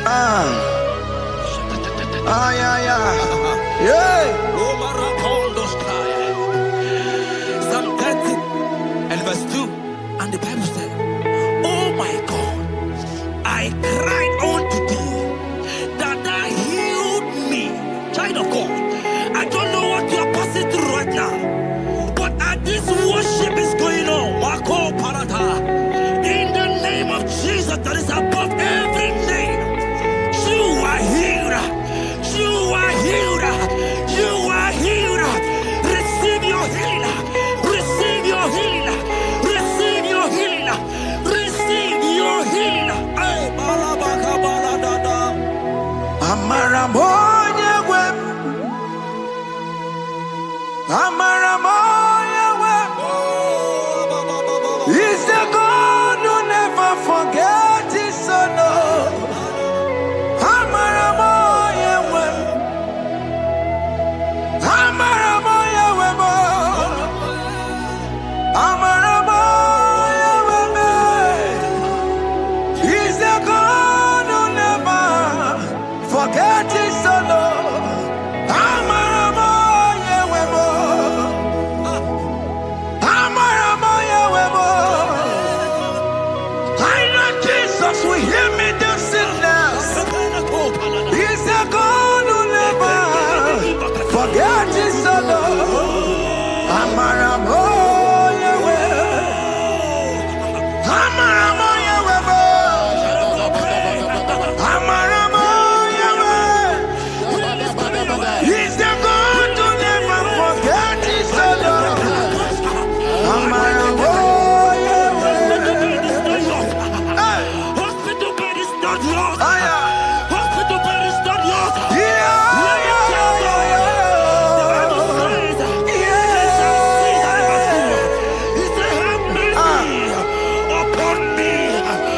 Ah, ah, yeah, yeah. Yeah. Psalm 30 and verse 2. And the Bible said, oh my God, I cried unto thee that thou healed me. Child of God, I don't know what you are passing through right now, but as this worship is going on, Wako Parata, in the name of Jesus that is above every name, you are healed. You are healed. You are healed. Receive your healing. Receive your healing. Receive your healing. Receive your healing. Ay, balabaka baladada. Amaramoya wem. Amaramoya wem. He's the God who never forgets his son. Amaramoya wem. Amaramoya wem. Amaramoya wem. He's the God who never forgets his son. Amaramoya wem. Amaramoya wem. I know Jesus will hear me the sickness. He's the God who never forgets his son. Amaramoya wem. Amaramoya wem. Amaramoya wem. He's the God who never forgets his son. Amaramoya wem. Hey. Hospital bed is not yours. Ah, yeah. Hospital bed is not yours. Yeah, yeah, yeah,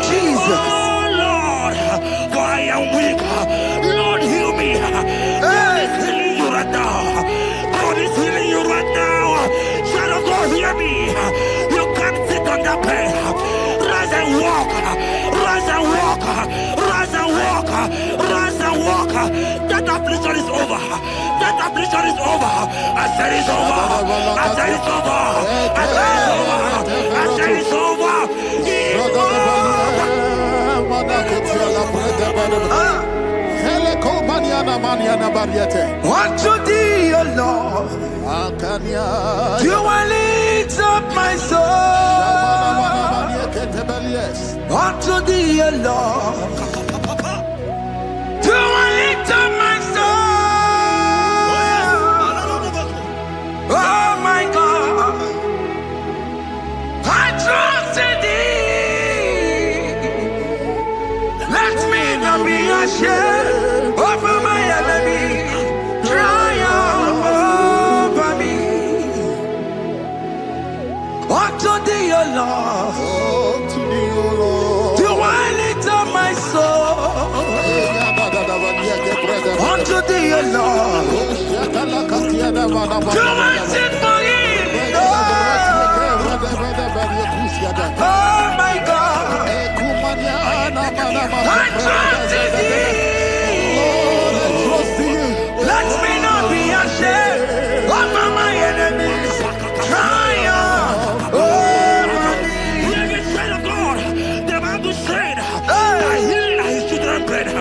Jesus. Oh Lord, for I am weak. Lord, heal me. God is healing you right now. God is healing you right now. Child of God, hear me. You can't sit on that bed. Rise and walk. Rise and walk. Rise and walk. Rise and walk. That affliction is over. That affliction is over. I said it's over. I said it's over. I said it's over. I said it's over. It's over. Unto thee, O Lord, do I lift up my soul. Unto thee, O Lord, do I lift up my soul. Oh my God, I trust in thee. Let me not be ashamed over my enemy. Triumph over me. Unto thee, O Lord, do I lift up my soul. Unto thee, O Lord, do I sing for him. Oh my God, I trust in thee. Let me not be ashamed over my enemies. Triumph over me. Hear the child of God. The Bible said, I heal his children bread. I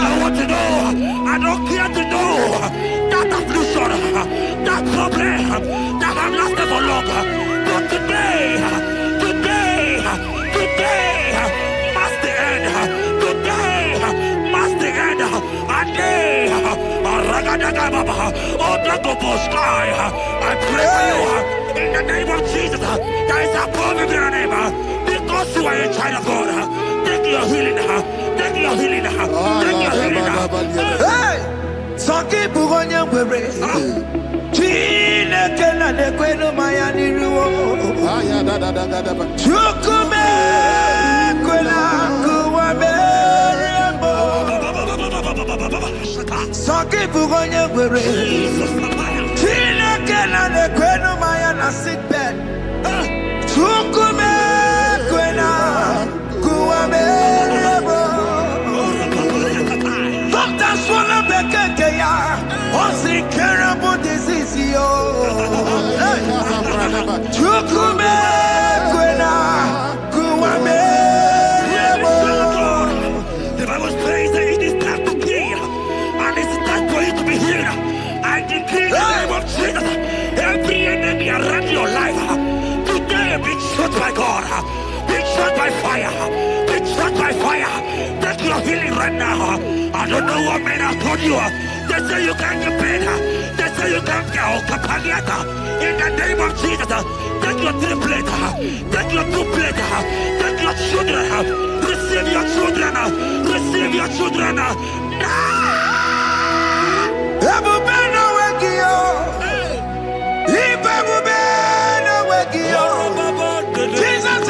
don't want to know. I don't care to know that affliction, that problem, that have lasted for long. But today must the end. Today must the end. A day, I pray for you in the name of Jesus. There is a problem in your name. Because you are a child of God. Take your healing. Take your healing. Take your healing. Hey, Saki Bugonya Webre. Chile Kena de Queno Mayani Ruo. Chukume Quena Kuwabe. Saki Bugonya Webre. Chile Kena de Queno Mayana sick bed. Chukume Quena Kuwabe. healing right now. I don't know what men have told you. They say you can't get better. They say you can't get Kapaliata. In the name of Jesus, take your 3 plate, take your 2 plate, take your children, receive your children, receive your children. Jesus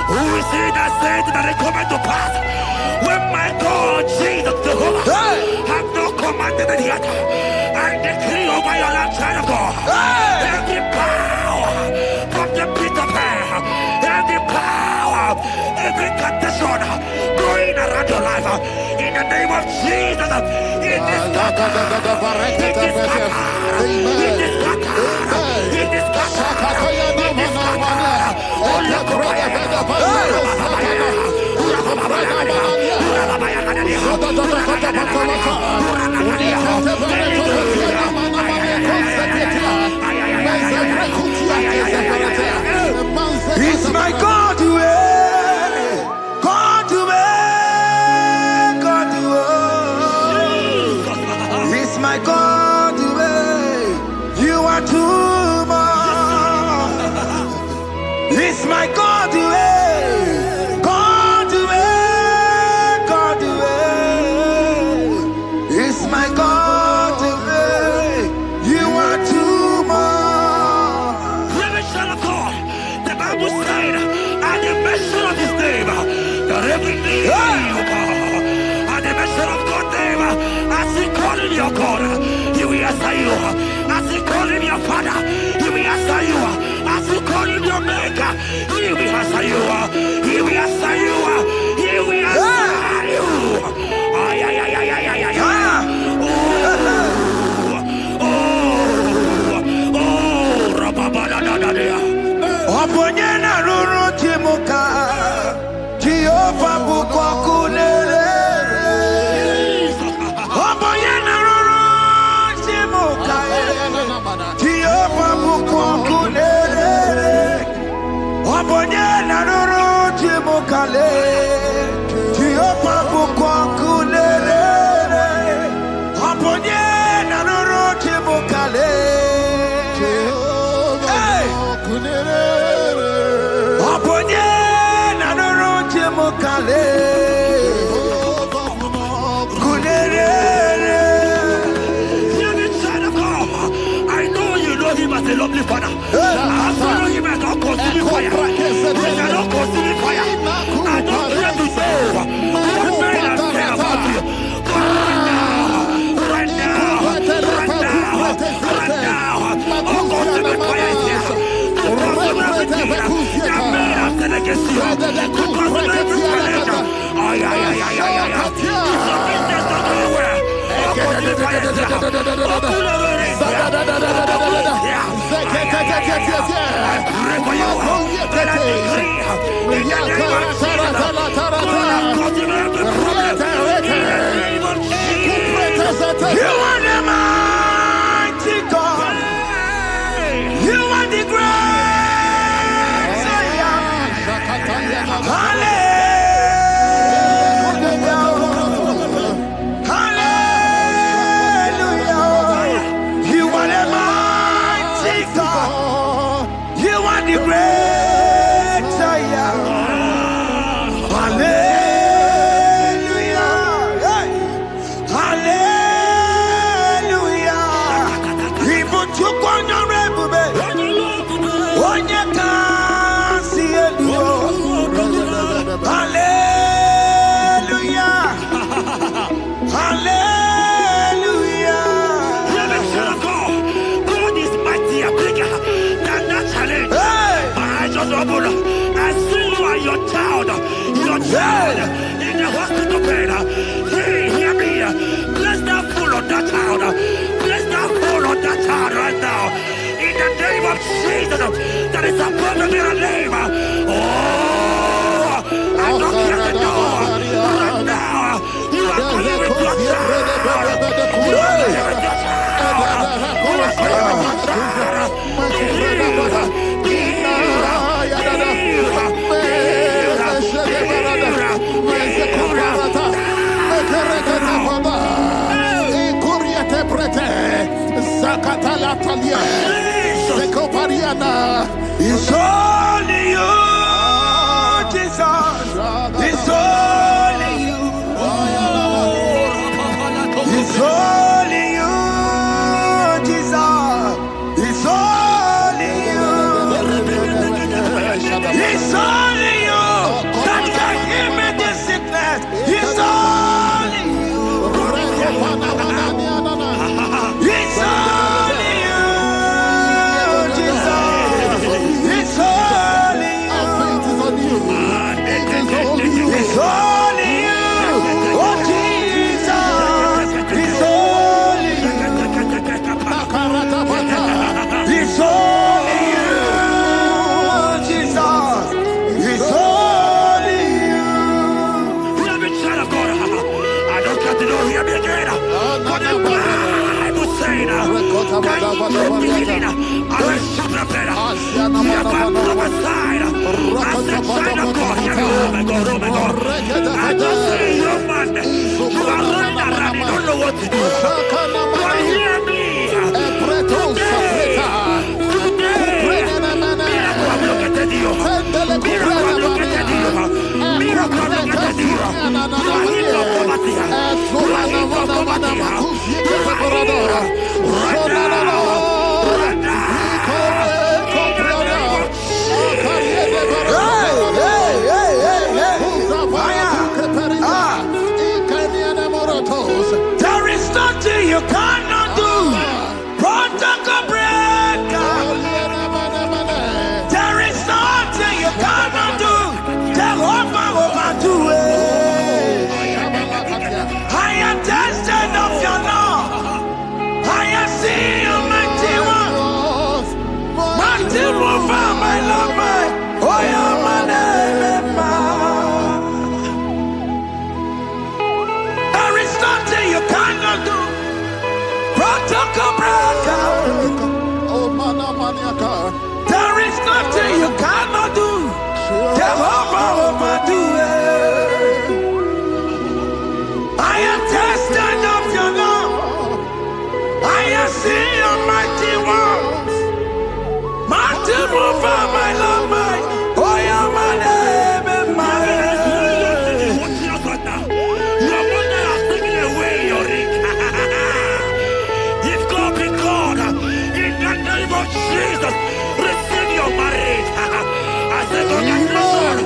who is he that said that it coming to pass? When my God, Jesus Jehovah, have not commanded it yet, I decree over your life, child of God, every power from the pit of hell, every power, every condition going around your life, in the name of Jesus, it is scattered, it is scattered, it is scattered, it is scattered, it is scattered. It's my God to God to God to it's my God to you are too much. It's my God to God to God to it's my God to you are too much. The Bible said, at the mention of his name, that every knee will bow. At the mention of God's name, as he called him your God, he will answer you. As he called him your Father, he will answer you. As he called him your Maker, he will answer you. He will answer you. He will answer you. Ay, ay, ay, ay, ay, ay, ay. Oponyena ruru timuka Jehova bukwa kulele Oponyena ruru timuka Jehova bukwa kulele Oponyena ruru timuka le in the hospital bed. Hear me. Bless that fool on that child. Bless that fool on that child right now. In the name of Jesus, that is above the middle name. Oh, I don't hear the door right now. You are calling with your child. You are calling with your child. You are calling with your child. It's only you, Jesus. It's only you. It's only you, Jesus. It's only you. It's only you that can give me this sickness. It's only you. It's only you, Jesus. It's only you. It's only you. Oh, Jesus. It's only you. It's only you, Jesus. It's only you. Let me try to go. I don't got to know hear me again. But the Bible saying, I will shut up better. You have got prophesied. I said, try to go here. Oh my God, oh my God. I just say, young man, you are running around. You don't know what to do. But hear me. There is nothing you cannot do. Protocol breaker. There is nothing you cannot do. Jehovah overdo it. I am tested of your love. I am seeing you, mighty one. Mighty mover, my love, my. Oh, yeah, my name, there is nothing you cannot do. Protocol breaker. There is nothing you cannot do. Jehovah overdo it. I am tested of your love. I am seeing your mighty ones. Mighty mover, my love, my. Oh, yeah, my name and my. Jesus, receive your marriage. I say, congratulations.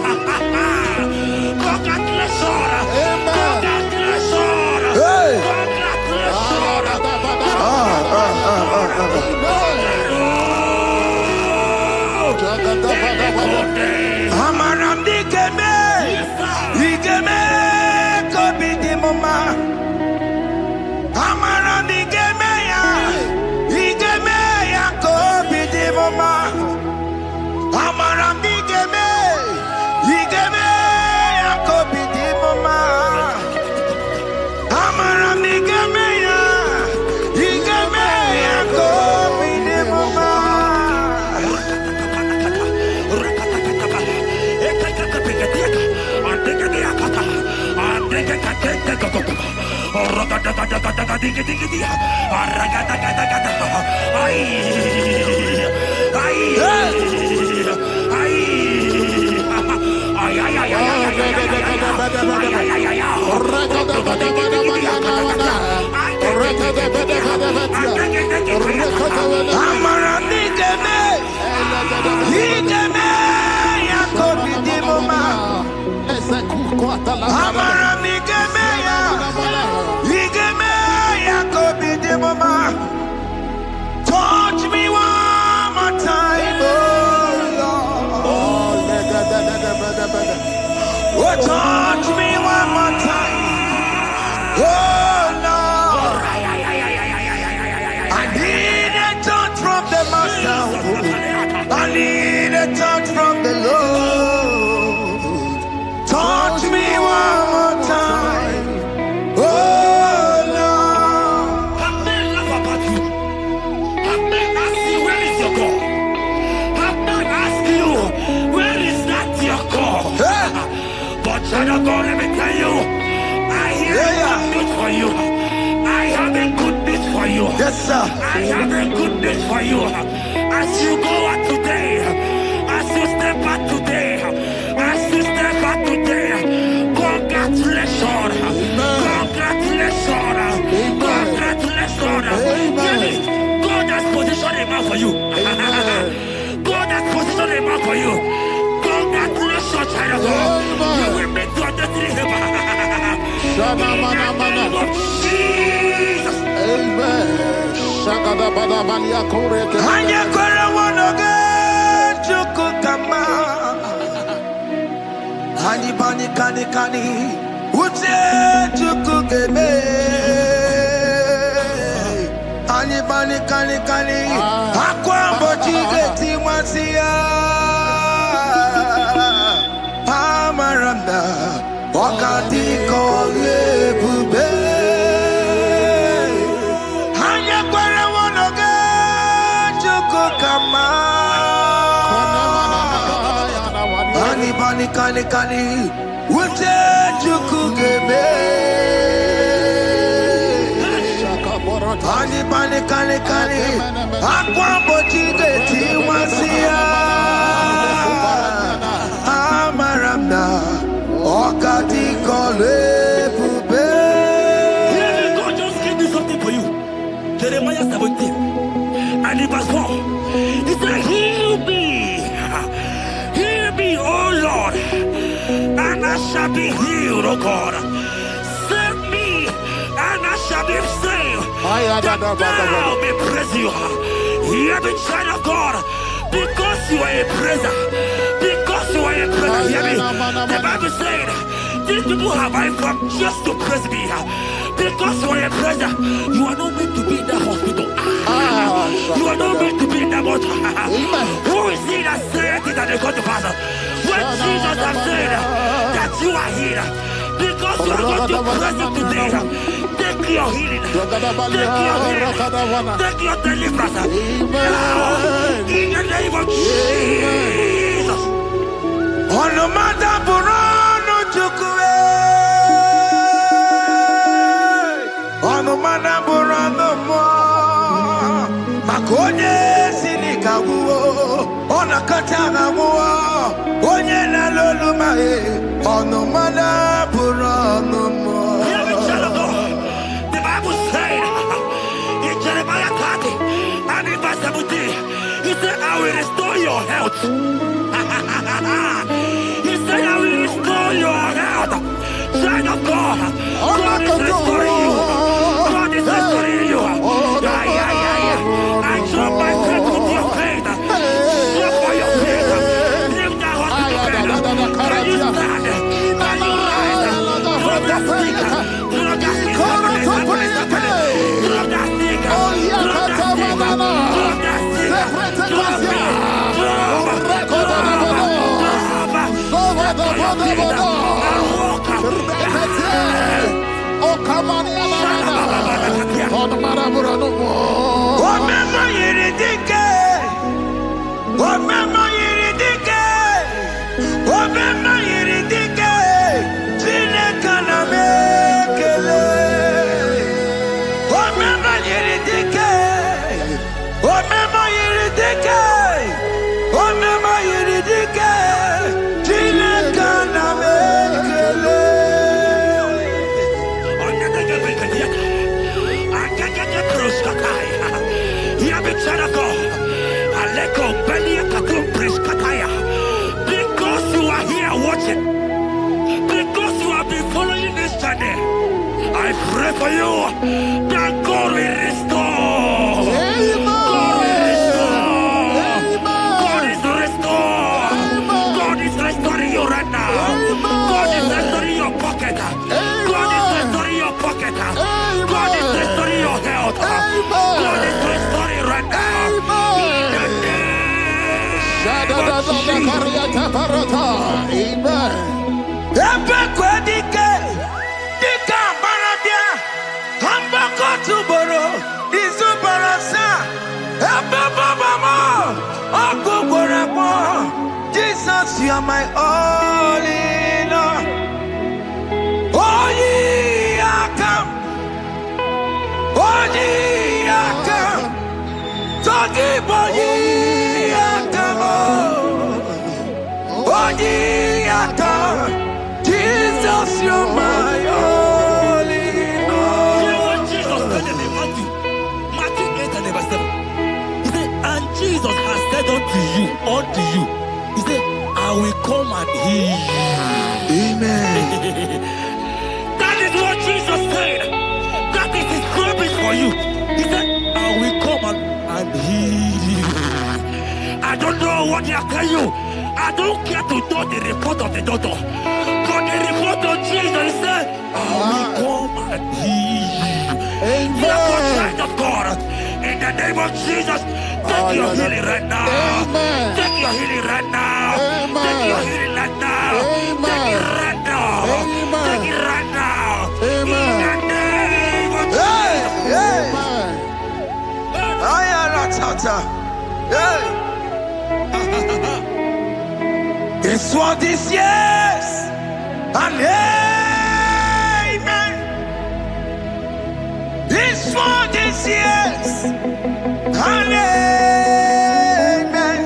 Congratulations. Congratulations. Congratulations. Amaram digeme, digeme, kobi di mama. Amaram digeme ya, digeme ya kobi di mama. Amaram digeme, digeme ya kobi di mama. Amaram digeme ya, digeme ya kobi di mama. Touch me one more time, oh Lord. Oh touch me one more time. Oh Lord, I need a touch from the Master. I need a touch from the Lord. Touch me one more time. Oh Lord. Have men laugh about you. Have men ask you, where is your God? Have men ask you, where is that your God? But child of God, let me tell you, I hear a good news for you. I have a good news for you. Yes, sir. I have a good news for you. As you go out today, as you step out today, as you step out today, congratulations. Congratulations. Congratulations. Hear me. God has positioned a man for you. God has positioned a man for you. Congratulations, child of God. You will meet your destiny helper. In the name of Jesus. Amen. Hanya kora wanoge chukukama. Hani bani kani kani uche chukugeme. Hani bani kani kani akwa mbochige timwasia. Amaranda wakati kole bube. Hanya kora wanoge chukukama. Hani bani kani kani uche chukugeme. Hani bani kani kani akwa mbochige timwasia. Amaranda wakati kole bube. God just gave me something for you. Jeremiah 17 and in verse 4. He said, heal me, O Lord, and I shall be healed, O God. Save me, and I shall be saved, that thou may praise you. Hear me, child of God, because you are a praiser. Because you are a praiser, hear me. The Bible said, these people have I come just to praise me. Because you are a praiser, you are not meant to be in that hospital. You are not meant to be in that motor. Who is he that said it and they got to pass? When Jesus has said that you are healed, because you are going to praise him today, take your healing, take your deliverance. Now, in the name of Jesus. Onomada burano chukwe. Onomada burano mo. Makonye sinika wuo. Onakatana wuo. Onye na loluma e. Onomada burano mo. Hear me, child of God. The Bible said in Jeremiah 30 and in verse 17, he said, I will restore your health. He said, I will restore your health. Child of God, God is restoring you. God is restoring you. I drop my faith with your faith. Drop for your faith. Leave that hospital bed. Can you stand? Can you rise? Drop that stick. Drop that stick. Drop that stick. Because you are here watching, because you have been following this journey, I pray for you that God will restore. God will restore. God is restoring you right now. God is are my all in all. Oh, ye are come. Oh, ye are come. Talking about ye are come. Oh, ye are come. Jesus, you're my all in all. You know what Jesus said in Matthew 8 and verse 7? He said, and Jesus has said unto you, he said, I will come and heal you. Amen. That is what Jesus said. That is his promise for you. He said, I will come and heal you. I don't know what they are telling you. I don't care to know the report of the doctor. But the report of Jesus, he said, I will come and heal you. Therefore, child of God, in the name of Jesus, take your healing right now. Amen. Take your healing right now. Amen. Take your healing right now. Amen. Take it right now. Amen. Take it right now. Amen. In the name of Hey, hey. Amen. I am a tata. Hey. It's what this yes. And amen. It's for this yes. And amen.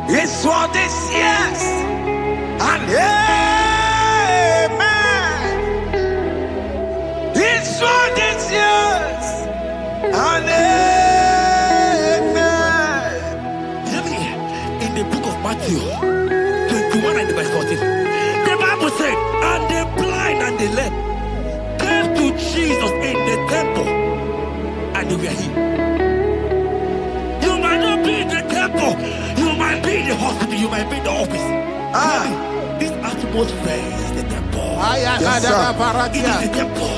It's for this yes. And amen. It's for this yes. And amen. Hear me. In the book of Matthew 21 and verse 14, the Bible said, and the blind and the lame came to Jesus in the temple, and they were healed. You might not be in the temple, you might be in the hospital, you might be in the office. Ah. This atmosphere is the temple. Yes, sir. It is the temple.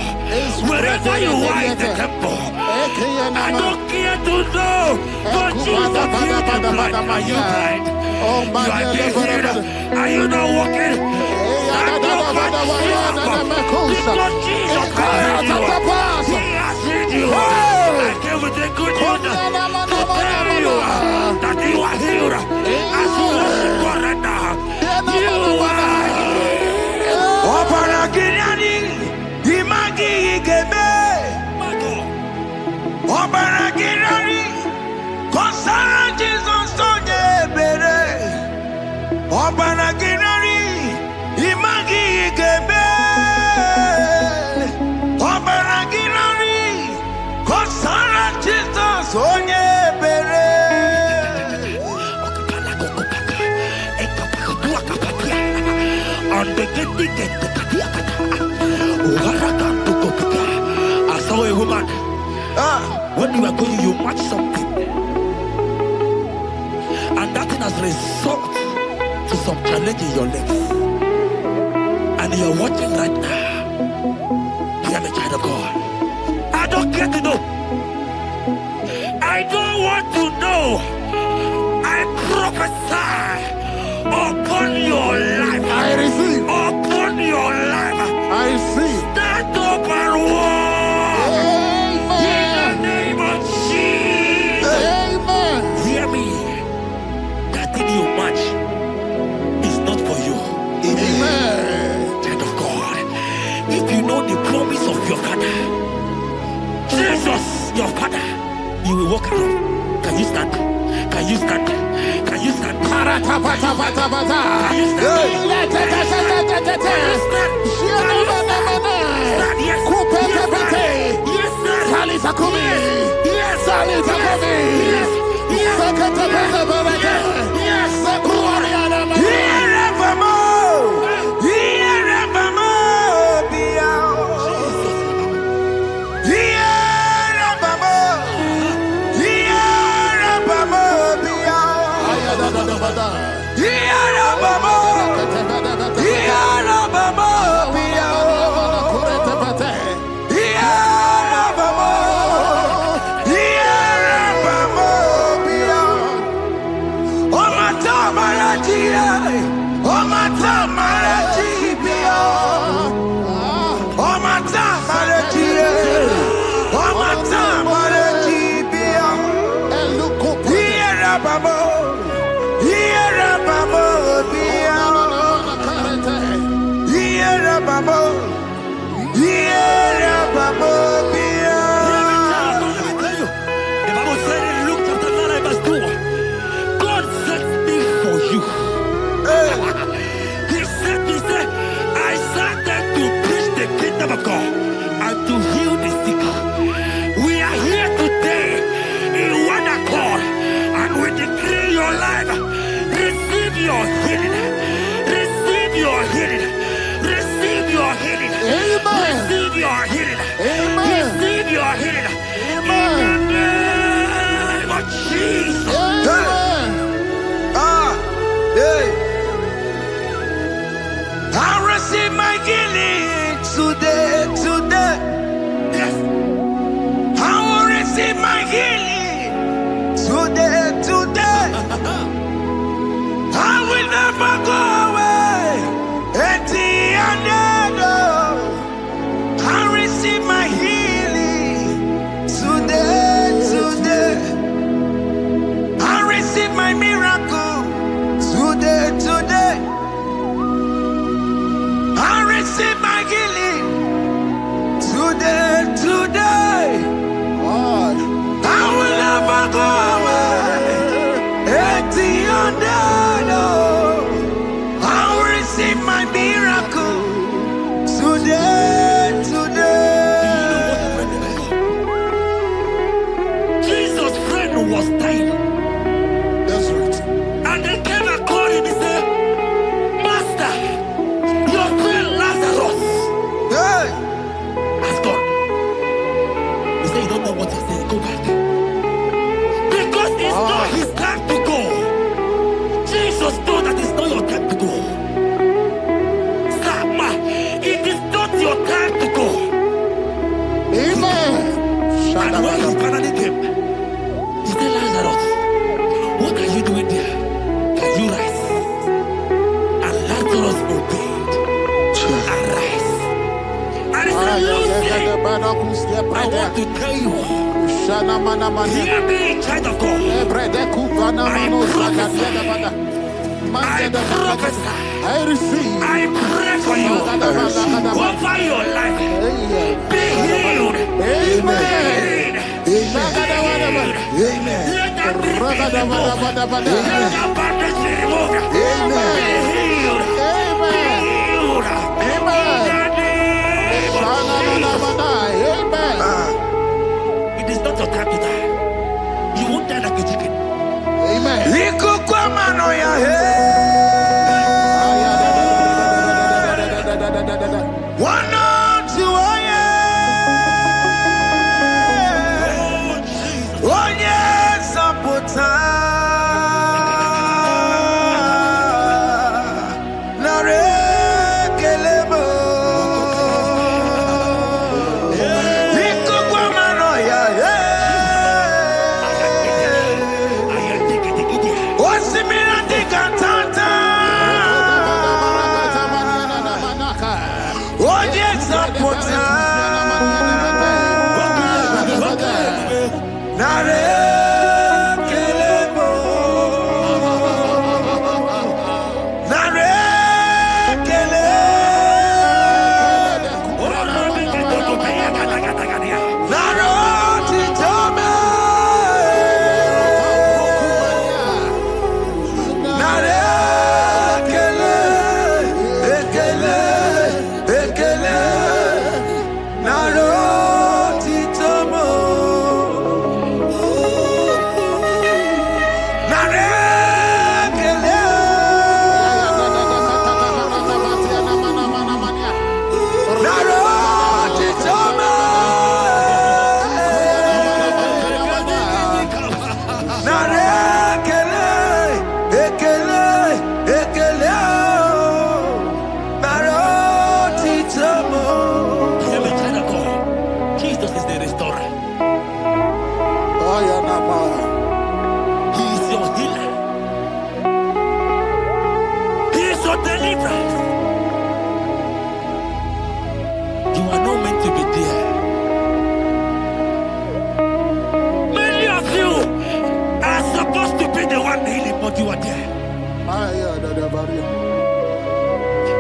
Wherever you are in the temple, I don't care to know, but Jesus healed the blind. Are you blind? You are being healed. Are you not walking? Stand up and stand up. Because Jesus has healed you. He has healed you. I came with the good news to tell you that you are healed. As you worship God right now, you are healed. Opana Gideoni, Imagi Igebe. My God. Opana Gideoni, Kosara Jesus Sonye Bere. Opana Gideoni, Imagi Igebe. Opana Gideoni, Kosara Jesus Sonye Bere. I saw a woman. Ah, When you are going, you match something, and that thing has result to some challenge in your legs, and you are watching right now. You are a child of God. I don't care to know. I don't want to know. I prophesy upon your life. I receive. Upon your life. I receive. Stand up and walk. In the Amen. name of Jesus. Amen. Hear me. That thing you match is not for you. Amen. Child of God. If you know the promise of your father, Jesus, your father, you will walk around. Can you stand? Can you stand? Can you stand? Can you stand? Babo, And when he finally came, he said, Lazarus, what are you doing there? Can you rise? And Lazarus obeyed and rise. And he said, Lucy, I want to tell you, hear me, child of God. I prophesy. I receive. I pray for you over your life. Be healed. Amen. Amen. Let that be removed. Let that bandage be removed. Amen. Be healed. Be healed. Amen. Amen. It is not your time to die. You won't die like a chicken. Amen.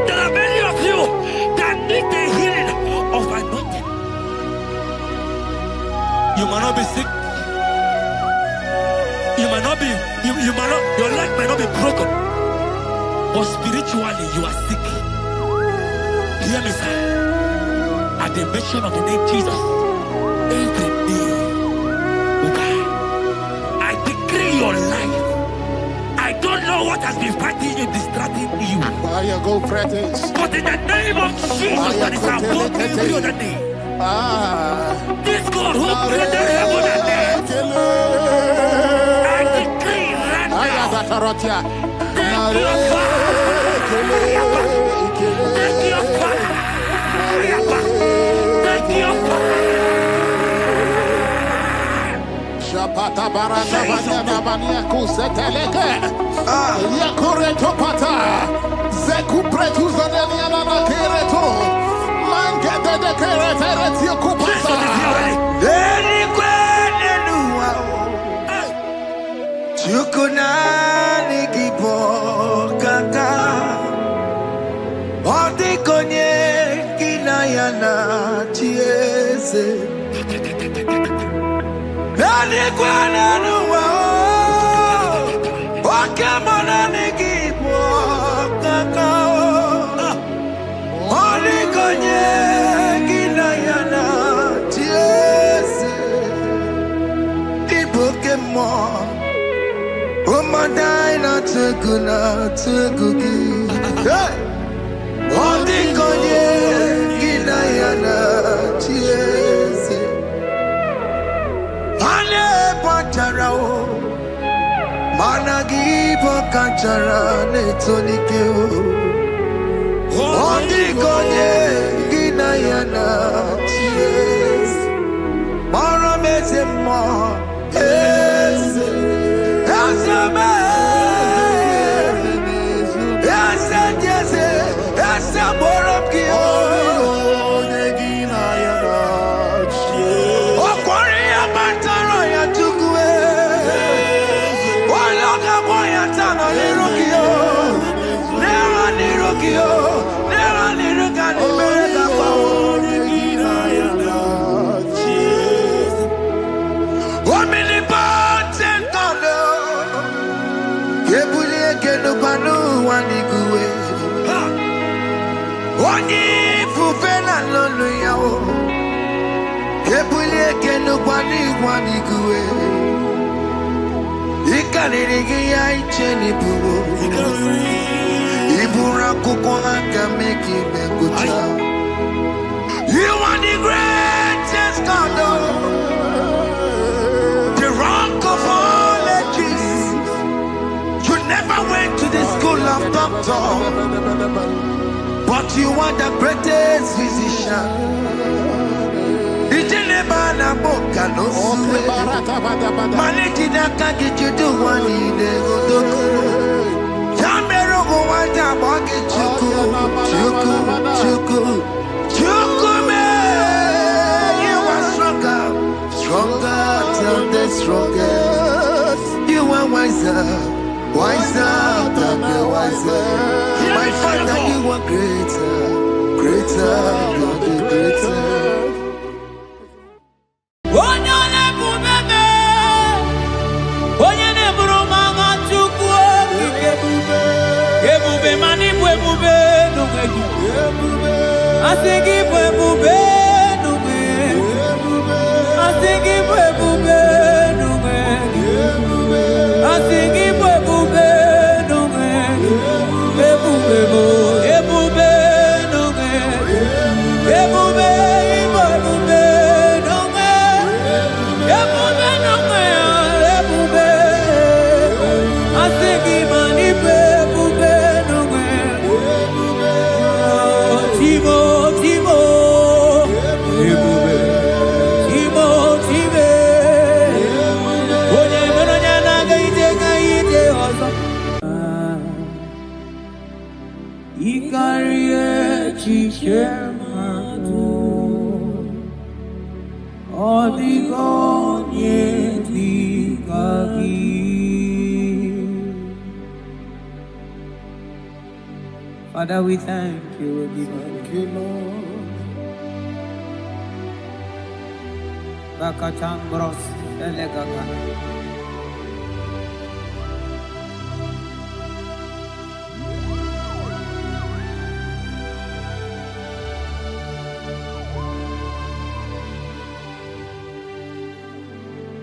There are many of you that need the healing of anointing. You might not be sick. You might not be, your leg might not be broken. But spiritually you are sick. Hear me, sir. At the mention of the name Jesus, every knee will bow. I decree your life. I don't know what has been fighting you, distracting you. But in the name of Jesus, that is above every other name. This God who created heaven and earth, I decree right now, take your fire, take your fire, take your fire. Pata barata banya banya kuseteleke yakoreto pata zeku pretu zanenia na kereto mangete de kerete retio kupata Deni kwene nuwa chukuna nikipo kaka odi konye kinayana chiese Nani kwana nuwa Wakemona nikipo kaka Oli konye kinayana tiese Ibokemo Umadai na tegugi Oli konye kinayana tiese Patarao Managi Pokachara Netonikeo Ondigonye Ginayana Cheers Marames Oni fufena lolo yawo. Kebule kenu kwani kuwe. Ikanirigi ya icheni buwo. Ibura kuko hanga meki mengucha. You are the greatest God, the rock of all ages. You never went to the school of doctor, but you are the greatest physician. Ijenebana boka no suwe. Maniti na kage do one in the godoku. Yamero go wanda boge chuku. Chukume, you are stronger than the strongest. You are wiser than the wiser. My Father, you are greater than the greatest. Father, we thank you. We thank you, Lord. Bakachang bros, elegagana.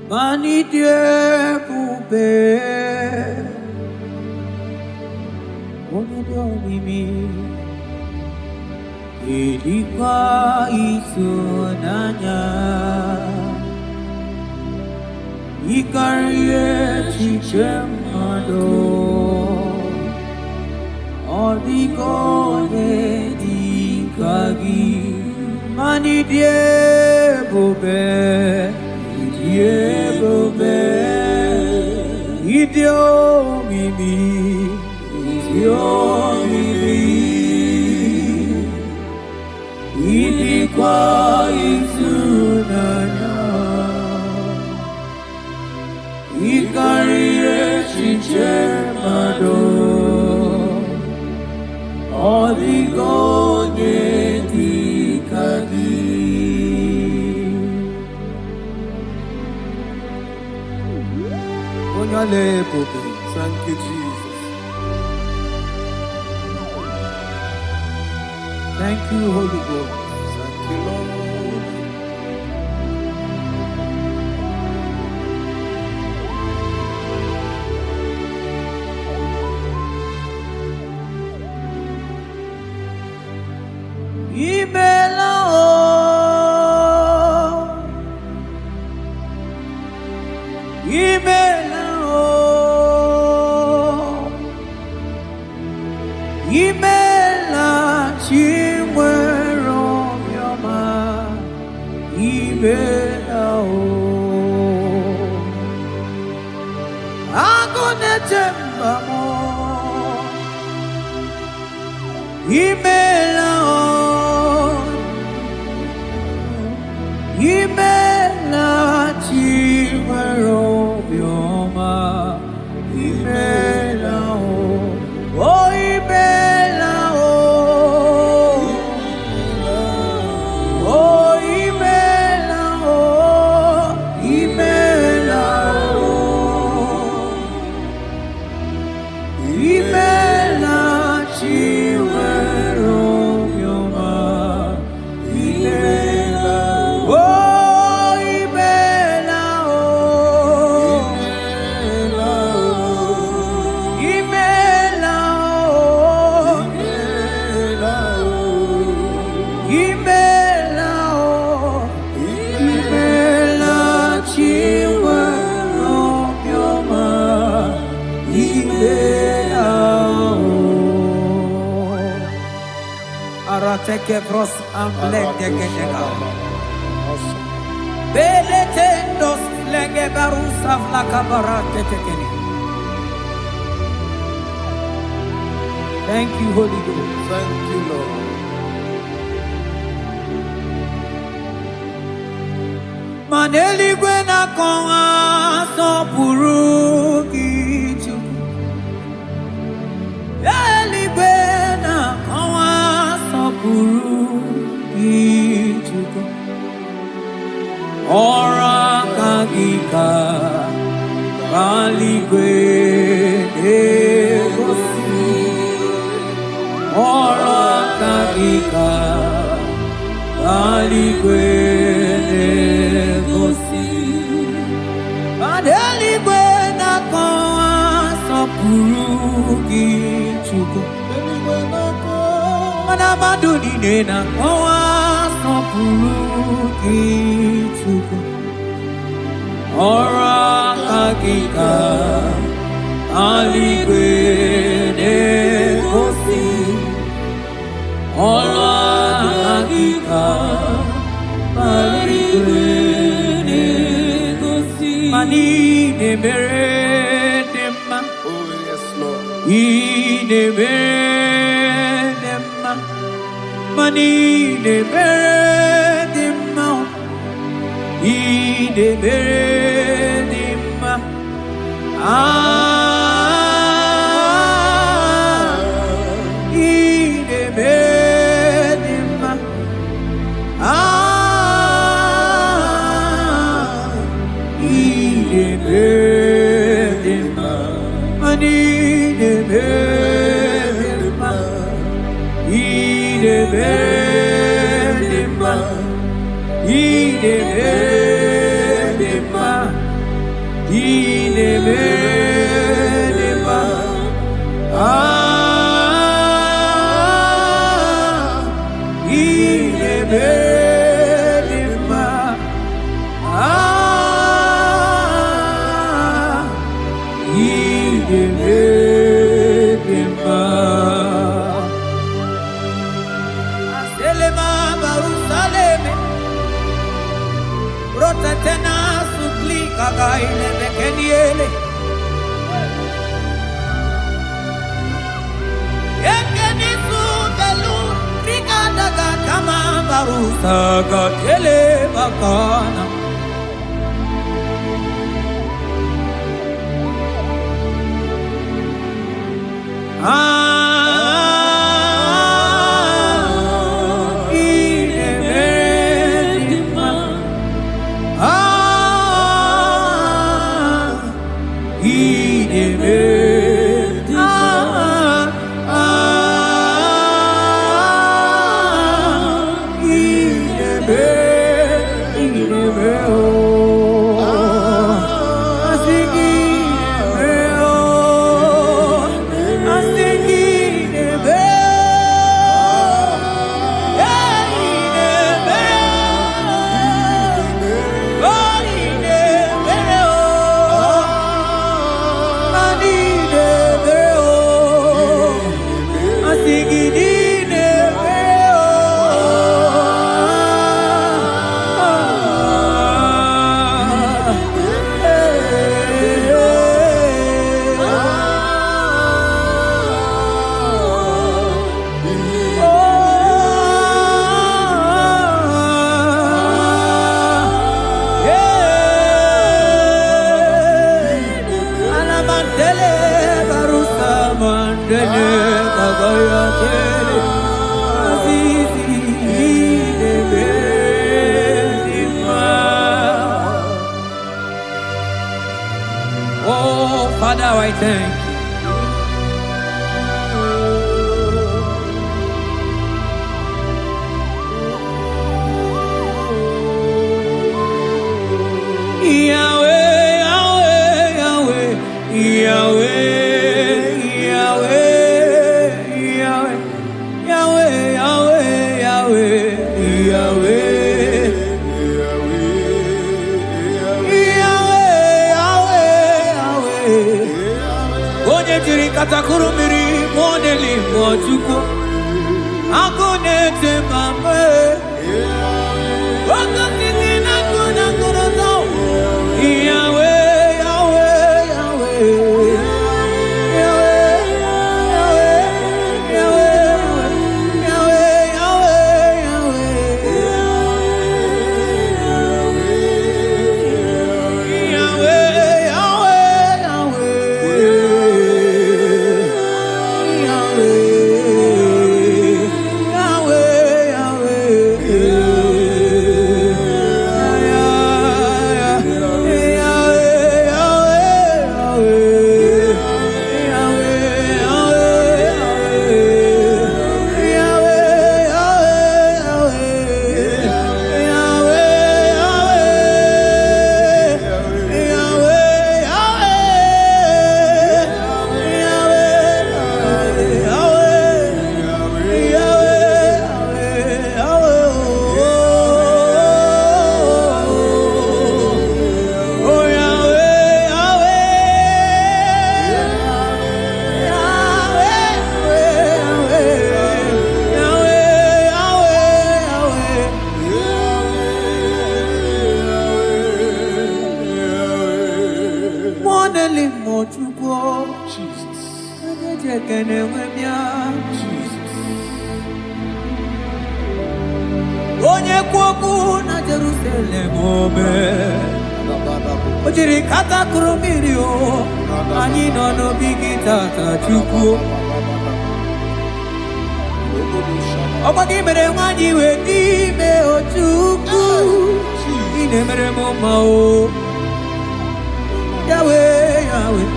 Mani Dieu poubelle. Mimi ilikuwa itunanya ikarie chichemado odigone dikagi mani diebobe idio mimi ilikuwa itunanya ikarie chichemado oligonye dikagi onyale pope. Thank you, Jesus. Thank you, Holy Ghost. Thank you, Lord. Imela chiwero kevros amblende genega. Beletendos lenge barusa vlakabarate tekeni. Thank you, Holy Ghost. Thank you, Lord. Maneli gwena konga sopuru kichu. Eli gwena konga sopuru kichu. Ora kagika baligwe negosi. Ora kagika baligwe negosi. Adeligwe na konwa sopuru kichuko. Mana maduni nena konwa sopuru kichuko. Ora kagika aligwe negosi. Ora kagika aligwe negosi. Mani ne meredema. Oh, yes, Lord. Ne meredema. Mani ne meredema. Ne meredema. Ne meredema. Rotatena suplika gaile bekeniele. Ekeni sudelu rikadaga kama barusa gatele bakana. Oh, Father, I thank you. Yahweh, Yahweh, Yahweh, Yahweh, Yahweh, Yahweh, Yahweh, Katakuru miri moneli mojuko akone tema Onye kwoku na Jerusalem ome Ojiri kata kurumiri o Anyị nọ n'obi gị tata Chukwu Ọkwa gị mere nwanyị wee n'ime o Chukwu Ị na-emere m mma o Yahweh, Yahweh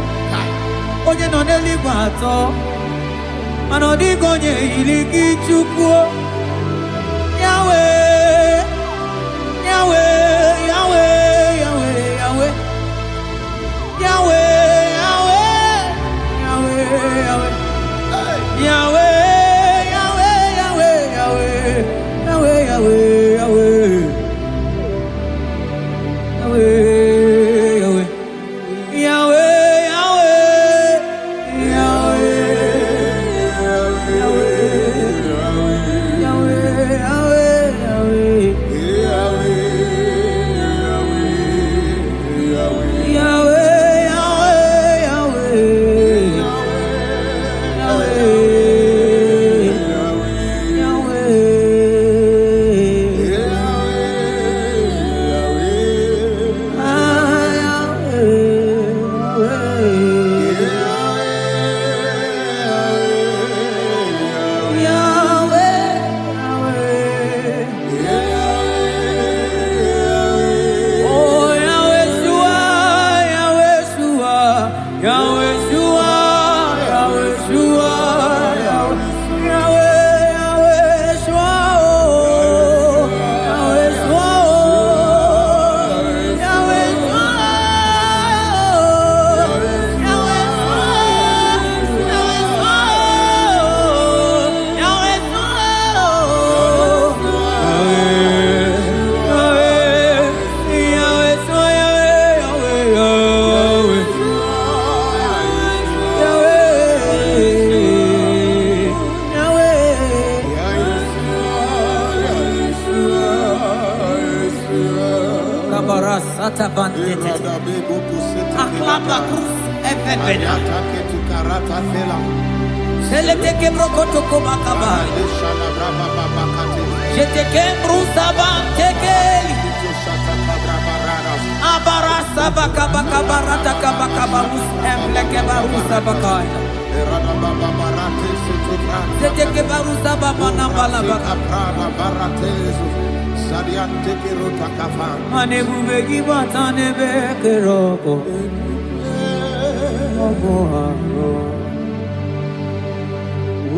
Onye nọ n'eluigwe atọ Mana ọ dịghị onye yiri gị Chukwu Yahweh, Yahweh, Yahweh, Yahweh, Yahweh, Yahweh, Yahweh, Yahweh, Yahweh, Yahweh, Yahweh, Yahweh, Yahweh, Yahweh,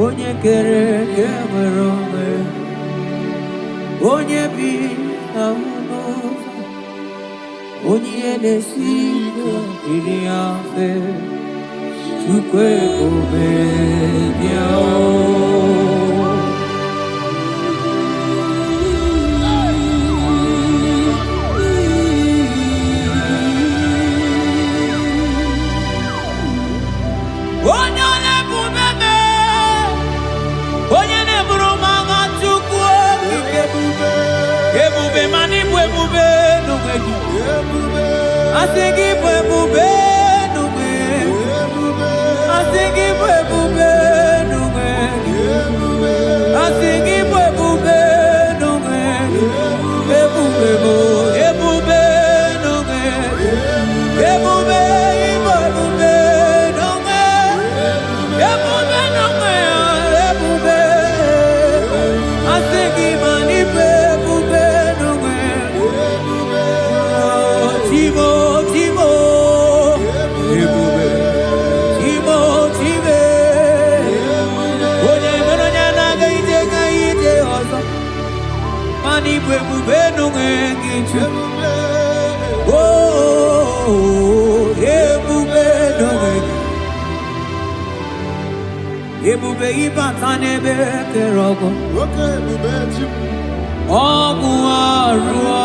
Onye kere ke nwere onwe Onye bi na ụlọ Onye na-esi iri afe Chukwu ebube bịa Ebube ibata n'ebe kere ọgụ ọgụ arụọ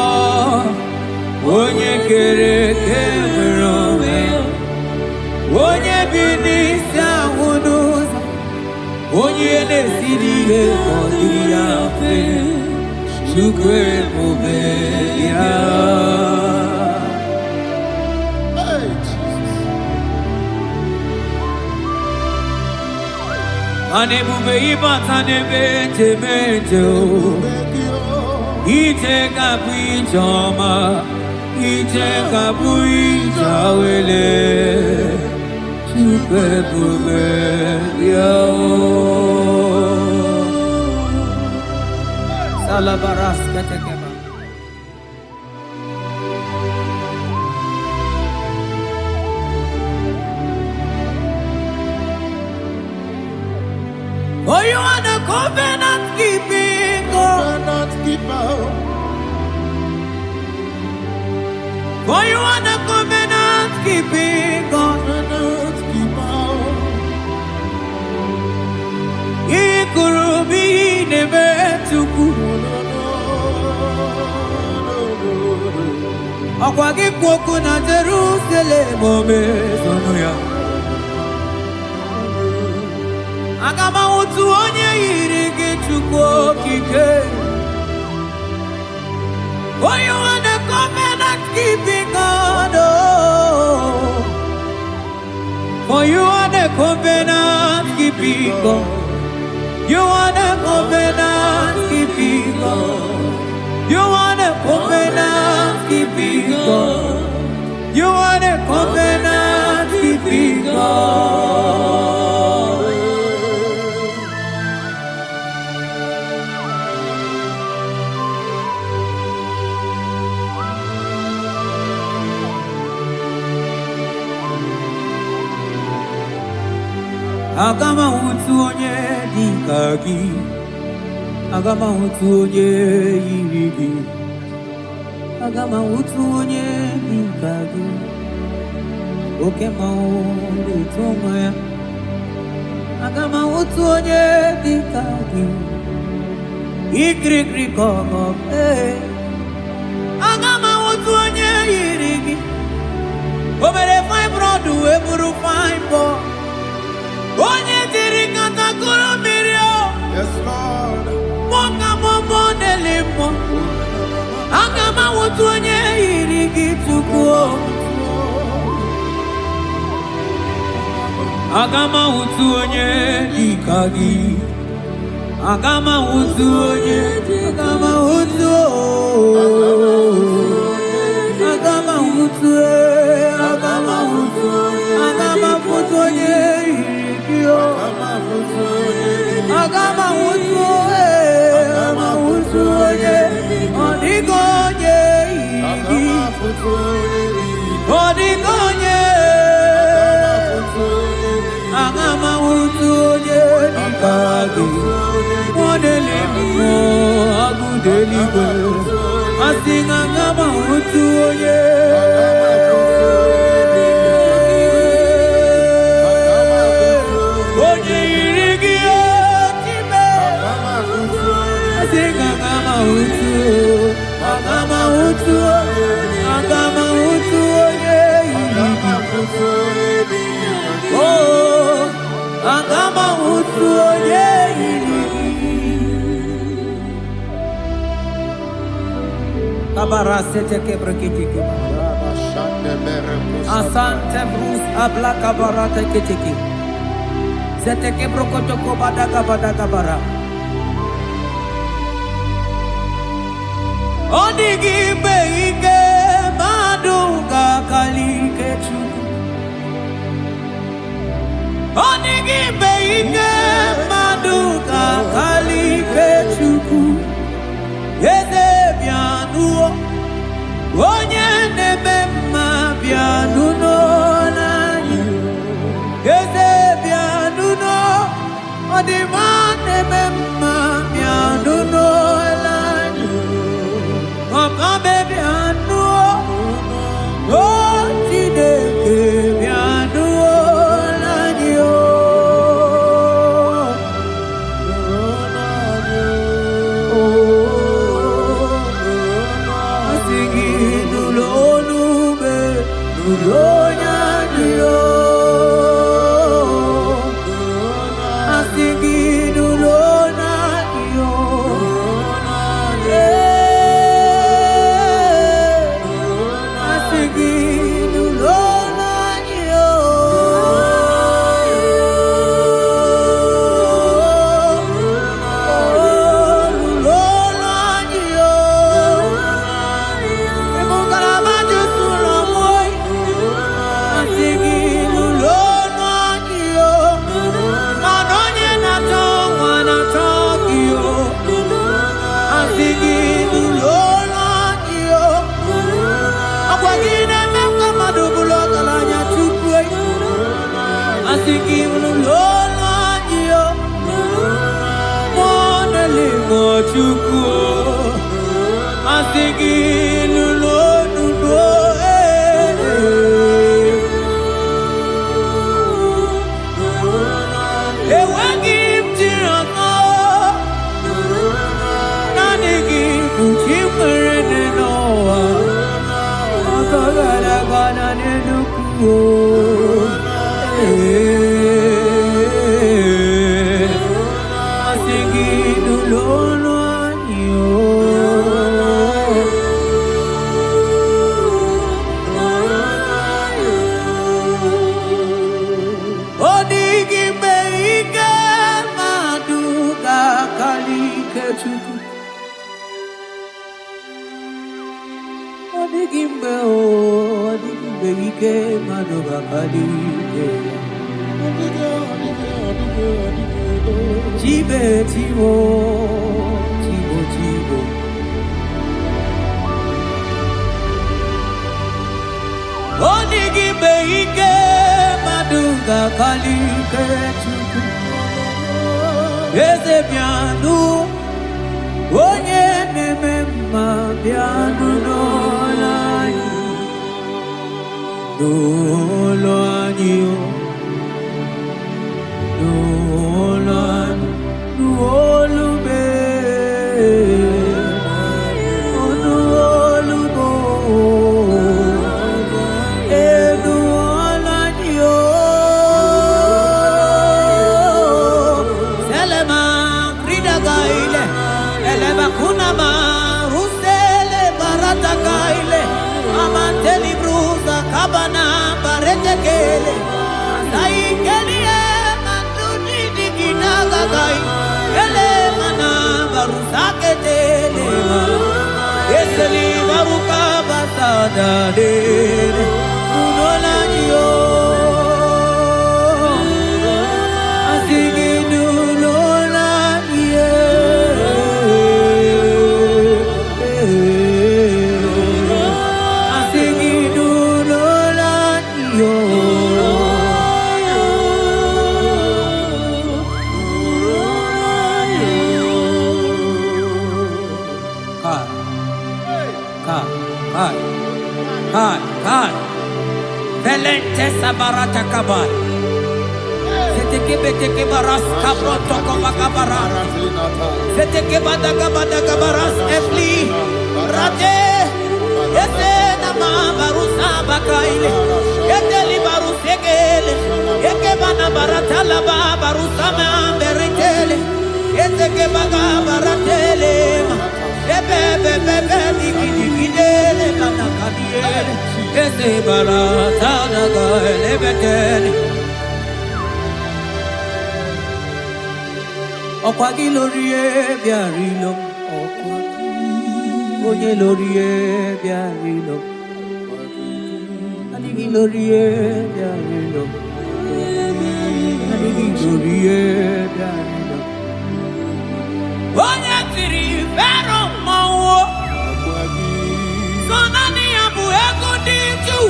onye kere eke nwere onwe onye bi n'isi ahụ n'ụzọ onye na-esiri ihe ka ọ dịrị ya mfe Chukwu ebube ya Anebube ibatanebe temejo. Ite kapu ijoma. Ite kapu ijawele. Chukebube yao. Salabaras katekeba. For you are the covenant keeping God. For you are the covenant keeping God. Ikurubi nebetuku. Akwagi kwoku na Jerusalem omezonuya. Agama utu onye yiri gị Chukwu okike. For you are the covenant keeping God. For you are the covenant keeping God. You are the covenant keeping God. You are the covenant keeping God. You are the covenant keeping God. Agama utu onye dịka gị. Agama utu onye yiri gị. Agama utu onye dịka gị. Oke mmanwụ na-eto nwa ya. Agama utu onye dịka gị. Ikirikiri ka ọgọ. Agama utu onye yiri gị. O mere fibroid wee bụrụ fibroid. Onye diri katakuru mmiri o. Yes, Lord. Moka momo delimo. Agama utu onye yiri gị Chukwu o. Agama utu onye dịka gị. Agama utu onye. Agama utu o. Agama utu e. Agama utu. Agama utu onye. Agama utu onye odigo onye igi odigo onye agama utu onye dịka gị modeli mmụọ agụdeligwe asị agama utu onye Agama utu onye yiri. Oh, agama utu onye yiri. Kabara sete kebrekitiki. Asante brus abla kabara tekitiki. Sete kebrokotoko badaka bara. Odigi beige maduga kalike Chukwu. Odigi beige maduga kalike Chukwu. Eze bianuo onye neme mma bianuno n'anyị. Eze bianuno ọdịma neme mma bianuno n'anyị. Papa baby anuo, oh Chineke bianuo lanyo. Asingi nulonube, nulonyanyo. Asingi nulonanyo. Asiki lolo yo, mona limo chuku. Asiki lolo nuno ewagi mtirano, nanigi uchimere noa, akagara gana nenuku. Jibe jibo, jibo jibo. Onigi beike maduga kalike chuku. Eze pianu, onye nemema pianu nolani, nolani o. Sabarata kabal. Seteke beteke baras kabroto kabakabara. Seteke badaga badaga baras efli. Rate. Yese nama barusa bakaile. Yeteli barusegele. Yeke bana baratala barusa memberetele. Yeteke baga baratele. Bebe bebe digi digi dele bana kabiele. Ese barata naga elebeteni. Okwagi lori biarilo. Oye lori biarilo. Adigi lori biarilo. Adigi lori biarilo. Oye tiri vero mawo. Sonani abu ego diju.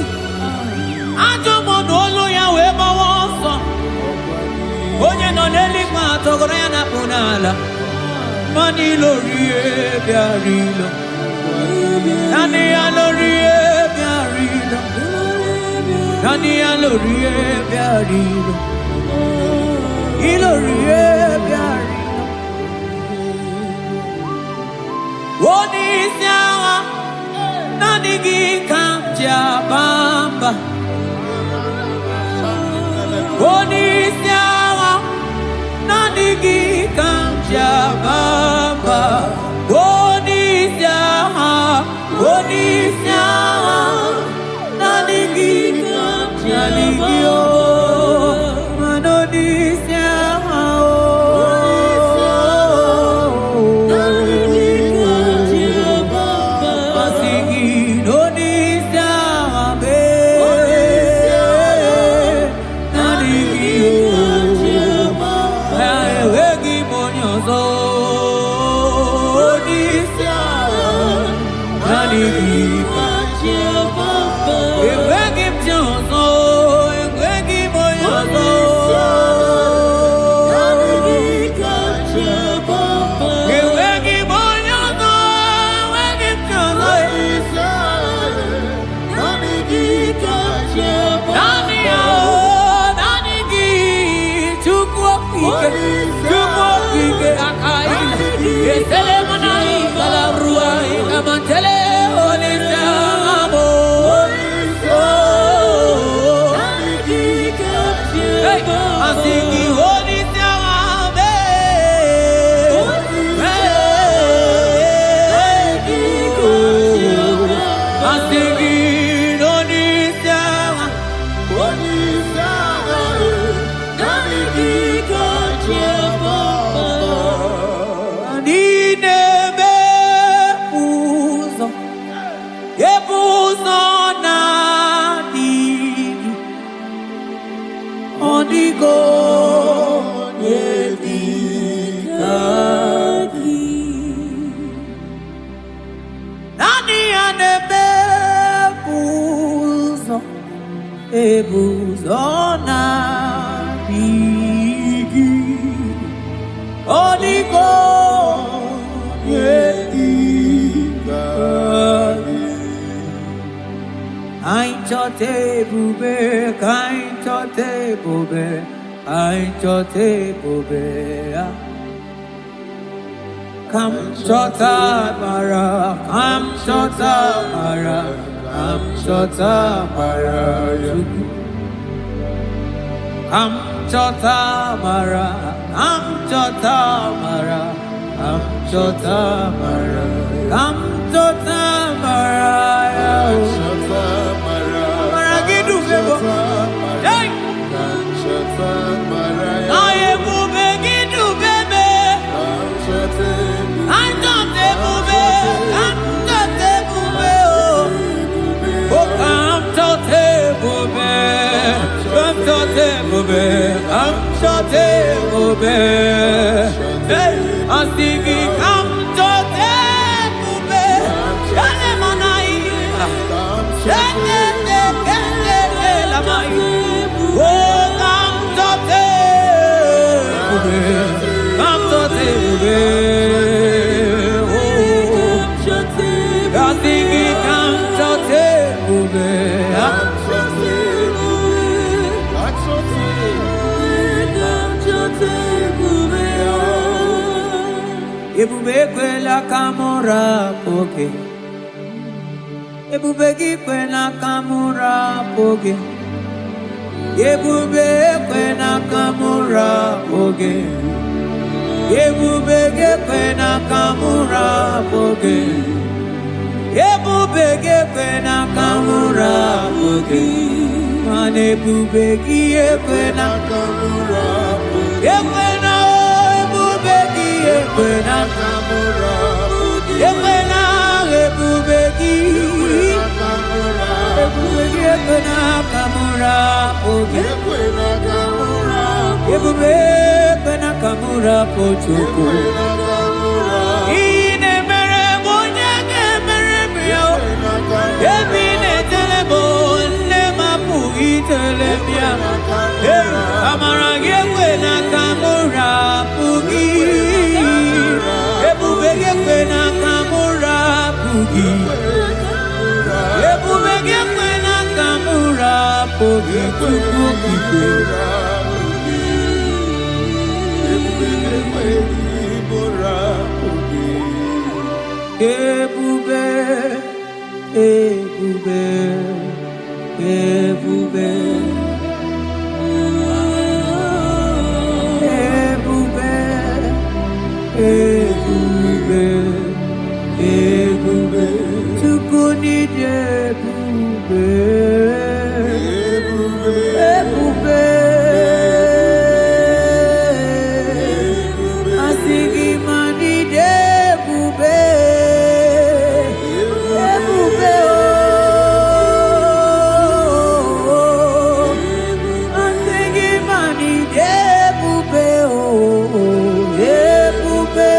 Ajo monolo ya weba wonso. Onye no neli kwa togoro ya na punala. Mani lori biarilo. Nani ya lori biarilo. Nani ya lori biarilo. Ilori biarilo. Oni siawa. Nanigi kamja bamba. Onisiawa. Nanigi kamja bamba. Onisiawa. Onisiawa. Nanigi kamja ligio. Manonisiawa. If I give you so, if I give you so. singing Onisiaga, Onisiaga, Nani Kacheba, Ninebe Puzo, Epuzo Nadi, Onigo Yedikaki, Nani Anebe Puzo, Epuzo Nadi, Onigo Yedikaki. Ainchote bube, kainchote bube, ainchote bube. Kam chota mara, kam chota mara, kam chota mara. Kam chota mara, kam chota mara, kam chota mara, kam chota mara. I'm singing, come to the bube, shale manai, shale la mai, oh come to the bube, come to the bube, oh, I'm singing, come to the bube, Ebube kwela kamura poke, ebube kwela kamura poke, ebube kwela kamura poke, ebube kwela kamura poke, ebube kwela kamura poke, mane ebube kwela kamura poke. Ekwena kamura, ekwena ebubeki, ebubeki ekwena kamura, ekwena kamura, ebube ekwena kamura pochoko. Ine mere bonya ke mere bio, ebine telebo ne mapu itelebia. Amara ekwena kamura pugi. Ekwena kamura pugi, ebubege kwena kamura pugi, pugi, ebube, ebube, ebube, ebube, ebube. Ebube, tukuni ebube, ebube, asigi mani ebube, ebube oh, asigi mani ebube oh, ebube.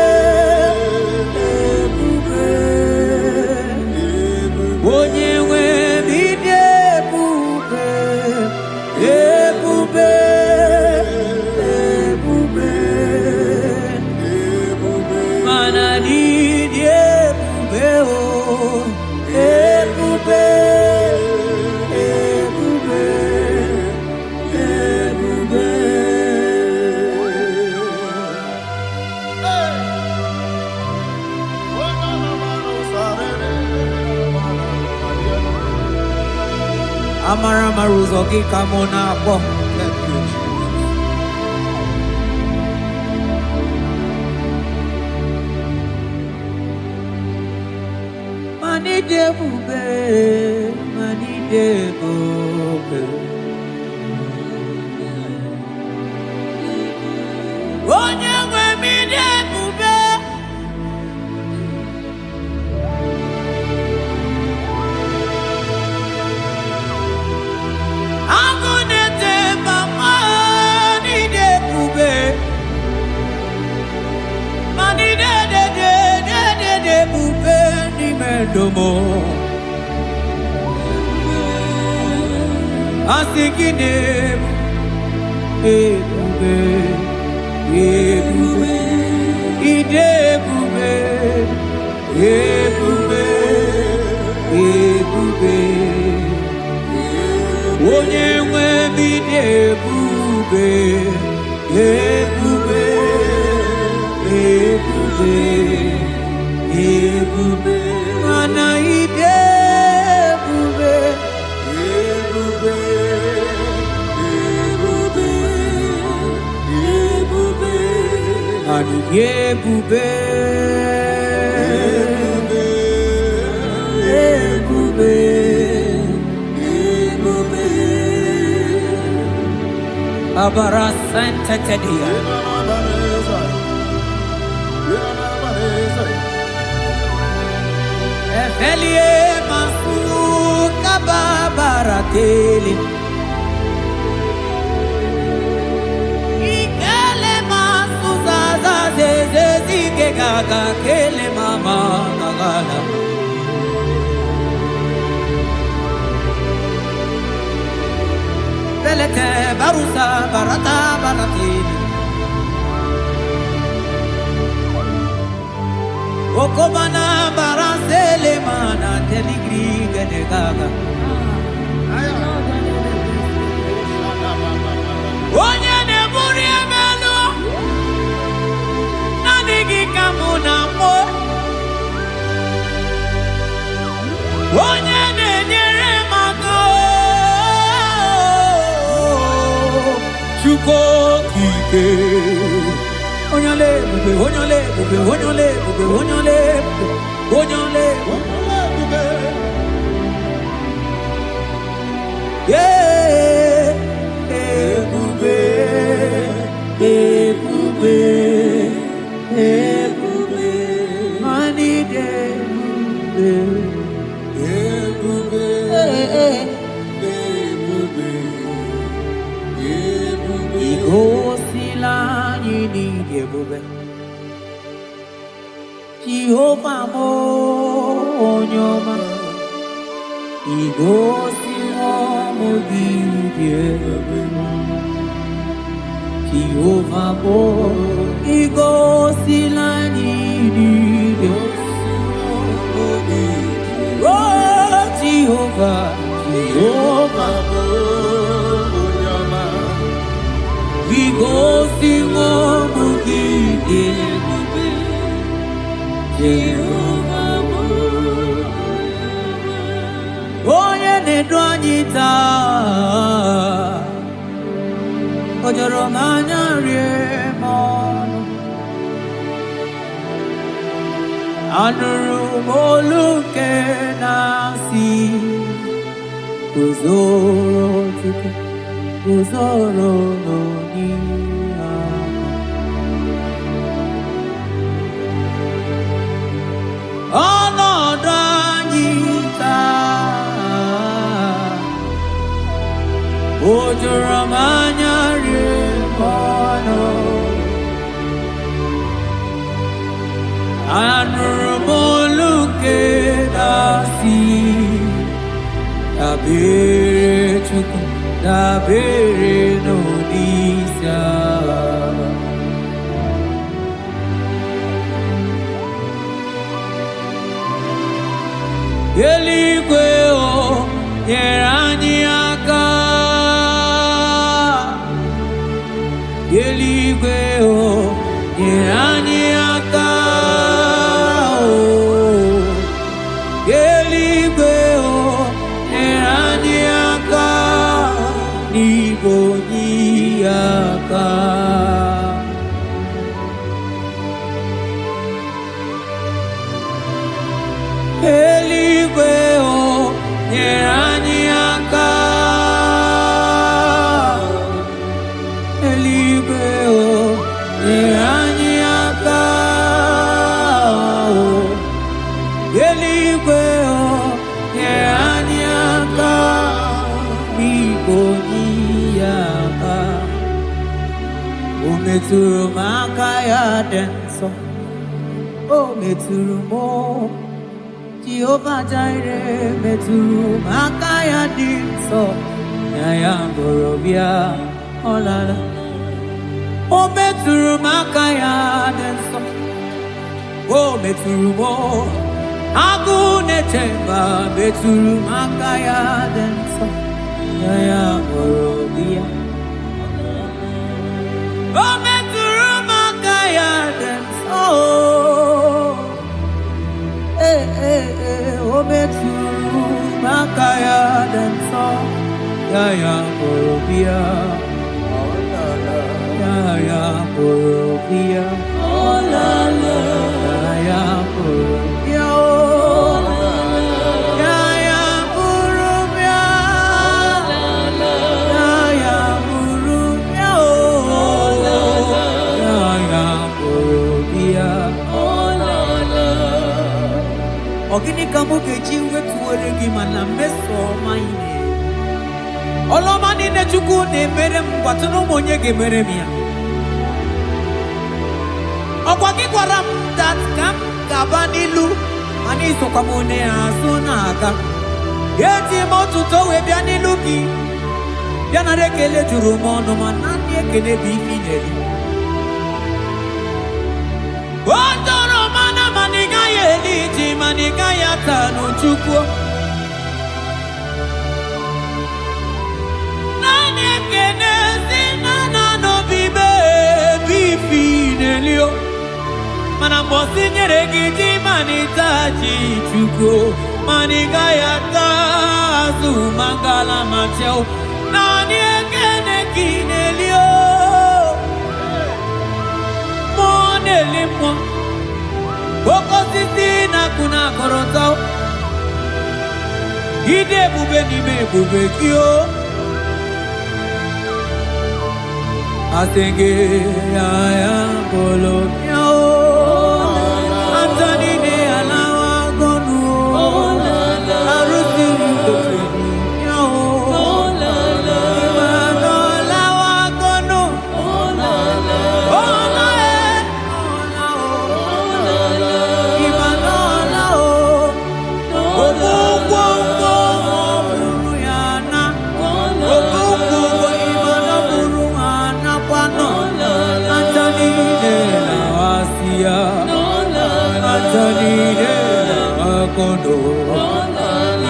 Amara maruzogi kamona po. Manidebube, manidebube. Onye nwe midebube. Agunete mama manidebube. Manidebube ni medomo. Asikine ebube, ebube, idebube, ebube, ebube. Onye nwe bidebube, ebube, ebube, ebube. Mana idebube, ebube, ebube, ebube. Mana idebube, ebube, ebube. Abara Santa Tedia. Efelie masu kababarateli. Ikele masu zaza zeze zike gaga kele mama gagala. Belete barusa barata barateli. Okobana barasele mana teligri genegaga. Onye neburi emelo nadigi kamuna mo. Onye nenyere mako chuko kike. Onyole, bube, onyole, bube, onyole, bube, onyole, onyole, bube. Yeah, bube, bube, bube. Money day, bube, bube, bube. Igo silani ni bube. Jehovah mo onyoma. Igo silamo bibye. Jehovah mo igo silani bibye. Oh Jehovah, Jehovah mo onyoma. Igo silamo bibye. Onye na-edu anyị taa, o jọrọ m anya rie m ọnụ. Anụrụ m olu nke na-asị, guzoro Chukwu, guzoro n'onye ahụ. Ọnọdụ anyị taa, o juru m anya rie m ọnụ. Anụrụ m olu nke na-asị, dabere Chukwu, dabere n'Onyeisi agha. Eluigwe o nyere anyị aka. Eluigwe o nyere anyị aka. Eluigwe o nyere anyị aka. N'Igwe onye aka. Eluigwe metụrụ m aka ya dị nsọ. O metụrụ m Jehova Jireh metụrụ m aka ya dị nsọ. Ya bụrụ bịa ọ lara. O metụrụ m aka ya dị nsọ. O metụrụ m agụ na-eche mba metụrụ m aka ya dị nsọ. Ya bụrụ bịa. O metụrụ m aka ya dị nsọ. O metụrụ m aka ya dị nsọ. Ya bụrụ bịa. Ya bụrụ bịa. Ya bụrụ bịa. Ogini kamuke jiwe tuwere gimana meso maine. Oloma ni ne chuku ne mere mwatuno monye gemere miya. Okwaki kwaram dat kam kabanilu ani sokamone asuna aga. Yeti motu towe bianilu ki. Biana rekele juru mono manani ekele bifineli. Otoro mana maniga yeliji maniga yatanu chukwu. Nani ekene sinana no bibe bifinelio. Mana mbosi nyere giji manita chukwu. Maniga yatazu mangala macheo. Nani ekene kinelio. Monelimo. Boko sisi na kuna korotao. Ide bube ni me bube kyo. Asenge ya bolo yao. Antoni ne alawa gonu. Arusi kofi yao. Imano alawa gonu. Kondo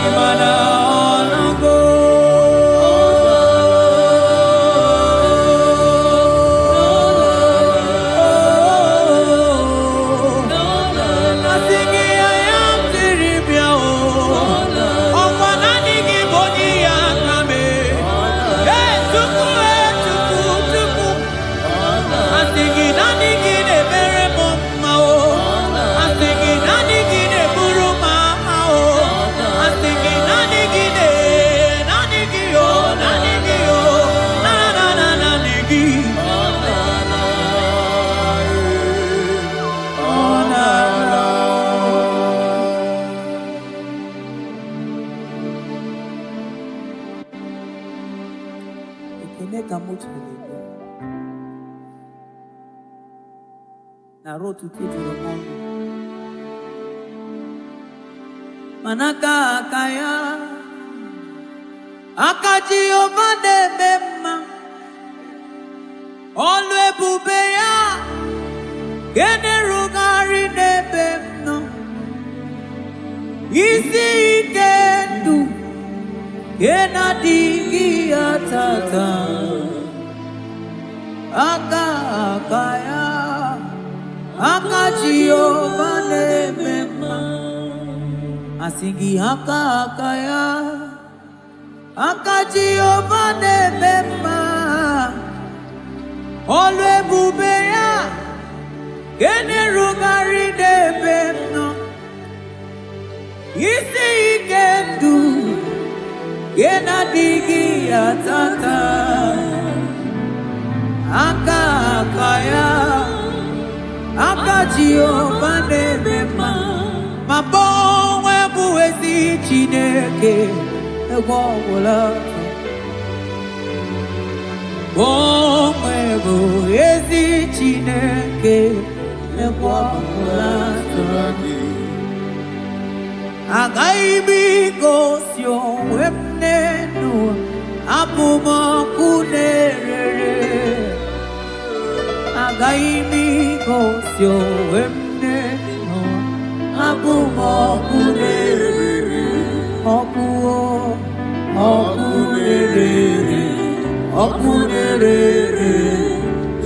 imana onago asingi ayam tiribia o okwana nigi boni akame tuku asingi nanigi ne bere mama o asingi nanigi ne buru na rotu tujuru mondo manaka akaya akaji ovade bema olu ebube ya gene rugari nebemno isi ikendu gena digi atata akaya akaji ovade bema asingi akaya akaji ovade bema olu ebube ya gene rugari nebemno isi ikendu gena digi atata akaya akaji ovade bema mabonwe buwezi chineke egwogwola Onwego ezi Chineke ekwabula tụrụ agaghị m igosi onwe m n'elu abụ m ọkụ na-erere agaghị m igosi onwe m n'elu abụ m ọkụ na-erere ọkụ na-erere ọkụ na-erere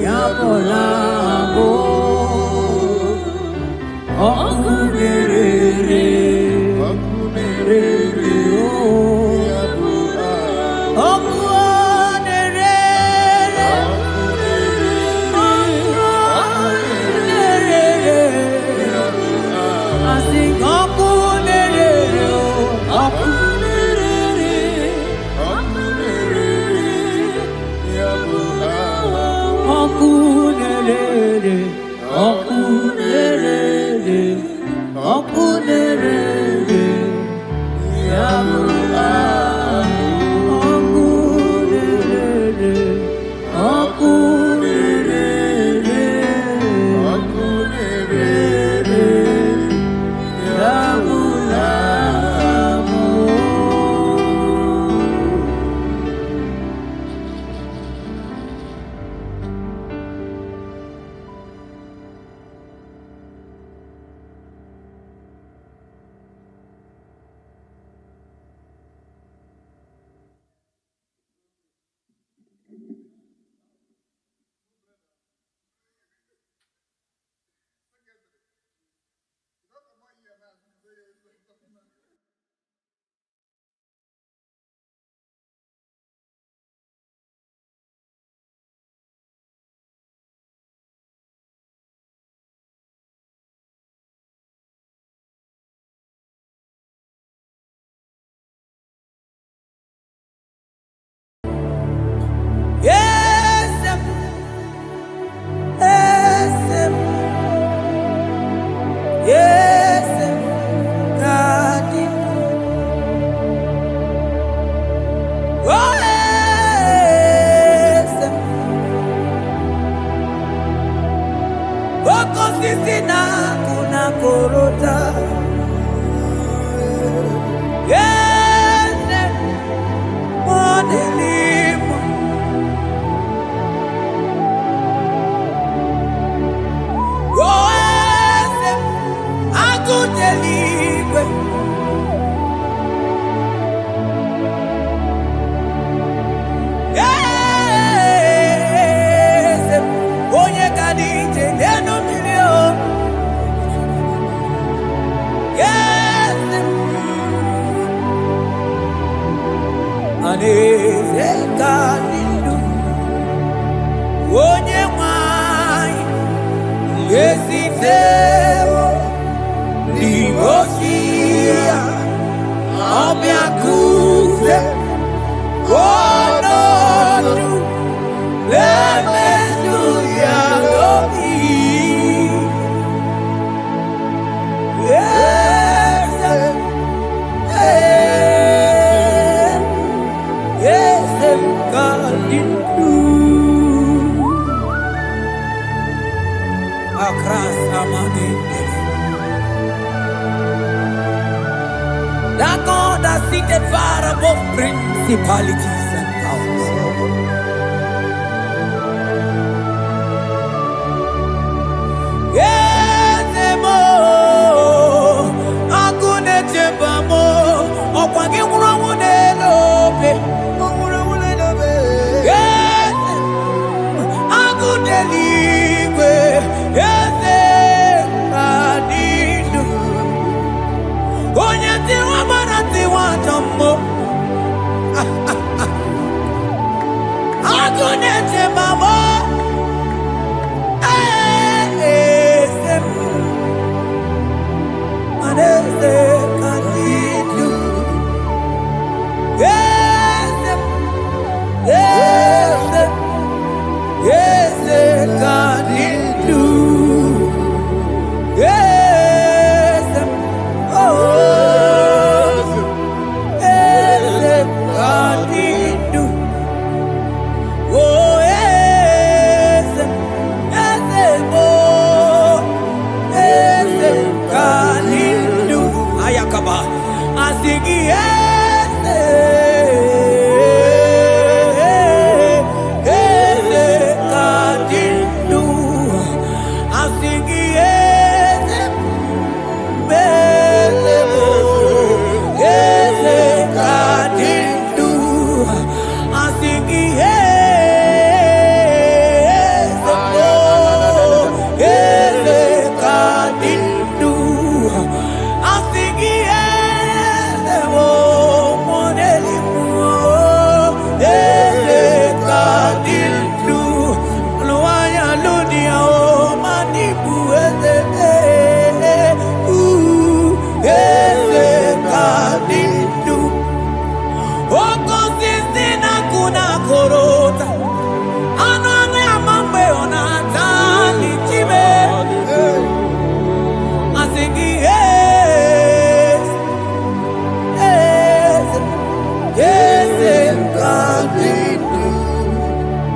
ya bụla abụ ọkụ na-erere That God that seated far above principalities and powers. Yes, mo, akune chembamo, okwangi urawune lobe, urawune lobe. Yes, akune ligwe, yes. Onye tiwa bara tiwa jambo.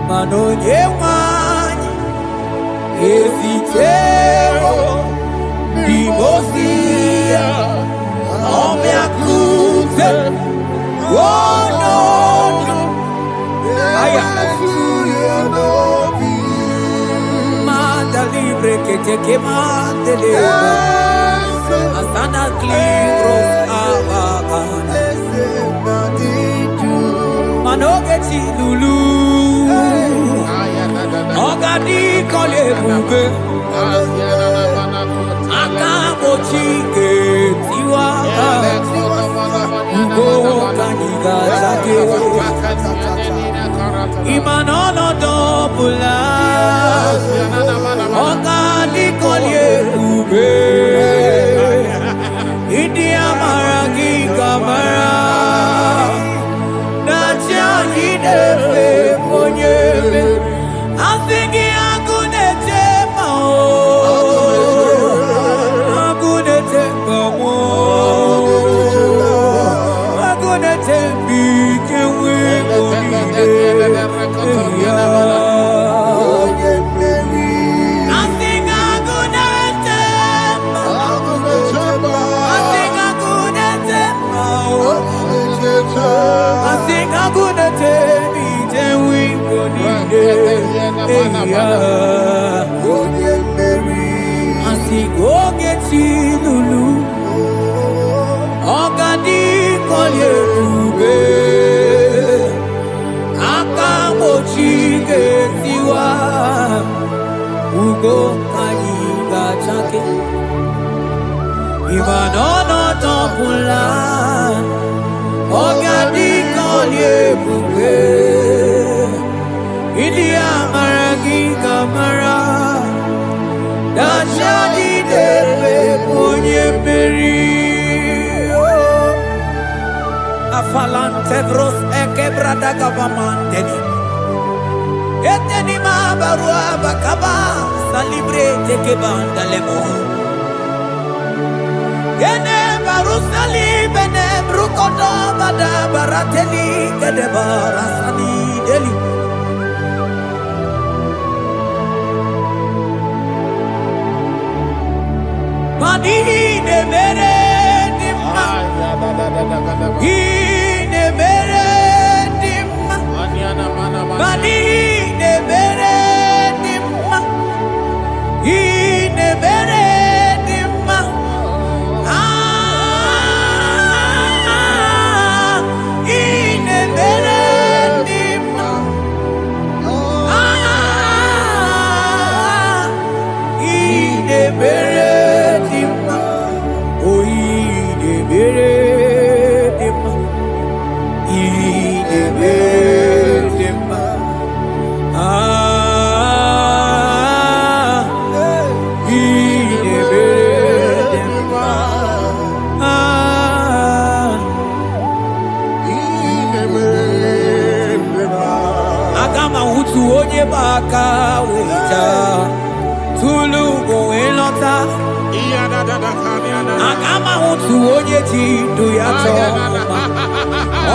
manonye wanyi ezitero bimosia omiakute wonono aya manda libre que te quemante leva asana libros abagana manogeti lulu ogadi kole bube akabochike tiwa ugo kanyiga zake imanono dobula ogadi kole bube idi amara ki kamara nacha yidefe onyebe asingi agunete mao agunete mao agunete bikewe onide ya asinga agunete mao asinga agunete mao asinga agunete bikewe onide Asigogeti lulu ogadi kolye ube akamochike tiwa ugo kanyiga chake imanono topula ogadi kolye ube Ilia maragi kamara Dashadi depe ponye peri Afalante bros ekebrada gavamanteni Eteni mabarua bakaba Salibre teke bandalemo Yene baru salibene brukodo bada barateli Kede barasani deli Ine mere dimma, ine mere dimma, ine mere dimma, ine mere dimma, ine mere dimma, ine mere. Baka wita tulu go elota agama utu onye ti do ya to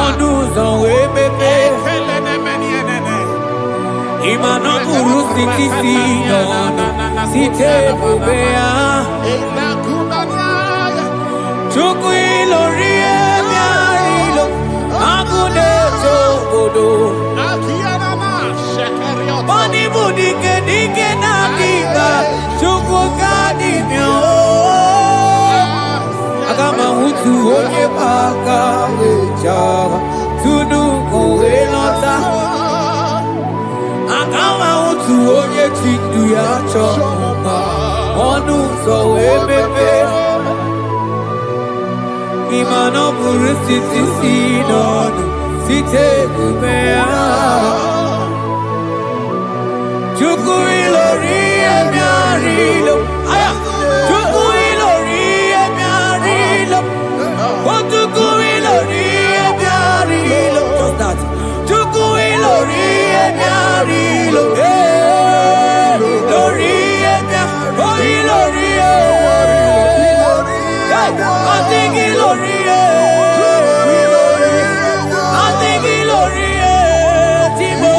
onu zo we bebe imano guru sitisi no site bubea chuku ilori emiarilo agune to godo Bani budike dike na diga chuku gadi myo Agama hutu onye baka weja Tudu kowe lota Agama hutu onye chindu ya choma Onu so ebebe Imano buru siti sinonu Site kubea Chuku ilori emiarilo Aya Chuku ilori emiarilo Chuku ilori emiarilo Just that Chuku ilori emiarilo Lori emiarilo Ilori I think ilori I think ilori Timo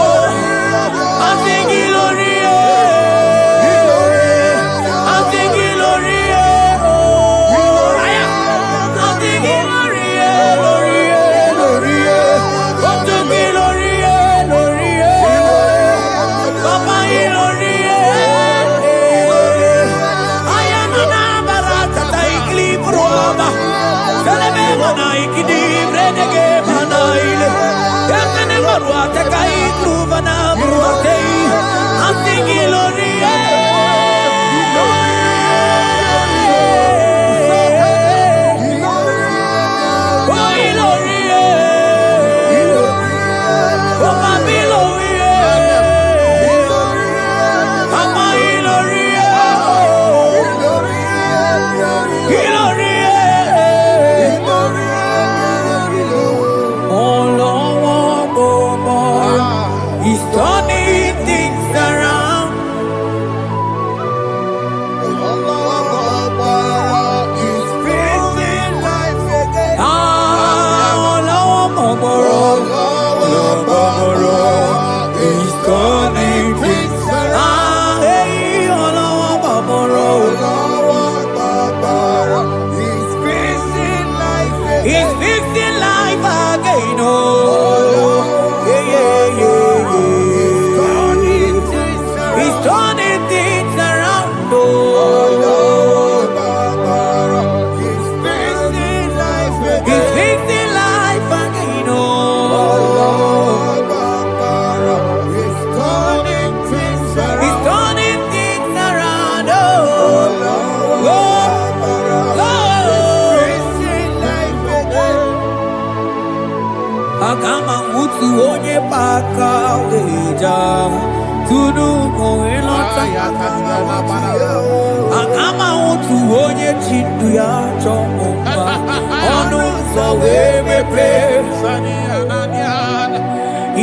Agama utu onye paka weja tunu koelota Agama utu onye chindu ya chomba Onu so wemepe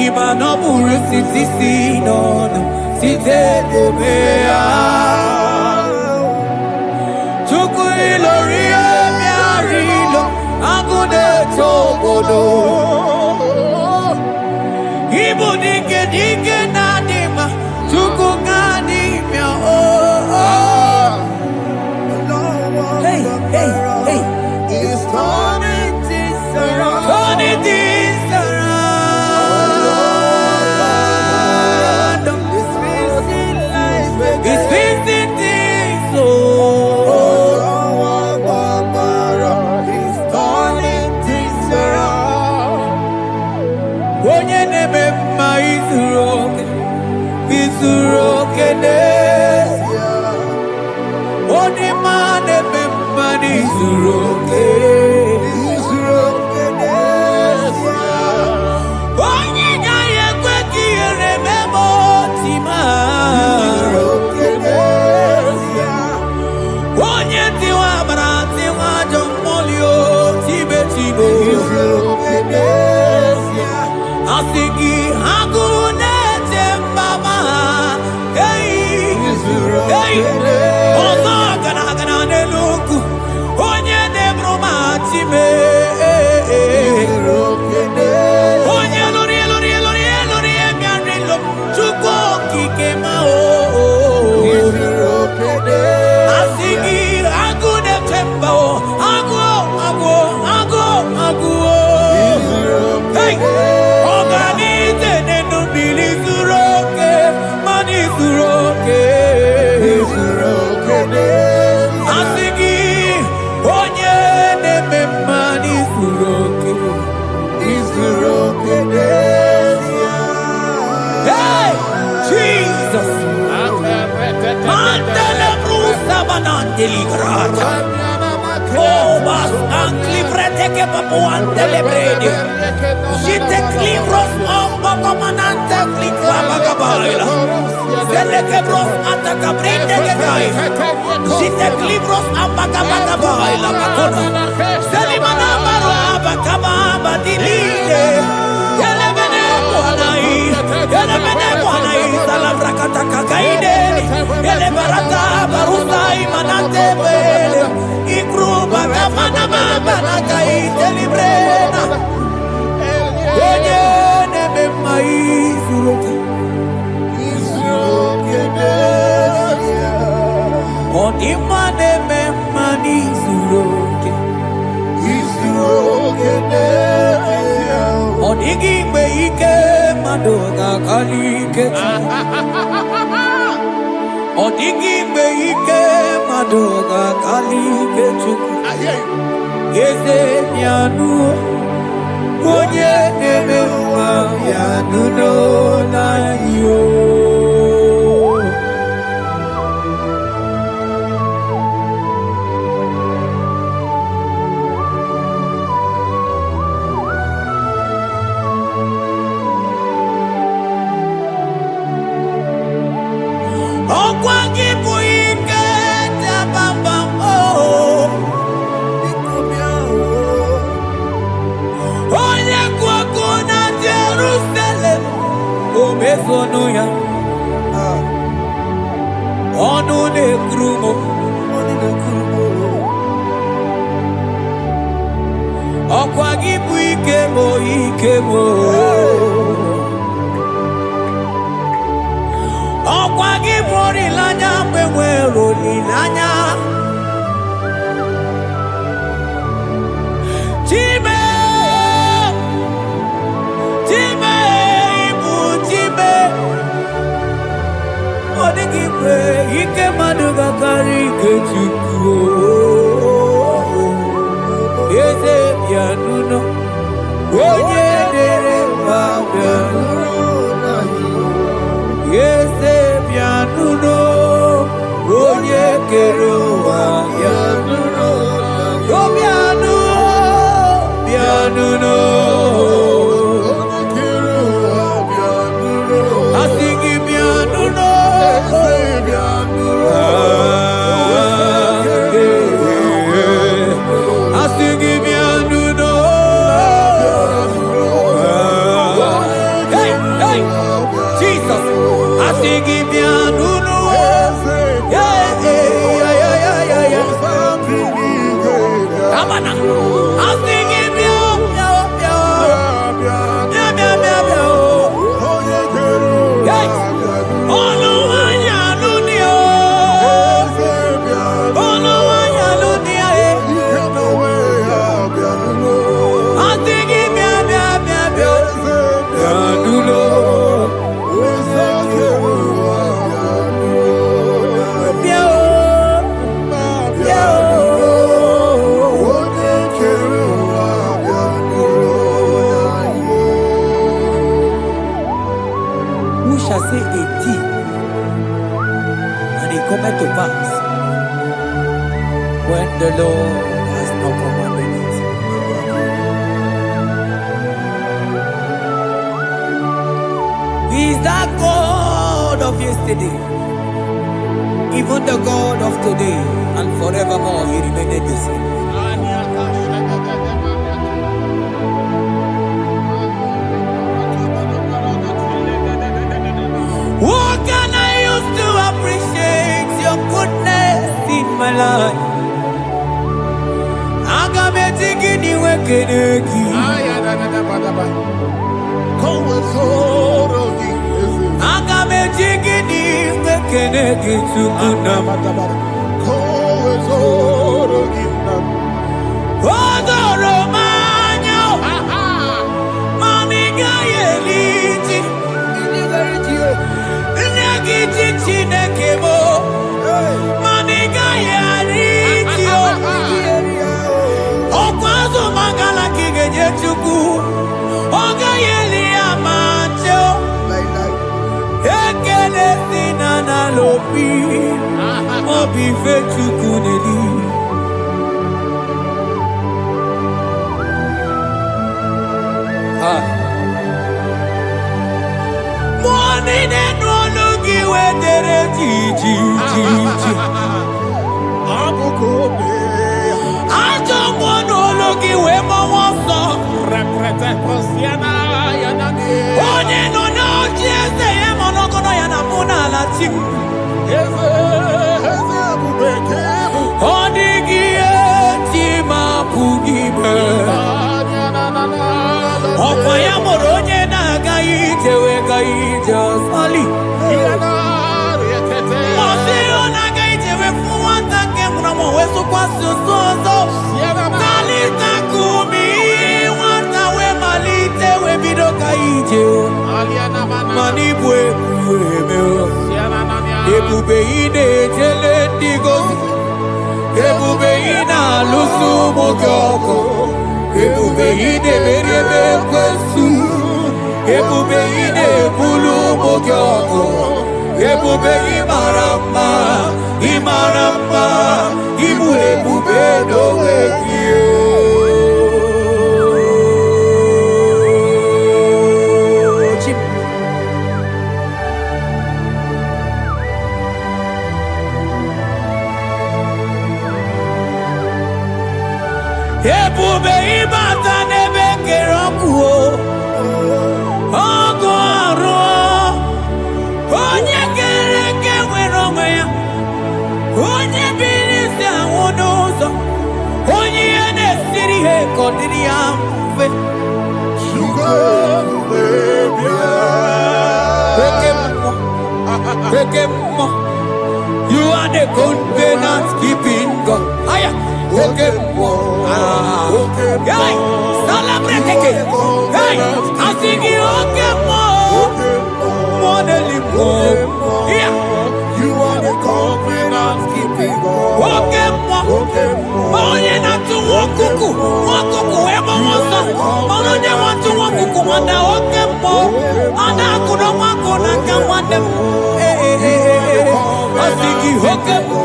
Iba no buru sisi nono Site debea Chuku ilori emiarilo Agune tobodo Ibu dike dike nadima Chuku ganimya Hey, hey, hey It's turning things around. Turning things around It's fixing things oh It's turning things around. Onye neme mma izuroke n'ezie Onye ma neme mma n'izuroke Onye gaghị ekwe ka ihere meme otu ma Onye tiwa amara tiwa ajọ mmụọ o tibe tibe Asị gị agụ na-eche mbaba ọzọ gana n'elu ugwu onye na-eburu ma time onye lụrụ emiarịlụ Chukwu okike ma asị gị agụ na-eche mba agụ Organize nenu bili zuru oke mani zuru oke asị gị onye na-eme mani zuru oke Hey Jesus Mandele brusa banandeli grata Obas anclivrete che papuante le bredi Jite clivros ombo comanante clicla bagabaila Zelle che bros attacca brinde che dai Jite clivros ambagabagabaila Bakona Zeli manamaro abagababa di lide Yele bene buonai Salavra kataka kaideni Yele barata barusai manante bele Ikruba kamana mabana kaite librena Onye neme maizuroke Onima neme manizuroke Onigi mgbe ike mmadụ ga-akalike Ọ dịghị mgbe ike mmadụ ga-akalike Chukwu Eze bịanụ onye na-eme mma bịanụ n'anyị o Ọkwa gị bụ ike dabamba onye kwụ ọkụ na Jerusalem o mezonu ya ọnụ na-ekuru m ọkwa gị bụ ike m ọkwa gị bụ olileanya mgbe nwere olileanya Chime ịbụ Chime ọ dịghị mgbe ike mmadụ ga-akarị ike Chukwu Eze bịanụ onye dere mma bịanụ Eze bịanụ onye kere ụwa bịanụ bịanụ say a thing, and it cometh to pass when the Lord has not commanded it. He is that God of yesterday, even the God of today, and forevermore He remained the same. What can I use to appreciate your goodness in my life? Agametigini wekeneki. Agametigini wekeneki tukuna. Odoro manyo. Mamiga yeliti. Nagiti chinekemo. Mamiga yeliti. Okwazo mangala kigeje chuku. Oga yeli amacho. Ekele sinana lopi. Obi fe chuku neli. Morning and ologi wedere ji. Ajo monologi we mawaso. Onye no no jese ye monogono ya namuna la chim. Odigi tima pugibe. Okwa ya moronye na gaite we gaite sali. Osiro na gaite we fuwanta ke mnamo weso kwa sozo. Kalita kumi wanta we malite we bido gaite. Manibwe kuwemeo. Ebube ine jele digozi. Ebube ina lusu mogyoko. Ebube ine merebe kwesu. Ebube ine bulu mogyoko. Ebube imarama. Ibu ebube dowe kiyo. Ebube ibata nebe kerokuo. Ogo aro. Onye kereke weronwe ya. Onye bilisi awonozo. Onye ene siri he kodiri ya mfe. Ekemo. You are the covenant keeping God. Aya. Ekemo. Hey, celebrate again. Hey, I sing you Okemo. Modelimo. Yeah. You are the covenant keeping God. Okemo. Onye na tu wokuku. Wokuku emo wasa. Onye wa tu wokuku wanda Okemo. Ana kuno wako na kamande. I sing you Okemo.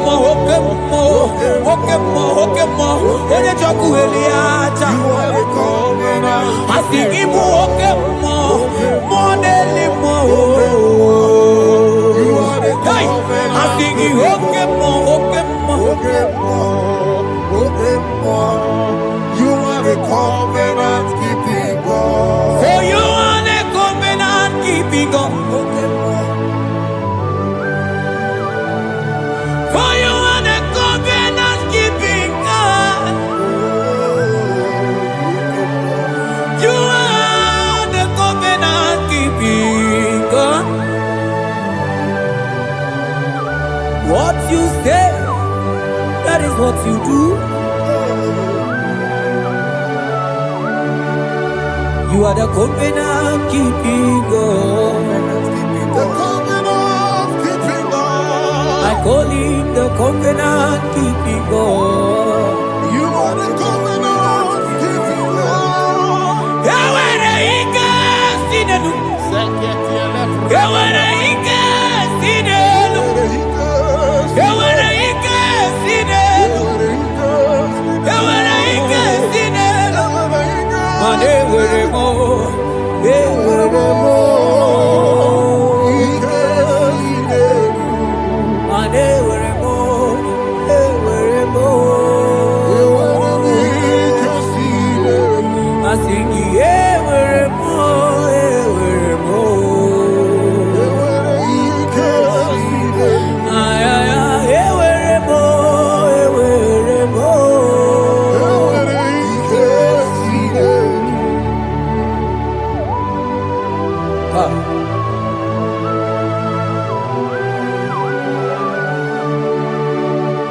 Onye choku eliacha. I sing you Okemo. Modelimo. Hey, I sing you Okemo. You are the covenant keeping God. For you are the covenant keeping God. For you are the covenant keeping God. You are the covenant keeping God. What you say, that is what you do. You are the covenant keeping God. The covenant keeping God. I call him the covenant keeping God. You are the covenant keeping God. Yahweh, he can see the new. Yahweh, he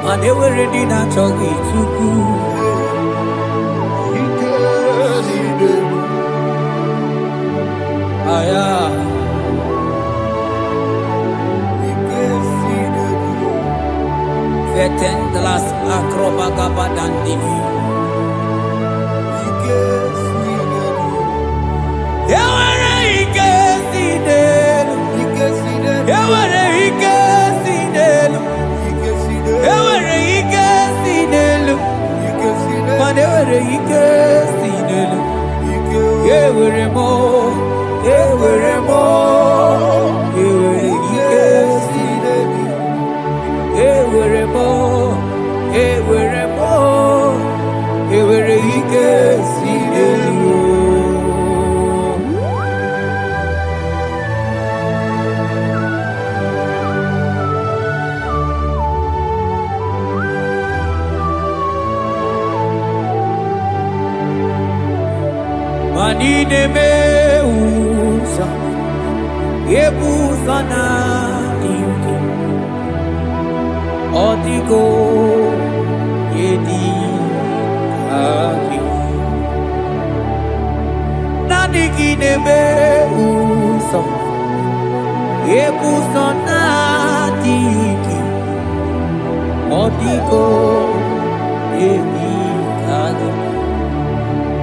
And they were ready to talk it to Vetendlas acrobagabadandini. Manine meusa yebusa na ingi odigo yedi aki nadigine meusa yebusa na ingi odigo yedi aki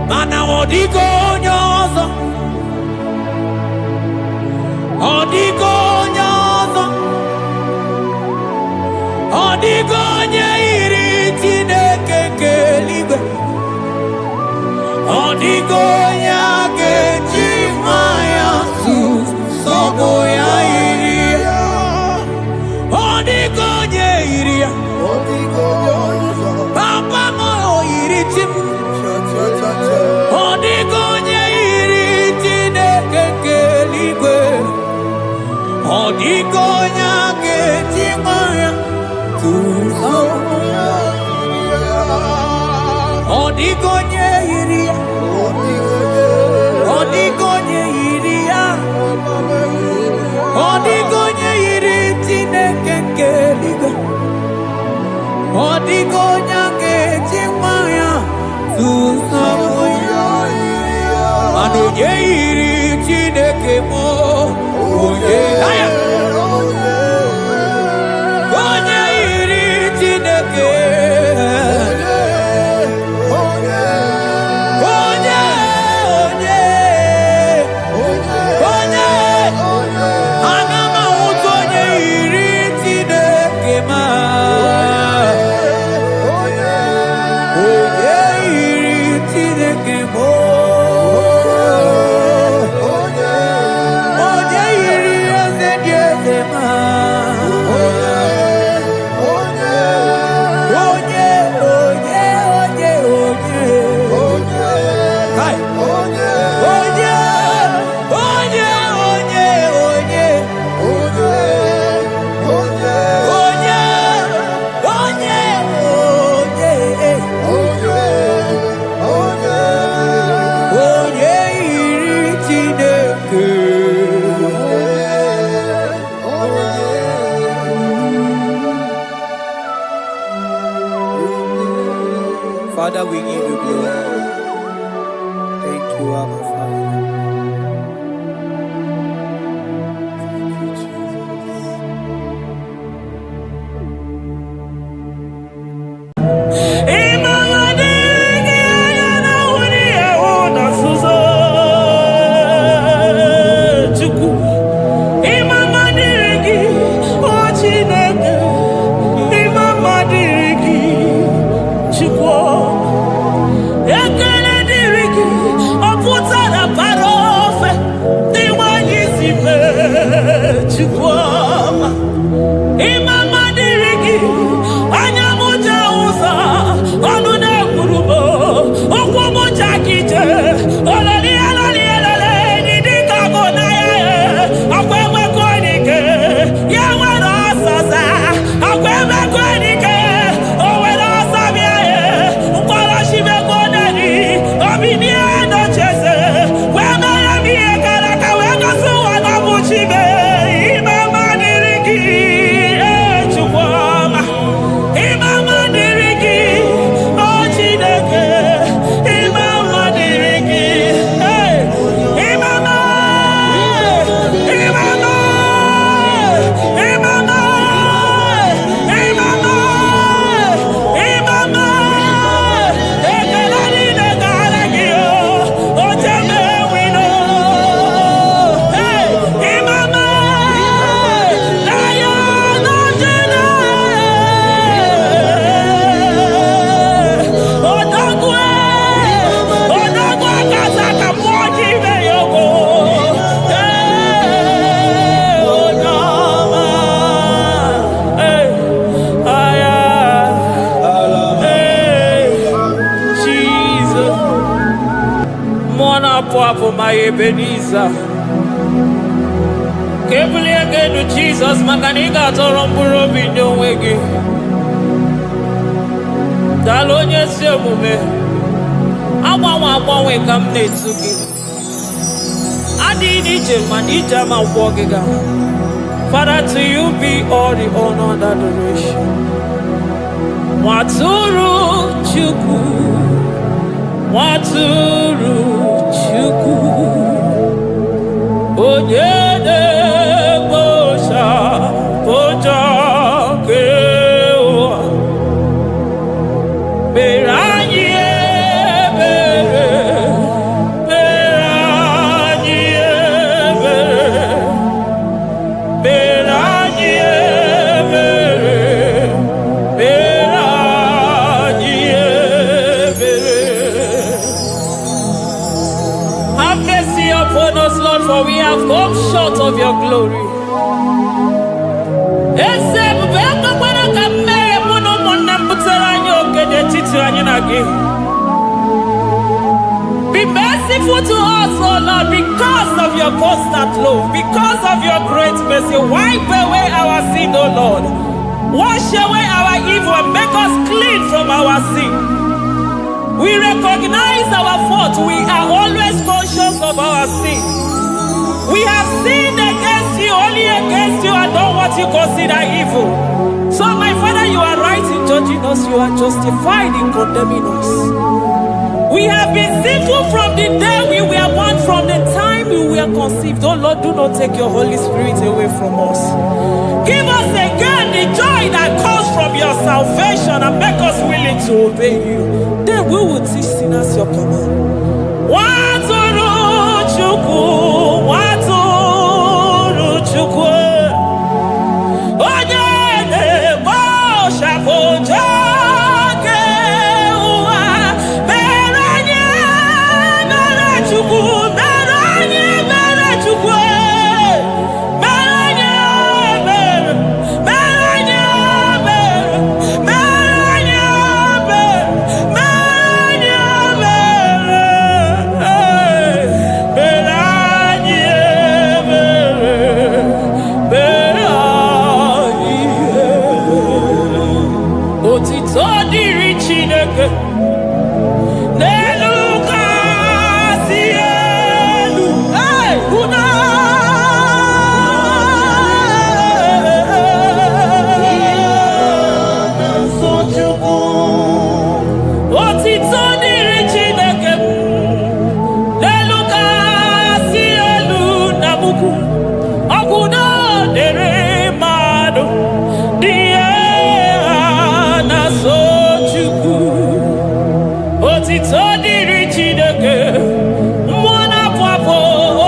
mana odigo nyozo odigo nyozo odigo nyeiri Chineke keligwe odigo nyake chimaya sobo ya iri odigo nyeiri odigo nyozo papa mo iri chim odigonye iri Chineke keligwe odigonya ketimaya tuzo odigonye iri odigonye iri odigonye iri Chineke keligwe odigonya ketimaya tuzo Oye iri Chineke mo oye onye iri Chineke onye ana m ahụta onye iri Chineke ma onye iri Chineke mo Father, we give you glory. Thank you, Abba Father. Thank you, Jesus. Ebenezer. Kebulie genu Jesus maka na ị ga-atọrọ mkpụrụ obi ndị onwe gị. Daalụ onye ezi omume. Agbanwe ka m na-etu gị. Adịghị n'ije mana ije ama gwọ gị ga. Father, to you be all the honor and adoration. Nwatụrụ Chukwu, Nwatụrụ Chukwu, onye na-ekpocha ụjọ nke ụwa, mere anyị ebere, mere anyị ebere, mere anyị ebere, mere anyị ebere. Have mercy upon us, Lord, for we have come short of your glory. Be merciful to us, oh Lord, because of your constant love, because of your great mercy. Wipe away our sin, oh Lord. Wash away our evil and make us clean from our sin. We recognize our fault. We are always conscious of our sin. We have sinned against you, only against you, and done what you consider evil. So, my Father, you are right in judging us. You are justified in condemning us. We have been sinful from the day we were born, from the time we were conceived. Oh Lord, do not take your Holy Spirit away from us. Give us again the joy that comes from your salvation and make us willing to obey you. Then we will teach sinners your command. Nwatụrụ Chukwu, Nwatụrụ Chukwu, onye na-ekpocha ụjọ nke ụwa, mere anyị ebere Chukwu, mere anyị ebere Chukwu, mere anyị ebere, mere anyị ebere, mere anyị ebere, mere anyị otito dịrị Chineke n'elu kasị elu. Una otito dịrị Chineke n'elu kasị elu na mukwu ọgwụ na dịrị mmadụ dị otito dịrị Chineke, mmụọ na-apụ apụ,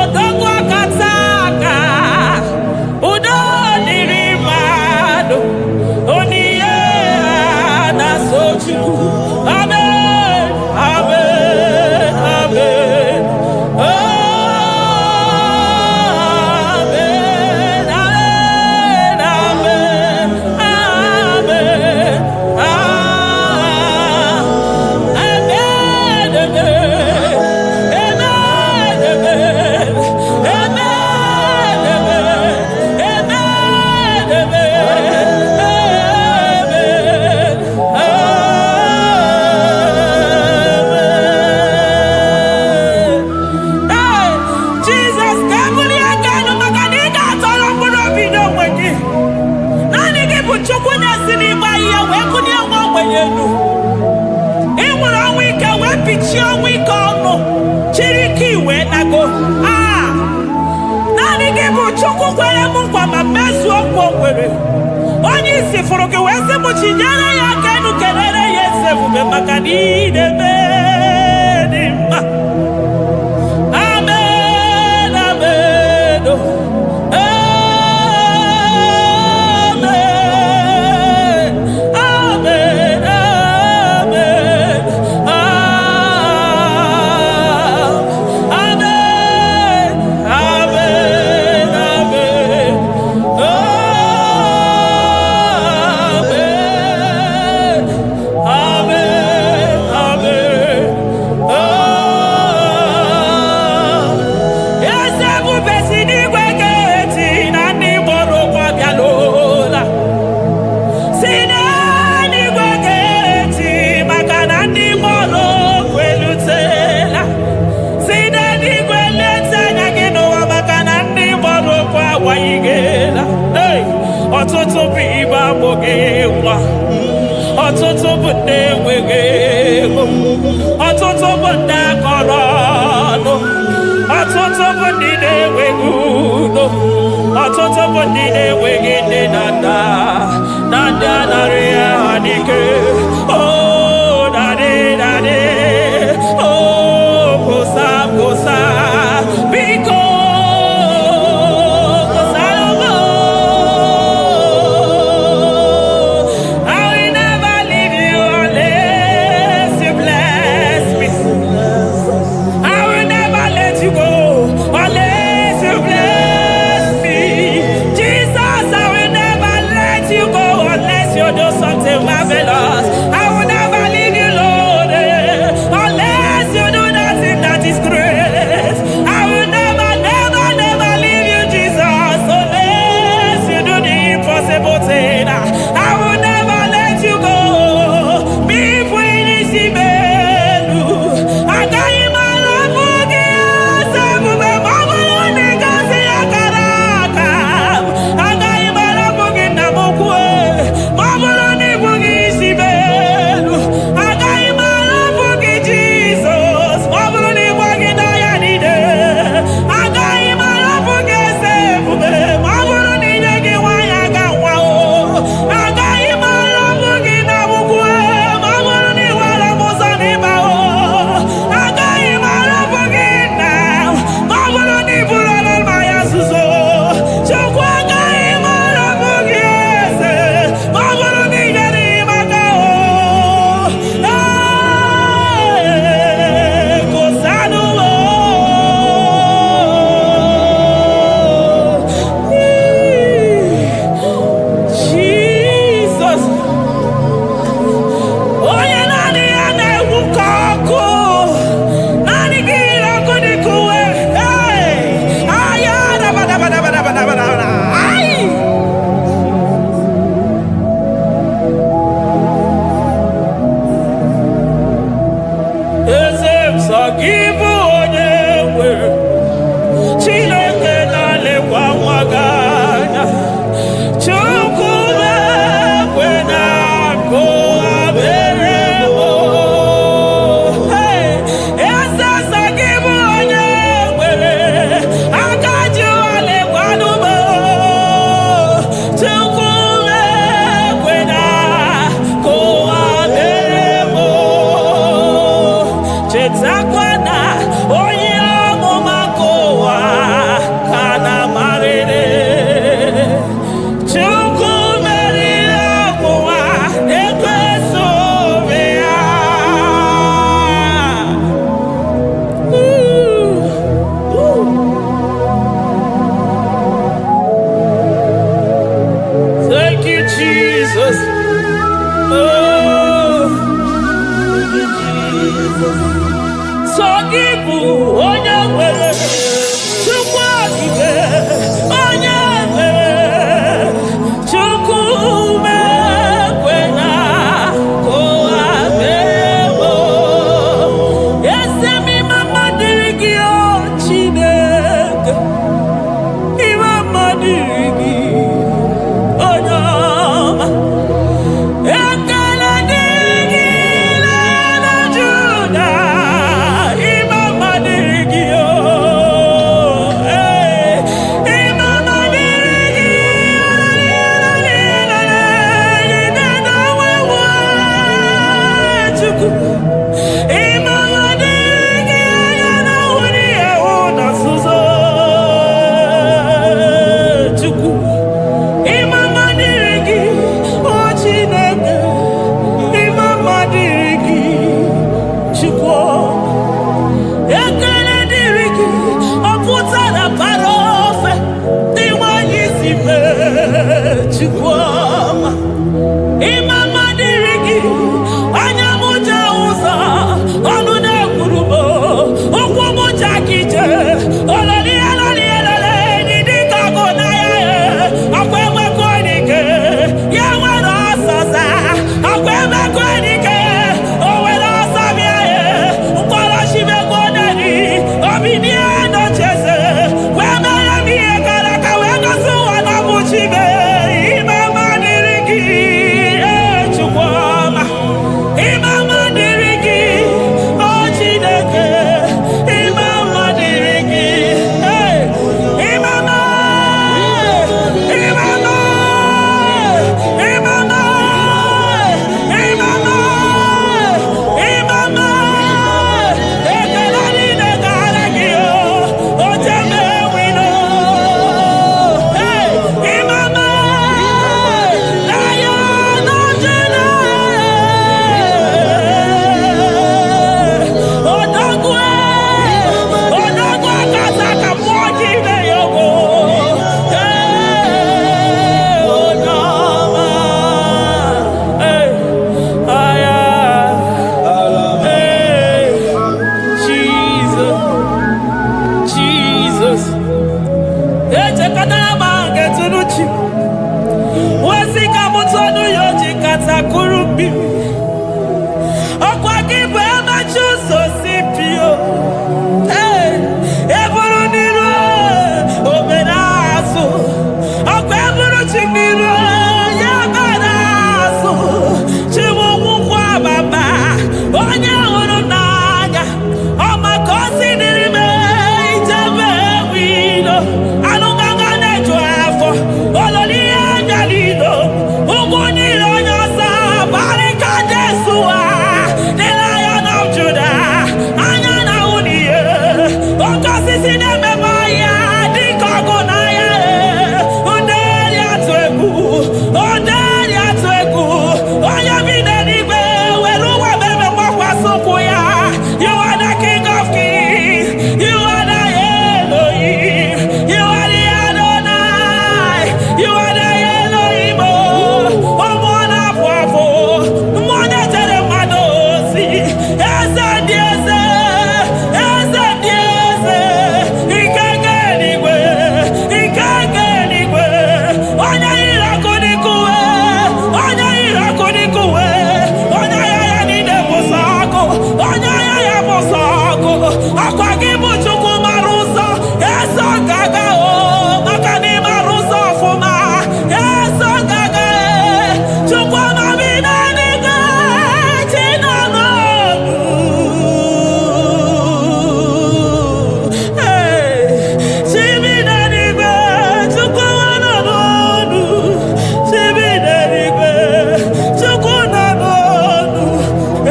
odogwu akata aka, udo dịrị mmadụ, onyinye na-aso Chukwu. Amen, amen, amen. Amen, amen, amen, amen. Chukwu kwere m nkwa ma mezuo nkwa o kwere. Onye isi fụrụ gị wee sị m chinyere ya aka enu kelere ya eze ebube maka na ị na-eme dị mma. Amen, amen, amen, amen, amen. Amen. ọtụtụ bụ ibe agbụghị nwa, ọtụtụ bụ ndị enweghị ego, ọtụtụ bụ ndị akọrọ ọnụ, ọtụtụ bụ ndị na-enweghị udo, ọtụtụ bụ ndị na-enweghị nne na nna, na ndị anarị ya ha n'ike. Oh, daddy, daddy, oh, gosa, gosa, biko. Let kadama getunuchi. Wasika mutonu yoji katakurubi. Okwa kipe machuso sipio. Hey, eburu niro obenaso. Okwa eburu chimiro yabanaso. Chimu mukwa baba. Onya uru naga. Oma kosi nirime ijebe wino. Anunganga nejo afo. Ololi anjalido. Uguniro nyosa. Barika Jesua. The Lion of Judah. Anyana uniye. Okosi sineme maya. Dikogunaya. Onderi atweku. Onderi atweku. Oya vinenibe. Weruwa bebe mwakwa sukuya. You are the King of Kings. You are the Elohim. You are the Adonai. You are the Elohim. Omwana pwafo. Mwana tere madosi. Eze dieze. Eze dieze. Ikenge nigwe. Ikenge nigwe. Onya irakunikuwe. Onya irakunikuwe. Onya yaya nide posako. Onya yaya posako. Akwagibu chuku maruso. Eso gaga o. Makani maruso fuma. Eso gaga e. Chuku mabina niga. Chinano. Hey. Chibina niga. Chuku wananonu. Chibina niga. Chuku nanonu.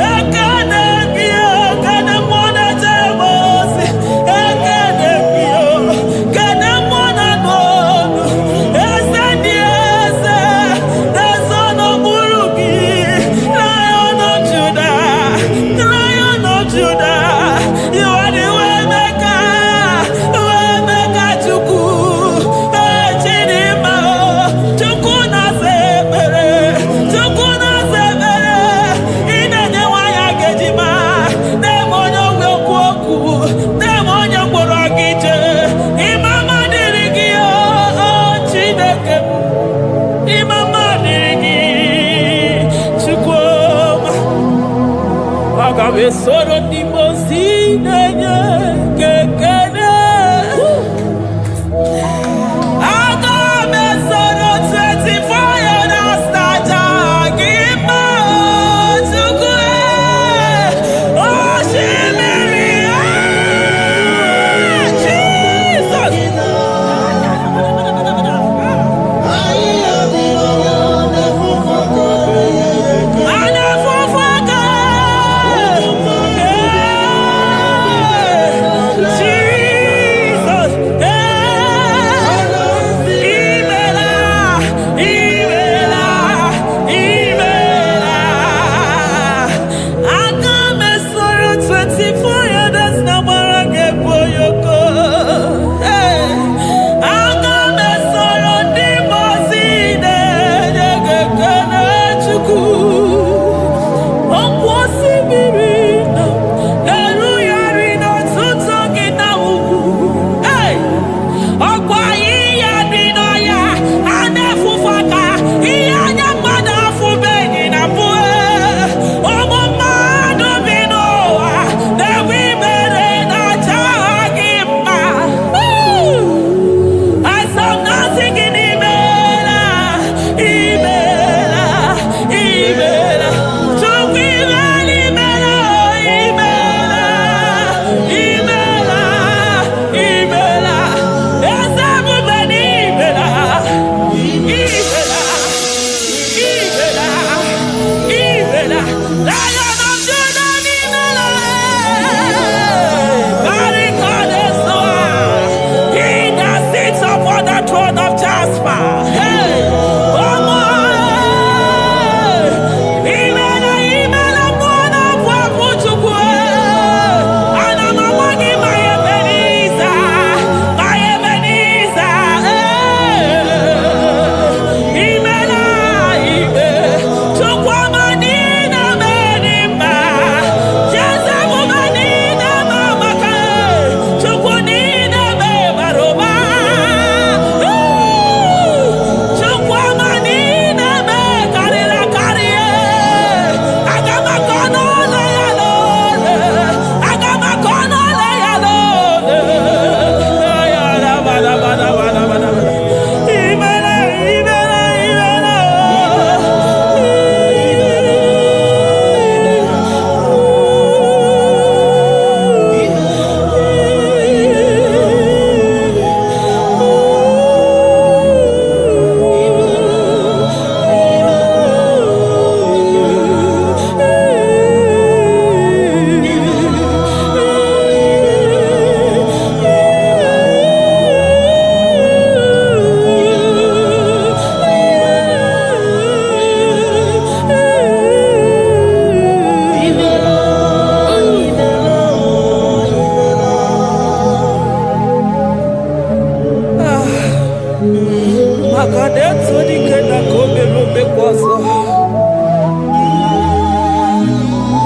Ekane kio. Kane mwana temosi. Ekane kio. Kane mwana nonu. Ese dieze. The son of Buruki. Lion of Judah. Lion of Judah. You are the way maker. Way maker chuku. Chidima. Chuku na sebere. Chuku na sebere. Inenye waya gejima. Demonyo wekwoku. Demonyo mborogije. Imama dirigio. Chineke. Imama dirigi. Chukwuma. Agabe soro di mosi nenye kekene. Agabe soro 24 years naja gima chukwe. Oh shimiri. Jesus. Anafufaka. Akadeto dikenda kobe robe kwaso.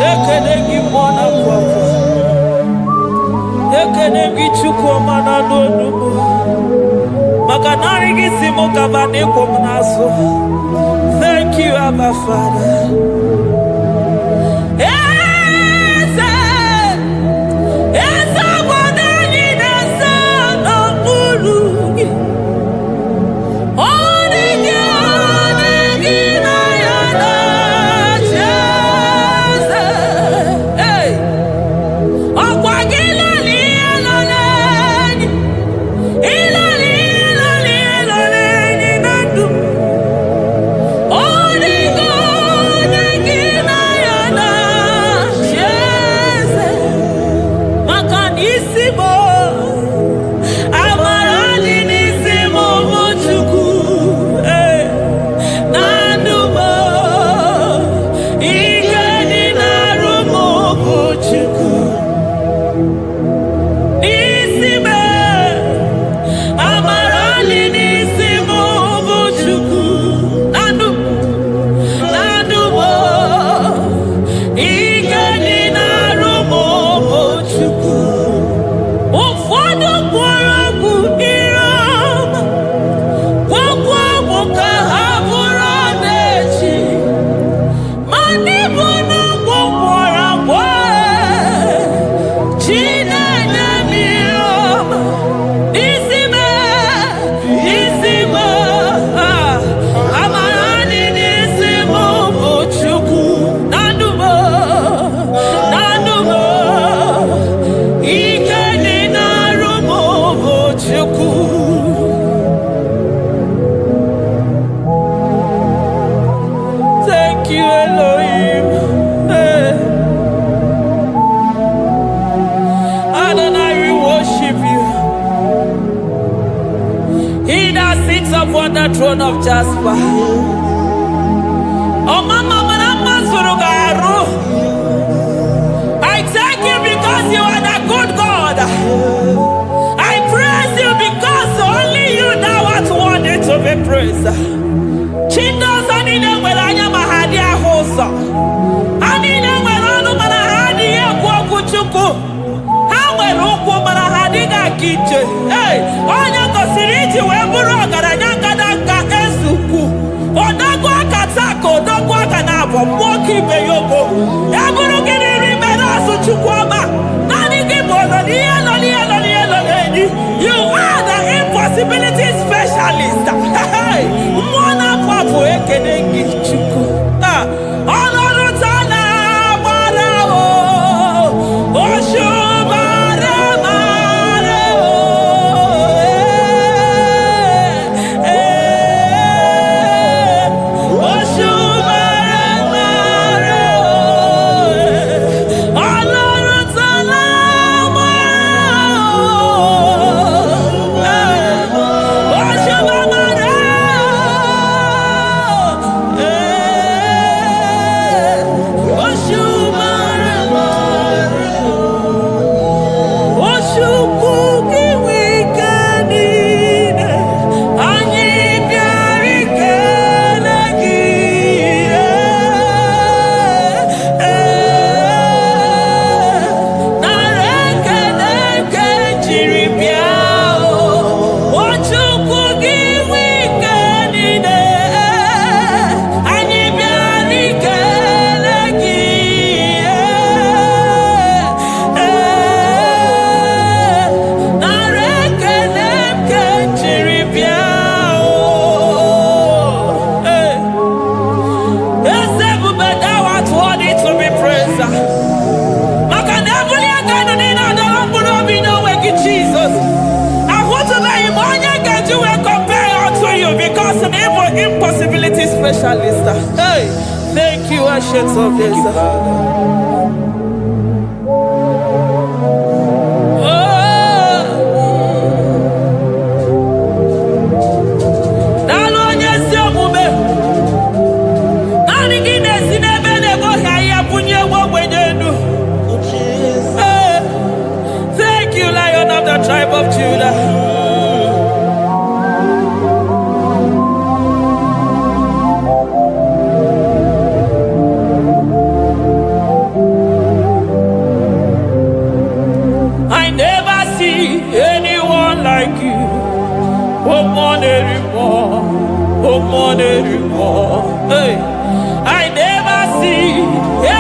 Ekenegi mwana kwako. Ekenegi chukwu mana n'onumu. Maka nari gisi mo kabane kwa mnaso. Thank you, Abba Father. Upon the throne of Jasper. Oh, Mama, I thank you because you are the good God. I praise you because only you know what wanted to be praised. Chindos anine welanya mahadi ahosa. Anine welanu manahadi ya kwa kuchuku. Hawe ruku manahadi ga kiche. Hey, onya kosiriji weburu agaranya. Moki Beyoko, Yaburu Giri Chukwama, Nani Gibono, you are the impossibility specialist. Mwana Papu Ekenegi Chuku. Honorutana Marao, Oshubare Marao. Impossibility specialist. Hey, thank you, Ancients of this. Thank you, Lion of the tribe of Judah. Oh, more anymore. Oh, more anymore. Hey, I never see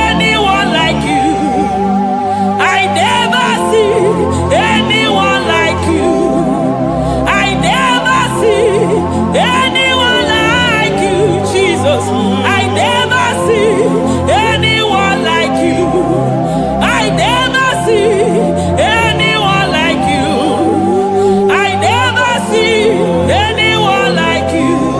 anyone like you. I never see anyone like you. I never see anyone like you, Jesus. I never see anyone like you. I never see anyone like you. I never see anyone like you.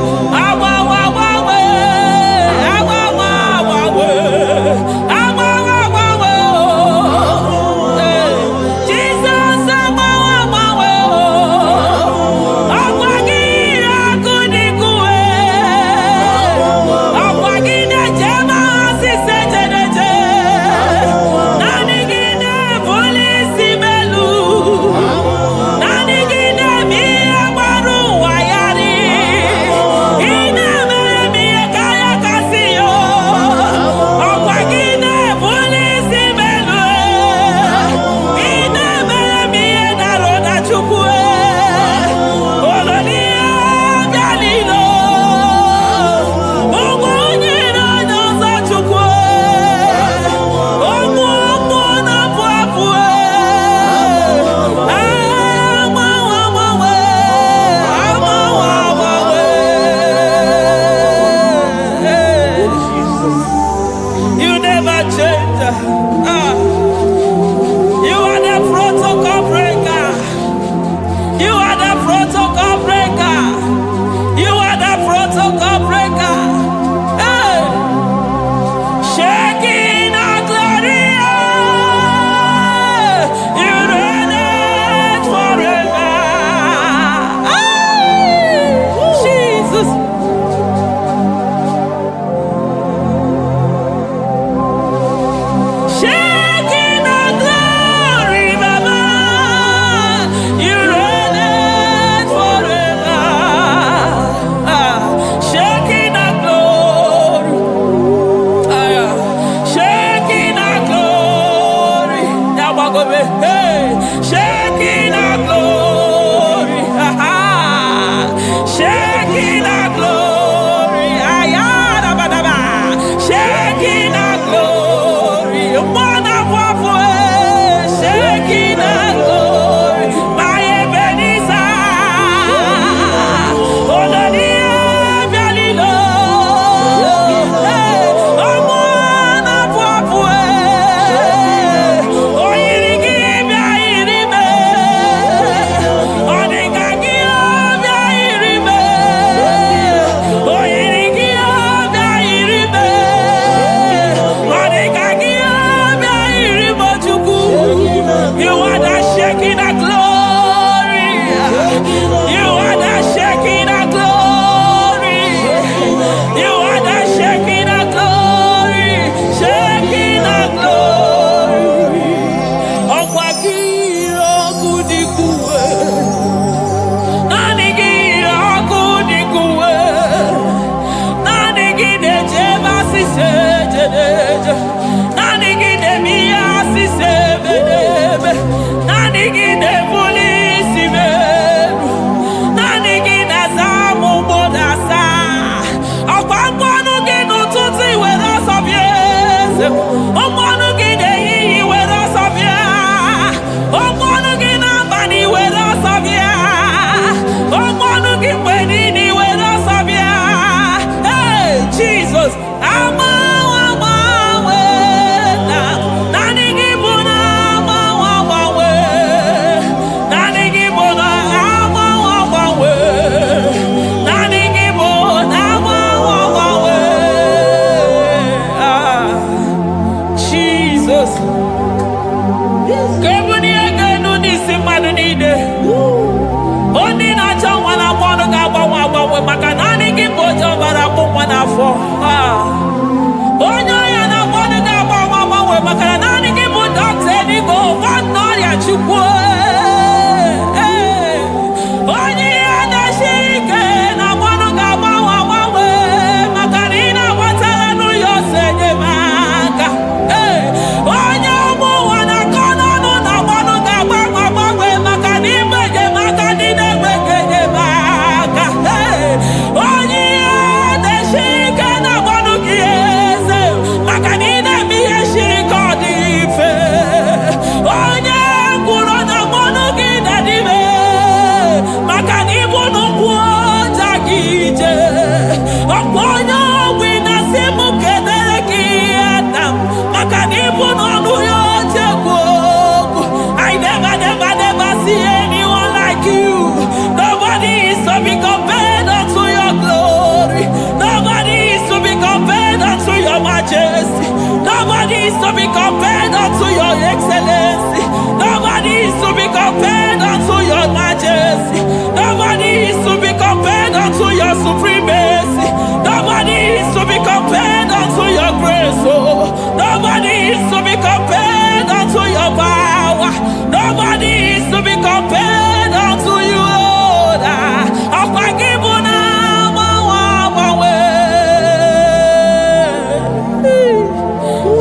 supremacy. Nobody is to be compared unto your grace. Oh, nobody is to be compared unto your power. Nobody is to be compared unto you, Lord.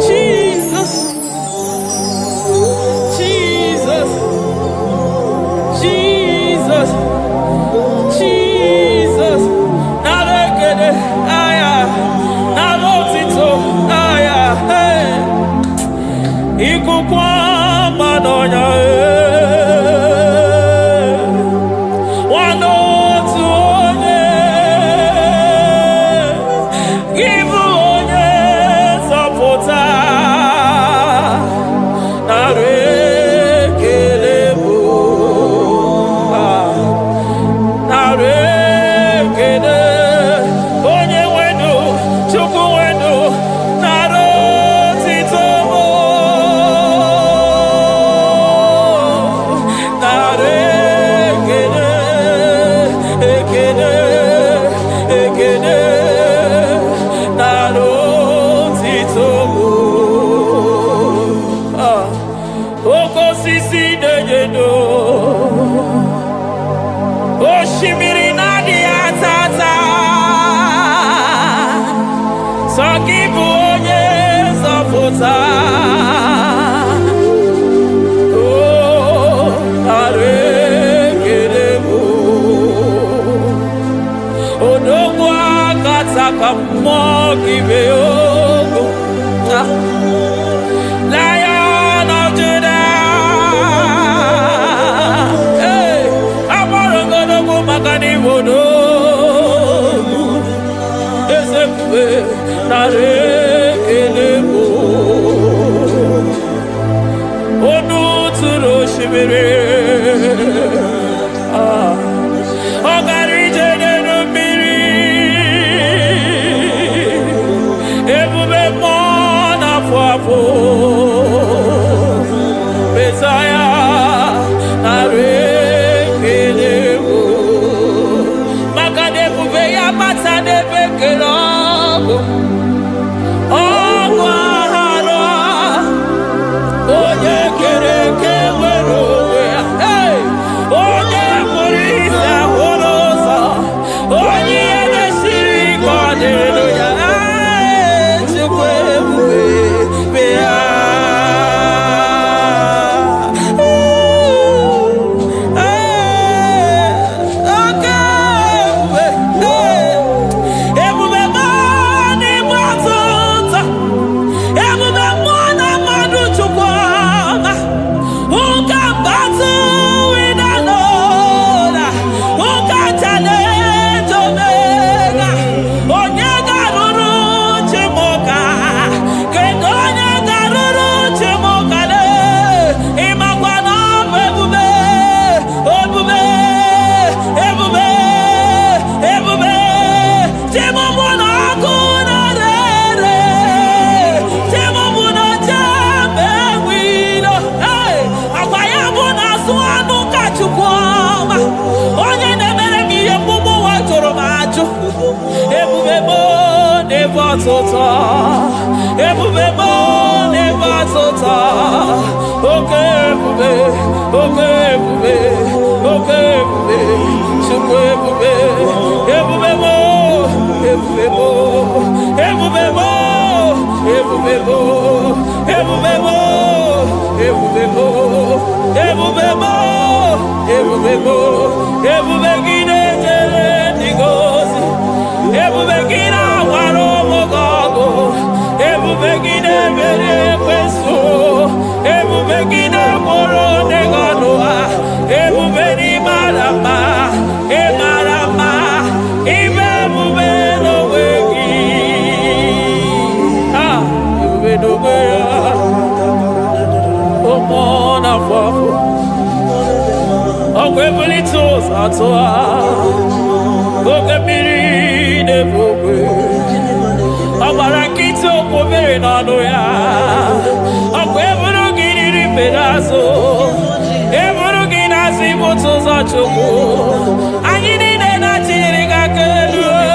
Jesus, Jesus, Jesus, Jesus. Narekede, aya, narotito, aya, hey. Ikukwa madonya, Lion of Judah, hey, Amorogodogo Magani Wodo, Ezekiel, Narekelebo, Onu Turo Shimere, Ogari Jene Miri, Ebube Mona Fafo, Messiah, Narekelebo, Makade Buveya Matade Bekelabo, Ogwahara, Oye Kereke Werowe, hey, Oye Morisa Horosa, Oye Neshiri Kwadeloya, Chukwe Buve, Bea. Ebubebo never tota. Okay, ebube, okay, ebube, okay, ebube, chukwu ebube, ebubebo, ebubebo, ebubebo, ebubebo, ebubebo, ebubebo, ebubebo, ebubebo, ebubegide jere ndigozi, ebubegina waro mogogo. Ebubegide mere kweso, ebubegide moro neganoa, ebubeni marama, emarama, ibebube no wegi. Ah, ebube no wegi. Omona fafo, okwebuli tos atoa, okebiri nebogwe. Abarakito kobere nano ya, akweburu giri pedazo, eburu gina si boto za choko, anyi ni na chiri kakelu.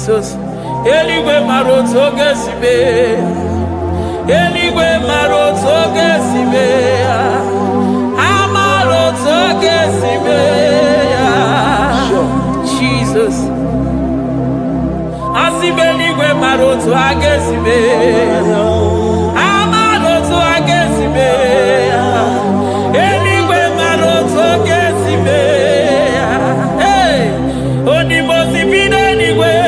Jesus, Eligwe maroto gesibe, Eligwe maroto gesibe, Amaroto gesibe, Jesus, Asibe Eligwe maroto agesibe, Amaroto agesibe, Eligwe maroto gesibe, hey, Onimosi bide Eligwe.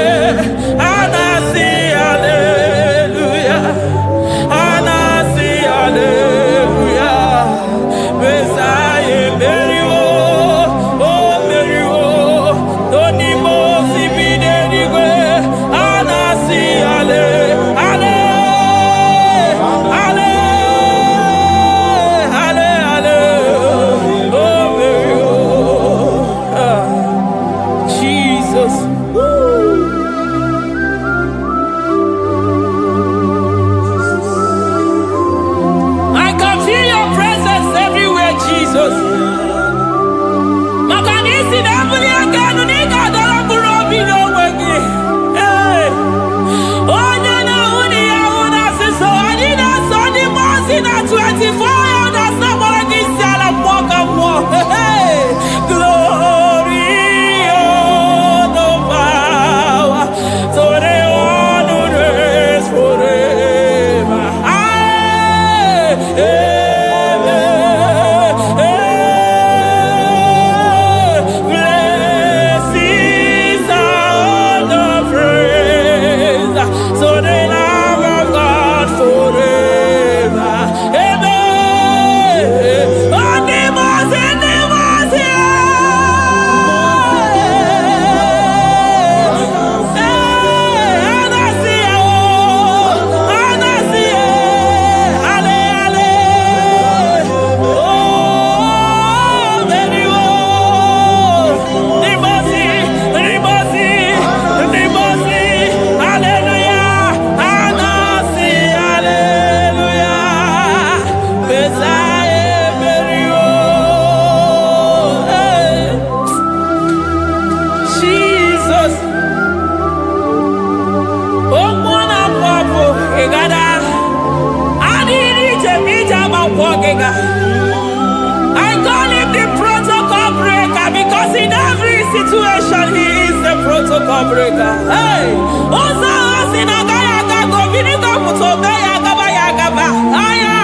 I call him the protocol breaker because in every situation he is the protocol breaker. Hey, Osa Osinaga Yagago Viniga Mutobe Yagaba Yagaba. Aya,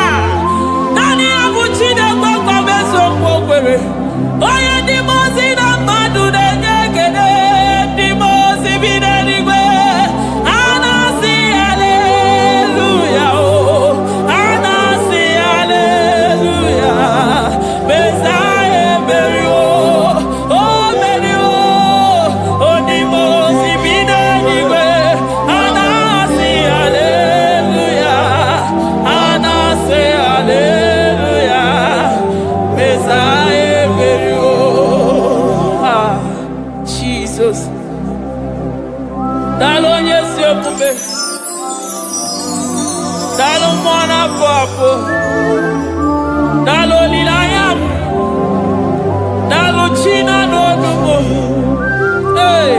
Nani Abuchida Boko Beso Pogwere. Oya Dimosi na Madu de Nyegede, Dimosi Bidenigwe. Anasi Hallelujah. na-apụ apụ. Daalụ olileanya m. Daalụ chi na n'ọdụ m. Hey.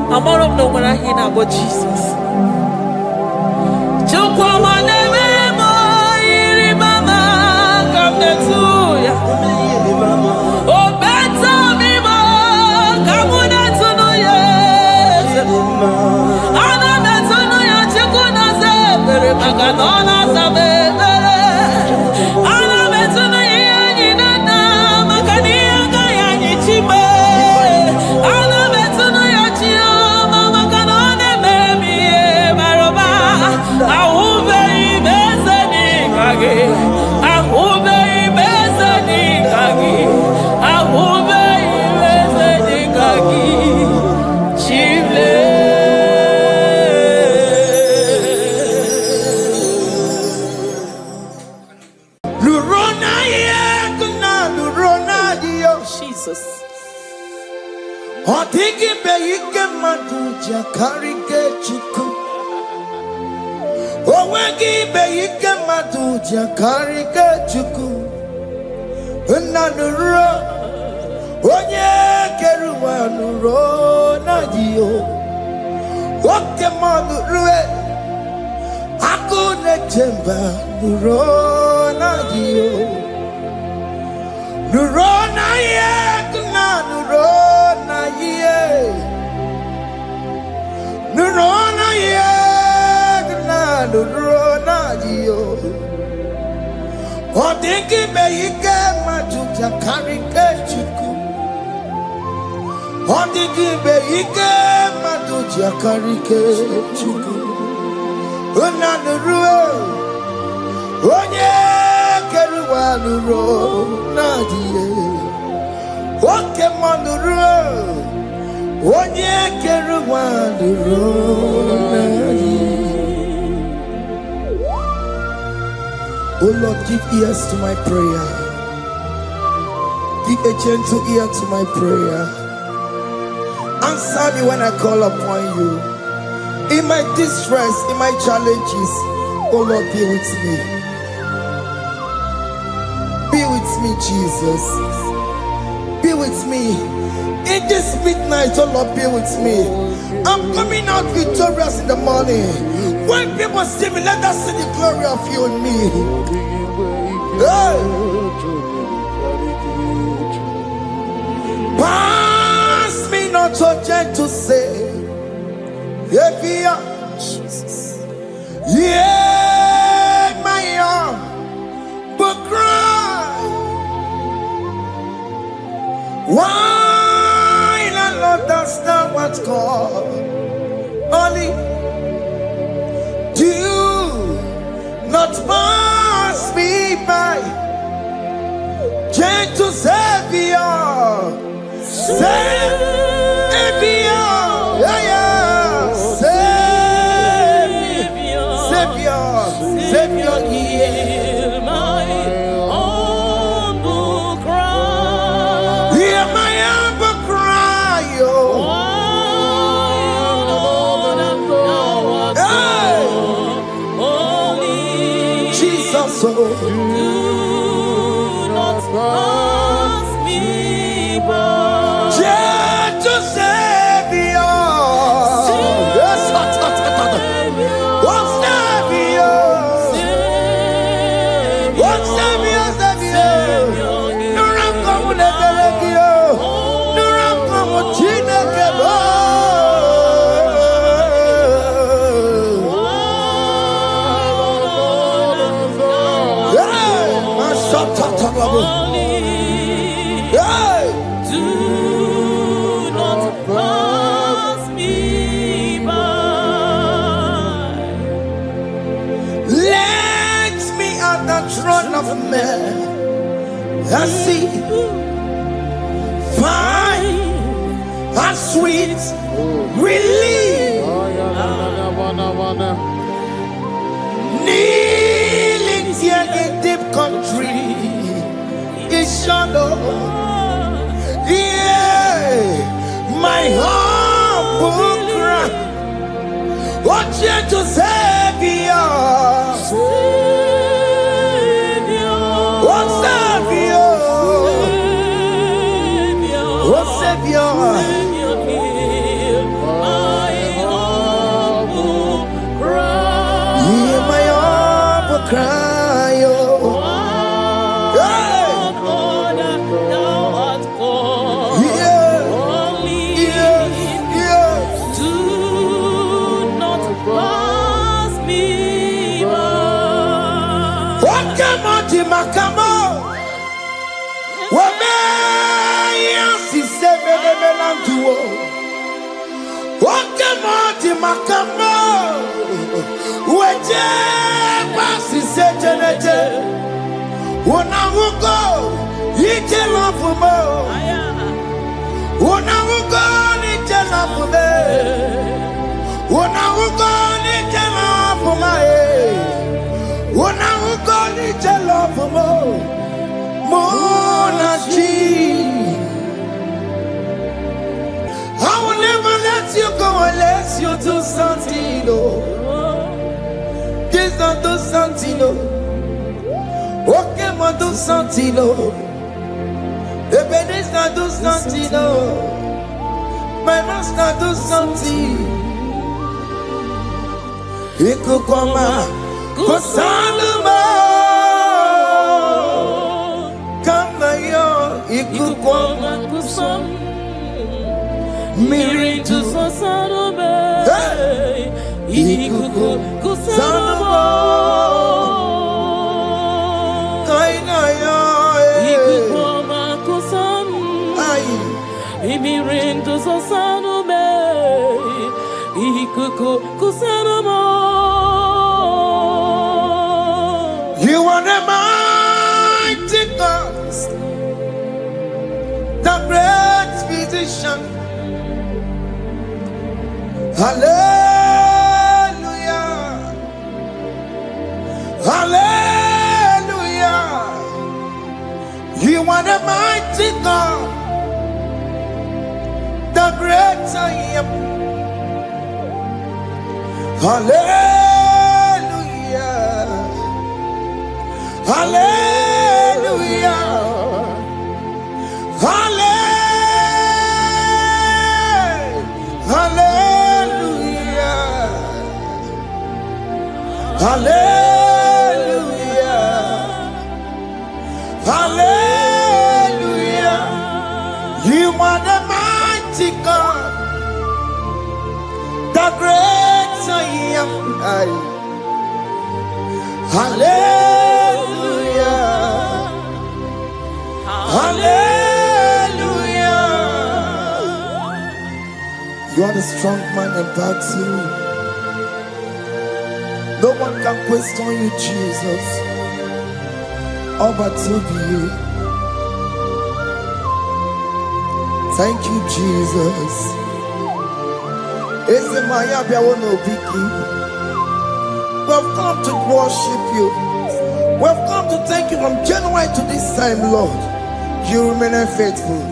Among them, no one I hear about Jesus. Jesus. Nurona ye, nurona ye, nurona ye, nurona ye. O dingi be ike majuja karike chuku. O dingi be ike majuja karike chuku. Una nurue, onye. Nurona ye, oke manuro, onye keruwa nurona ye. Oh Lord, give ears to my prayer. Give a gentle ear to my prayer. Answer me when I call upon you. In my distress, in my challenges, oh Lord, be with me. Be with me, Jesus. Be with me. In this midnight, oh Lord, be with me. I'm coming out victorious in the morning. When people see me, let us see the glory of you in me. Hey. Pass me not so gentle, say. Jesus. Yeah, my arm, but cry. Why not understand what's called? Only do not pass me by. Gentle Savior, Savior, yeah, yeah. Savior, hear my humble cry. Hear my humble cry, oh. Hey. Jesus, oh. Do not pass me by. Gentle Savior. Do not pass me by. Let me at the throne of men and see, find a sweet relief. Kneeling here in deep country is shadow. Yeah, my humble cry. Watch you to Savior. What Savior? What Savior? Hear my humble cry, oh. Makamo, wame yansi sebele melanduo. Wakamo makamo, weje basi sejeneje. Unahugo ije lafumo, unahugo ije lafume, unahugo ije lafume. When I go to the love for more I will never let you go unless you do something. This not do something. Okay, ma do something. The this not do something. My master do something. He could come. Kosanuma, kama yo ikukoma kusam, miri tu sosanuma, ikuku kusanuma, kaina yo ikukoma kusam, miri tu sosanuma, ikuku kusanuma. You are the mighty God, the great physician. Hallelujah, hallelujah. You are the mighty God, the great I am. Hallelujah. Hallelujah. Hallelujah. Hallelujah. Hallelujah. You are the mighty God, the great I am. Hallelujah. Hallelujah. You are the strong man in battle. No one can question you, Jesus. All but to be you. Thank you, Jesus. We've come to worship you. We've come to thank you from January to this time, Lord. You remain faithful.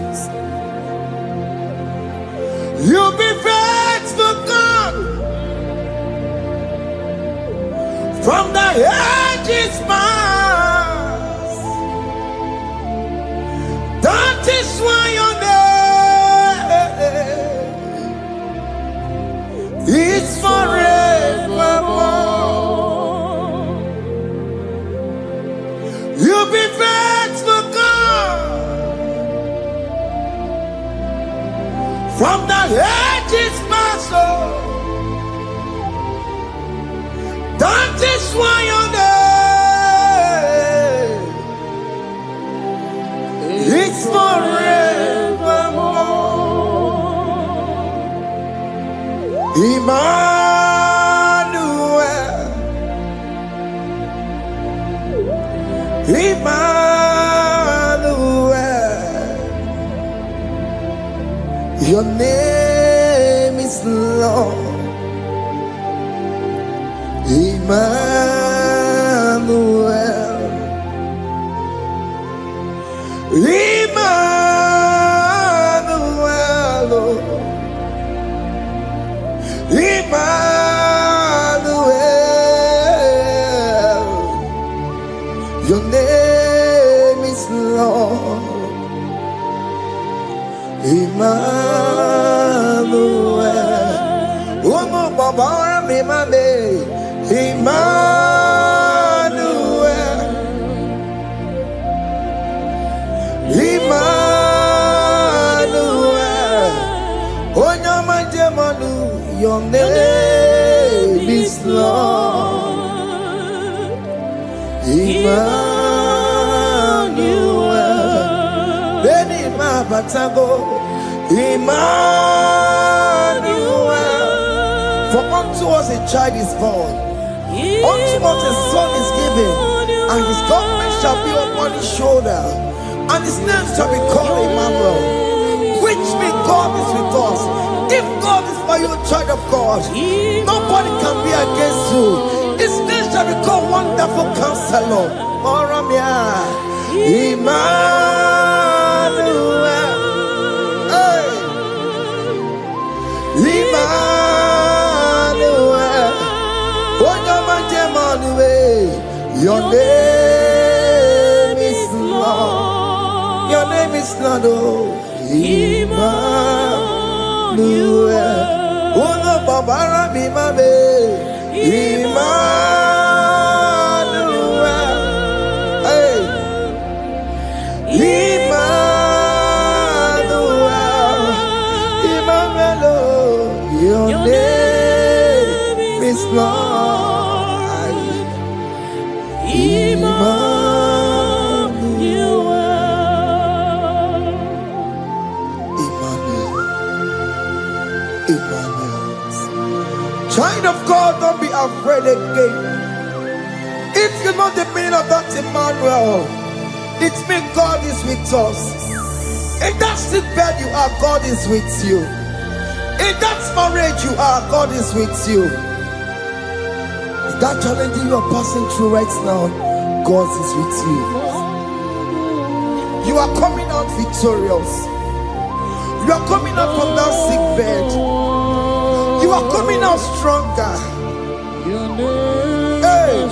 You be faithful, God. From the ages past. That is why your name is forevermore. You be faithful, God. From the ages past, that is why your name is forevermore. Emmanuel, Emmanuel, your name is Lord. Emmanuel, Emmanuel, Emmanuel, your name is Lord. Emmanuel, oh no, Baba, Emmanuel, Emmanuel, oh no, my Jemanu, your name is Lord. Emmanuel, Beni Mabatago, Emmanuel, for unto us a child is born, unto us a son is given, and his government shall be upon his shoulder, and his name shall be called Emmanuel, which means God is with us. If God is for you, child of God, nobody can be against you. His name shall be called Wonderful Counselor. Emmanuel, hey. Emmanuel, your name is Lord. Your name is Lord. Oh, Emmanuel. Oh no, Baba, be my baby. Emmanuel. Hey. Emmanuel. Emmanuel. Your name is Lord. Emmanuel. Child of God, don't be afraid again. If you know the meaning of that Emmanuel, it means God is with us. In that sick bed you are, God is with you. In that marriage you are, God is with you. In that challenge you are passing through right now, God is with you. You are coming out victorious. You are coming out from that sick bed. You are coming out stronger. Hey.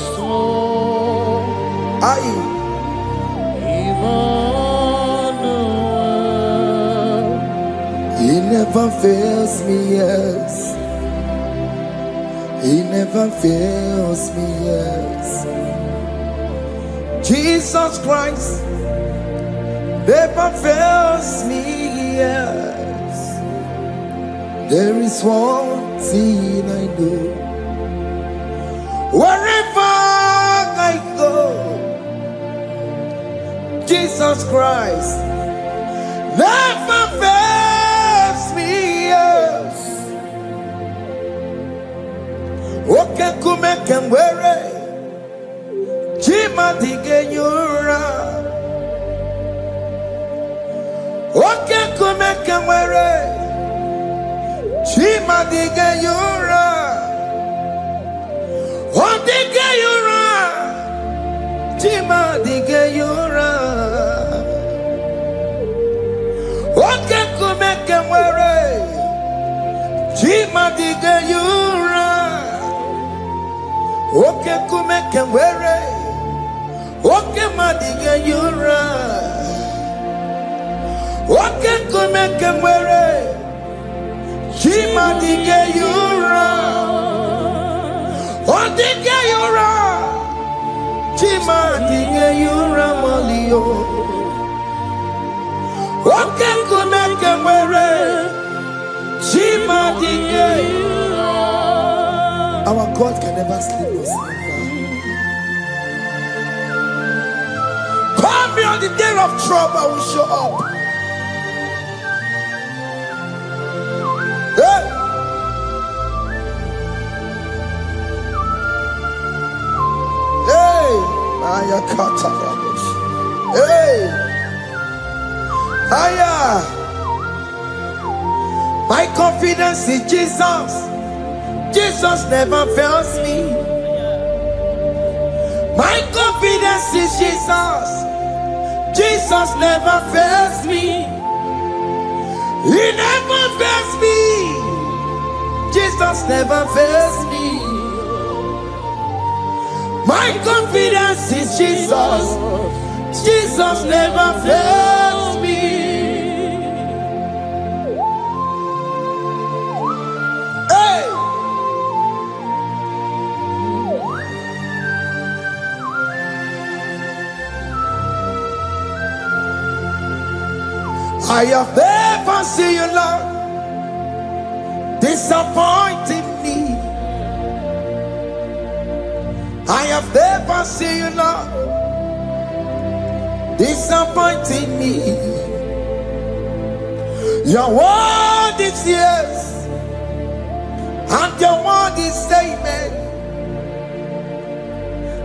Aye. He never fails me, yes. He never fails me, yes. Jesus Christ never fails me, yes. There is one thing I know. Wherever I go, Jesus Christ never fails me, yes. Okay, come and wear it. Chima digenyura. Okay, come and wear it. Chima digenyura. Oh, digenyura. Chima digenyura. Okay, come and wear it. Chima digenyura. Okay, come and wear it. Okay, madiga yura. Okay, come and wear it. She madiga yura. Oh, diga yura. She madiga yura malio. Okay, come and wear it. She madiga yura. Our God can never sleep or slumber. Call me on the day of trouble, I will show up. Hey! Hey! Aya kata rabosh. Hey! Aya! My confidence in Jesus. Jesus never fails me. My confidence is Jesus. Jesus never fails me. He never fails me. Jesus never fails me. My confidence is Jesus. Jesus never fails me. Hey! I have never seen you, Lord, disappointing me. I have never seen you, Lord, disappointing me. Your word is yes, and your word is amen.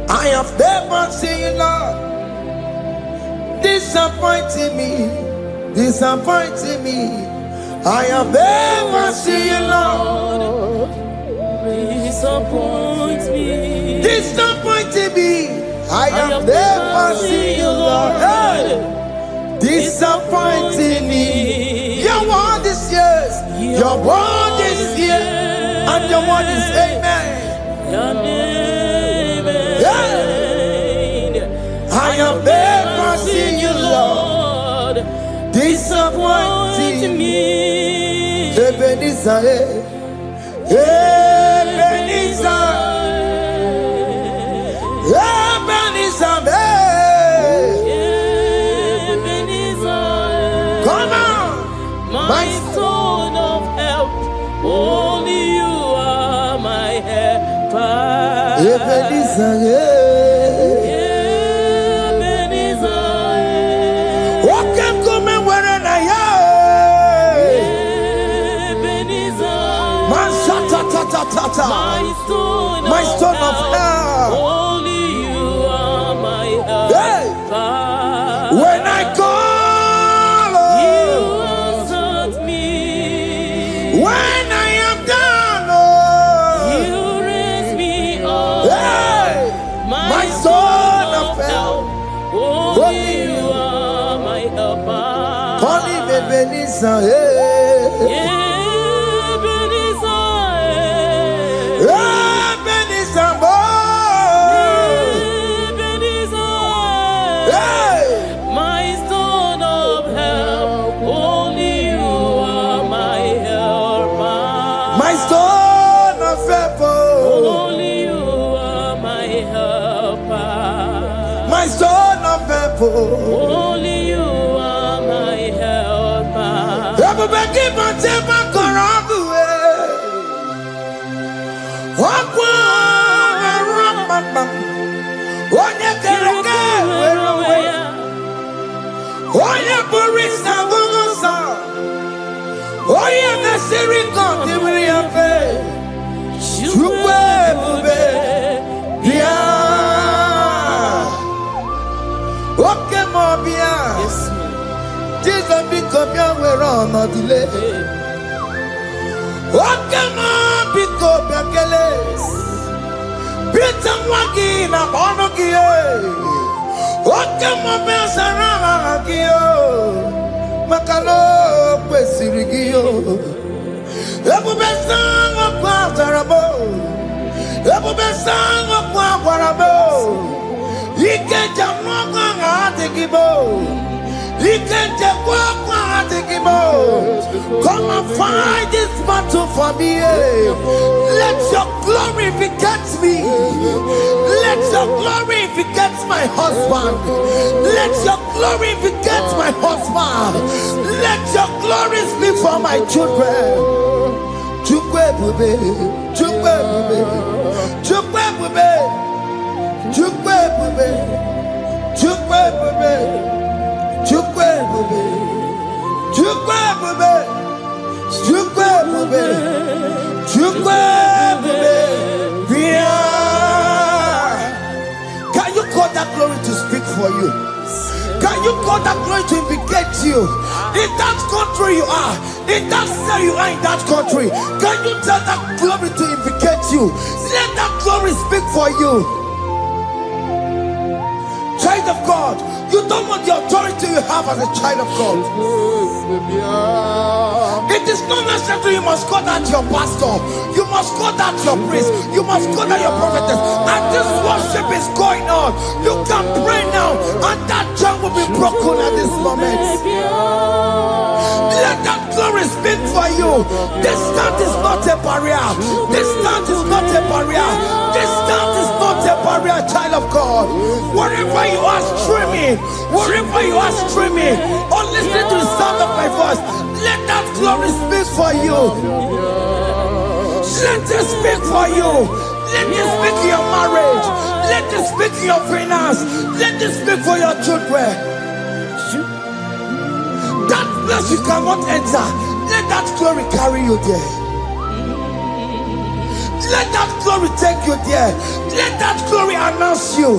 I have never seen you, Lord, disappointing me. Disappointing me. I have never seen you, Lord. Disappoint me. Disappointing me. I have never seen you, Lord. Hey. Disappointing me. Your word is yes. Your word is yes. And your word is amen. Yeah. I have never seen you, Lord. Disappointing me. Ebenezer, Ebenezer, Ebenezer, Ebenezer. come on, My stone of help. Only you are my helper. Ebenezer, my stone of help. Only you are my help. Hey. When I call, you answered me. When I am down, you raise me up. Hey. My stone of help. Only you are my helper. Call him Ebenezer. Hey. Ebenezer, stone of purple. Only you are my helper. Everybody keep on taking my corrupt Jesus be copia we're on a delay. Wakama biko bekeles Bita wagi na bono kiye Wakama besarama kiyo Makalo kwesirigiyo Ebu besango kwa tarabo Ebu besango kwa kwarabo Ike jamwa ngate kibo Come and fight this battle for me. Let your glory beget me. Let your glory beget my husband. Let your glory beget my husband. Let your glory speak for my children. Chukwe bube, chukwe bube, chukwe bube, chukwe bube, chukwe bube. Chukwe bube, chukwe bube, chukwe bube, chukwe bube. Can you call that glory to speak for you? Can you call that glory to indicate you? In that country you are, in that city you are in that country. Can you tell that glory to indicate you? Let that glory speak for you. Child of God, you don't want the authority you have as a child of God. It is not necessary you must call that your pastor. You must call that your priest. You must call that your prophetess. And this worship is going on. You can pray now, and that chain will be broken at this moment. Let that glory speak for you. Distance is not a barrier. Distance is not a barrier. Distance is not a barrier, child of God. Wherever you are streaming, wherever you are streaming, or listening to the sound of my voice, let that glory speak for you. Let it speak for you. Let it speak in your marriage. Let it speak in your finance. Let it speak for your children. That place you cannot enter, let that glory carry you there. Let that glory take you there. Let that glory announce you.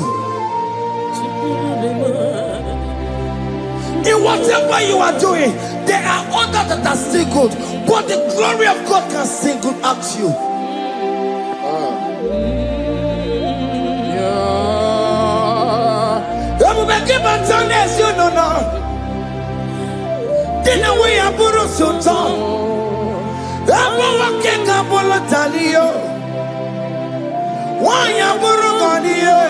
In whatever you are doing, there are others that are still good, but the glory of God can single out you. You know now. Dina we aburu sultan. Abo wakeka bolo talio. Wanya buru ganiye.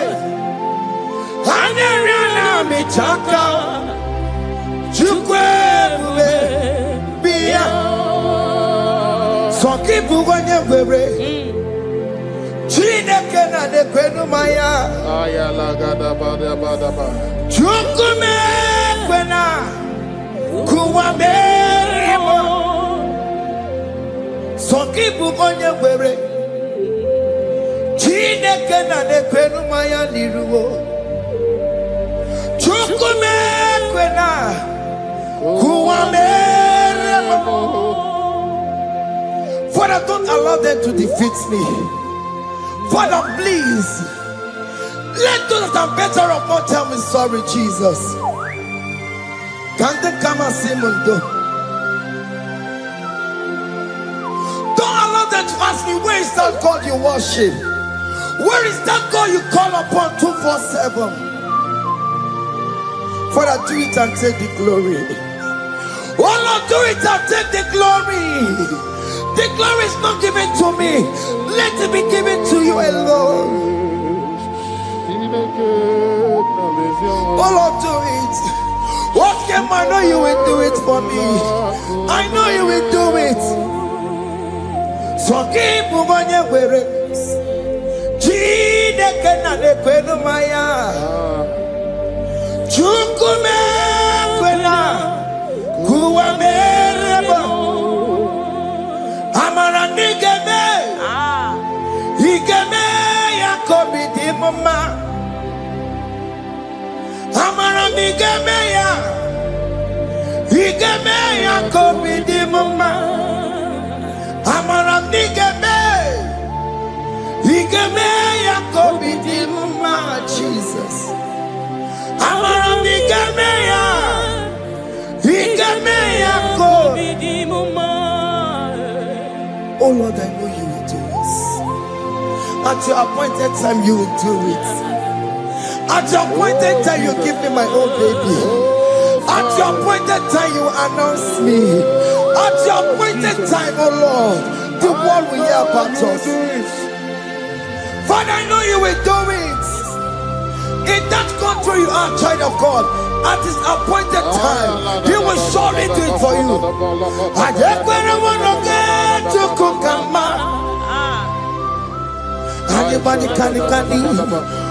Haneriana michaka. Chukwe bube biya. Soki buganye bebe. Chineke na de kwenu maya. Ayala gada bada bada ba. Chukume kwena. Kuwa merimo. Soki bugonye were. Chineke na de kwenu maya niruo. Chukume kwena. Kuwa merimo. Father, don't allow them to defeat me. Father, please. Let those that are better off not tell me sorry, Jesus. Can they come and see Mundo? Don't allow them to ask me, where is that God you worship? Where is that God you call upon 247? Father, do it and take the glory. Oh Lord, do it and take the glory. The glory is not given to me. Let it be given to you alone. Oh Lord, do it. What can I know you will do it for me? I know you will do it. So keep moving where Chineke na de kwenu maya. Igemeya kobidi mama. Amaram nigeme. Igemeya kobidi mama. Jesus. Amaram nigemeya. Igemeya kobidi mama. Oh Lord, I know you will do this. At your appointed time, you will do it. At your appointed time, you give me my own baby. At your appointed time, you announce me. At your appointed time, oh Lord, the world will hear about us. Father, I know you will do it. In that country, you are a child of God. At his appointed time, he will surely do it for you. I just want to get to Kukama. Anybody can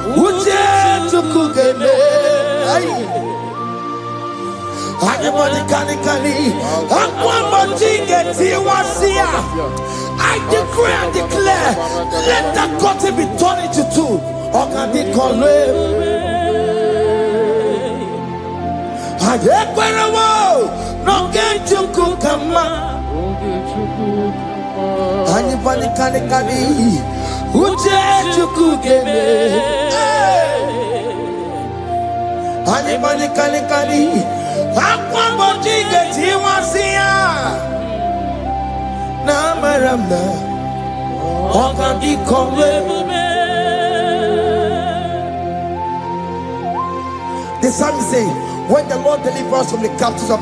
Uje to Kugeme. Anybody can I decree and declare, let that curtain be torn into two. Or can they call no get to Kukama. Anybody can Uje to Kugeme. Anybody can the psalmist say, when the Lord delivers us from the captives of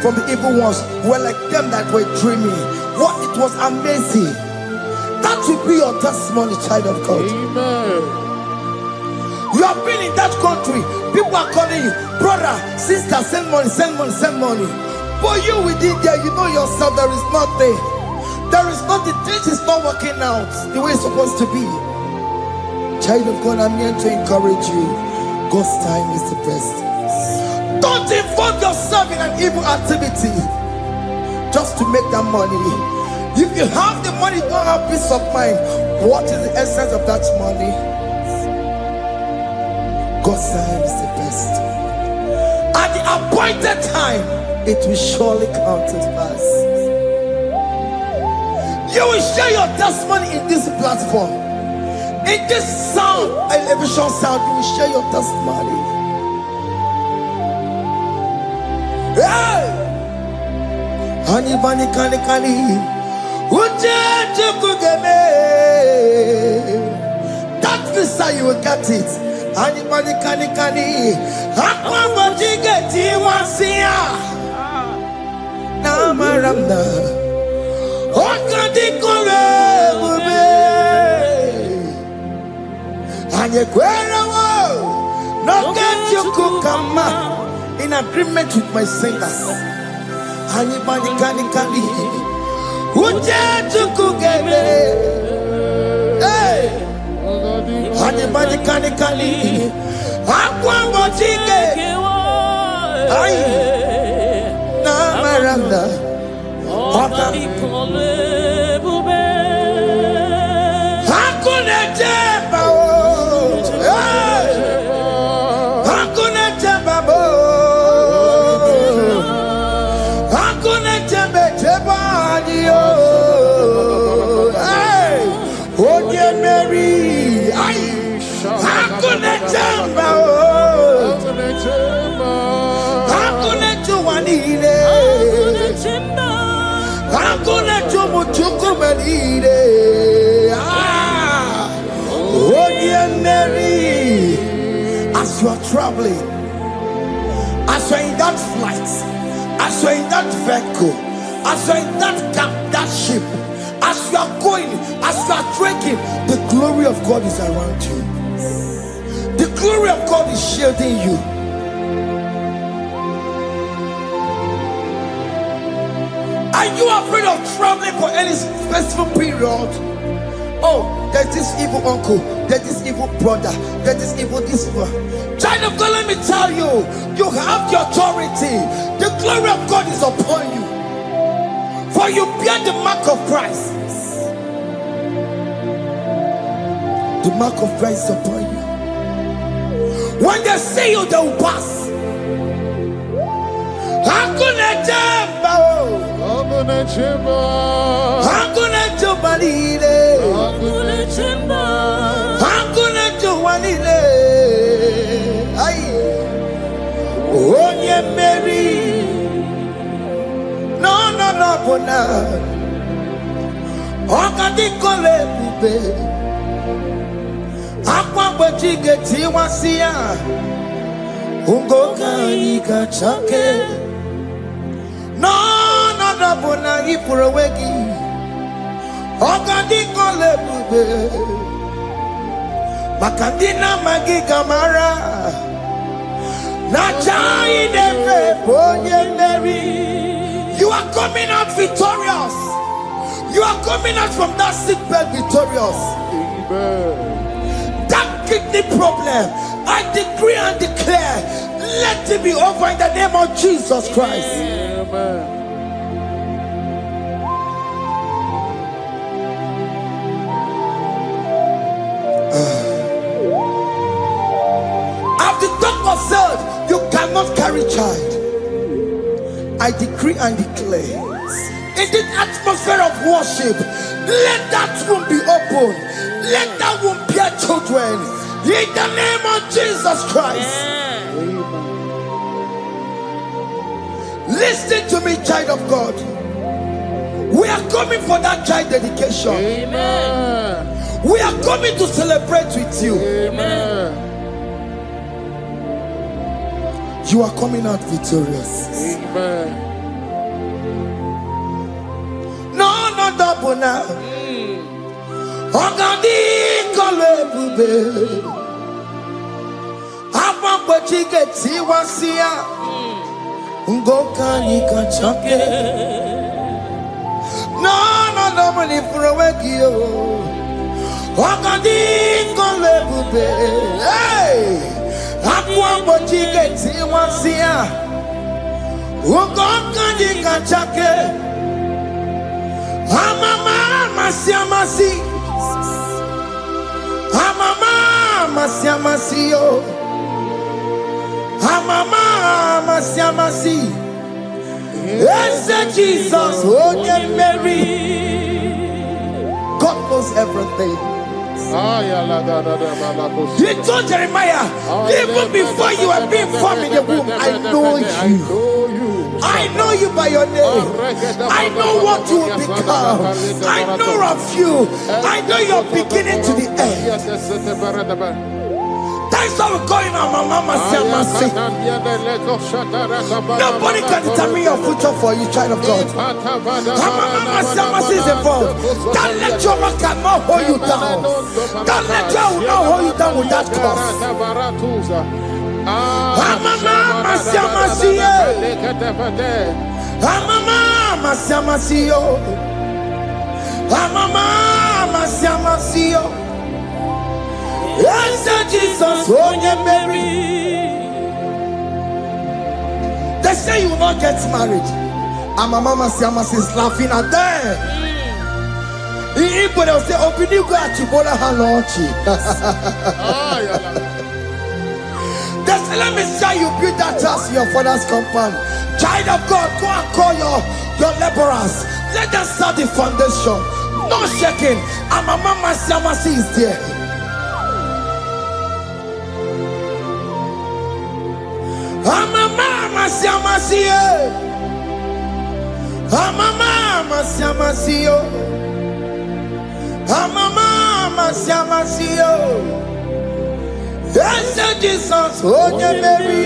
from the evil ones, were like them that were dreaming. What it was amazing. That will be your testimony, child of God. Amen. You have been in that country. People are calling you, brother, sister, send money, send money, send money. But you within there, you know yourself, there is nothing. There is nothing. This is not working out the way it's supposed to be. Child of God, I'm here to encourage you. God's time is the best. Don't involve yourself in an evil activity just to make that money. If you have the money, don't have peace of mind. What is the essence of that money? God's time is the best. At the appointed time, it will surely come to pass. You will share your testimony in this platform. In this sound, elevation sound, you will share your testimony. Hey! Anybody can that visa, you will get it. Anybody can Aquabody get you once here. Now, Maramda. Okadikore Mube. And you no get you Kukama in agreement with my singers. Anybody can Uje to Kugeme. Hey! Anybody can Aqua Mochige. Ay, Namaranda. Hakuna Jeba. Hakuna Jeba. Hakuna Jeba Jeba. Hey, oh dear Mary. Hakuna Jamba, Hakuna Juanine, Hakuna Jumuchukumanine. Oh dear Mary, as you are traveling, as you are in that flight, as you are in that vehicle, as you are in that camp, that ship, as you are going, as you are trekking, the glory of God is around you. The glory of God is shielding you. Are you afraid of traveling for any specific period? Oh, there's this evil uncle, there's this evil brother, there's this evil this one. Child of God, let me tell you, you have the authority. The glory of God is upon you. For you bear the mark of Christ. The mark of Christ is upon you. When they see you, they will pass. Hakuna jambo. Hakuna jambo. Hakuna jobalile. Hakuna jambo. Hakuna jobalile. Ay. Onye Mary. No, bona. Okadi kole bube. Akwa bojige tiwasia. Ungoka ika chake. No, bona ipurowegi. Okadi kole bube. Makandina magi kamara. Na chai neve bonye Mary. You are coming out victorious. You are coming out from that sick bed victorious. Amen. That kidney problem, I decree and declare, let it be over in the name of Jesus Christ. Amen. As the doctor said, you cannot carry child. I decree and declare, in the atmosphere of worship, let that room be open. Let that room bear children. In the name of Jesus Christ. Listen to me, child of God. We are coming for that child dedication. Amen. We are coming to celebrate with you. Amen. You are coming out victorious. Amen. No, double now. Ogadi kole bube. Apa bojige tiwasia. Ungoka nika chake. No, double ni furawegi yo. Ogadi kole bube. Hey, apa bojige tiwasia. Ungoka nika chake. Amama masiamasi. Amama masiamasi yo. Amama masiamasi. Yes, Jesus, onye Mary. God knows everything. He told Jeremiah, even before you were being formed in the womb, I know you. I know you by your name. I know what you will become. I know of you. I know your beginning to the end. That's how we call him our Mama Siamasi. Nobody can determine your future for you, child of God. Mama Siamasi is involved. That lecture cannot hold you down. That lecture will not hold you down with that cause. Mama Siamasi. Mama Siamasi. Mama Siamasi. Yes, Jesus, onye Mary. They say you will not get married. And my Mama Siamasi is laughing at them. People will say, open you go at Chibola Hanochi. They say, let me say you build that house in your father's compound. Child of God, go and call your laborers. Let them start the foundation. No shaking. And my Mama Siamasi is there. Mama Siamasi. Mama Siamasi. Mama Siamasi. Yes, Jesus, onye Mary.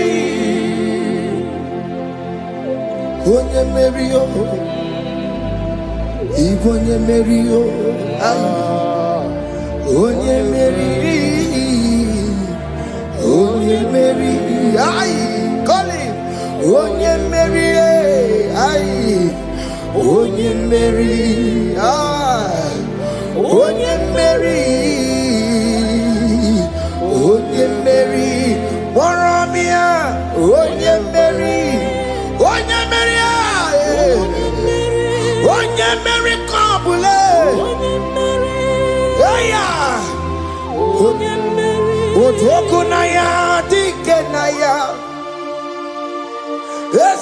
Onye Mary, onye Mary, onye Mary, onye Mary, aye, call him, onye Mary, aye, onye Mary, aye, onye Mary, onye Mary, Warramia, onye Mary, onye Mary, aye, onye Mary, Kabule, onye Mary, Otokunaya,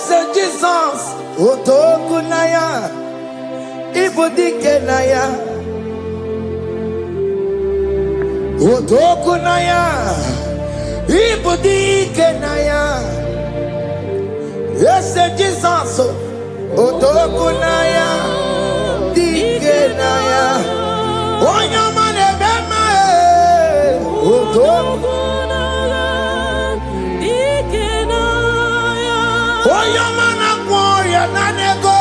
Jesus, Otokunaya, Ibodikenaya, Otokunaya, Ibodikenaya. Yes, Jesus, Otokunaya, Dikenaya, Oyamane Bema, Otokunaya, Dikenaya, Oyamana Warrior Nanego.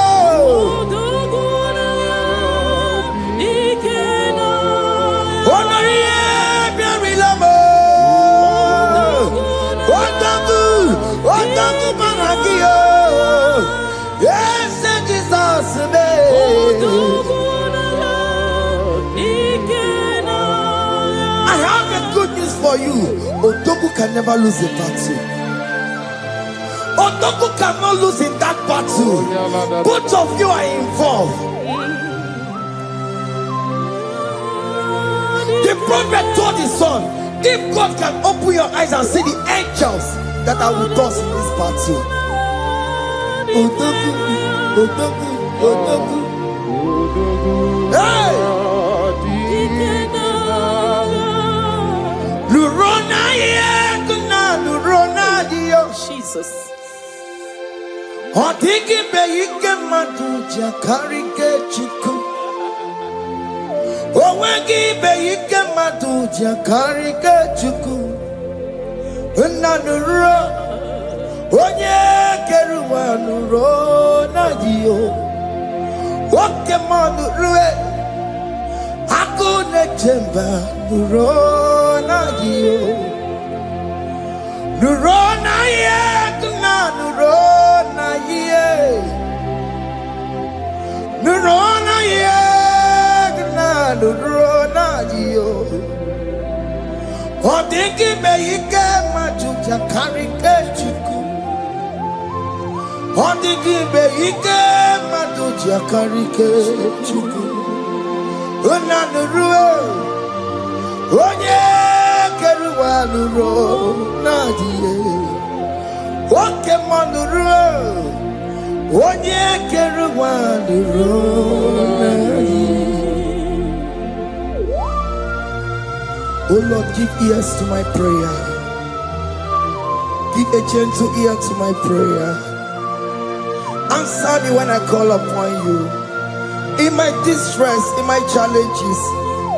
Yes, Jesus, I have a good news for you. Odogu can never lose a battle. Odogu cannot lose in that battle. Both of you are involved. The prophet told his son, if God can open your eyes and see the angels that are with us in this battle. Odogu, Odogu, Odogu. Hey! Lurona yekuna, Lurona dio. Jesus. Otiki beyike madu jakarike chiku. Owegi beyike madu jakarike chiku. Unanuro. Onye keruwa nuro na dio. Oke manu rue. Akune chemba nuro na dio. Nuro na ye kuna nuro na ye. Nuro na ye kuna nuro na dio. Odingi beyike majuja karike chiku. Odingi beyike majuja karike chiku. Unanurue onye keruwa nuro nadie. Oke manurue onye keruwa nuro nadie. Oh Lord, give ears to my prayer. Give a gentle ear to my prayer. Answer me when I call upon you. In my distress, in my challenges,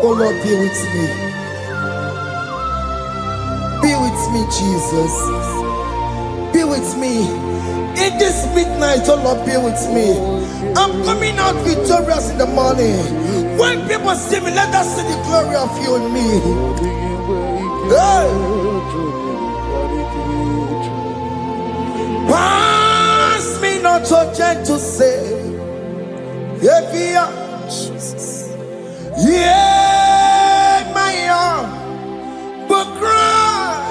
oh Lord, be with me. Be with me, Jesus. Be with me. In this midnight, oh Lord, be with me. I'm coming out victorious in the morning. When people see me, let us see the glory of you in me. Hey. Pass me not so gentle, say. Jesus. Yeah, my arm, but cry.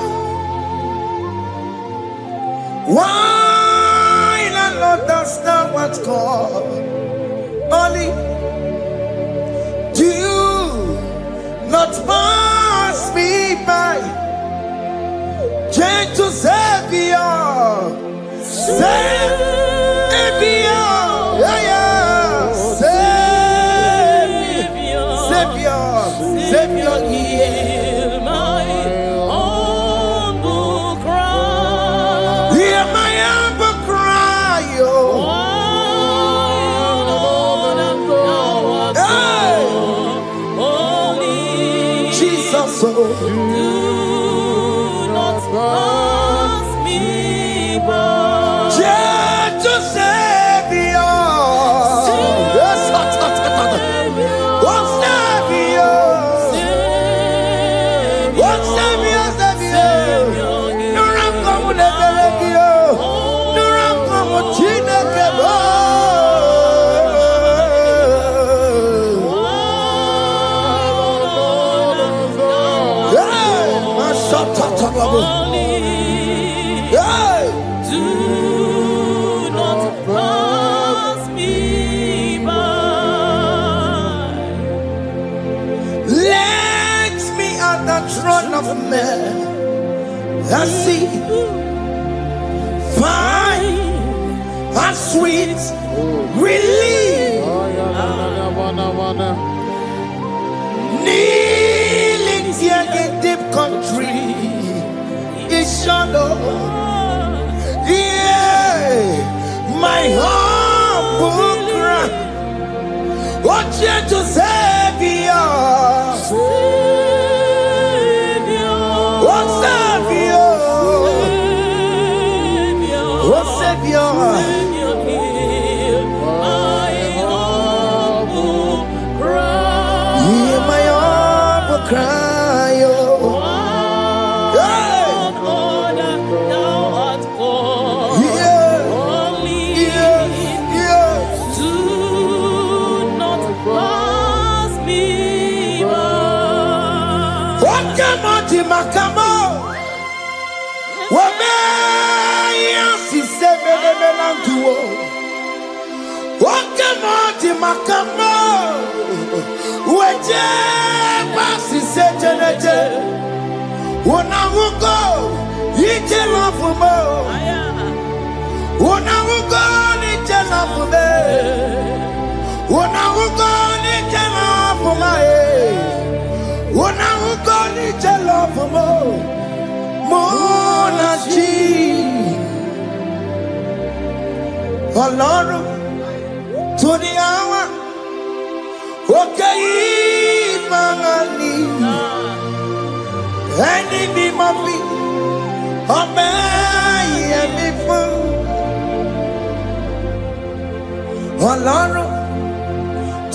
Why not understand what's called? Only do you not pass me by? Gentle Savior, Savior, yeah, yeah. Savior, hear my humble cry. Hear my humble cry, oh. Hey. Jesus, oh. Do not pass me by. Gentle Savior. Do not pass me by. Let me at the throne of man. I see, find and sweet relief. Kneeling here in deep country is shadow. Yeah, my humble cry. What you to Savior? What Savior? What Savior? Hear my humble cry. Makamo, Wamea, si sevenelantuo. Wakamati Makamo, Weje, Basi Sejenete, Wanamugo, Yitelafumo, Wanamugo, Yitelafume, Wanamugo, Yitelafume. Una ugoni jelo mo na ji Ọlọ́run tó ní àwa òkè yìí máa ní ẹni mímọ́ bí ọmọ ẹ̀mí fún Ọlọ́run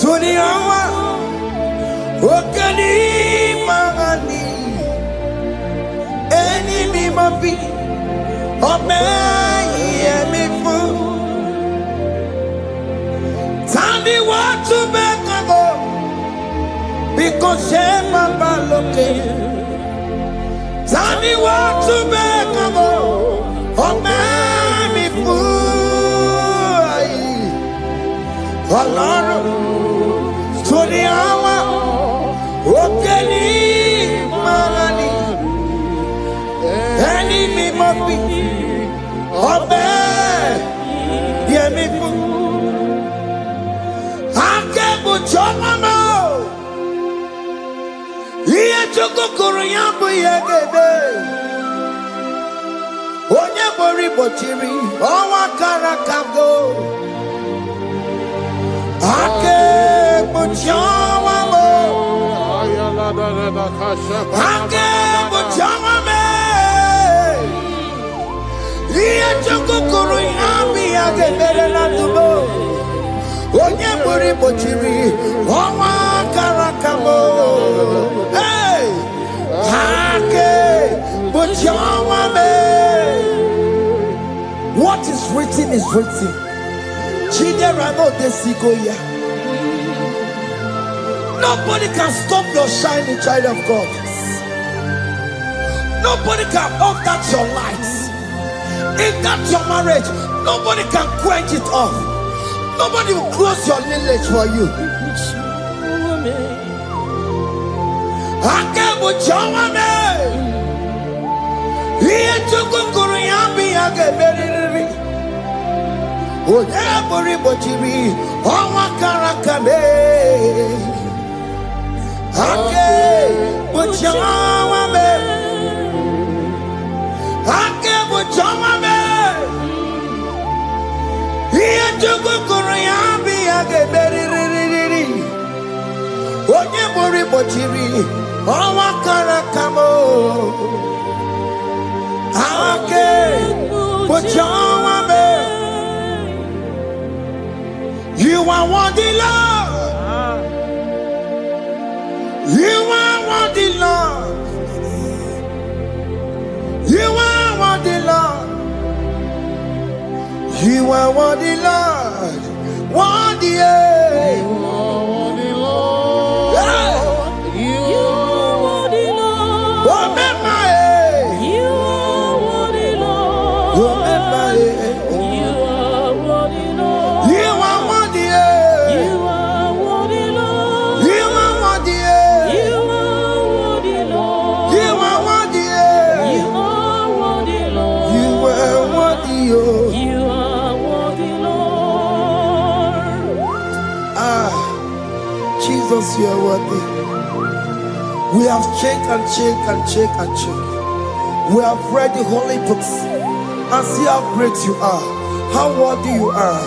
tó ní àwa òkè yìí. Enemy must be a man, me fool. Tandi what to make a go because Shema looking. Tandi what to make a go, a man, me fool. Alone to the hour, okay. Enemy must be obey. Hear me, I can't put your mama. Here to go Korean, Onye bori bochiri, Owa Karakago. I can't put your mama. I can't put your mama. Chukukuru yami agebere na tubo. Onye buri bochiri, Owa Karakamo. Hey, Hake bochawame. What is written is written. Chidera no desigoya. Nobody can stop your shining, child of God. Nobody can off that your lights. If that's your marriage, nobody can quench it off. Nobody will close your lineage for you. You are worthy, Lord. You are worthy, Lord. You are worthy, Lord. You are worthy, Lord. Worthy, You are worthy, Lord. You are worthy, Lord. Remember, You are worthy, Lord. remember, You are worthy, Lord. you are worthy, You are worthy, Lord. you are worthy, You are worthy, Lord. you are worthy, You are worthy, Lord. you are worthy, You are worthy, Jesus, you are worthy. We have checked and checked and checked and checked. We have read the holy books and see how great you are, how worthy you are.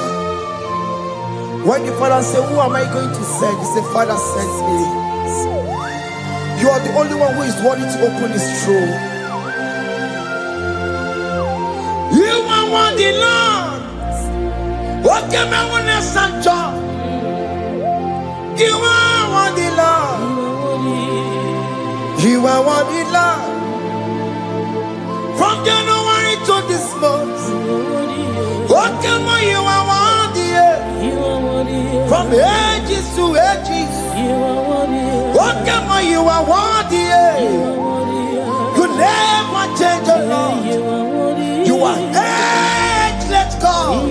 When the Father said, who am I going to send? He said, Father, send me. You are the only one who is worthy to open his throne. You are worthy, Lord. What can I want to send you? You are worthy, Lord. You are worthy, Lord. From January to this month, what can you are worthy? From ages to ages, what can you are worthy? You never change, Lord. You are ageless God.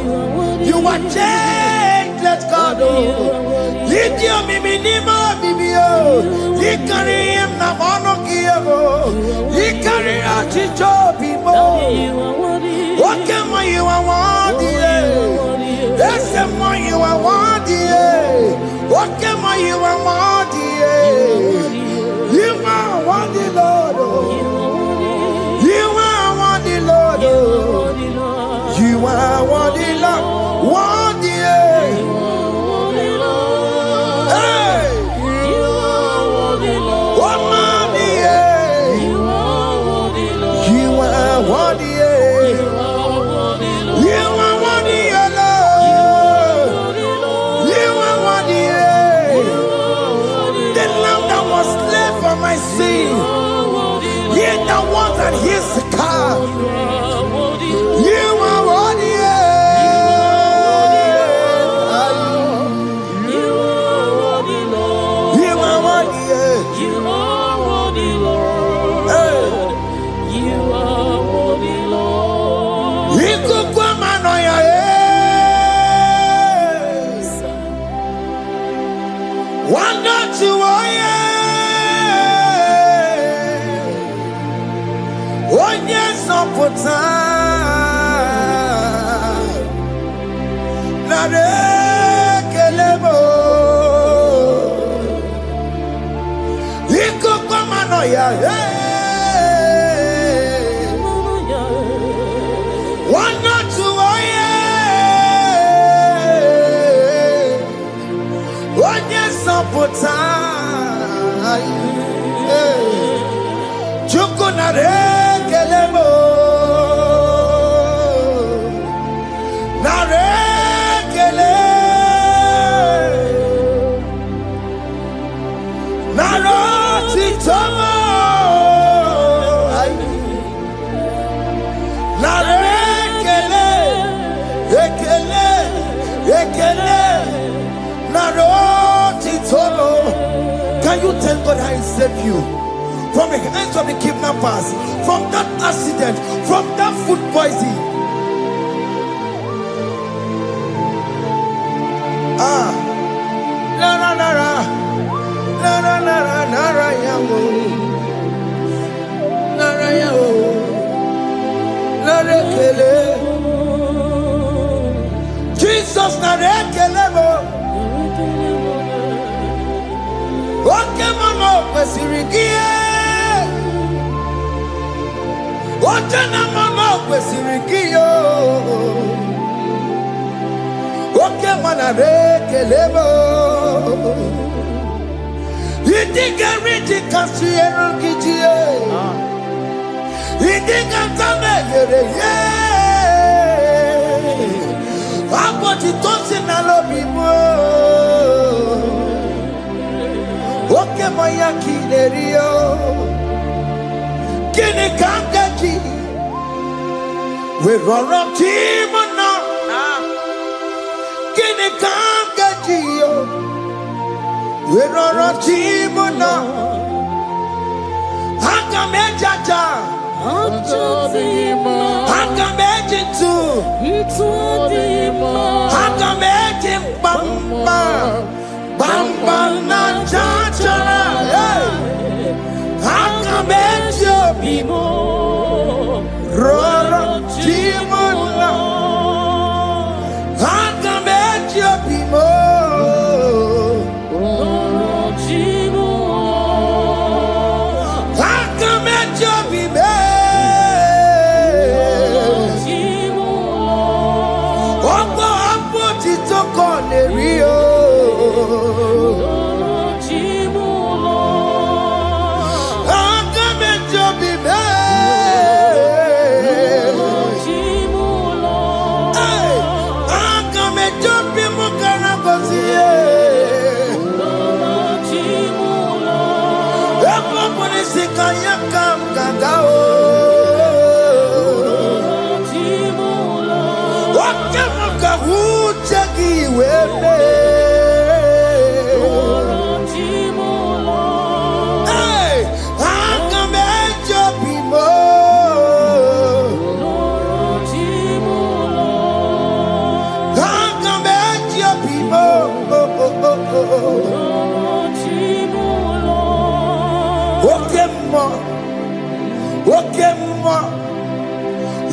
You are changeless God. You carry him na monokio. You carry a chicho people. What can you are worthy? That's the more you are worthy. What can you are worthy? You are worthy, Lord. You are worthy, Lord. You are worthy, Lord. Worthy. And here's the car. You are worthy. You are worthy, Lord. You are worthy. You are worthy, Lord. You are worthy, Lord. You could come on your head. One not to pota na rekelebo iko kwa mano ya wana tuoye onye sopota chuku na rekelebo Can you thank God I saved you from the hands of the kidnappers, from that accident, from that food poisoning? Jesus narekelebo. Oke mama kwesirigie. Oje na mama kwesirigio. Oke mana rekelebo. Idiga riti kasiero kijie. Idiga tame yere ye. Aboti tosi na lobi mo. Oke moya kinerio. Kini kangaji. We roro timona. Kini kangaji yo. We roro timona. Hanga mejaja. Hanga mejitu. Hanga mejim bamba. Bamba na chachara. Hanga mejo bimo. Roro timona. Hanga mejo bimo.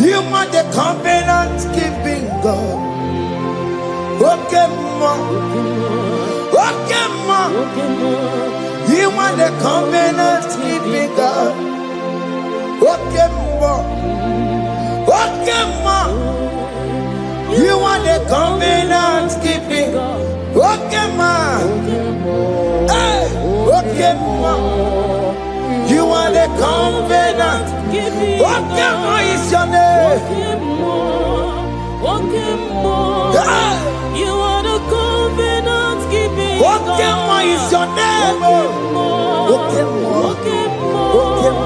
You are the covenant keeping God. Okay, ma. Okay, ma. You are the covenant keeping God. Okay, ma. Okay, ma. You are the covenant keeping God. Okay, ma. Hey, okay, ma. You are the covenant. Okay, ma is your name. Hey. You are the covenant keeping God. Okay, ma is your name. Okay, ma. Okay,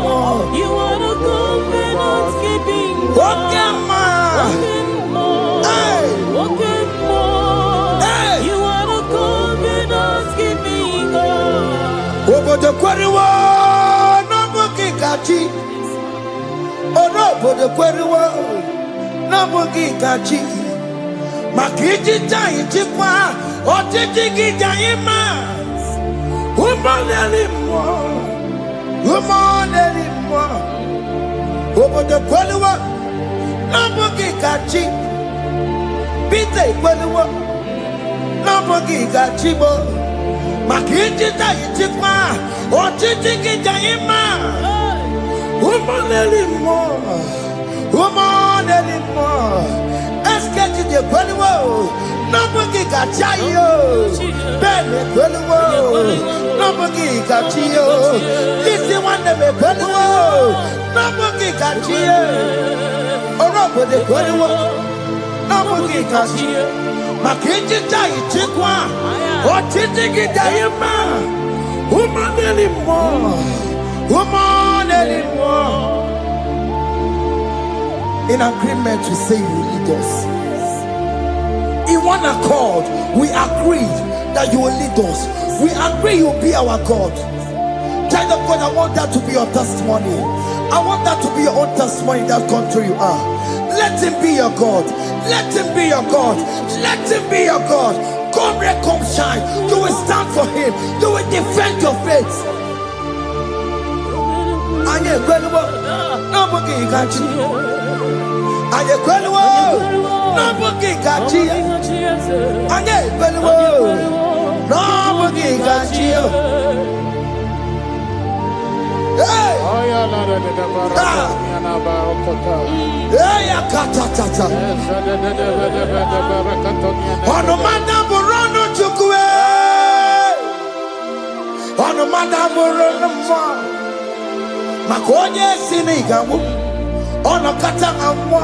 ma. You are the covenant keeping God. Okay, ma. Hey. Hey. You are the covenant keeping God. Over the quarry, no bookie kachi. Oh no, over the quarry, no bookie kachi. Makiji jai chikwa, o tiki jai ma. Woman anymore, woman anymore. Over the quarry, no bookie kachi. Pite quarry, no bookie kachi bo. Makiji jai chikwa, o tiki jai ma. Woman anymore, woman anymore. Eskeji de kweliwo, nobugi gachayo. Bene kweliwo, nobugi gachiyo. Lisi wande me kweliwo, nobugi gachiyo. Orobo de kweliwo, nobugi gachiyo. Makiji jai chikwa, otiti gidayima. Woman anymore, woman anymore. In agreement, we say you lead us. In one accord, we agreed that you will lead us. We agree you will be our God. Child of God, I want that to be your testimony. I want that to be your own testimony in that country you are. Let him be your God. Let him be your God. Let him be your God. Come rain, come shine. You will stand for him. You will defend your faith. And you're incredible. Nobody can you. Aye kweliwo, nobugi gachi. Aye kweliwo, nobugi gachi. Hey, hey, akatatata. Onumanda burono chukwe. Onumanda burono mwa. Makonye sinigamu. Ono kata amwa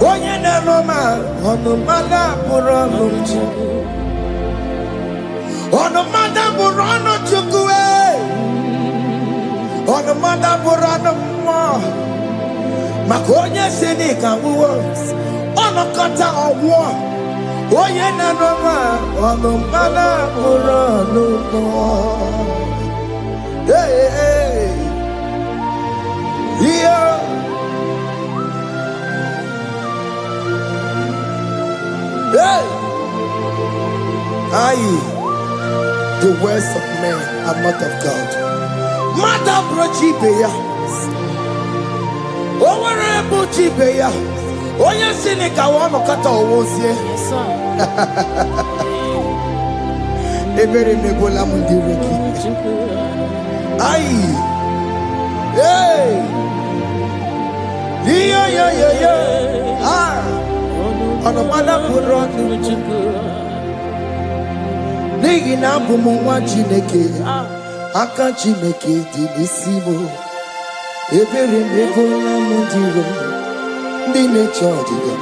onye na-eroma ọnụmada bụrụ ọnụ Chukwu ọnụmada bụrụ ọnụ Chukwu ọnụmada bụrụ ọnụ mmụọ maka onye si n'ịka nwụọ ọnụ kata ọgwụọ onye na-eroma ọnụmada bụrụ ọnụ mmụọ. Yeah. Hey! Aye, the words of men are not of God. Mother brochi beya. Owere brochi beya. Oye sini kawono kata owosie. Ebere mebola mundireki. Aye. Hey! Yeah. Ah! Ọnụmana bụrụ ọnụ n'ihi na abụ m nwa Chineke, aka Chineke dị n'isi m. Ebere m ebola m ndị iro ndị na-eche ọdịda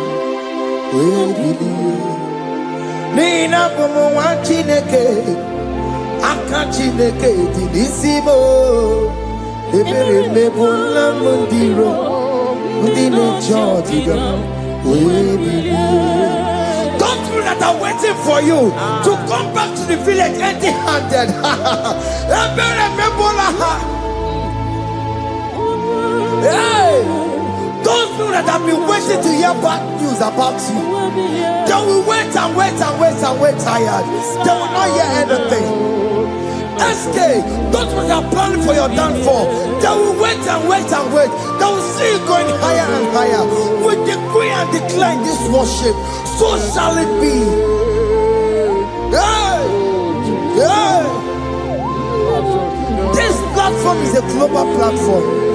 wee bilie. N'ihi na abụ m nwa Chineke, aka Chineke dị n'isi m. Ebere m ebola m ndị iro ndị na-eche ọdịda. Those people that are waiting for you to come back to the village empty-handed. Hey, those people that have been waiting to hear bad news about you, they will wait and wait and wait and wait tired. They will not hear anything. SK, those ones are planning for your downfall. They will wait and wait and wait. They will see you going higher and higher. We decree and declare this worship. So shall it be. Hey! Hey! This platform is a global platform.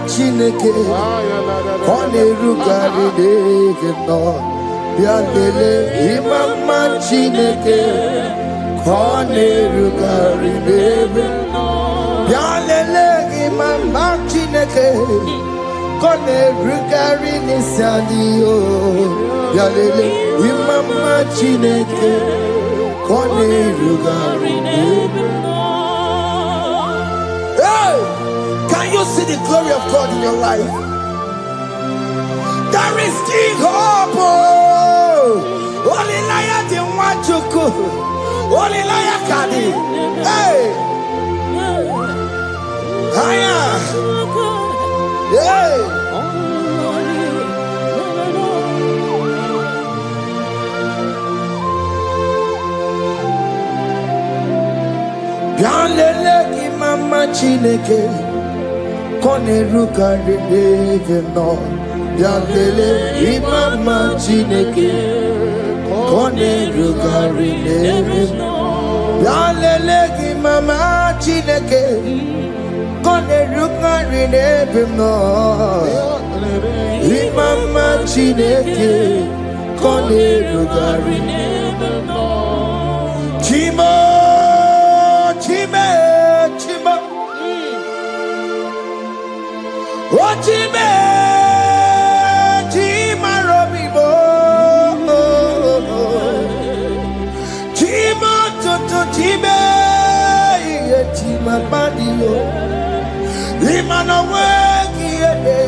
Chineke one rugari deke no bialele imama Chineke one rugari deke no bialele imama Chineke one rugari nisadio bialele imama Chineke one rugari deke no. Can you see the glory of God in your life? There is King Hope. Only liar the one to go. Only liar Kadi. Hey. Higher. Hey. Bialele ki mama Chineke. Kone rugari deve no bialele imama Chineke kone rugari deve no bialele imama Chineke kone rugari deve no imama Chineke kone rugari deve no Chimo chime chimo Ochime, Chima Robibo, Chima Toto Chime, Chima Badio, Imanowe,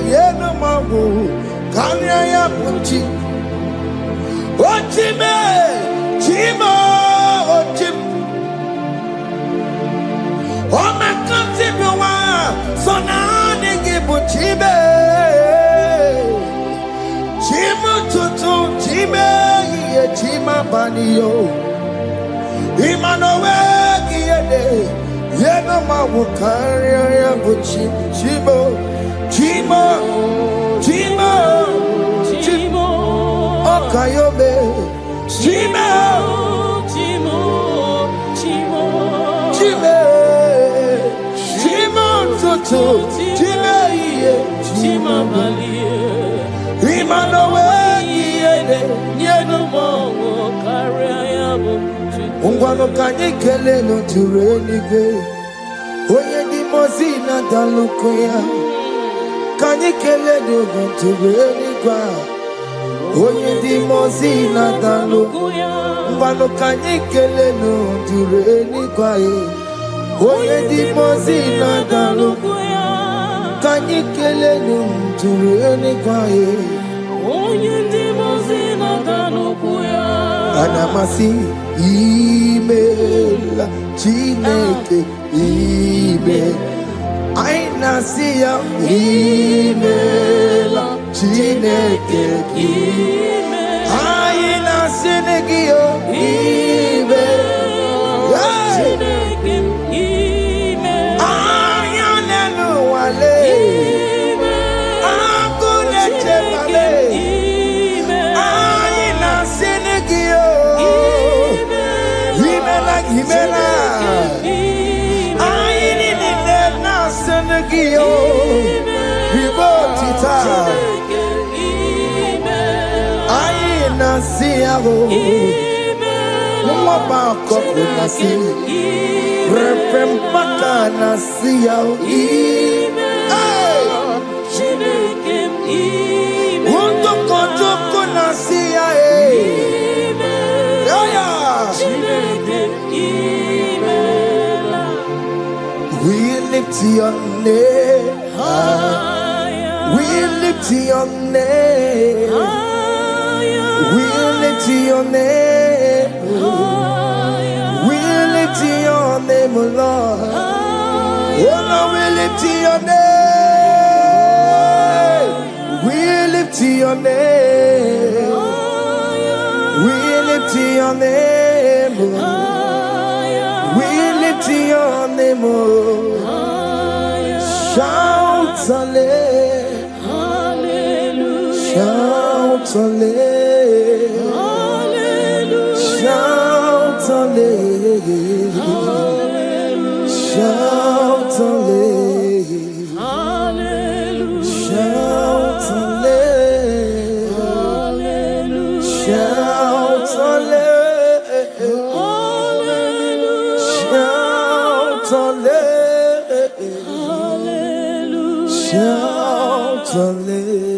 Yenamahu, Kanya Punchi, Ochime, Chima, Ochim, Oh, my country, so now. Chibe, Chima Tutu, Chime, Chima Banio, Imanowe, Yenoma Wukaria, Chibo, Chima, Chima, Chimo, Okayobe, Chima, Chimo, Chimo, Chime, Chima Tutu, Chime. Chima Malie, Imanowe, Yenumo, Kariabu, Ungwano Kanyikele no Turenike, Oye di Mozina Dalukoya, Kanyikele no Turenika, Oye di Mozina Dalukoya, Ungwano Kanyikele no Turenika, Oye di Mozina Dalukoya. Kanyikele ntumtureni kwae Onye ndimozina danukuya Anamasi imela Chineke ime Ainasiya imela Chineke ime Ainasinegio ime Chineke ime Ayanenu wale Imela, I need it now, Senegio, Ribotita, I Umaba koko nasi Repempaka nasi yao Wondoko toko nasi ya We lift your name We lift your name We lift your name We lift your name, oh Lord. Oh Lord, we lift your name. We lift your name. We lift your name. We lift your name. Shout hallelujah. Shout hallelujah. Shout hallelujah. Shout hallelujah. Shout hallelujah. Shout hallelujah. Shout hallelujah. Shout hallelujah.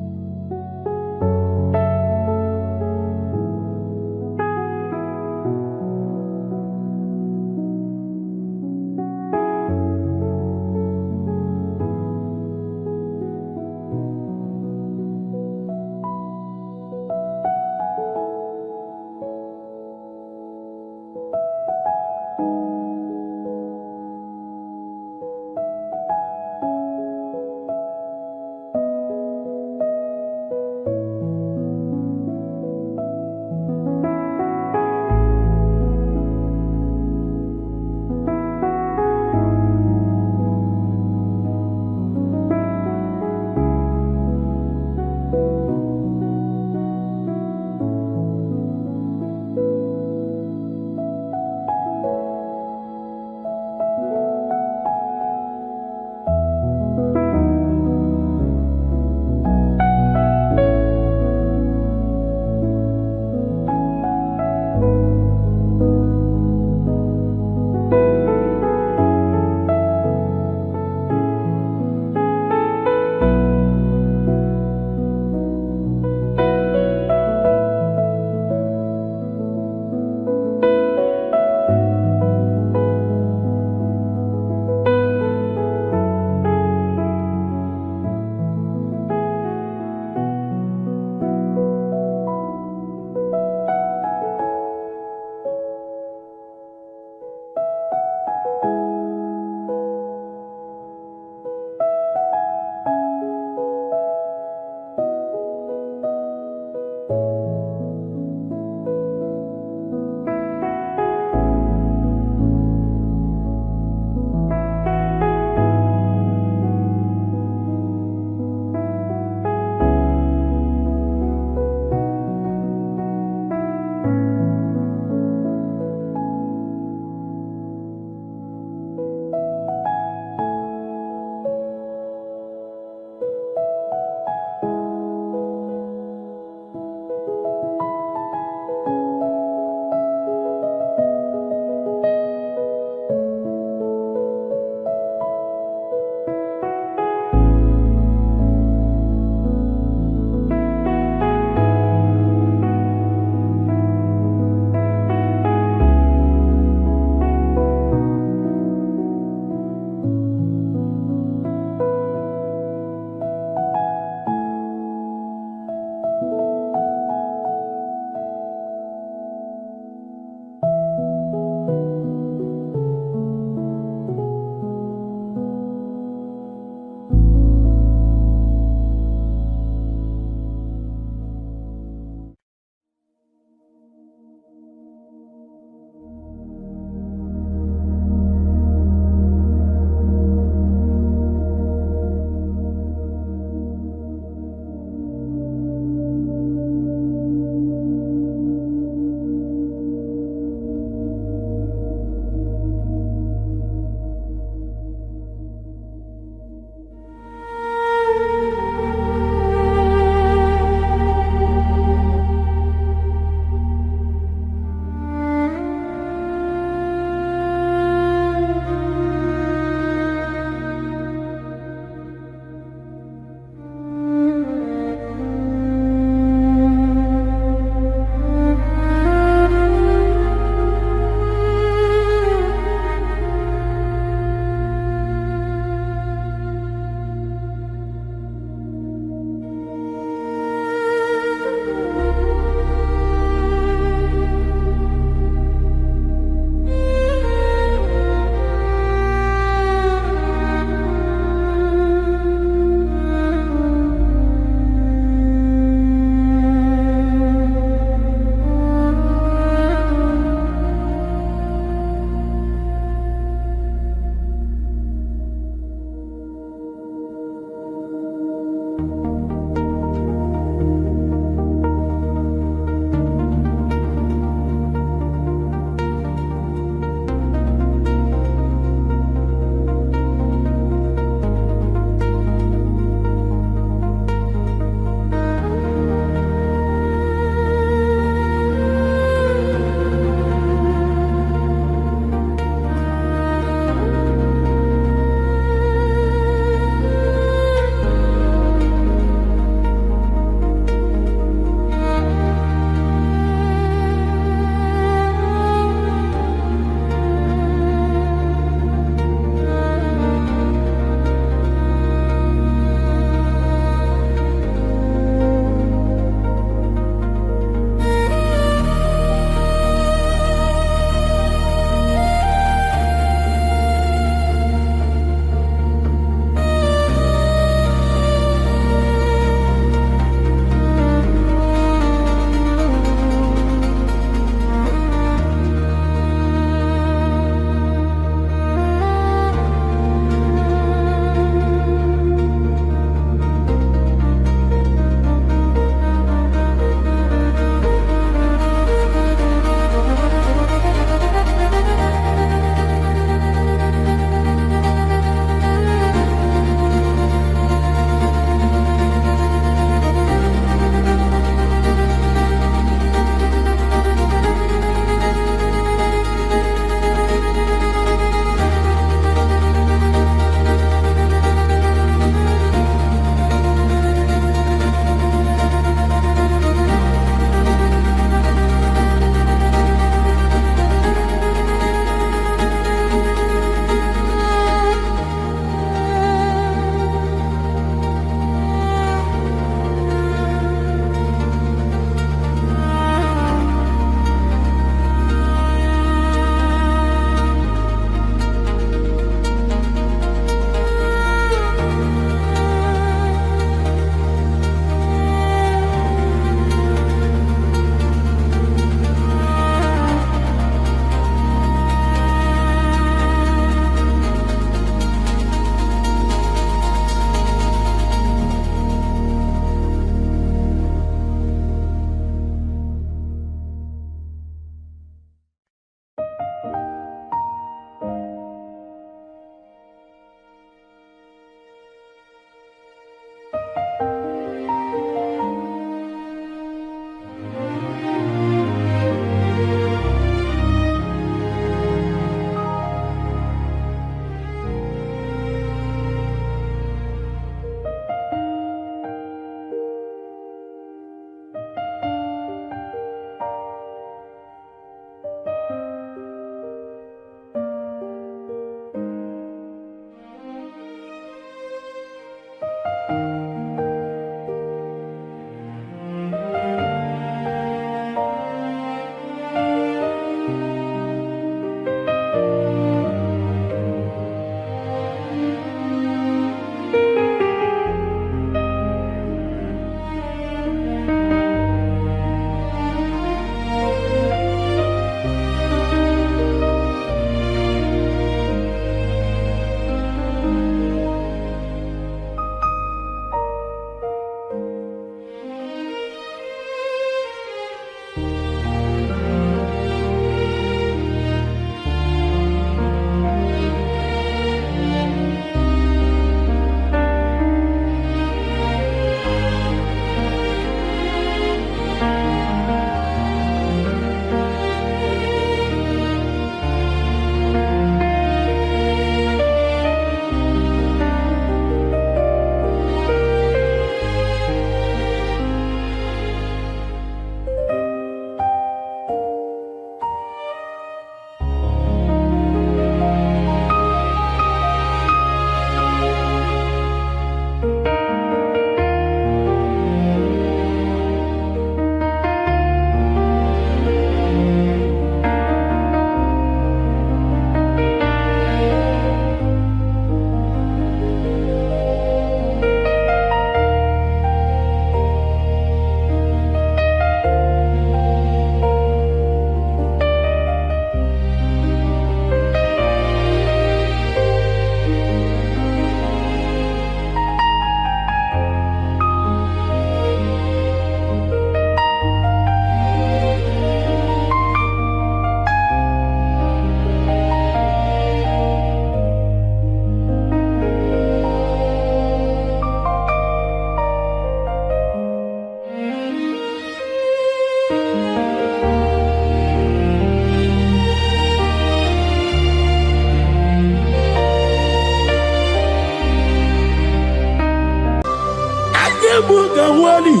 Holy.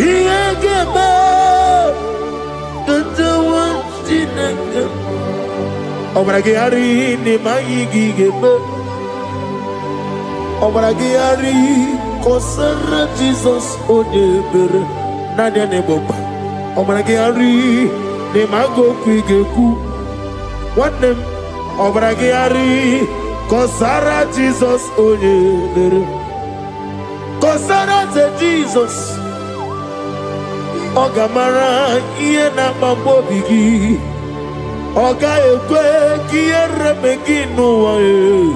Iagaba. Katawantinaka. Obragiari ni magigigebe. Obragiari kosara Jesus odebere. Nadia neboba. Obragiari ni mago kwigeku. What name? Obragiari kosara Jesus odebere. Kosara te Jesus. Ogamara iye na mambobigi. Oga ekwe kiye remegi nuwa e.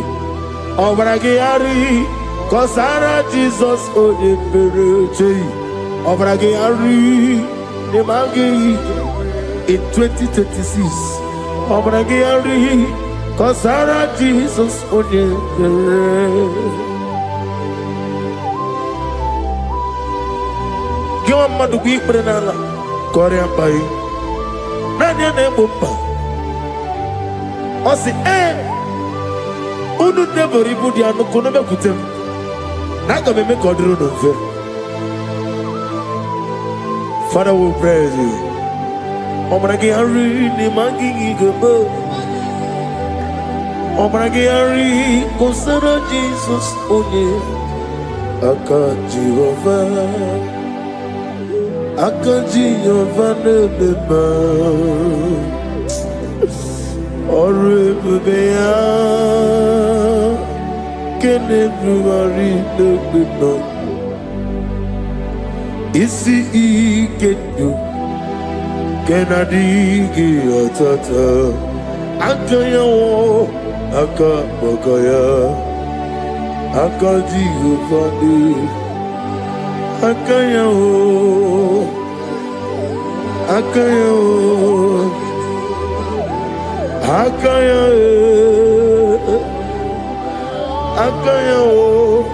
Obragiari kosara Jesus odebere. Obragiari ni magi in 2026. Obragiari kosara Jesus odebere. Give madu gi prenala Korea pai Nanya ne bumpa Osi Unu never ibudi anu kono me kutem Naga me kodru no fe Father we praise you Obragi ari ni mangi gebe Obragi ari kosara Jesus onye Aka Jehovah Akaji yovane beba Orebea Kene bruari nebeba Isi ikenu Kenadigi atata Akaya wo Akabakaya Akaji yovane Akaya wo Akaya wo Akaya Akaya wo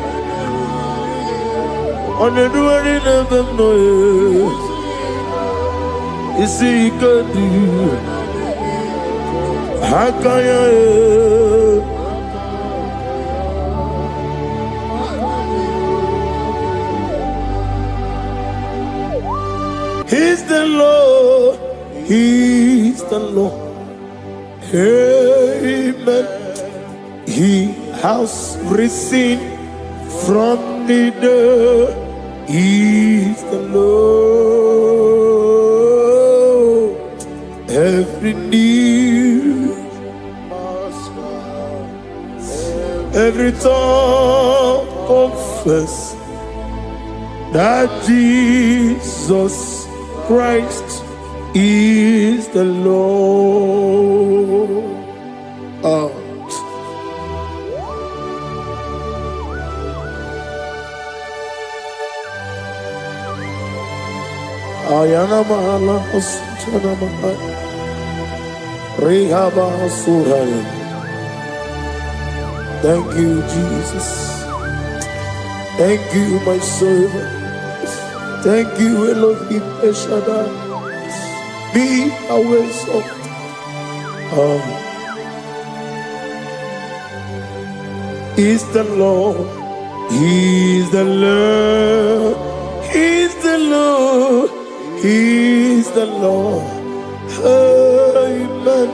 Oneduari nebem noye Isi ikadu Akaya He's the Lord, He's the Lord. Amen. He has risen from the dead. He's the Lord. Every knee, every tongue confess that Jesus Christ is the Lord. Ayana mahala osutana mahala Rehaba suraya. Thank you, Jesus. Thank you, my servant. Thank you, Elohim Eshadai. Be our song. He's the Lord. He's the Lord. He's the Lord. He's the Lord. Amen.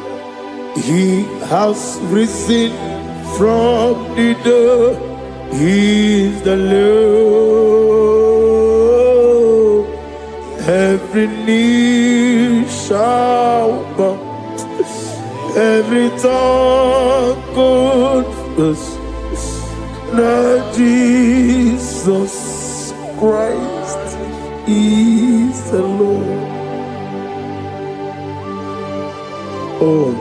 He has risen from the dead. He's the Lord. Every knee shall bow, every tongue confess that Jesus Christ is the Lord. Oh.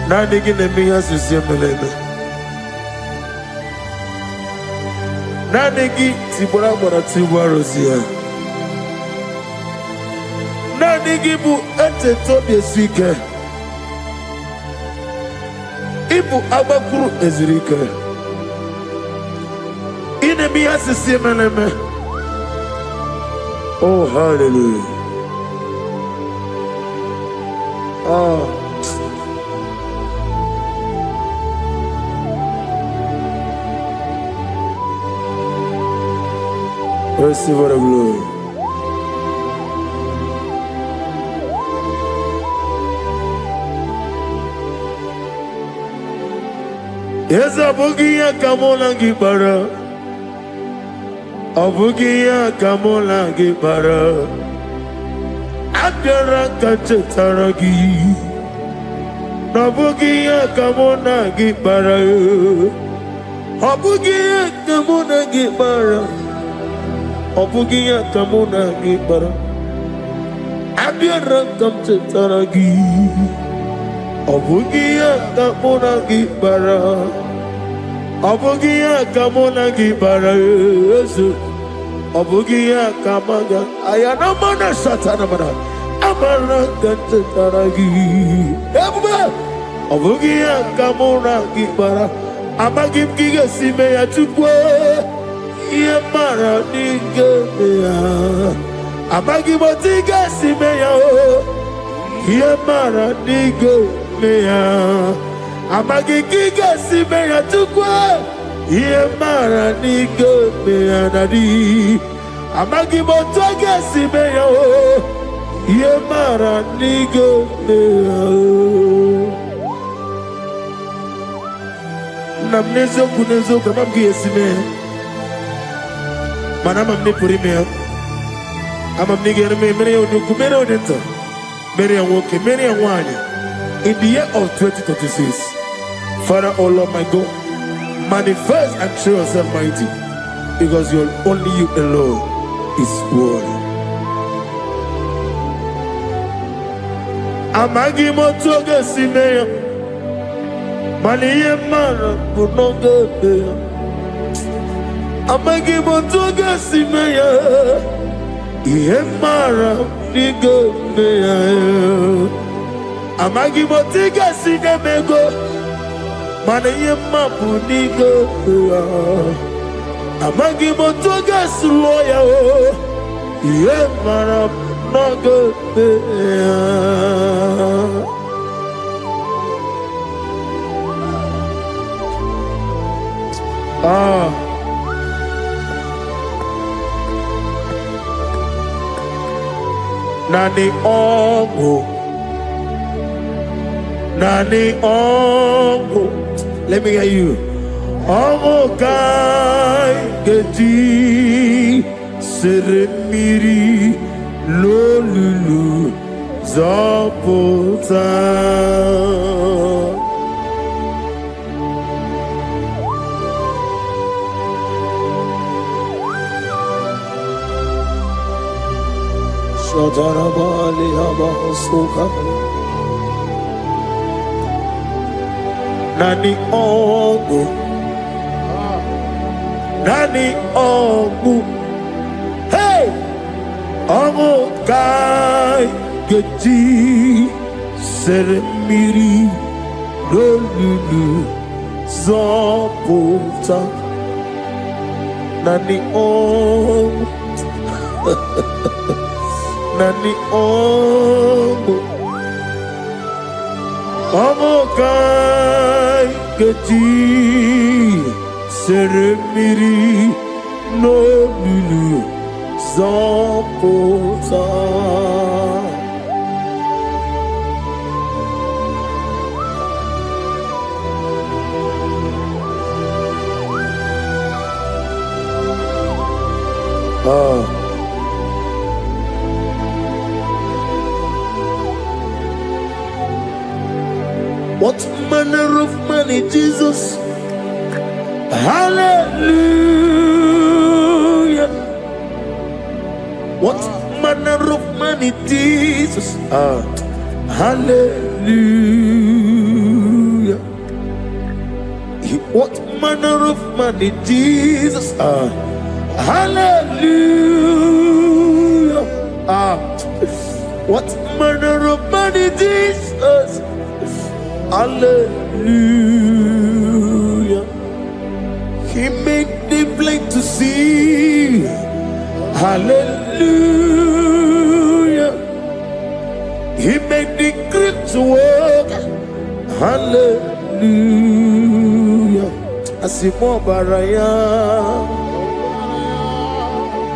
Nanigi nemiya sisemelebe. Nanigi tibora bora tibora rosia. Nanigi bu ete tobi esike. Ibu abakuru ezirike. Inemiya sisemelebe. Oh, hallelujah. Receive the glory. Yes, Abugia Kamola Gibara. Abugia Kamola Gibara. Abdara Kachetaragi. Abugia Kamona Gibara. Abugia Kamona Gibara. Abugia Kamona Gibara. Abdara Kachetaragi. Abugia Kamona Gibara. Abugia Kamona Gibara. Abugia Kamaga. Ayana Mana Satana Mana. Amara Kachetaragi. Abugia Kamona Gibara. Amagim Giga Simeya Tukwe. Yamara Nigeria. Amagimotiga Simeya. Yamara Nigeria. Amagigiga Simeya Tukwe. Yamara Nigeria Nadi. Amagimotoga Simeya. Yamara Nigeria. Namnezo kunezo kamamgi Simeya. Manama mnipurime. Amamnigere mere onuku mere onenta. Mere woke mere wani. In the year of 2026, Father, oh Lord my God, manifest and show yourself mighty, because only you alone is worthy. Amagi motoga simeya, maniye mara kunoga beya. Amagi motoga simeya, iye mara niga beya. Amagi motiga sinemego, maniye mapu niga beya. Amagi motoga suloya, iye mara noga beya. Nani ongo, Nani ongo. Let me hear you. Ongo kai geti seremiri lolulu zapota. Shadarabali Abasuka Nani Ogu Nani Ogu. Hey! Ogu Kai Geti Seremiri Lolulu Zapota Nani Ogu. Nani ongo, ongo kai geti seremiri no lulu zapota. What manner of money, Jesus? Hallelujah. What manner of money, Jesus? Hallelujah. What manner of money, Jesus? Hallelujah. What manner of money, Jesus? Hallelujah. He made the blind to see. Hallelujah. He made the crippled to hallelujah. Asimo baraya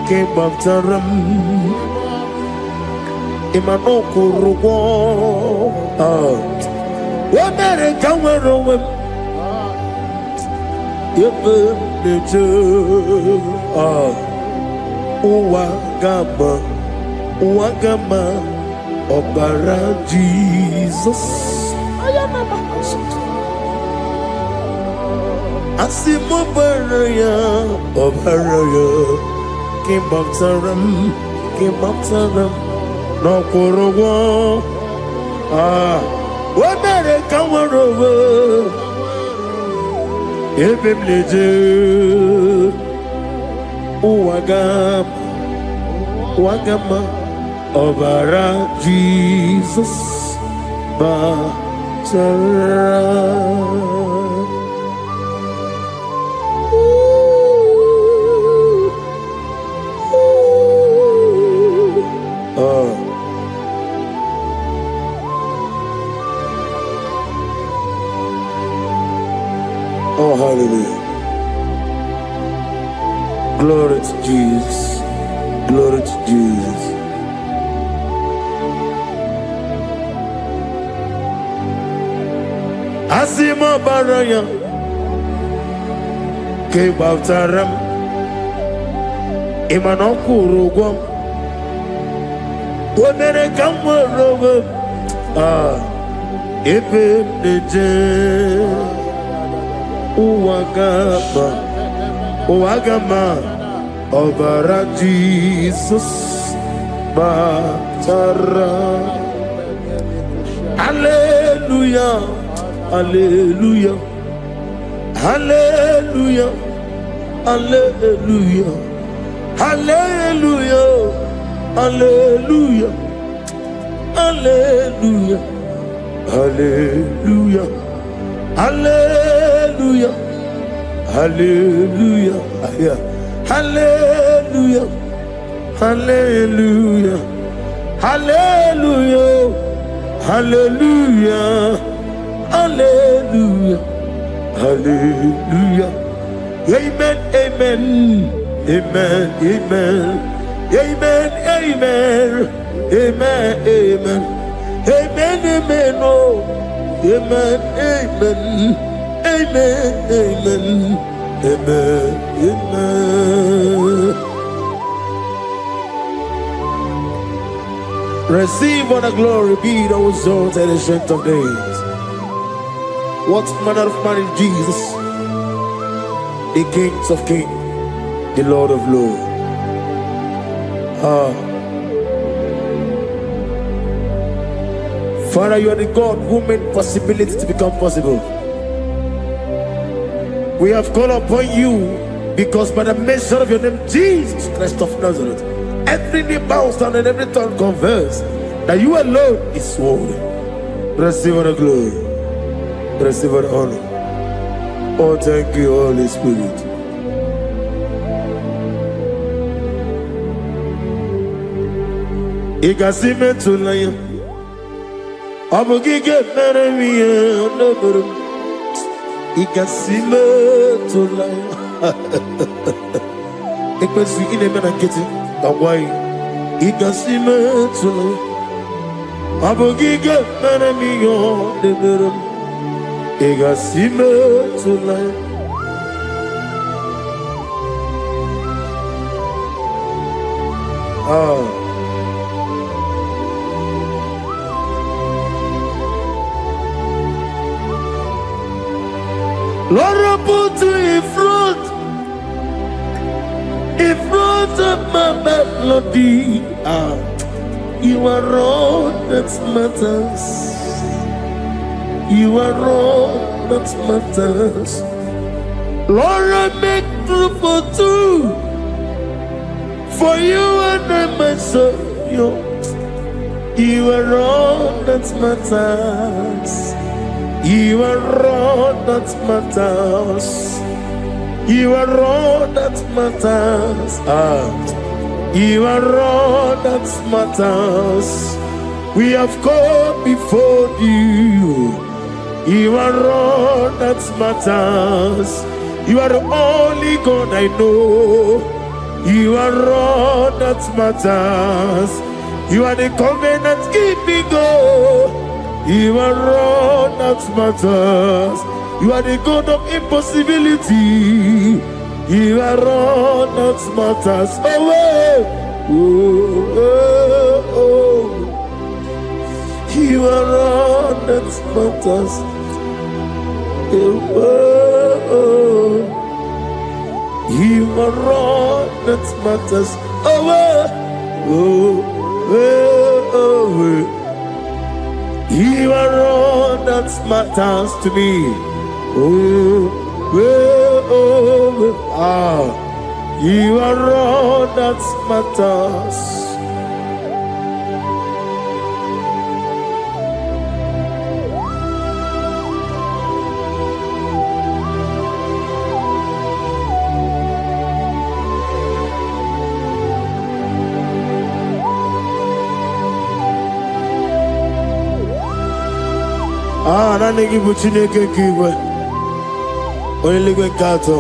King of Taram Imano Kurugo Wamere Kamero Yebe Neje Uwagama Obara Jesus Asimo baraya Obaraya King of Taram No Kurugo Wamere Kamero Yebe Neje Uwagama Obara Jesus Batara. Oh, hallelujah. Glory to Jesus. Glory to Jesus. Asimo baraya Ke Bavtaram Imano Kurugo Wamere Kamwaro Ebe Neje Uwagama Obara Jesus Batara. Hallelujah, hallelujah, hallelujah, hallelujah, hallelujah, hallelujah, hallelujah, hallelujah, hallelujah, hallelujah, hallelujah, hallelujah, hallelujah, hallelujah, hallelujah, hallelujah. Amen, amen, amen, amen, amen, amen, amen, amen, amen, amen, oh, amen, amen, amen, amen, amen, amen. Receive all the glory, be thou exalted in the strength of days. What manner of man is Jesus? The King of kings, the Lord of lords. Father, you are the God who made possibility to become possible. We have called upon you because by the mention of your name, Jesus Christ of Nazareth, every knee bows down and every tongue confess that you alone is worthy. Receive all the glory. Receive all the honor. Oh, thank you, Holy Spirit. Ikasime tulaya Abugige meremiye onoburu Ikasime tulaya Ikpesu ineme na kiti Kawai Ikasime tulaya Abugige meremiye onoburu Ikasime tulaya Lord, I put you in front of my melody. You are all that matters. You are all that matters. Lord, I make room for two, for you and I myself. You are all that matters. You are all that matters. You are all that matters. You are all that matters. We have come before you You are all that matters. You are the only God I know. You are all that matters. You are the covenant keeping God. You are all that matters. You are the God of impossibility. You are all that matters. Oh, oh, oh, oh. You are all that matters. Oh, oh. You are all that matters. Oh, oh, oh, oh. You are all that matters to me. Oh, oh, oh, ah. You are all that matters. Ah, na nigi buchine ke kiwe. Only go kato.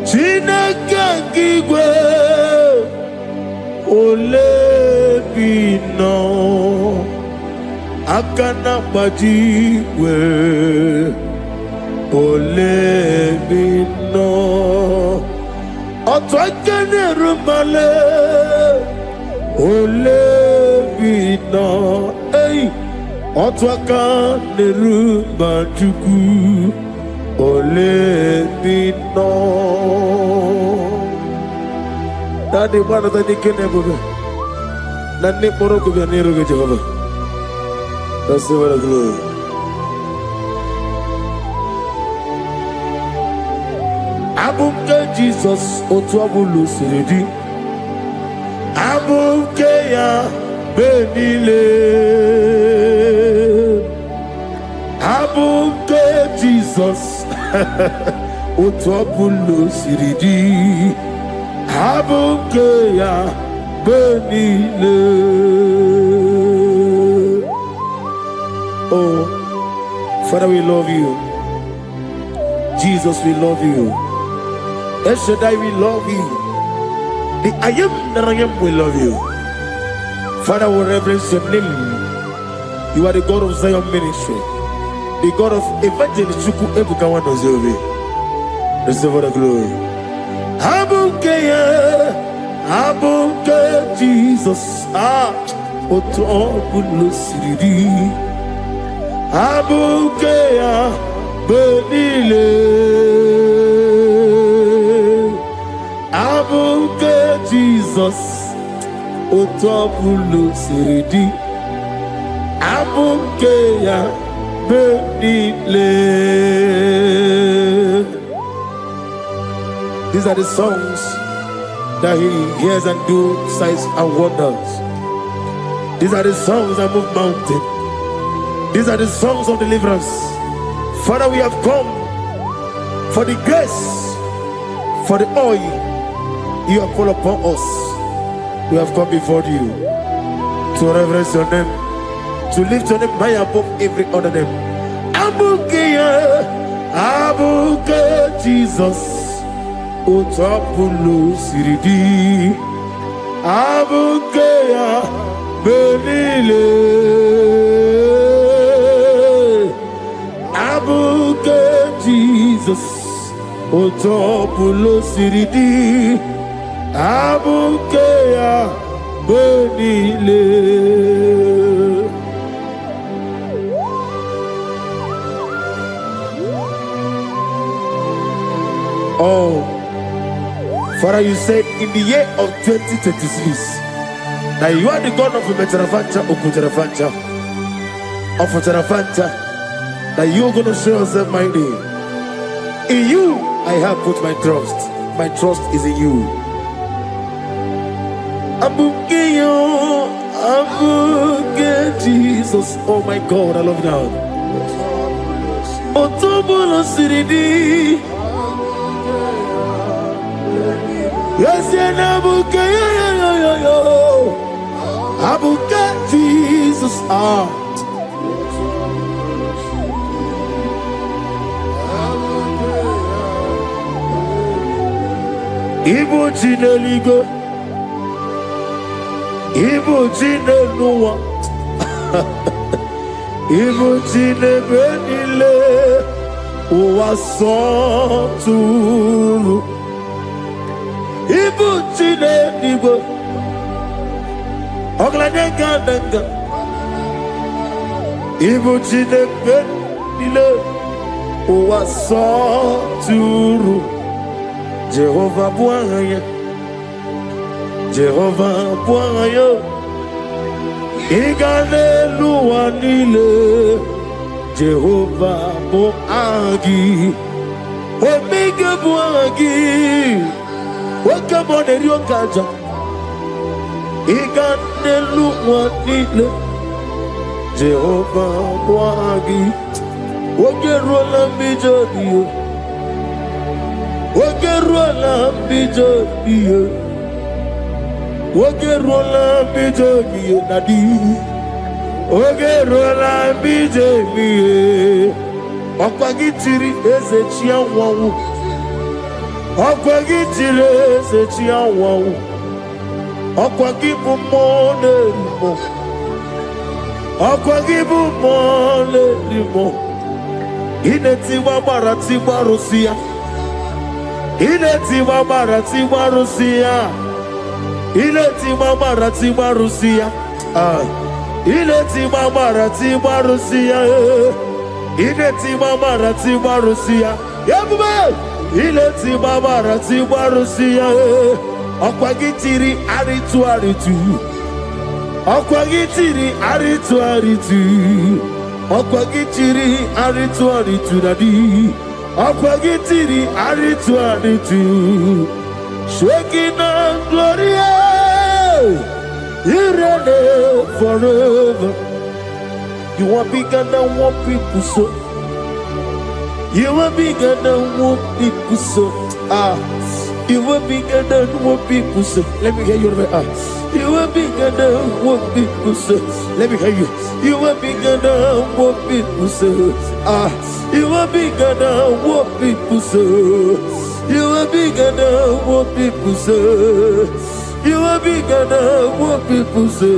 Chineke kiwe. Ole bino. Akana bajiwe. Ole bino. Otwakene rumale. Ole bino. Hey. Otwaka nerumba chuku. Ole bino. Daddy, what are the Kennebuga? Nani Morocco Nero Jehovah. That's the word of glory. Abumke Jesus, Otwabulu Siridi. Abumke ya Benile. Abumke Jesus, Otwabulu Siridi. Abumke ya Benile. Oh, Father, we love you. Jesus, we love you. El Shaddai, we love you. The I am that I am, we love you. Father, we reverence your name. You are the God of Zion ministry, the God of Evangelist Chuku Ebukawa Nozobe. Receive all the glory. Abuke Jesus, Oto Bulu Siridi. Abuke ya Benile. Abuke Jesus, Otobulu Siridi. Abuke ya Benile. These are the songs that he hears and do signs and wonders. These are the songs that move mountains. These are the songs of deliverance. Father, we have come for the grace, for the oil you have poured upon us. We have come before you to reverence your name, to lift your name high above every other name. Abuke Jesus, Otapulu Siridi. Abuke ya Benile. Abuke Jesus, Otapulu Siridi. Abuke ya Benile. Oh, Father, you said in the year of 2026 that you are the God of Metarafancha, Okutarafancha, of Tarafancha, that you are going to show yourself mighty. In you, I have put my trust. My trust is in you. Abukeyo, Abuke Jesus. Oh my God, I love you now. Otobulo Siridi. Yes, Abuke, Abuke Jesus. Jesus. Ibu Chineligo, Ibu Chinenuwa, Ibu Chinebenile, Uwasoturu, Ibu Chineligo, Oglanenga, Ibu Chinebenile, Uwasoturu. Jehovah Bwanya, Jehovah Bwanya, Igane Luanile, Jehovah Boagi, Omega Boagi, welcome on the Ryokaja, Igane Luanile, Jehovah Boagi, Ogerola Mijodio. Wogerola bijobiye, Wogerola bijobiye nadi, Wogerola bijobiye. Okwagitiri ezechi awawu, Okwagitiri ezechi awawu, Okwagibu mone limo, Okwagibu mone limo. Ineti wabara tibarusia. Ileti mama Rusia, Ileti mama Rusia, Ileti mama Rusia, Ileti mama Rusia, Yabume, Ileti mama Rusia, Okwagitiri aritu, Okwagitiri aritu nadi. Akwagitiri aritu, shaking and gloria, you reign forever. You are bigger than what people so. You are bigger than what people so. You are bigger than what people say. Let me hear you. You are bigger than what people say. Let me hear you. You are bigger than what people say. You are bigger than what people say. You are bigger than what people say. You are bigger than what people say.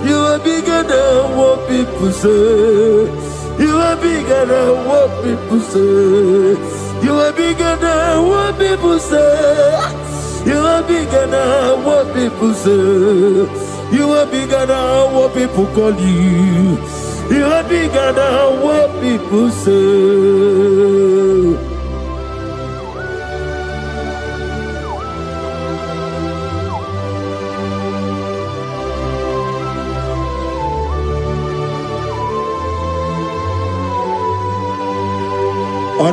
You are bigger than what people say. You are bigger than what people say. You are bigger than what people say. You are bigger than what people say. You are bigger than what people call you. You are bigger than what people say.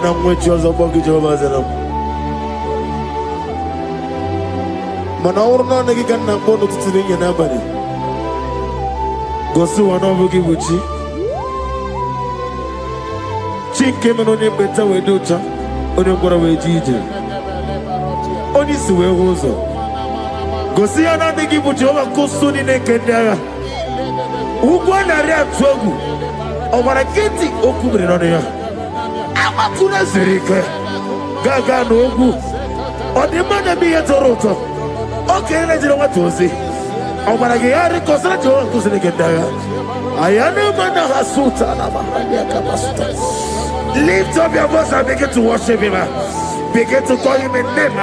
I'm with you as a bucket of Azalam. Manaurna Nagikan Napono to the Yanabari. Gosu Anobuki Wuchi. Chick came on your better way, Ducha, on your Goraway Gigi. Only Sue Rosa. Gosiana Nigi Bujova Kosuni Nekendara. Ugwana Ria Togu. Omarageti Okubri. Amakuna Zerike. Gaga Nogu. On the man of me at Toronto. Okay, let's know what to say. Omaragari Kosato Kusinekendara. I am no man Hasuta. Lift up your voice and begin to worship him. Begin to call him a name.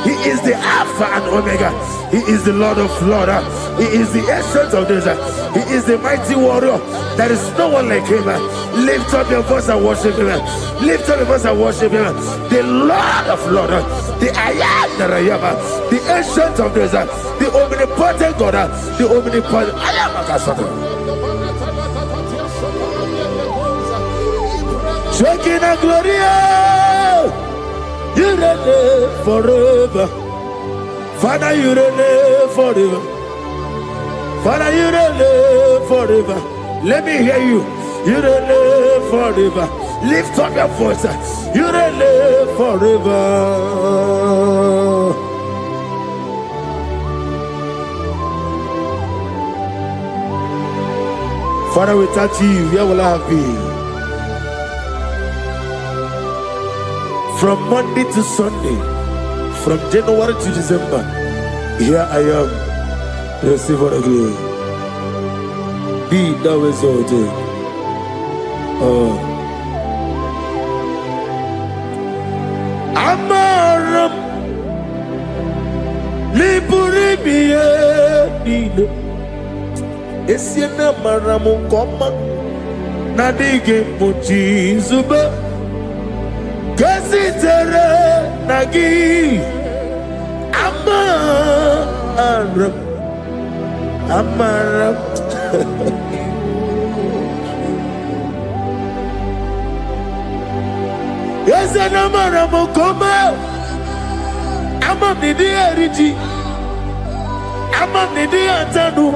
He is the Alpha and Omega. He is the Lord of Lords. He is the Ancient of Days. He is the mighty warrior. There is no one like him. Lift up your voice and worship him. Lift up your voice and worship him. The Lord of Lords. The I am that I am. The Ancient of Days. The omnipotent God. The omnipotent I am. Shaking and Gloria, you reign forever. Father, you reign forever. Father, you reign forever. Let me hear you. You reign forever. Lift up your voice. You reign forever. Father, without you, where will I have been? From Monday to Sunday, from January to December, here I am. Receive all the glory. Be thou exalted. Amaram Liburibie Nino Esiena Maramu Koma Nadige Muchi Zuba Kasitere Nagi Amaram Yes, and Amaram Koma Amam Nidi Eriji Amam Nidi Antanu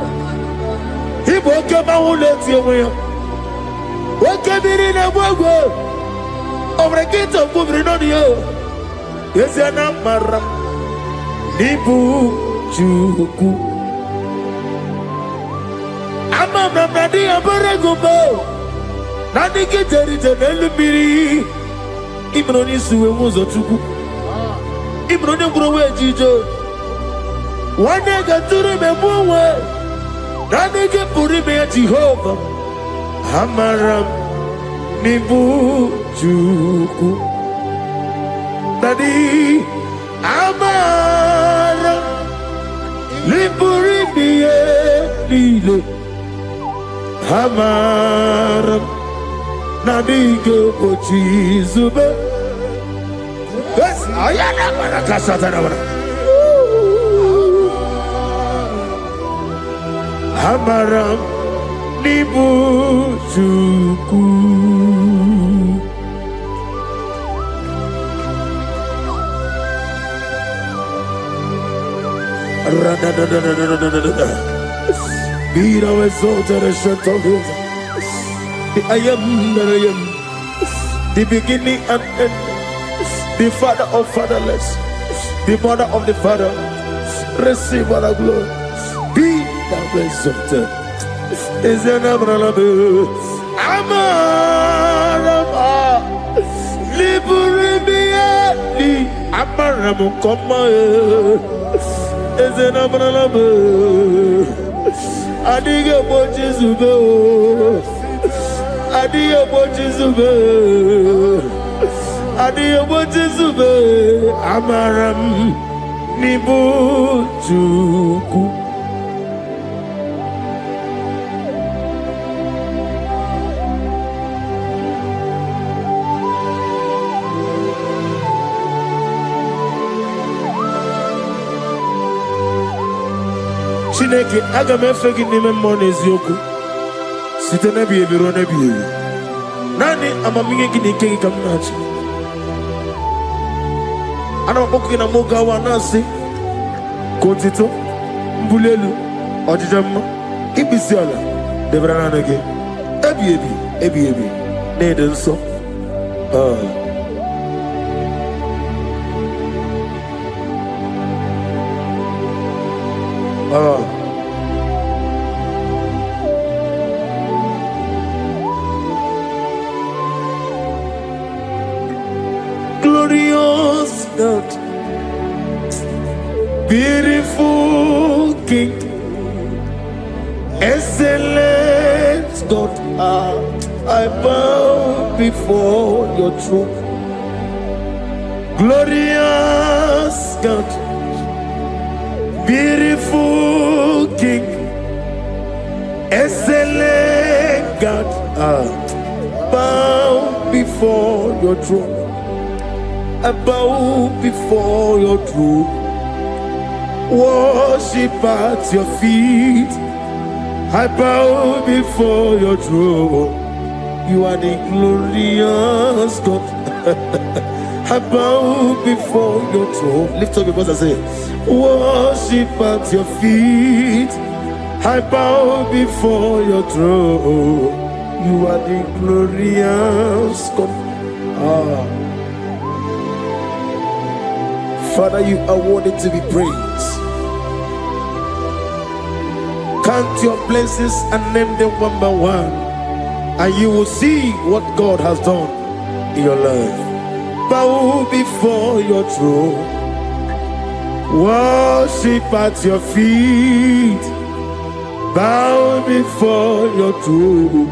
He woke up my let you away. What can be in a world over a gate of moving on you? Yes, and Amaram Nibu Chuku Amam Nadi Abaragubo Nadi Kitari Elubiri Ibroni Suwe Muzotuku Ibroni Growe Jijo One day got to remember Nadi Purime Jehovah Amaram Nibu Chuku Nadi Amaram Liburibie Lilo Amaram Nadige Ochi Zube Yes, Ayana Marakasatana Amaram Nibu Chuku Be thou exalted and shut of his. I am that I am, the beginning and end, the father of fatherless, the mother of the father. Receive all the glory. Be thou exalted. Is an Abraham, Amaram, Liburibie, Amaram, Koma, is an Abraham. Adiga Bochizube, Adiga Bochizube, Adiga Bochizube, Amaram Nibu Chuku. Chineke aga m efe gị n'ime mmụọ n'eziokwu site n'ebighị ebi ruo n'ebighị ebi. Naanị amamihe gị na ike gị ka m na-achị. Ana m akpọku gị na moge awa na-asị ka otito, mbuli elu, ọjịja mma, ikpisi ala debere naanị gị ebighị ebi ebighị ebi na-ede nsọ. Glorious God, beautiful King, excellent God, I bow before your throne. Glorious God, beautiful King, excellent God, bow before your throne. I bow before your throne, worship at your feet. I bow before your throne. You are the glorious God. I bow before your throne. Lift up your voice and say, worship at your feet. I bow before your throne. You are the glorious God. Father, you are worthy to be praised. Count your blessings and name them one by one, and you will see what God has done in your life. Bow before your throne, worship at your feet. Bow before your throne.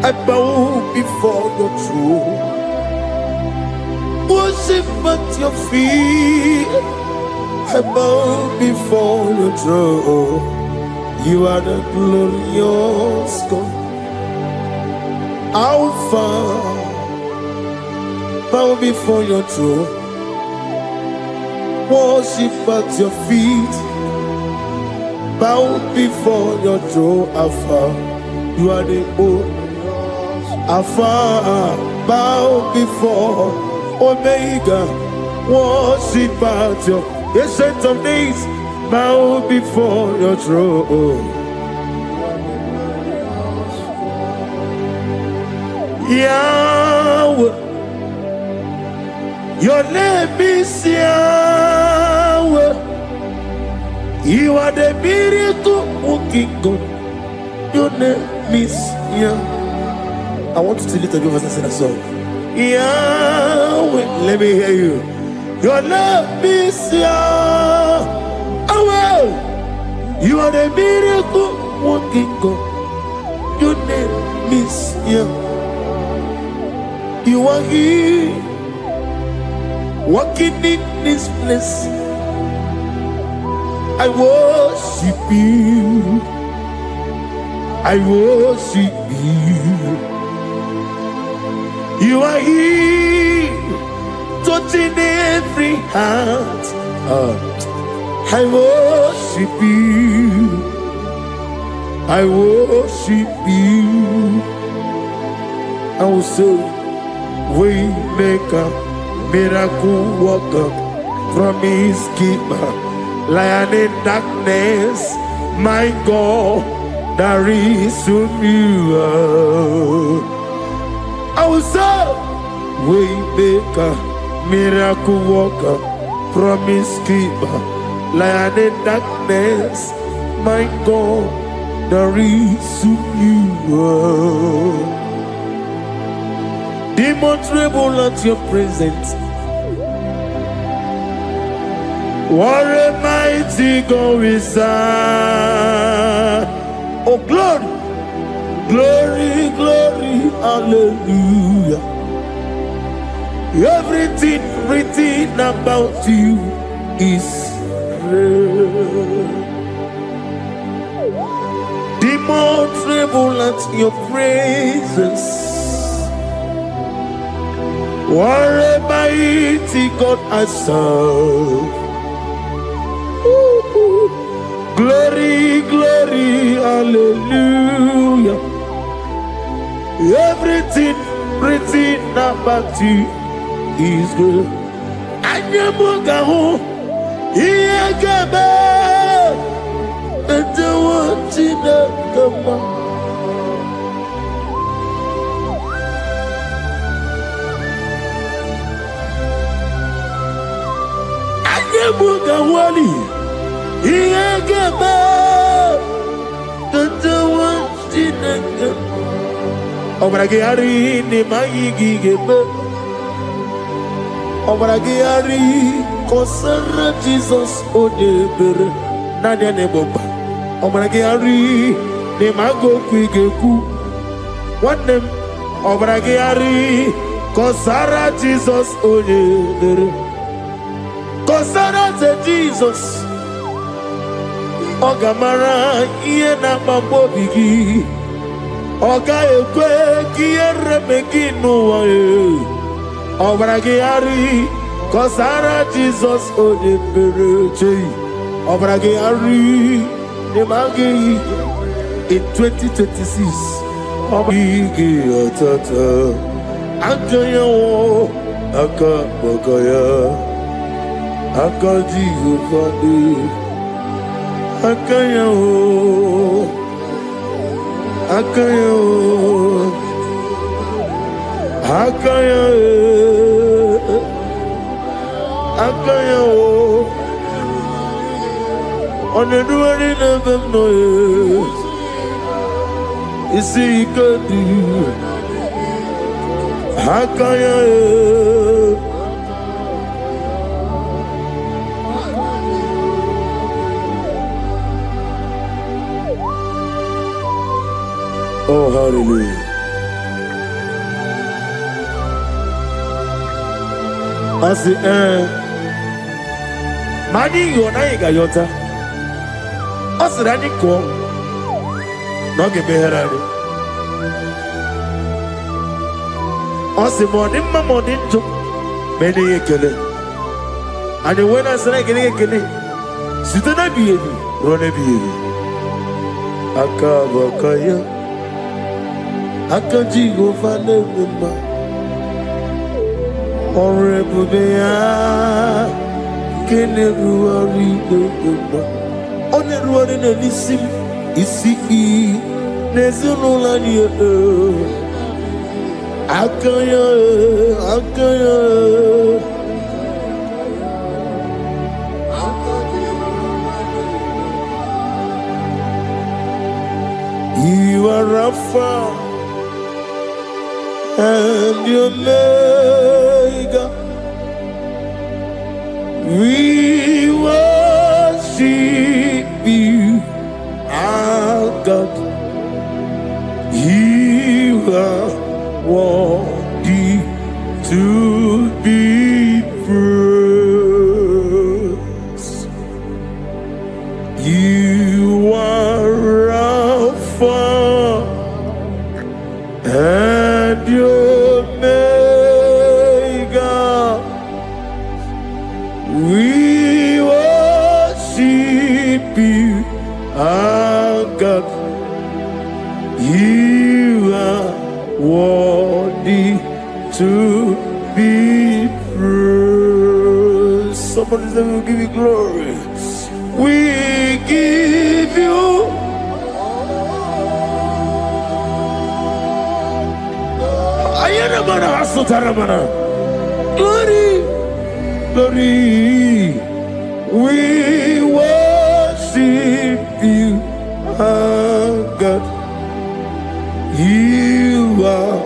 I bow before your throne, worship at your feet. I bow before your throne. You are the glorious God, Alpha. Bow before your throne, worship at your feet. Bow before your throne, Alpha. You are the old Alpha. Bow before Omega, worship at your Ancient of Days. Bow before your throne. Yahweh, your name is Yahweh. You are the miracle working God. Your name is Yahweh. I want you to lift up your voice and sing a song. Yahweh, let me hear you. Your name is Yahweh. You are the miracle working God. Your name is Yahweh. You are here, walking in this place. I worship you. I worship you. You are here, touching every heart. I worship you. I worship you. I will say, Waymaker, miracle worker, promise keeper, lion in darkness, my God, there is you. I will say, Waymaker, miracle worker, promise keeper, lion in darkness, my God, there is you. Demons tremble at your presence. What a mighty God we serve. Oh, glory, glory, glory, hallelujah. Everything written about you is real. Demons tremble at your presence. What a mighty God I serve. Glory, glory, hallelujah. Everything written about you is good. Anyamugaho, Iyagaba, and the one in the Mugawali, Iyagaba, Tantawa, Jinaka, Obragiari, Nimayigi, Obragiari, Kosara, Jesus, Odeber, Nadia Neboba, Obragiari, Nimago, Quigeku, one name, Obragiari, Kosara, Jesus, Odeber. Kosara te Jesus, Ogamara iye na mambobigi, Oga ekwe kiye remegi nuwae, Obragiari, Kosara Jesus odepereche, Obragiari, Nemagi in 2026, Obigi atata, Ankayo, Akabakaya. Akadi Ufadi Akayo Akayo Akayo Akayo On the doing of them no. You see, good. Hakaya. Oh, hallelujah. I say, Mani, you're not a gayota. I said, I didn't call. Not give me her. I said, morning to many a killer. And when I said, I get a killer, sit on a baby, run a baby. Akabakaya. Akaji go find a woman. Horrible bear. Can everyone read the woman? On the road in a listen, is see, there's no line. Akaya. You are Rapha and your Omega. We worship you, our God. You are worthy to be praised. You are Rapha and your Omega. We worship you, our God. You are worthy to be praised. Somebody say, we'll give you glory. We give you glory, glory. We worship you, our God. You are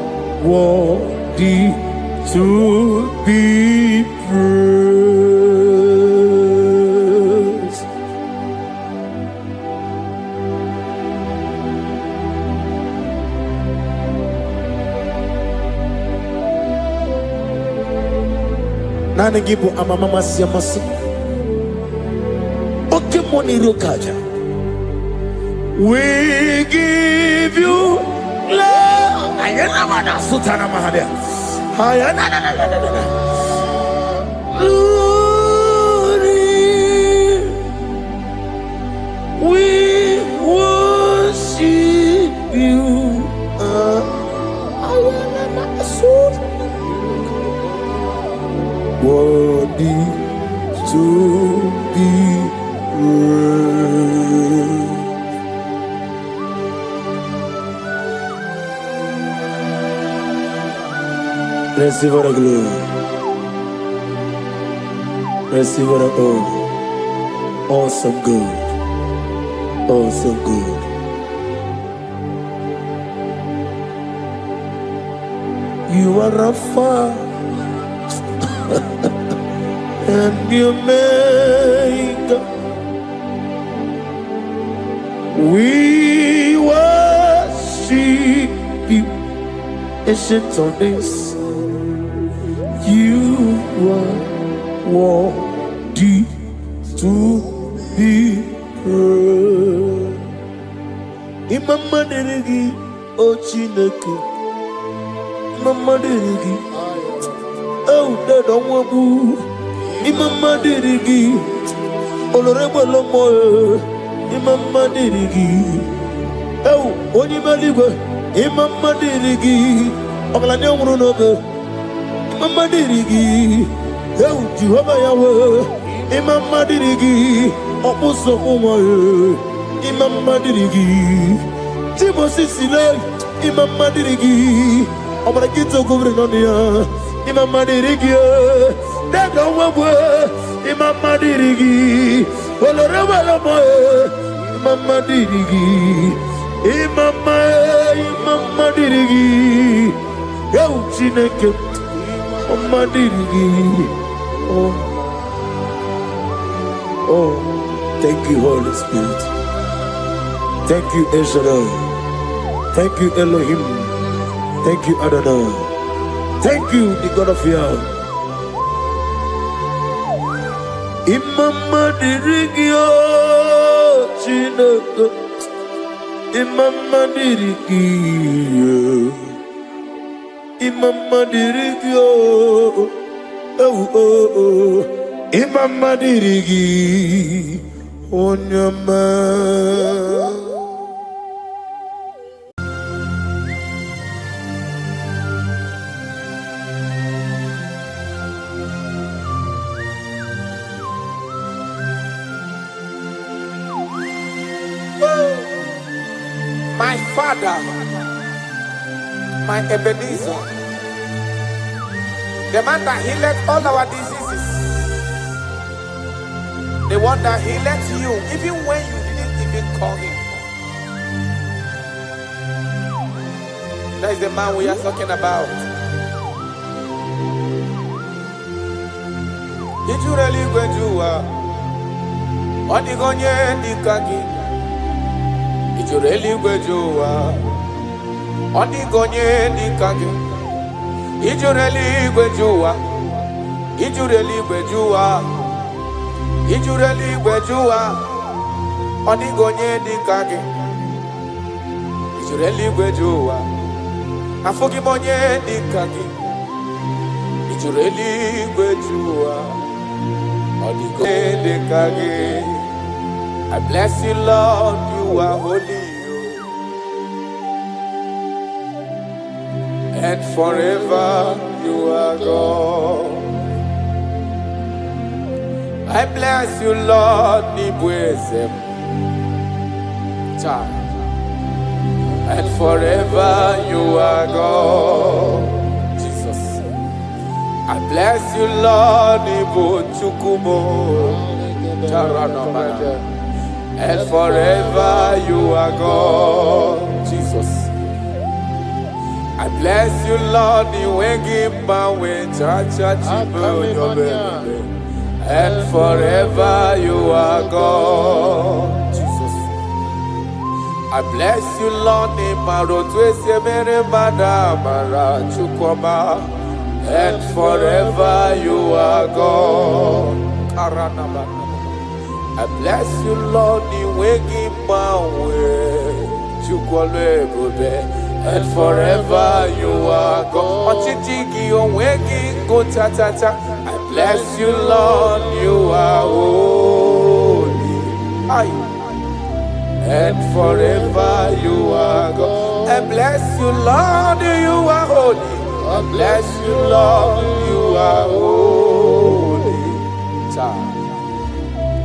worthy to be praised. Nana gibu amamama siamasi. Oke moni rokaja. We give you love. Ayana mana sutana mahadia. Ayana na. Glory. We worship you. Ayana na sutana. Worthy to be praised. Receive the glory. Receive the honor. Awesome God. Awesome God. You are Rapha and the Omega. We worship you, ancient of days. You are worthy to be praised. Imama deregi o Chineke. Imama deregi o Dadonwabu. Imama deregi Olorebo Lomo. Imama deregi o Onimaligwe. Imama deregi Oglanya Murunobe. Imama dirigi, Jehovah Yahweh. Imama dirigi, Opuso Umaye. Imama dirigi, Timosi Sile. Imama dirigi, Obrakito Gubrinonia. Imama dirigi, Dadonwabu. Imama dirigi, Olorama, Mama Dirigi, Mama Dirigi, Yo Chineke, Mama Dirigi. Oh, thank you, Holy Spirit. Thank you, El Shaddai. Thank you, Elohim. Thank you, Adonai. Thank you, the God of Yah. Imama dirigio, Chineke. Imama dirigio. Imama dirigio. Oh. Imama dirigi. Onyama. My Father, my Ebenezer, the man that healed all our diseases, the one that healed you even when you didn't even call him. That is the man we are talking about. Did you really go to Onigonye Nikagi? You really go to Onigonye Nikagi. You really go to You really go to You really go to Onigonye Nikagi. You really go to Afogimonye Nikagi. You really go to Onigonye Nikagi. I bless you, Lord, you are holy, and forever you are God. I bless you, Lord, and forever you are God. Jesus. I bless you, Lord, and forever you are God, Jesus. I bless you, Lord, and forever you are God, Jesus. I bless you, Lord, and forever you are God. I bless you, Lord, and forever you are God. I bless you, Lord, you are holy, and forever you are God. I bless you, Lord, you are holy. I bless you, Lord, you are holy,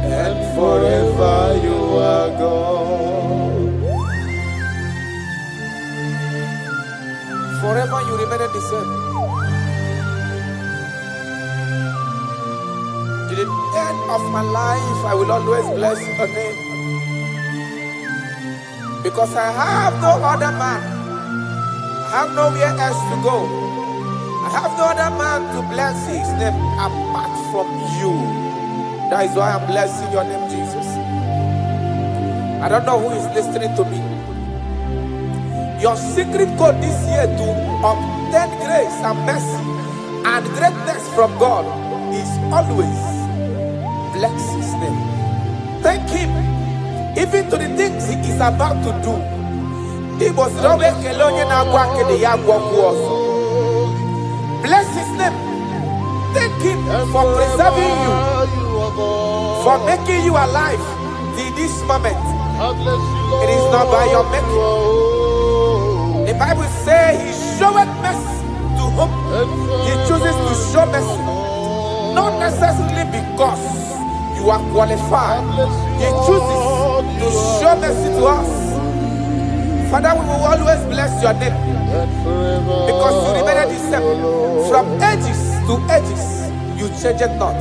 and forever you are God. Forever you remain the same. To the end of my life, I will always bless your name. Because I have no other man. I have nowhere else to go. I have no other man to bless his name apart from you. That is why I'm blessing your name, Jesus. I don't know who is listening to me. Your secret code this year to obtain grace and mercy and greatness from God is always bless his name. Thank him even to the things he is about to do. Bless his name. Thank him for preserving you, for making you alive till this moment. It is not by your making. The Bible says he showeth mercy to whom he chooses to show mercy. Not necessarily because you are qualified. He chooses to show mercy to us. Father, we will always bless your name because you remain the same. From ages to ages, you change it not.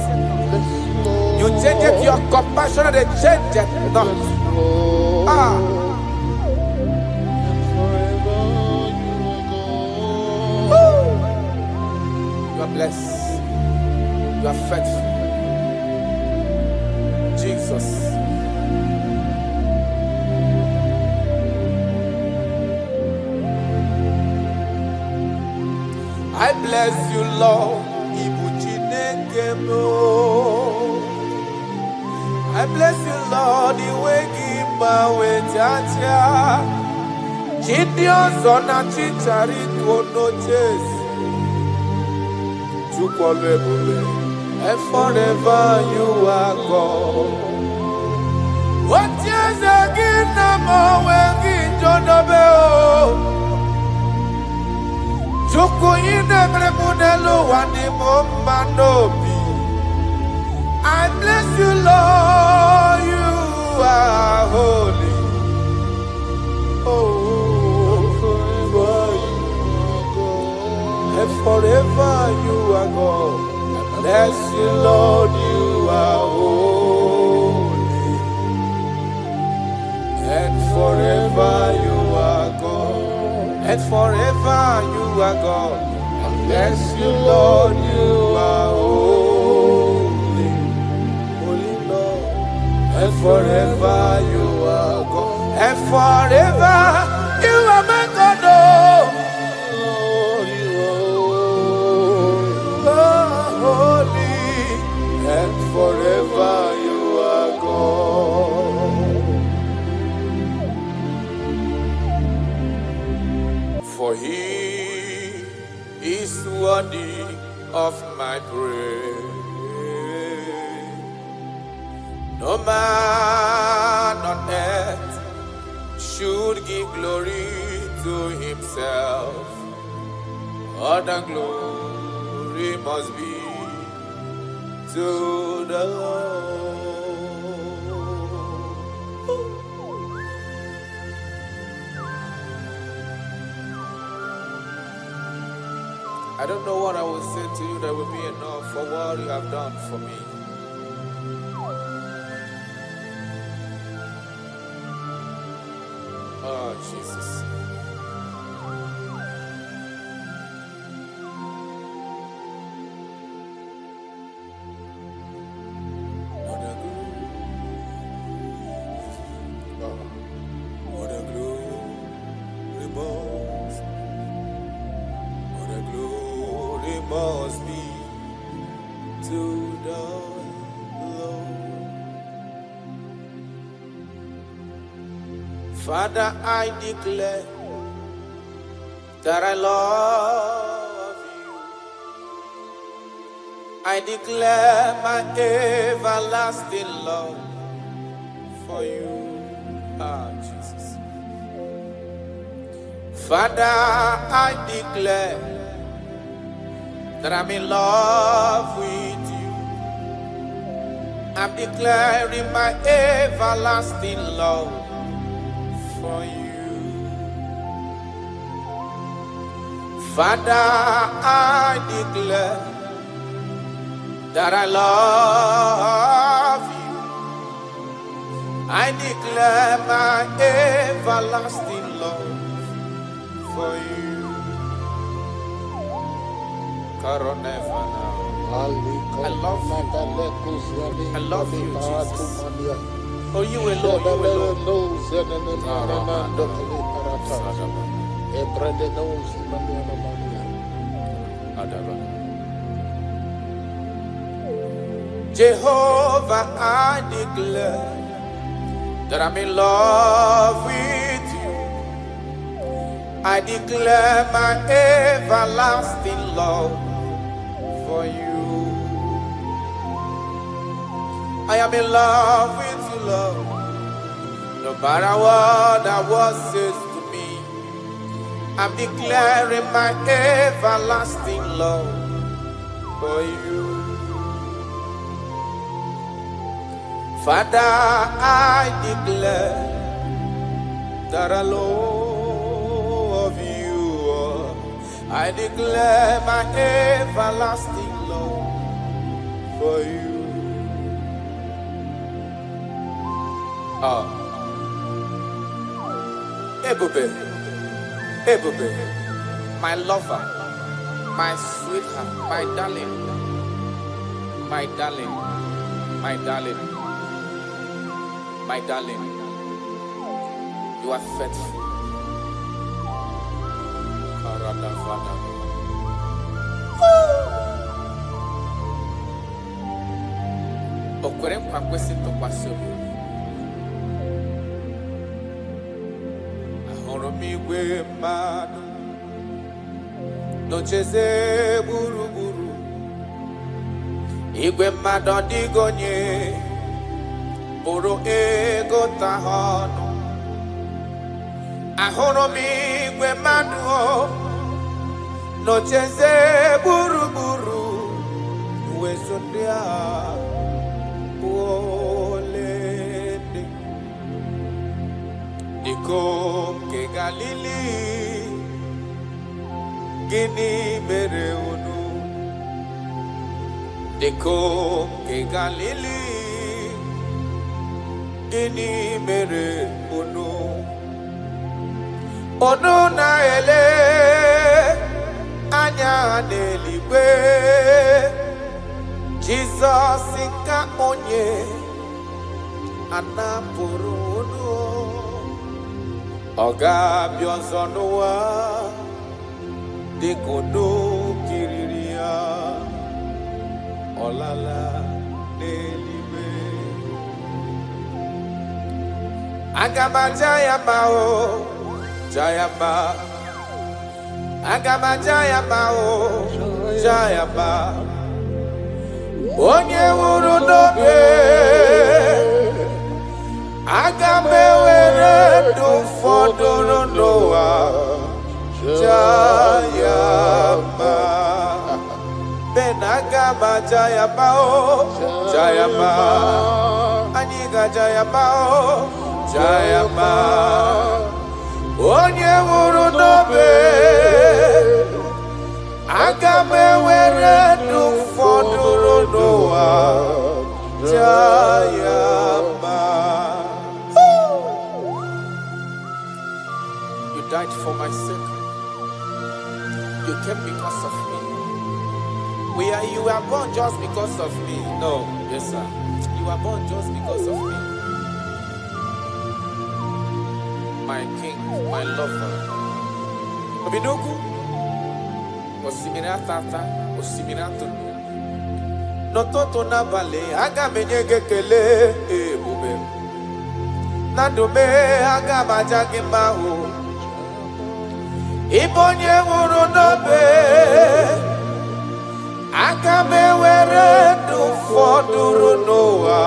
You You change it, your compassion, they change it not. Ah. Woo. You are blessed. You are faithful. Jesus. I bless you, Lord. I bless you, Lord. The way give my way, Jaja. Gideon son of Chichari to no chase. And forever you are God. What is again? I'm always John Abel. Joko ine mremunelo wani momanobi. I bless you, Lord, you are holy. Oh, forever you are God. And forever you are God. I bless you, Lord, you are holy. And forever you are God. And forever you are God. I bless you, Lord, you are holy. Holy Lord. And forever you are God. And forever you are my God. Oh, you are holy. And forever you are God. For he is worthy of my praise. No man on earth should give glory to himself. All the glory must be to the Lord. I don't know what I will say to you that will be enough for what you have done for me. Oh, Jesus. What a glory must be to the Lord. Father, I declare that I love you. I declare my everlasting love for you. Ah, Jesus. Father, I declare that I'm in love with you. I'm declaring my everlasting love for you. Father, I declare that I love you. I declare my everlasting love for you. I love you. I love you, Jesus. Oh, you alone, you alone. Jehovah, I declare that I'm in love with you. I declare my everlasting love for you. I am in love with you, Lord. No matter what the world says to me, I'm declaring my everlasting love for you. Father, I declare that I love you. I declare my everlasting love for you. Oh, Ebube, Ebube, my lover, my sweetheart, my darling, my darling, my darling, my darling. You are faithful. Okwere nkwa kwesị ntụkwasị obi. Ahụrụ m igwe mmadụ n'ocheze gburugburu. Igwe mmadụ ọ dịghị onye bụrụ ego ta ha ọnụ. Ahụrụ m igwe mmadụ n'ocheze gburugburu. Uwezo ndị a olende Ikom ke Galili gịnị mere unu? Ikom ke Galili gịnị mere unu? Unu na-ele anya n'eluigwe. Jizọs ka onye anapụrụ unu. Ọ ga-abịa ọzọ n'ụwa dịka unu kiriri ya. Ọ lala n'eluigwe. Aga m aja ya mma o, ja ya mma. Aga m aja ya mma o, ja ya mma. Onye nwụrụ n'obe, aga m ewere ndụ fọdụrụ n'ụwa, jaa ya mma. Ben aga m aja ya mma o, jaa ya mma. Anyị ga-aja ya mma o, jaa ya mma. Onye nwụrụ n'obe, aga m ewere ndụ fọdụrụ n'ụwa, jaa ya mma. You died for my sake. You came because of me. You were born just because of me. No, yes sir. You were born just because of me. My king, my lover. Obidogu. Osimiri atata, osimiri atụrụ. N'ụtụtụ n'abalị, aga m enye gị ekele ebube. Na ndụ m, aga m aja gị mma o. Ịbụ onye nwụrụ n'obe, aga m ewere ndụ fọdụrụ n'ụwa,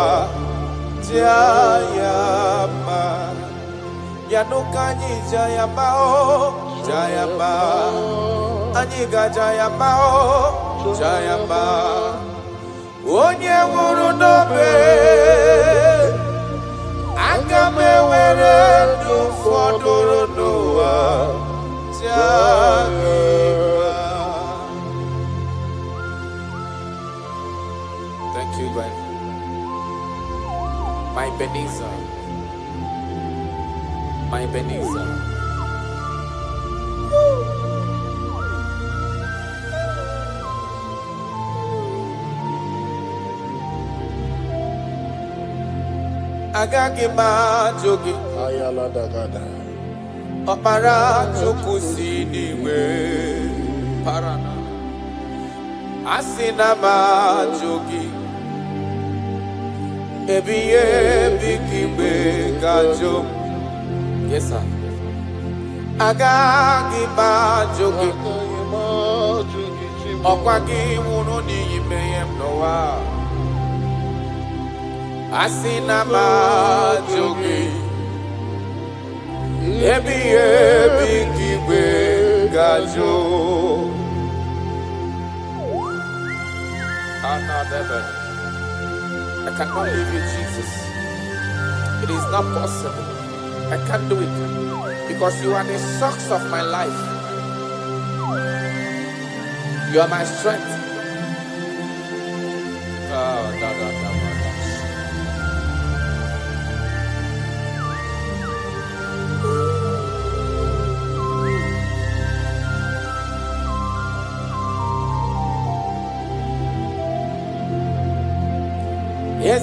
jaa ya mma. Ya n'ụka anyị jaa ya mma o, jaa ya mma. Anyị ga-aja ya mma o, jaa ya mma. Onye nwụrụ n'obe, aga m ewere ndụ fọdụrụ n'ụwa, jaa gị mma. Thank you, God. My Ebenezer, my Ebenezer. Agaghị m ajụ gị ọkpara Chukwu si n'igwe parana. Asị na m ajụ gị ebighị ebi ka igwe ga-ajụ m. Yes sir. Agaghị m ajụ gị ọkwa gị nwụrụ n'ihi mmehie m n'ụwa. Asị na m ajụ gị ebighị ebi ka igwe ga-ajụ. I cannot leave you, Jesus. It is not possible. I can't do it because you are the source of my life. You are my strength.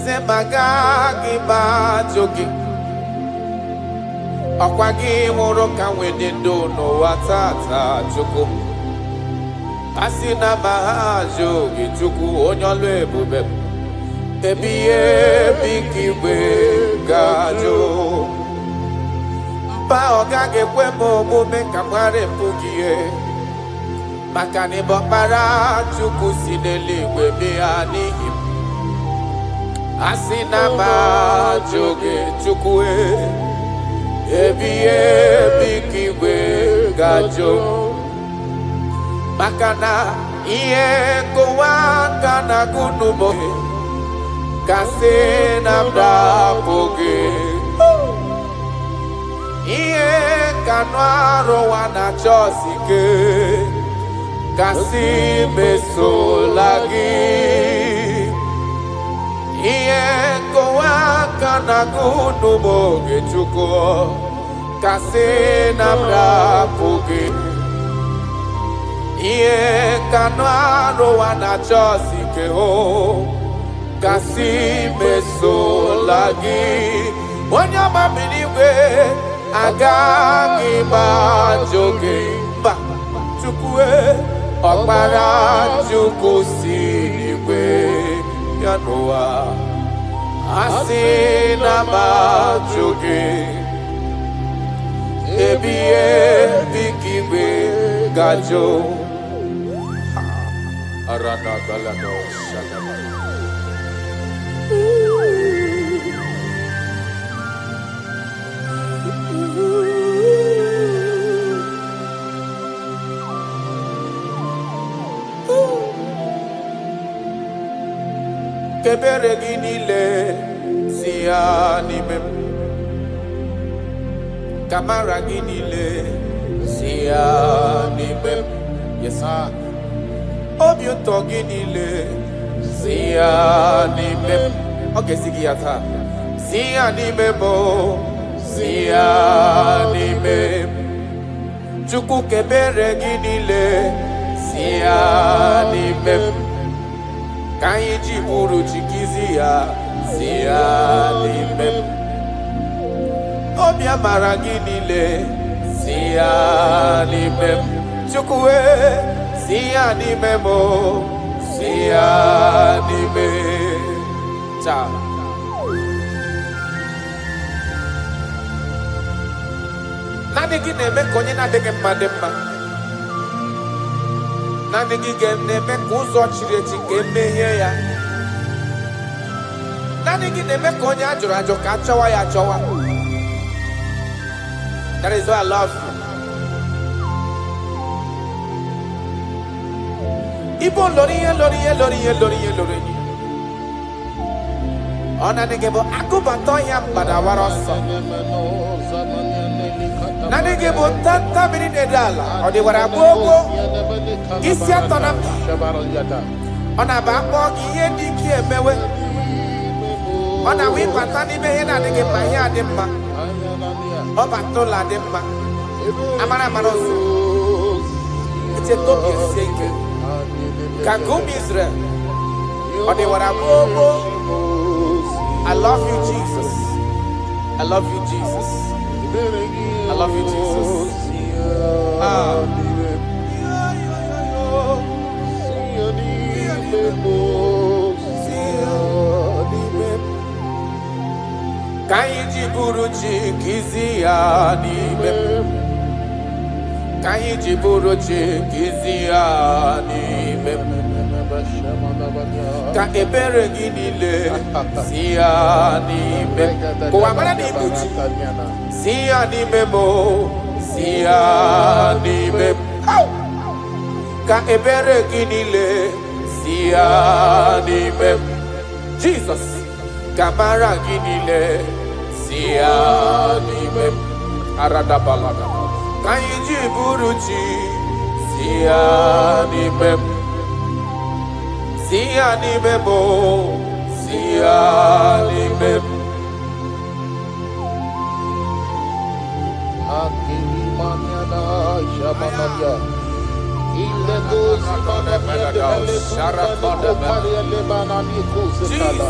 Semaga gibajogi Okwagi woroka wedindo no watata chuku Asina mahajogi chuku onyolo ebube Ebiye bikiwe gajo Mpa ogage kwemo mume kamware mpugie Makani bokpara chuku sineli webe anihim Asina majogi chukue Ebiye bikiwe gajo Makana iye kowakana kunubo Kasena mdapoge Iye kanwaro wana chosike Kasi mesolagi Iye kowakana kunubo Gechuko Kasena mdapoge Iye kanwaro wana chosike ho Kasi mesolagi Wanyama miniwe Agagi bajoge Ba chukwe Okpara chuku siniwe Yanoa Asina bajoge Ebiye bikiwe gajo Arana galano shadaba Kebere ginile sianime Kamara ginile sianime Yes sir Obiuto ginile sianime Okay sigiyata sianime mo sianime Chuku kebere ginile sianime Kaiji buru chikizia sianime Obia maraginile sianime Chukwe sianime mo sianime Cha Nani gineme konye na dege madema Nani gineme kuzo chireti kemeye ya Nani gineme konye ajo kachawa ya chawa That is why I love you Ibo loriye Ona negebo akubato ya mbadawaroso Nanegebo tanta minidala Odi warabogo Isi atona Ona bako iye diki emewe Ona wipatani mehena negeba ya demma Oba tola demma Amara maroso Ite tobi eseke Kagumi Israel Odi warabogo I love you, Jesus. I love you, Jesus. I love you, Jesus. Kaiji buruchi kiziani Kaiji buruchi kiziani Ka ebere ginile siani Kwa mara ni buchi siani memo siani mem Ka ebere ginile siani mem Jesus Kamara ginile siani mem Arada balada Kaiji buruchi siani mem Sianime mo, sianime. Akimaniana Shamanaya. Ile gozi manamia de Sharakada Maria Lebanani Kusekala.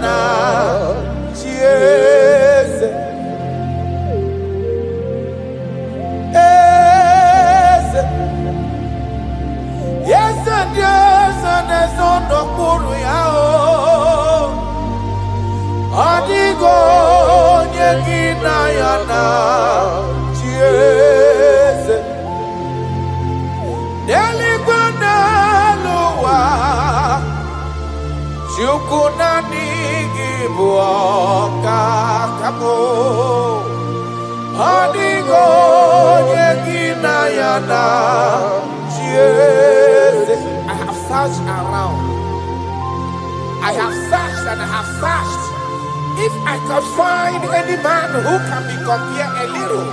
na chieze eze yese ndieze nezondo kuru yao adigo nyegina ya na chieze neligwana luwa chukuna nigibuoka kamo adigo nyegina ya na chieze. I have searched around. I have searched and I have searched. If I could find any man who can be compared a little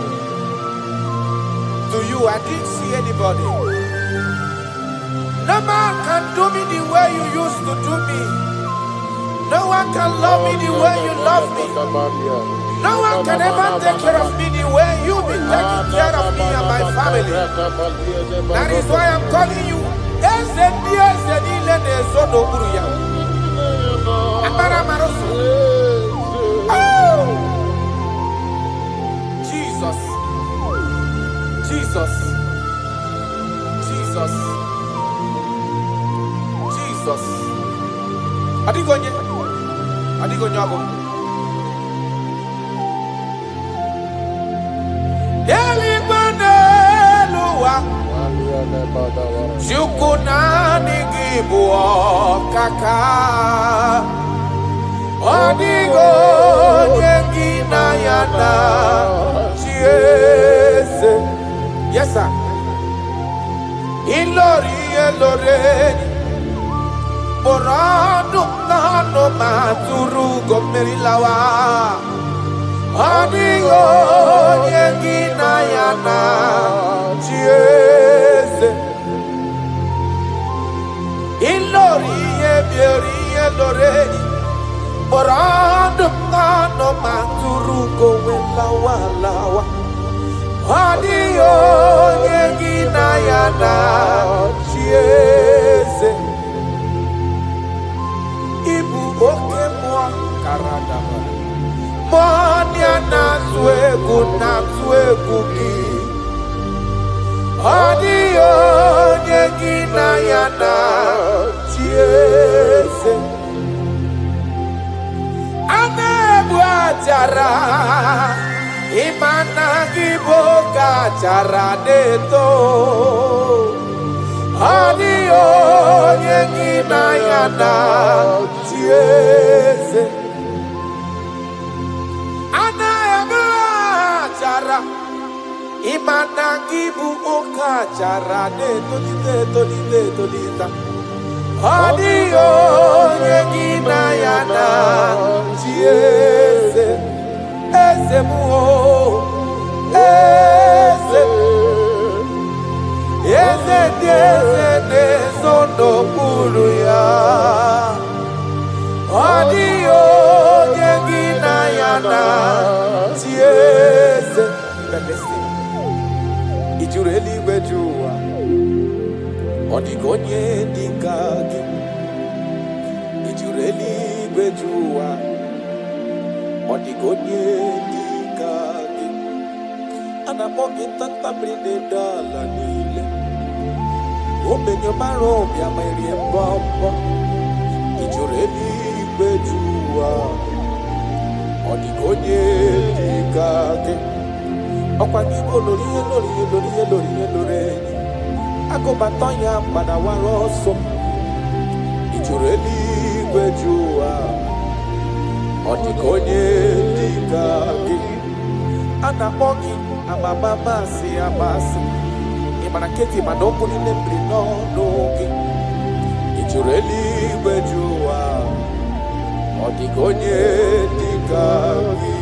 to you, I didn't see anybody. No man can do me the way you used to do me. No one can love me the way you love me. No one can ever take care of me the way you've been taking care of me and my family. That is why I'm calling you. Jesus, Jesus, Jesus, Jesus. Adigonye, adigonye ago. Delibaneluwa, chukuna nigibuokaka. Adigonye gina yana chieze. Yes, sir. Ilori eloreni. Borado nano maturu gomerilawa. Adigo yegina yana chieze. Ilori ebiori eloreni. Borado nano maturu gomerilawa lawa. Adigo yegina yana chieze. Ibu oke mwa karadaba Monia na tuegu ki Adio nyegina yana chieze Anebu ajara Imana giboga jara deto Adio nyegina yana chieze Anaema jara Imana gibu oka jara tolita Adio nyegina yana chieze Eze muo Eze Eze diese nezondo kuru ya Adio nyegina yana chieze. But listen, Ijureli wejua Odigonye dikagi Ijureli wejua Odigonye dikagi Anamogi tata brinde dala nile Obenyo maro bia mairi mbombo Ijureli wejua Odigonye dikagi Okwangibo lori Agobatonya padawaroso Ijureli wejua Odigonye dikagi Anamogi amamamasi amasi Imanaketi manoko ni nembri no nogi Ijureli wejua Odigonye dikagi.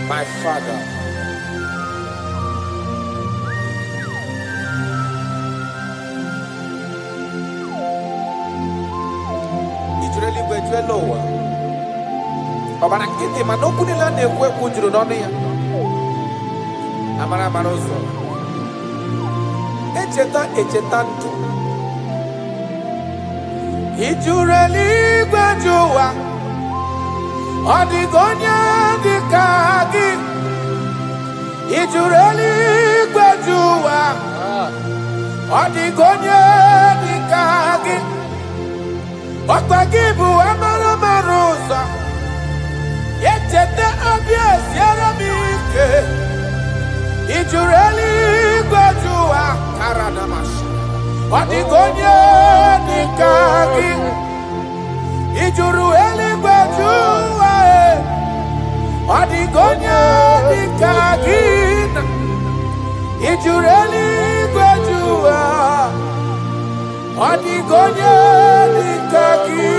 My Father, Ijureli wejuelowa Obana kiti manoko nila nekwe kujuru nonu ya Amara marozo echeta ndụ. Ị jụrụ eluigwe jụ ụwa, ọ dịghị onye dị ka gị. Ị jụrụ eluigwe jụ ụwa, ọ dịghị onye dị ka gị. Ọkwa gị bụ amara mara ụzọ, echeta obi esiere m ike. Ị jụrụ eluigwe jụ ụwa, karadamasị, ọ dịghị onye dị ka gị. Ị jụrụ eluigwe jụ ụwa, ọ dịghị onye dị ka gị. Ị jụrụ eluigwe jụ ụwa, ọ dịghị onye dị ka gị.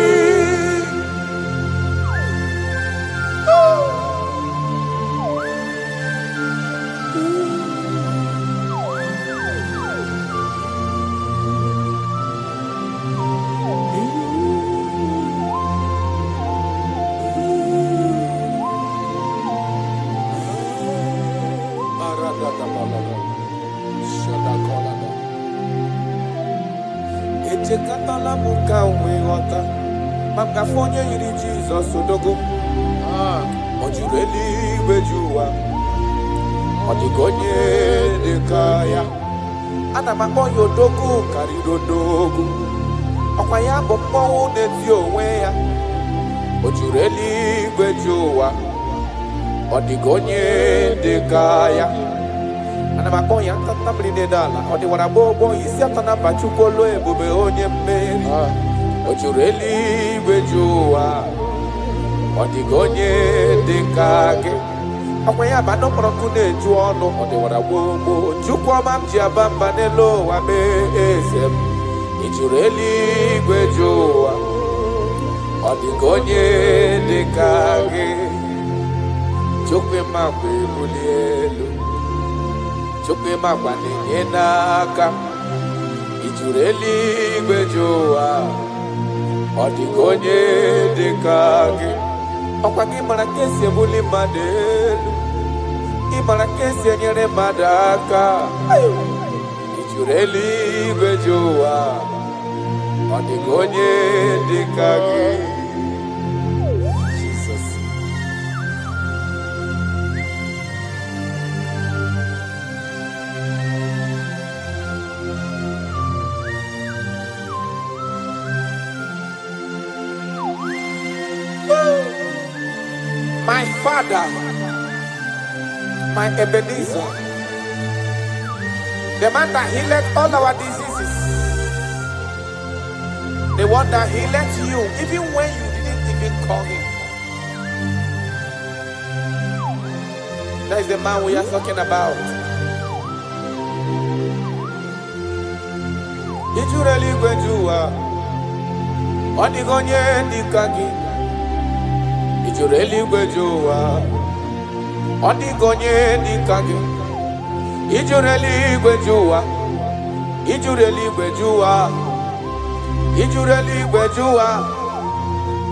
Echekatala m ka nwee ghọta maka afọ onye yiri Jizọs odogo. Ọ jụrụ eluigwe jụ ụwa, ọ dịghị onye dị ka ya. Ana m akpọ ya odogo karịrị odogo, ọkwa ya bụ mmọnwụ na-eti onwe ya. Ọ jụrụ eluigwe jụ ụwa, ọ dịghị onye dị ka ya. Ana m akpọ ya ntanta mmiri na-ede ala, ọ dịwara gbogbo isi atọ na mba Chukwu olu ebube onye mmeri. Ọ jụrụ eluigwe jụ ụwa, ọ dịghị onye dị ka gị. Ọkwa ya bụ anụ mkpọrọ ọkụ na-eju ọnụ, ọ dịwara gbogbo Chukwu ọma m ji aba mba n'elu ụwa mee eze m. Ị jụrụ eluigwe jụ ụwa, ọ dịghị onye dị ka gị. Chukwu ịma mgbe ebuli elu, Chukwu ịma gba na-enye n'aka. Ị jụrụ eluigwe jụ ụwa, ọ dịghị onye dị ka gị. Ọkwa gị mara ka esi ebuli mmadụ elu, ị mara ka esi enyere mmadụ aka. Ị jụrụ eluigwe jụ ụwa, ọ dịghị onye dị ka gị. Jesus. My Father, my Ebenezer, the man that healed all our diseases, the one that healed you even when you didn't even call him. That is the man we are talking about. Did you really go to on the gonye dikagi? Did you really go to on the gonye dikagi? Did you really go to did you really go to did you really go to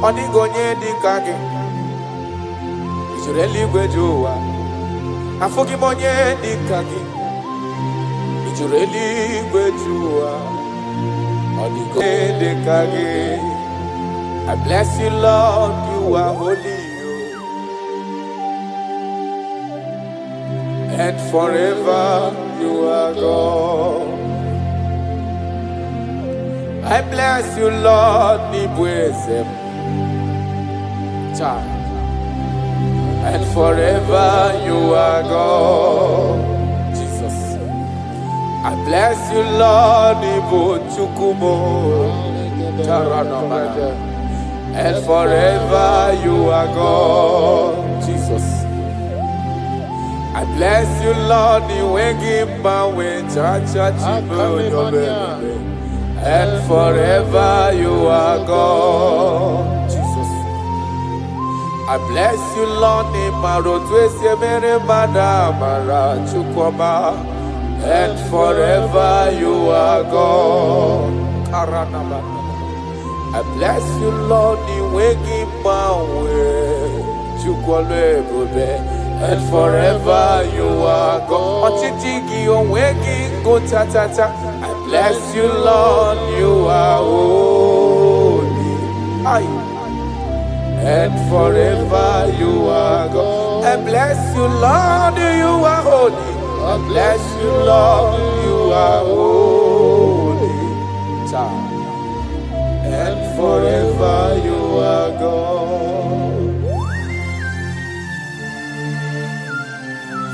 on the gonye dikagi? Did you really go to I forgive on ye dikagi? Did you really go to I bless you, Lord, you are holy, and forever you are God. I bless you, Lord, and forever you are God. I bless you, Lord, and forever you are God, Jesus. I bless you, Lord, and forever you are God, Jesus. I bless you, Lord, and forever you are God. I bless you, Lord, and forever you are God. bless you, Lord, you are holy. Aye. And forever you are God. And bless you, Lord, you are holy. And bless you, Lord, you are holy. Child. And forever you are God.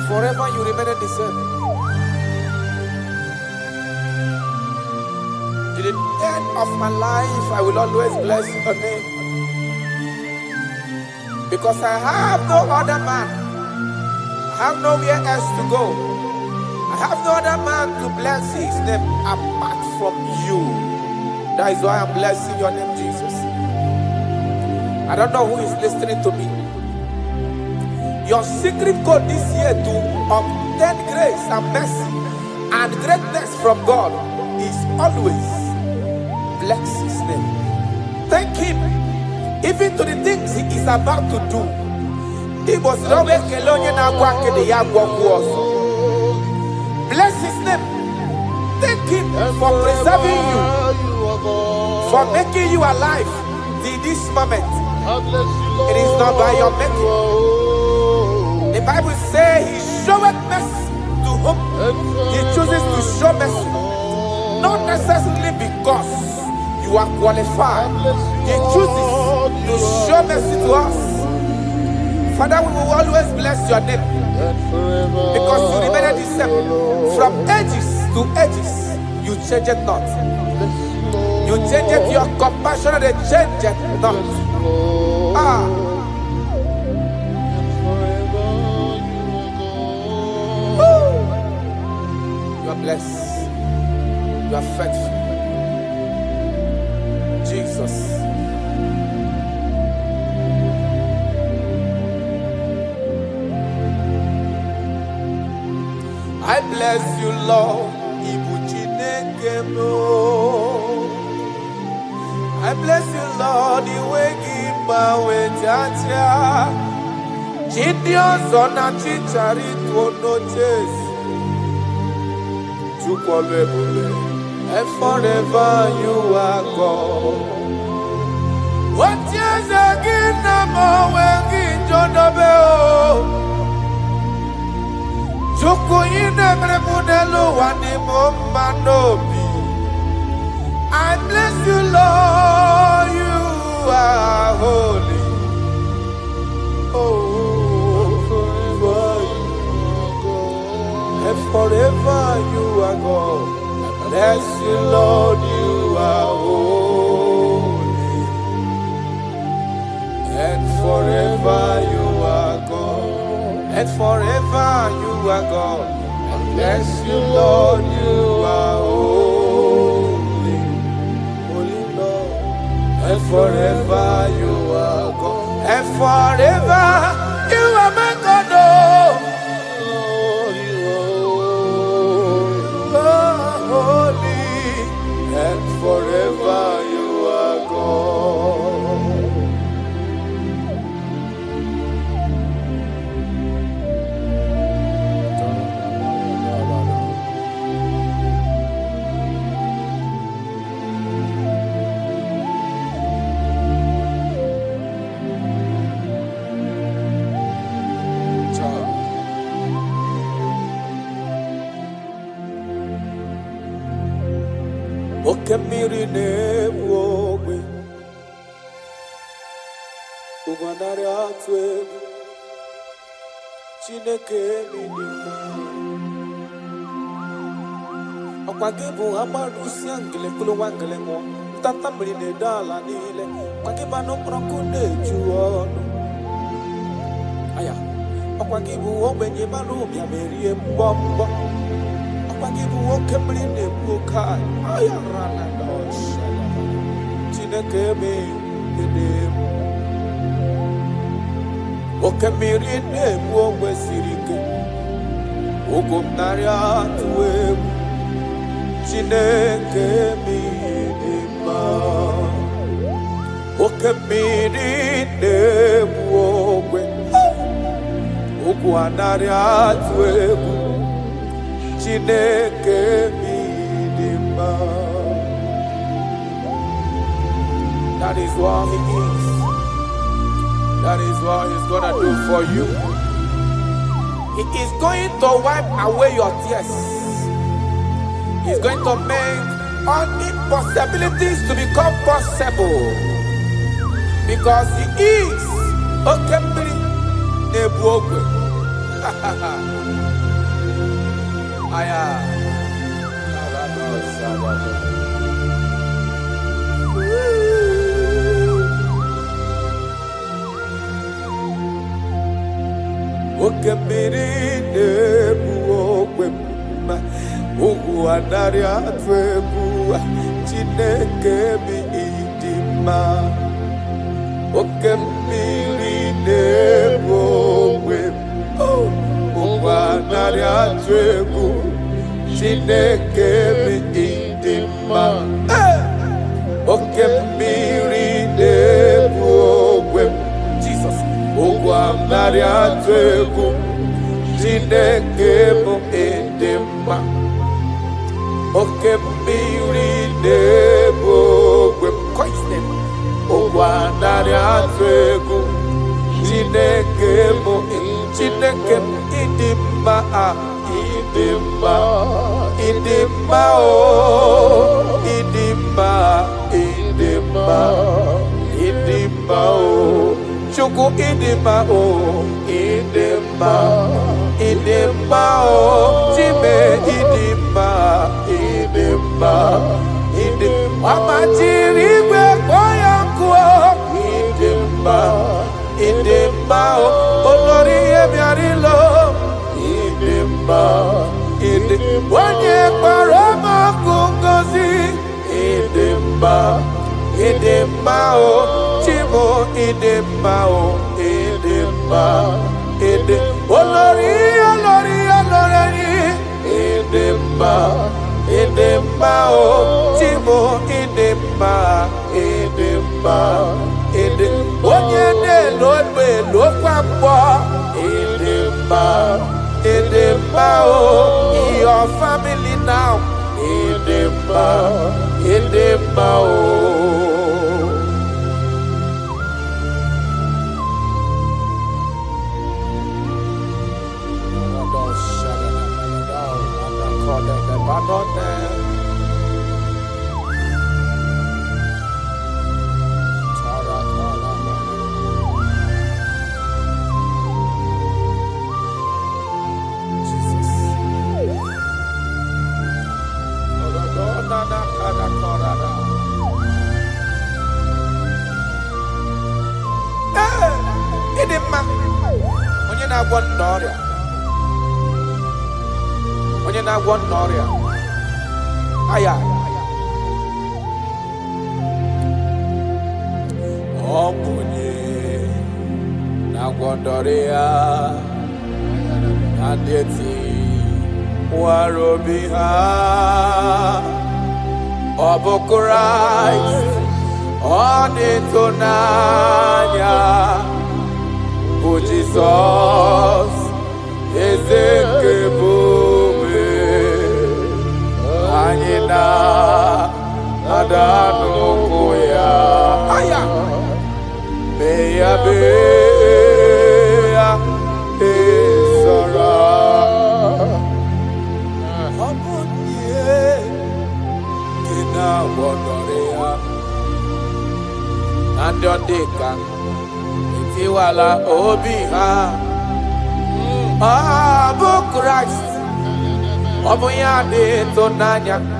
Forever you remain the same. To the end of my life, I will always bless your name. Because I have no other man. I have nowhere else to go. I have no other man to bless his name apart from you. That is why I'm blessing your name, Jesus. I don't know who is listening to me. Your secret code this year to obtain grace and mercy and greatness from God is always bless his name. Thank him. Even to the things he is about to do. He was bless his name. Thank him for preserving you, for making you alive in this moment. It is not by your making. The Bible says he showeth mercy to whom he chooses to show mercy. Not necessarily because you are qualified. He chooses to show mercy to us. Father, we will always bless your name because you remain the same. From ages to ages, you change it not. You change it, your compassion, and change it not. You are blessed. You are faithful. Jesus. I bless you, Lord. I bless you, Lord. You wake my way, Jaja. Gideon's on a chichari to no chase. And forever you are God. What years again, Namo, when John Dobeo. Joko ine mrebunelo wani mombanobi. I bless you, Lord, you are holy. Oh, forever you are God. And forever you are God. I bless you, Lord, you are holy. And forever you are God. And forever you are God. I bless you, Lord, you are holy. Holy Lord. And forever you are God. And forever you are my God. Oh, you are holy. And forever you are God. Okemiri nebuogwe Ugwanari atwe Chineke minima Okwagibu amarusi angele kulu wangele mo Tata mrine dala nile Kwagiba no prokune juono Aya Okwagibu obenye marumi amerie mbombo Okwagibu okemiri nebuokai Aya rana dosha Chineke minima Okemiri nebuogwe sirike Ugumnari atwe Chineke minima Okemiri nebuogwe Ugwanari atwe Chineke minima That is what He is. That is what He's gonna do for you. He is going to wipe away your tears. He's going to make all impossibilities to become possible. Because He is Okembri Nebuogwe. Aya. Okembiri Nebuogwe. Ugu anari atwebu Chineke mi idima. Okembiri Nebuogwe. Ugu anari atwebu Chineke mi idima. Okembiri Nebuogwe. Jesus. Ugu anari atwebu Chineke mi idima. Okembiri Nebuogwe. Question. Ogwanari atwegu. Chineke mo Chineke idima idima idima oh idima idima idima oh Chuku idima oh idima idima oh Chime idima idima idima Amachirigwe koyankuo idima idima oh Olori ebiarilo idima idima Wanye parama kungozi idima idima oh Chimo idima oh idima idima Olori idima idima oh Chimo idima idima idima Onye ne lobe lokwambo idima idima oh your family now idima idima oh Onye na-agwọ n'ọrịa aya onye na-agwọ n'ọrịa adịghị nwara obi ha ọ bụ Kraịst ọ dị n'anya bụ Jizọs eze nke ebube anyị na-ada n'ụkwụ ya mee ya ezora ọ bụ ihe dị na-agwọdọrọ ya na ndị ọ dị ka etiwala obi ha bụ Christ. I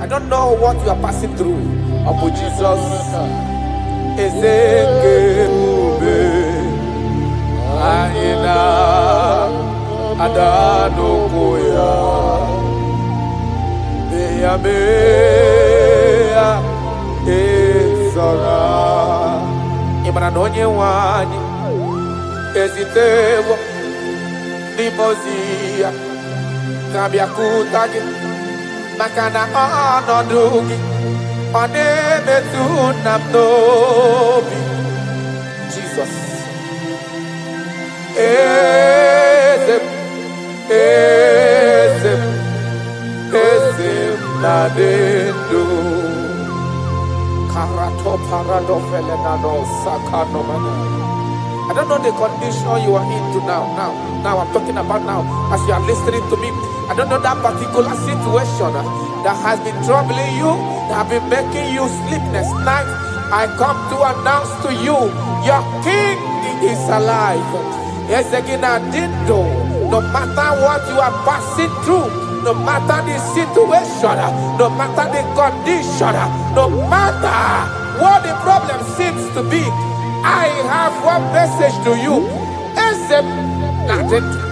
don't know what you are passing through. Abu Jesus ezekebe ayina adano koya beya ezara imana nonye wani ezitewo Dimozia kabia kutagi makana onodugi onemetu namnobi Jesus ezem nadendo karato I don't know the condition you are into now. Now I'm talking about now. As you are listening to me, I don't know that particular situation that has been troubling you, that have been making you sleepless nights. I come to announce to you, your King is alive. No matter what you are passing through, no matter the situation, no matter the condition, no matter what the problem seems to be, I have one message to you.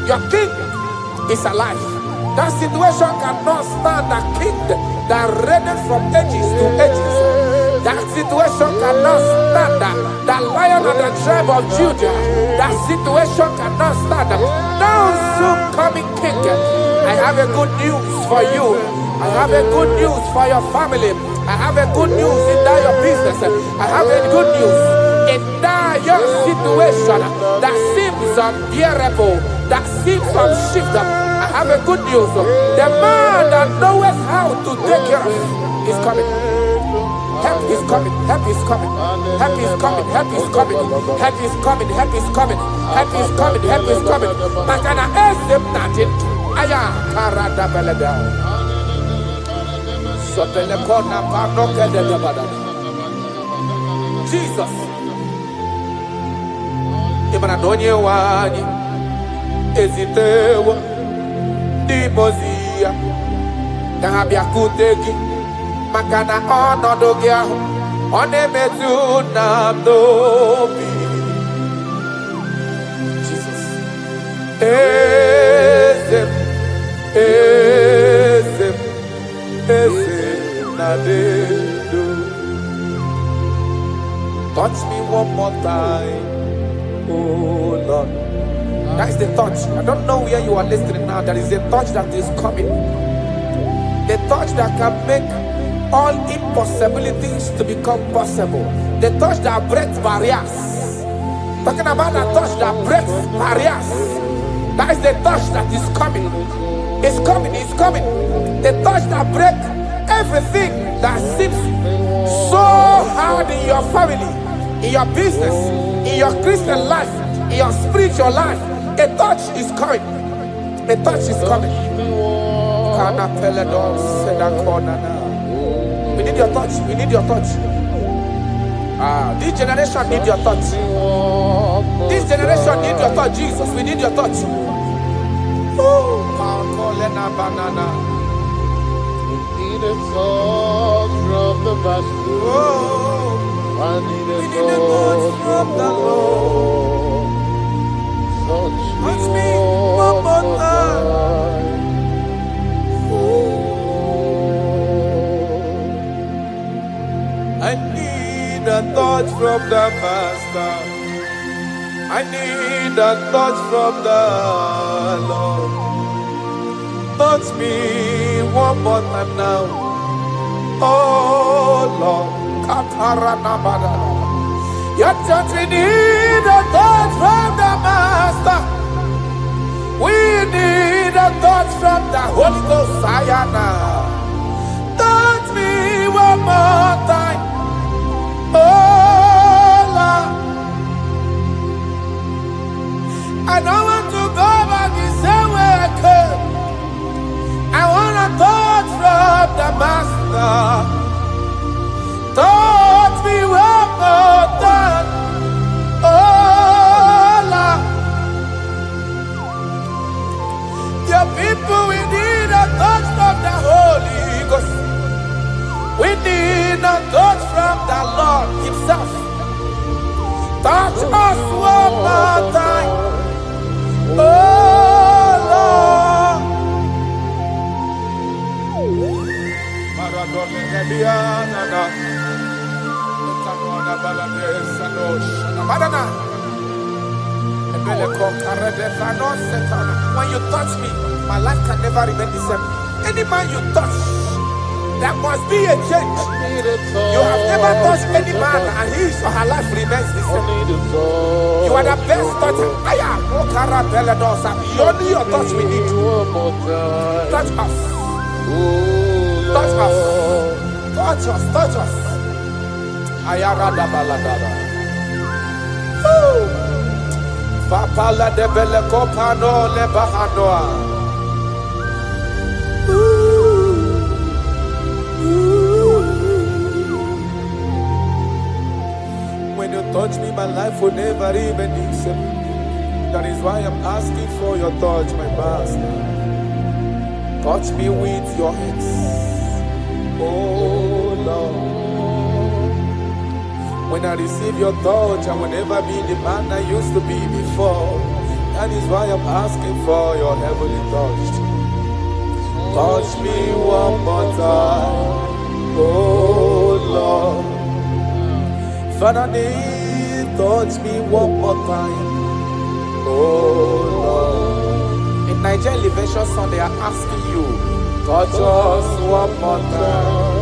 Your King is alive. That situation cannot stand a king that reigned from ages to ages. That situation cannot stand the Lion of the tribe of Judah. That situation cannot stand now soon coming King. I have a good news for you. I have a good news for your family. I have a good news in that your business. I have a good news in that your situation that seems unbearable, that seems unshifted. I have a good news. The man that knows how to take care of is coming. Help is coming. Help is coming. Help is coming. Help is coming. Help is coming. Help is coming. Help is coming. Help is coming. Makana esem natin. Aya karada belada. Sotele kona panoke de dabada. Jesus. Imana donye wani ezitewa di mozia. Kahabia kuteki. Makana onodo gị ahụ ọ na-emetụ na n'obi. Jesus. Eze m, eze m, eze na dedo. Touch me one more time, oh Lord. That is the touch. I don't know where you are listening now. There is a touch that is coming. The touch that can make all impossibilities to become possible. The touch that breaks barriers. Talking about the touch that breaks barriers. That is the touch that is coming. It's coming, it's coming. The touch that breaks everything that seems so hard in your family, in your business, in your Christian life, in your spiritual life. A touch is coming. A touch is coming. We need your touch. We need your touch. This generation need your touch. This generation need your touch, Jesus. We need your touch. Banana. We need a touch from the Master. I need a touch from the Lord. Touch me one more time. I need a touch from the Master. I need a touch from the Lord. Touch me one more time now. Oh Lord. Your church, we need a touch from the Master. We need a touch from the Holy Ghost. Sayana. Touch me one more time. Oh Lord, I don't want to go back the same way I came. I want to touch from the Master. Touch me one more time. Oh Lord, your people, we need a touch from the Holy Ghost. We need a touch from the Lord Himself. Touch us one more time. Oh Lord. When you touch me, my life can never remain the same. Any man you touch, there must be a change. You have never touched any man and his or her life remains the same. You are the best toucher. Only your touch we need. Touch us. Touch us. Touch us. Touch us. Ayarada baladara. Papala de bele kopano le bahanoa. When you touch me, my life will never even be the same. That is why I'm asking for your touch, my master. Touch me with your hands, oh Lord. When I receive your touch, I will never be the man I used to be before. That is why I'm asking for your heavenly touch. Touch me one more time, oh Lord. Father, touch me one more time, oh Lord. In Nigeria Elevation Song, they are asking you, touch us one more time,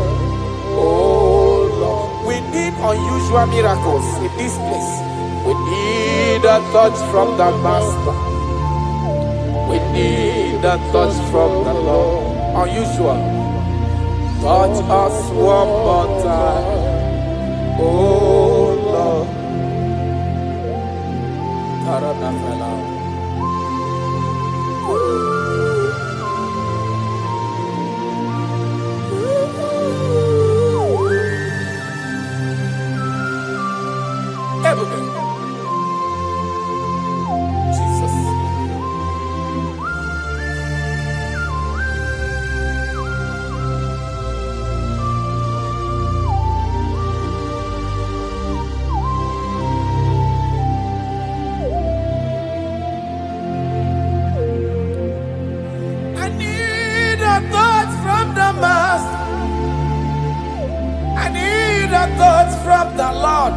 oh Lord. We need unusual miracles in this place. We need a touch from the Master. We need a touch from the Lord. Unusual. Touch us one more time, oh Lord. Taranafela. Jesus. I need a touch from the Master. I need a touch from the Lord.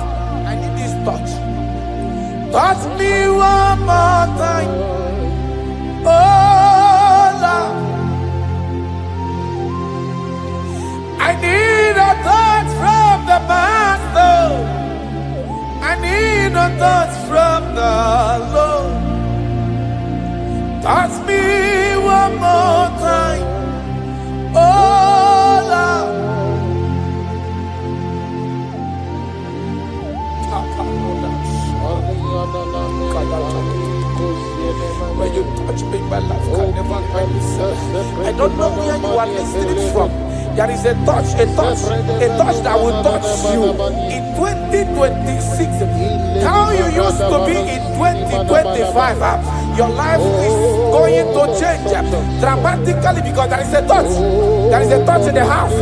I need this touch. Touch me one more time, oh Lord. I need a touch from the Master. I need a touch from the Lord. Touch me one more time, oh Lord. When you touch me, my life can never find itself. I don't know where you are listening from. There is a touch that will touch you in 2026. How you used to be in 2025, your life is going to change dramatically because there is a touch. There is a touch in the house.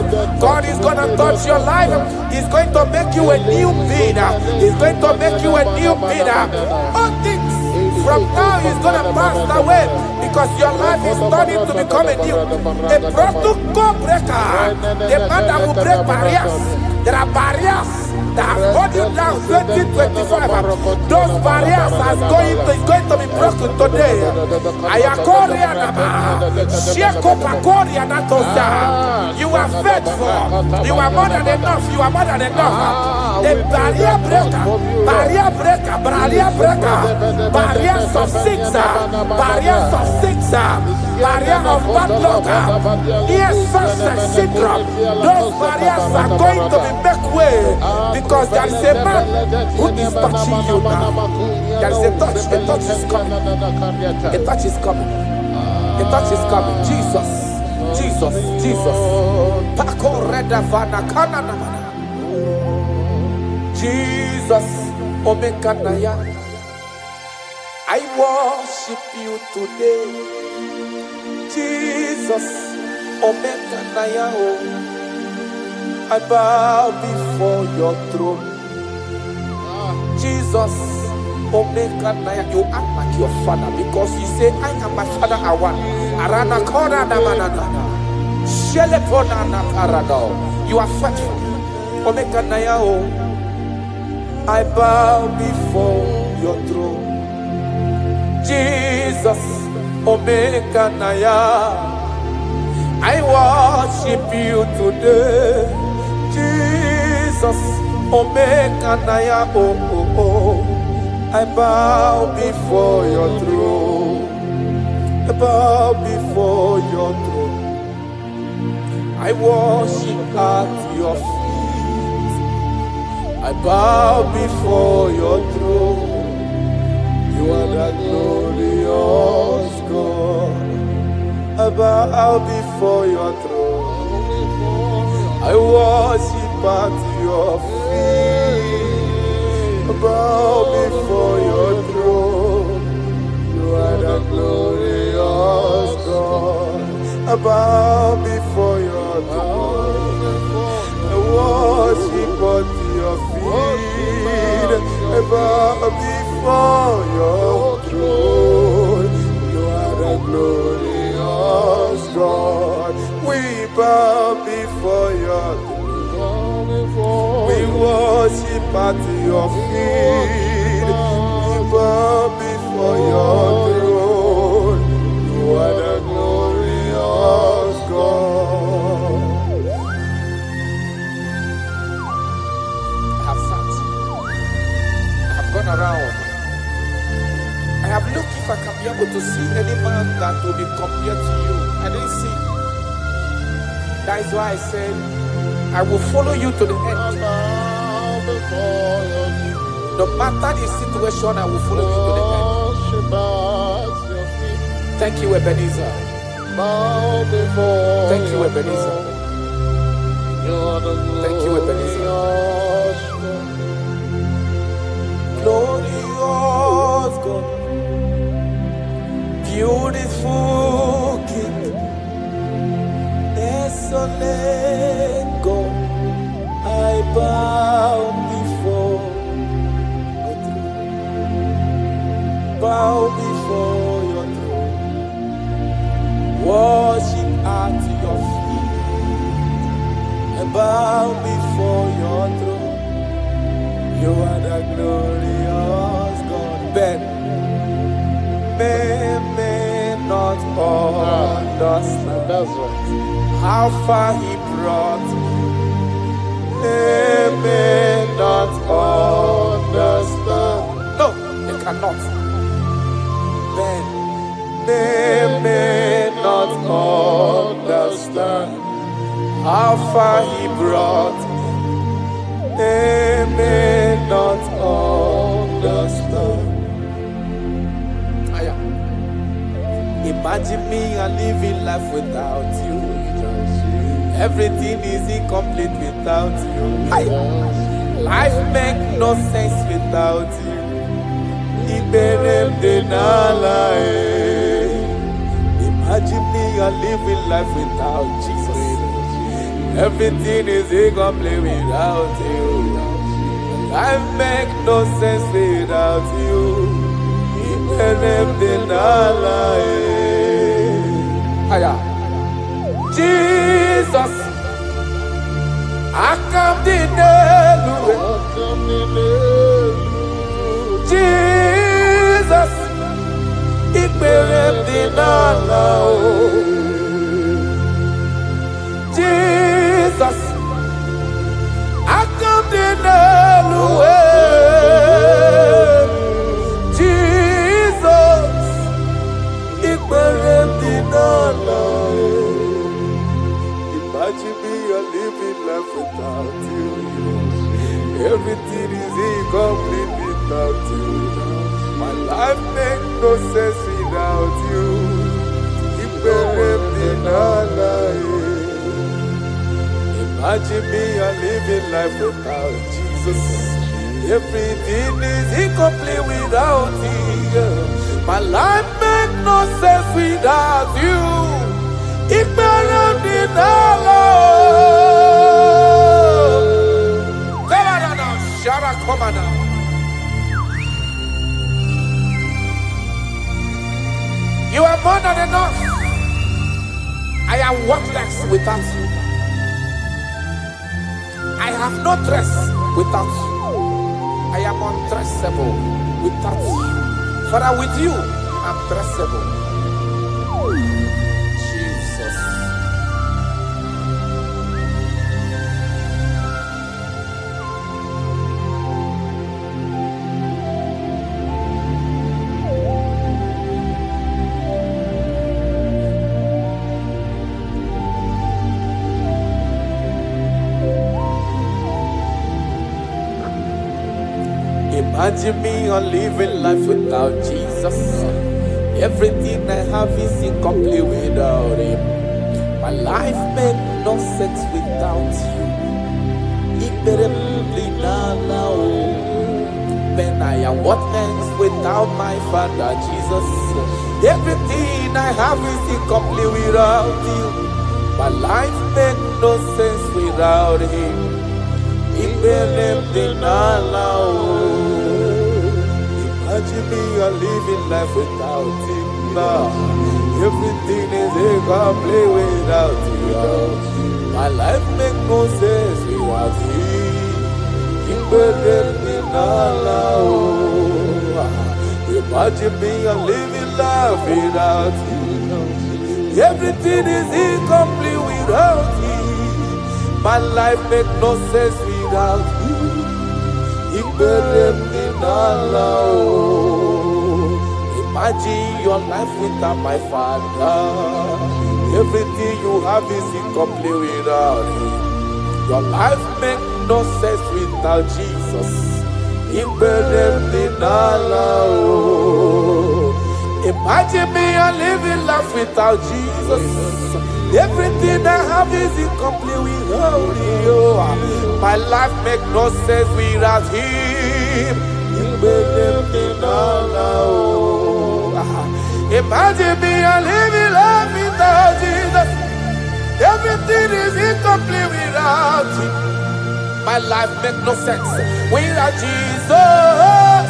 God is going to touch your life. He's going to make you a new being. He's going to make you a new being. All things from now is going to pass away because your life is starting to become a new. A protocol breaker. The man that will break barriers. There are barriers that have hold you down 2025. Those barriers are going to be broken today. You are faithful. You are more than enough. You are more than enough. The barrier breaker, barrier breaker, barrier breaker, barriers of six, barriers of six, barrier of bad luck, near success syndrome. Those barriers are going to be make way because there is a man who is touching you now. There is a touch is coming. A touch is coming. A touch is coming. Jesus. Jesus. Jesus. Pako reda vana kana namana. Jesus. Omekanaya. I worship you today. Jesus. Omekanaya. I bow before your throne. Jesus, Omekanaya, you act like your father because you say, I am my father, I want. Arana kora na manana. Shelepona na parado. You are faithful. Omekanaya, I bow before your throne. Jesus, Omekanaya, I worship you today. Jesus, Omekanaya, I bow before your throne. I bow before your throne. I worship at your feet. I bow before your throne. You are the glorious God. I bow before your throne. I worship at your feet. I bow before your throne. You are the glorious God. I bow before your throne. I worship at your feet. I bow before your throne. You are the glorious God. We bow before your throne. We worship at your feet. We bow before your throne. You are the glorious God. I have sat. I have gone around. I have looked if I can be able to see any man that will be compared to you. I didn't see. That is why I said, I will follow you to the end. No matter the situation, I will follow you to the end. Thank you, Ebenezer. Thank you, Ebenezer. Thank you, Ebenezer. Glorious God, beautiful King, excellent God, I bow before your throne. Bow before your throne. Worship at your feet. I bow before your throne. You are the glorious God. Ben, may not understand. That's right. How far he brought me. They may not understand. No, they cannot. Then they may not understand how far he brought me. They may not understand. Imagine me and living life without you. Everything is incomplete without you. Life makes no sense without you. Imagine me and living life without Jesus. Everything is incomplete without you. Life makes no sense without you. Jesus, I come to Jesus, it Jesus, I come to Imagine me a living life without you. Everything is incomplete without you. My life makes no sense without you. Imagine me a living life without Jesus. Everything is incomplete without you. My life makes no sense without you. You are more than enough. I am worthless without you. I have no dress without you. I am undressable without you. Father, with you, I'm dressable. Jesus. Imagine me on living life without Jesus. Everything I have is incomplete without Him. My life makes no sense without you. Then I am worthless without my Father Jesus. Everything I have is incomplete without you. My life makes no sense without Him. Imagine me a living life without Him now. Everything is incomplete without you. My life makes no sense without Him. Imagine me a living life without you. Everything is incomplete without you. My life makes no sense without you. Imagine your life without my Father. Everything you have is incomplete without Him. Your life makes no sense without Jesus. Imagine me a living life without Jesus. Everything I have is incomplete without you. My life makes no sense without Him. Imagine me a living life without Jesus. Everything is incomplete without Him. My life makes no sense without Jesus.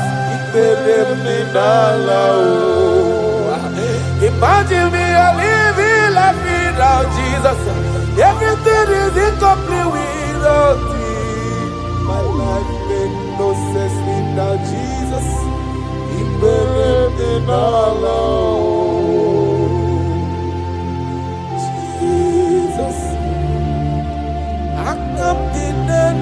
Imagine me a living life without Jesus. Everything is incomplete without Him. My life makes no sense without Jesus. Jesus, I come in Jesus,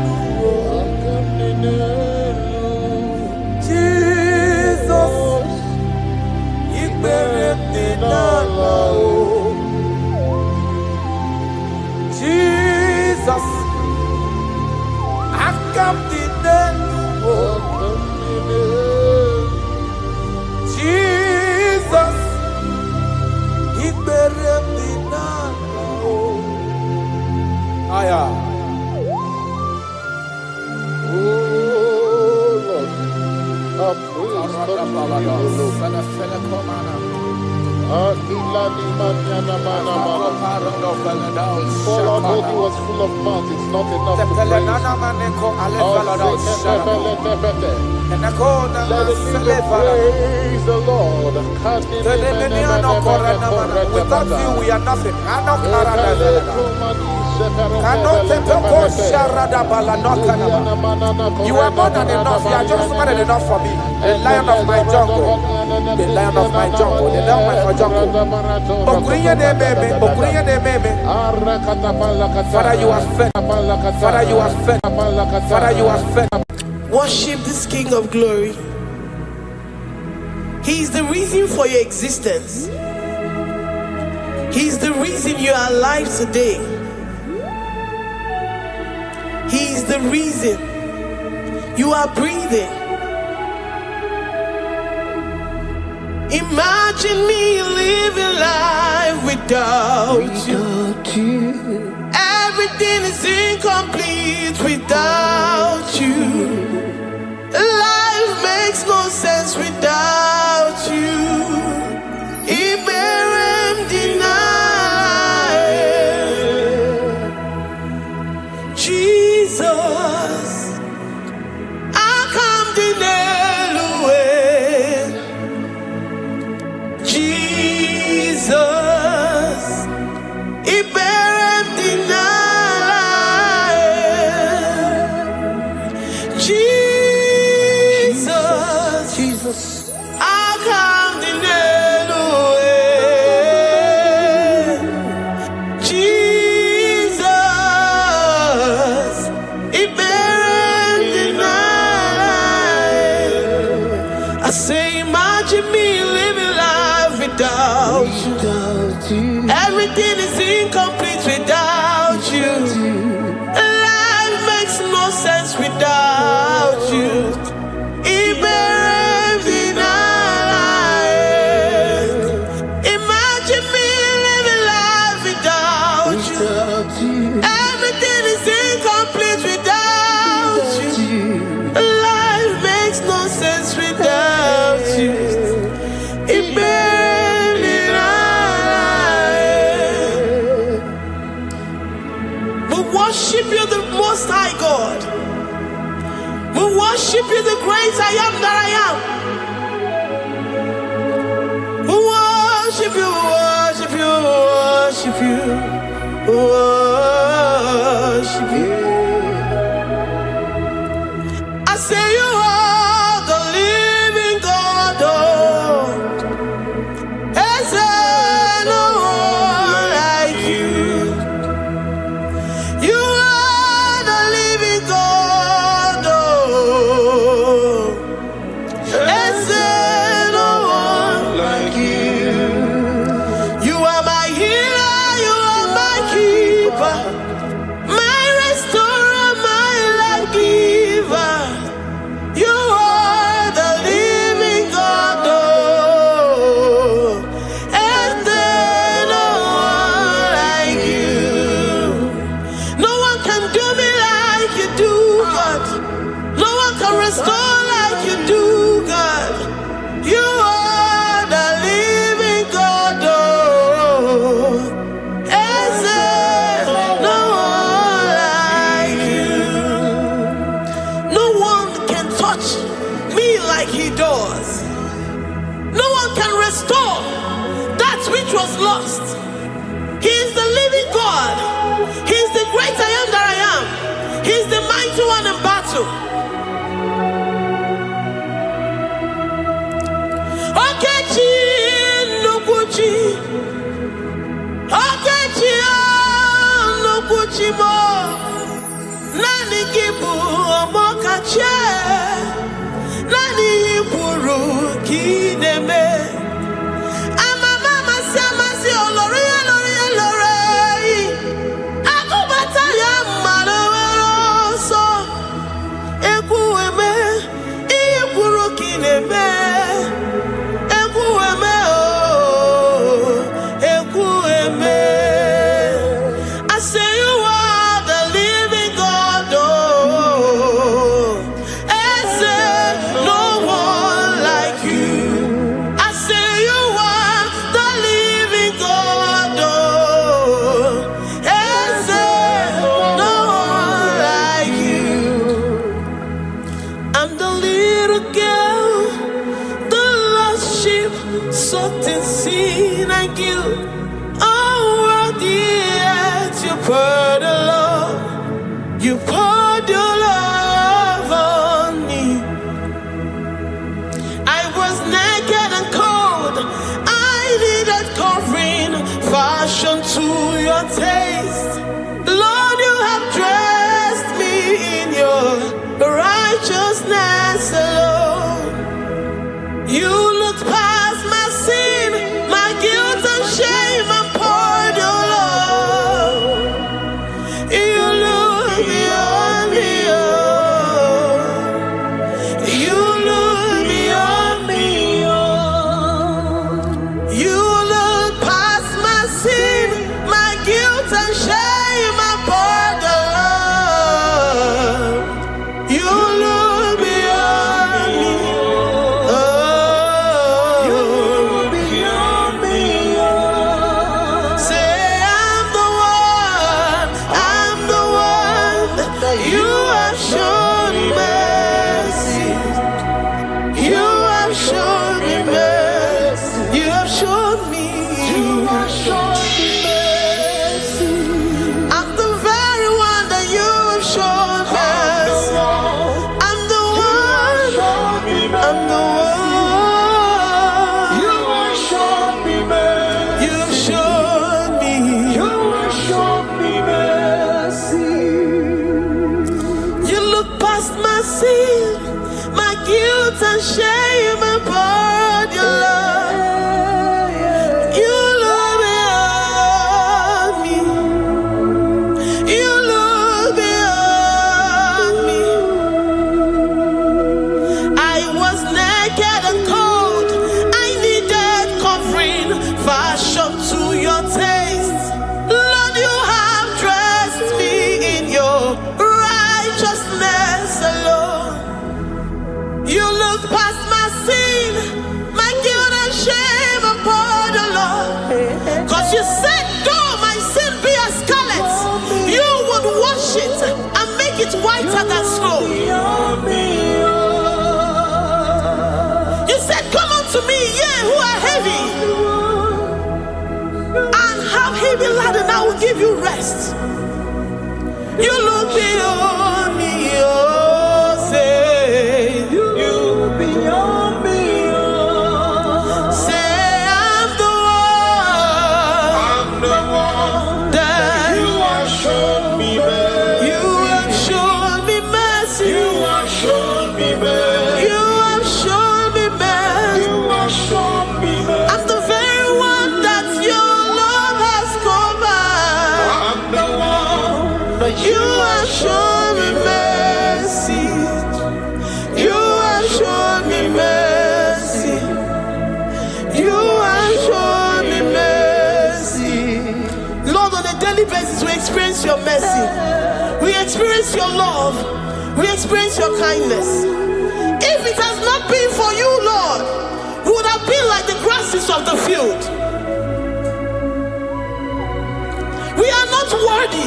Jesus, I come Jesus, Aya. Lord, he was full of mouth, it's not enough to praise. Let it praise the Lord. Without you, we are nothing. You are more than enough. You are just more than enough for me. The lion of my jungle. The lion of my jungle. The lion of my jungle. Father, you are fed. Father, you are fed. Father, you are fed. Worship this King of Glory. He is the reason for your existence. He is the reason you are alive today. He is the reason you are breathing. Imagine me living life without you. Everything is incomplete without you. Life makes no sense without you. Iberem deny. Jesus, I come deny. Jesus, Iberem deny. Jesus, I come deny. Jesus, Iberem. Most High God. We worship you, the great I am that I am. We worship you, worship you, worship you, worship you. I say you are the living God. Is there no one like you? You are the living God. Is there no one like you? You are my healer, you are my keeper, my restorer, my life giver. You are the living God. Is there no one like you? No one can do me like you do, God. No one can restore like you do, God. You are the living God. Is there no one like you? No one can touch me like he does. No one can restore that which was lost. He is the living God. He is the great I am that I am. He is the mighty one in battle. Okechi Nukuchi. Okechi Nukuchi mo. Nani kibu omokache. Nani iburu kineme. Amama samasi olori olori olori. Akubata ya malowero so. Ekueme iburu kineme. Ekueme oh. Ekueme. I say you are the living God. Oh. Is there no one like you? I say you are the living God. Oh. Is there no one like you? I'm the little girl, the lost sheep, soaked in sin and guilt. Oh, worthy yet you poured a love. You poured your love on me. I was naked and cold. I needed covering, fashioned to your taste. Lord, you have dressed me in your righteousness alone. You looked past my sin, my guilt and shame, and poured your love. You look beyond me, oh. You look beyond me, oh. You look past my sin, my guilt and shame, and poured your love. You look beyond me, oh. You look beyond me, oh. Say I'm the one that you have shown mercy. You have shown me mercy. You have shown me. You have shown me mercy. I'm the very one that you have shown mercy. I'm the one. I'm the one. You have shown me mercy. You have shown me. You have shown me mercy. You look past my sin, my guilt and shame, and poured your love. You look beyond me. You look beyond me. I was naked and cold. I needed covering, fashioned to your taste. Lord, you have dressed me in your righteousness alone. You look past my sin, it whiter than snow. You said, come unto me, ye who are heavy, and have heavy laden, I will give you rest. You look beyond me, oh, say, you look beyond me, oh. Say, I'm the one that you have shown me mercy. You have shown me mercy. You have shown me mercy. You have shown me mercy. You have shown me mercy. I'm the very one that your love has covered. I'm the one that you have shown me mercy. You have shown me mercy. You have shown me mercy. Lord, on a daily basis, we experience your mercy. We experience your love. We experience your kindness. If it has not been for you, Lord, we would have been like the grasses of the field. We are not worthy,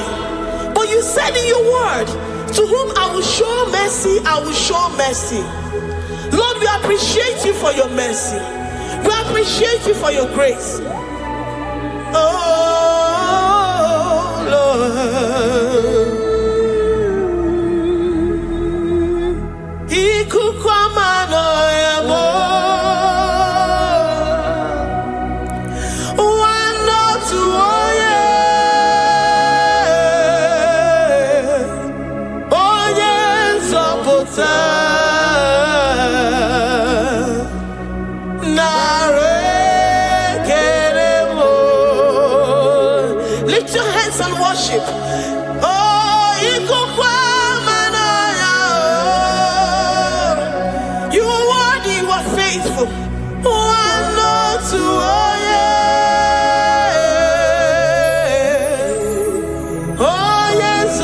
but you said in your word, to whom I will show mercy, I will show mercy. Lord, we appreciate you for your mercy. We appreciate you for your grace. Oh, Lord. Lift your hands and worship. Oh, you are worthy, you are faithful. Oh, yes,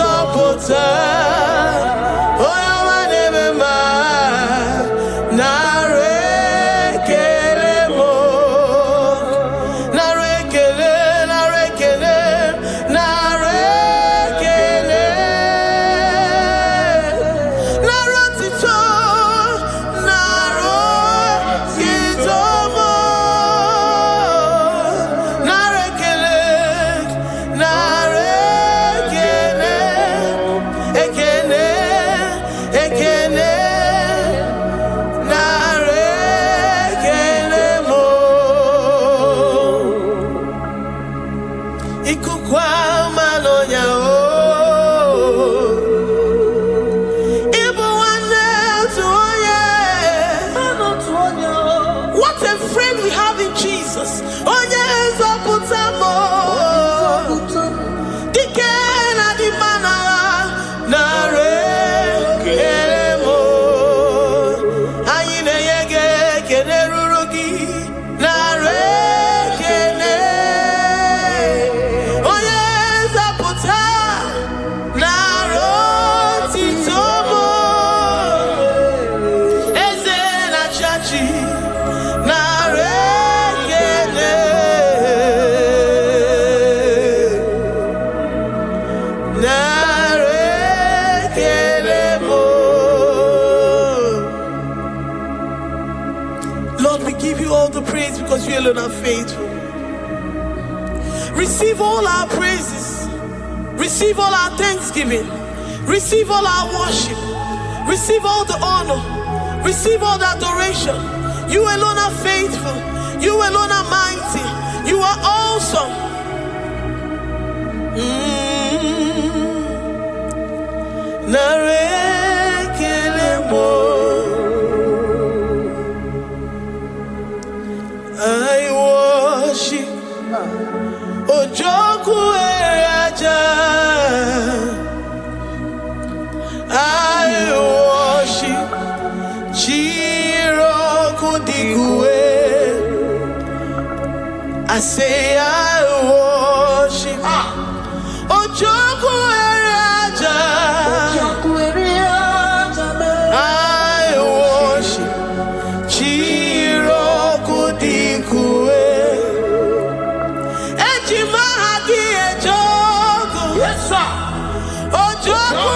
What a friend we have in Jesus. Oh, yes, Lord, we give you all the praise because you alone are faithful. Receive all our praises. Receive all our thanksgiving. Receive all our worship. Receive all the honor. Receive all the adoration. You alone are faithful. You alone are mighty. You are awesome. I worship Ojoku Eraja. I worship Chiroku Digwe. I say I worship Ojoku Eraja. I worship Chiroku Digwe. Ejima Hadi Ejoku. Yes, sir. Ojoku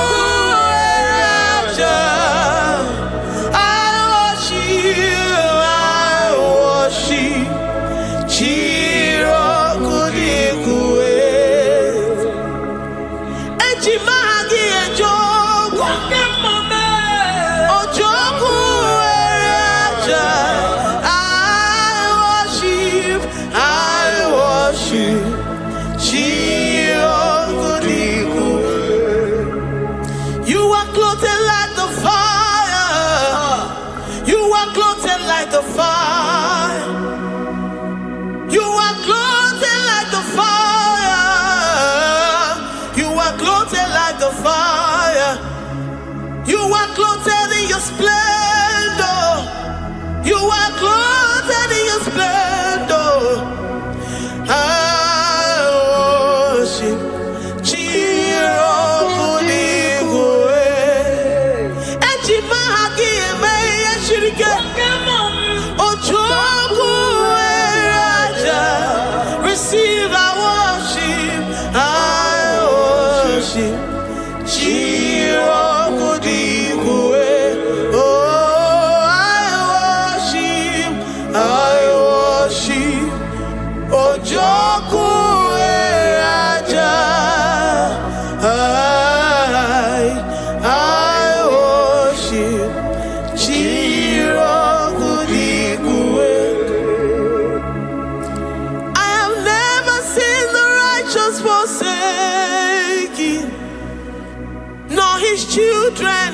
his children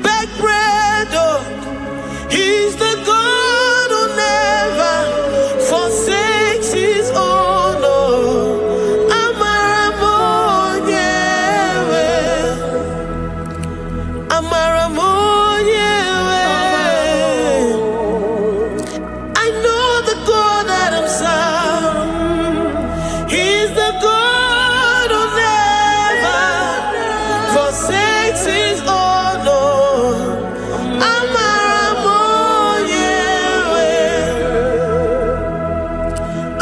beg bread. Oh, he's the God who never forsakes his own. Oh, Amaramonyewe, Amaramonyewe. I know the God that I'm serving. He's the God who never forsakes his own. Oh, Amaramonyewe,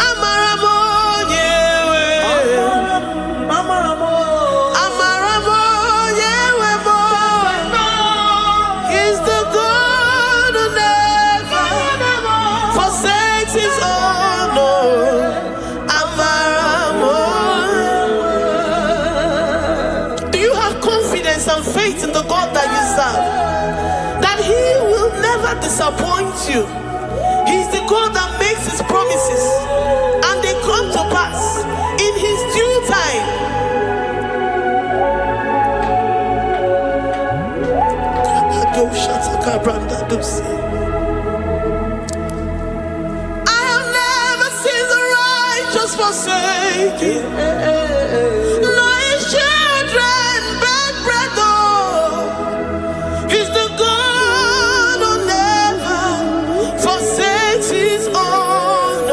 Amaramonyewe, Amaramonyewe, he's the God who never forsakes his own. Oh, Amaramonyewe. Do you have confidence and faith in the God that you serve? That he will never disappoint you. He's the God that makes his promises and they come to pass in his due time. I have never seen the righteous forsaken, nor his children beg bread. Oh, he's the God who never forsakes his own. Oh,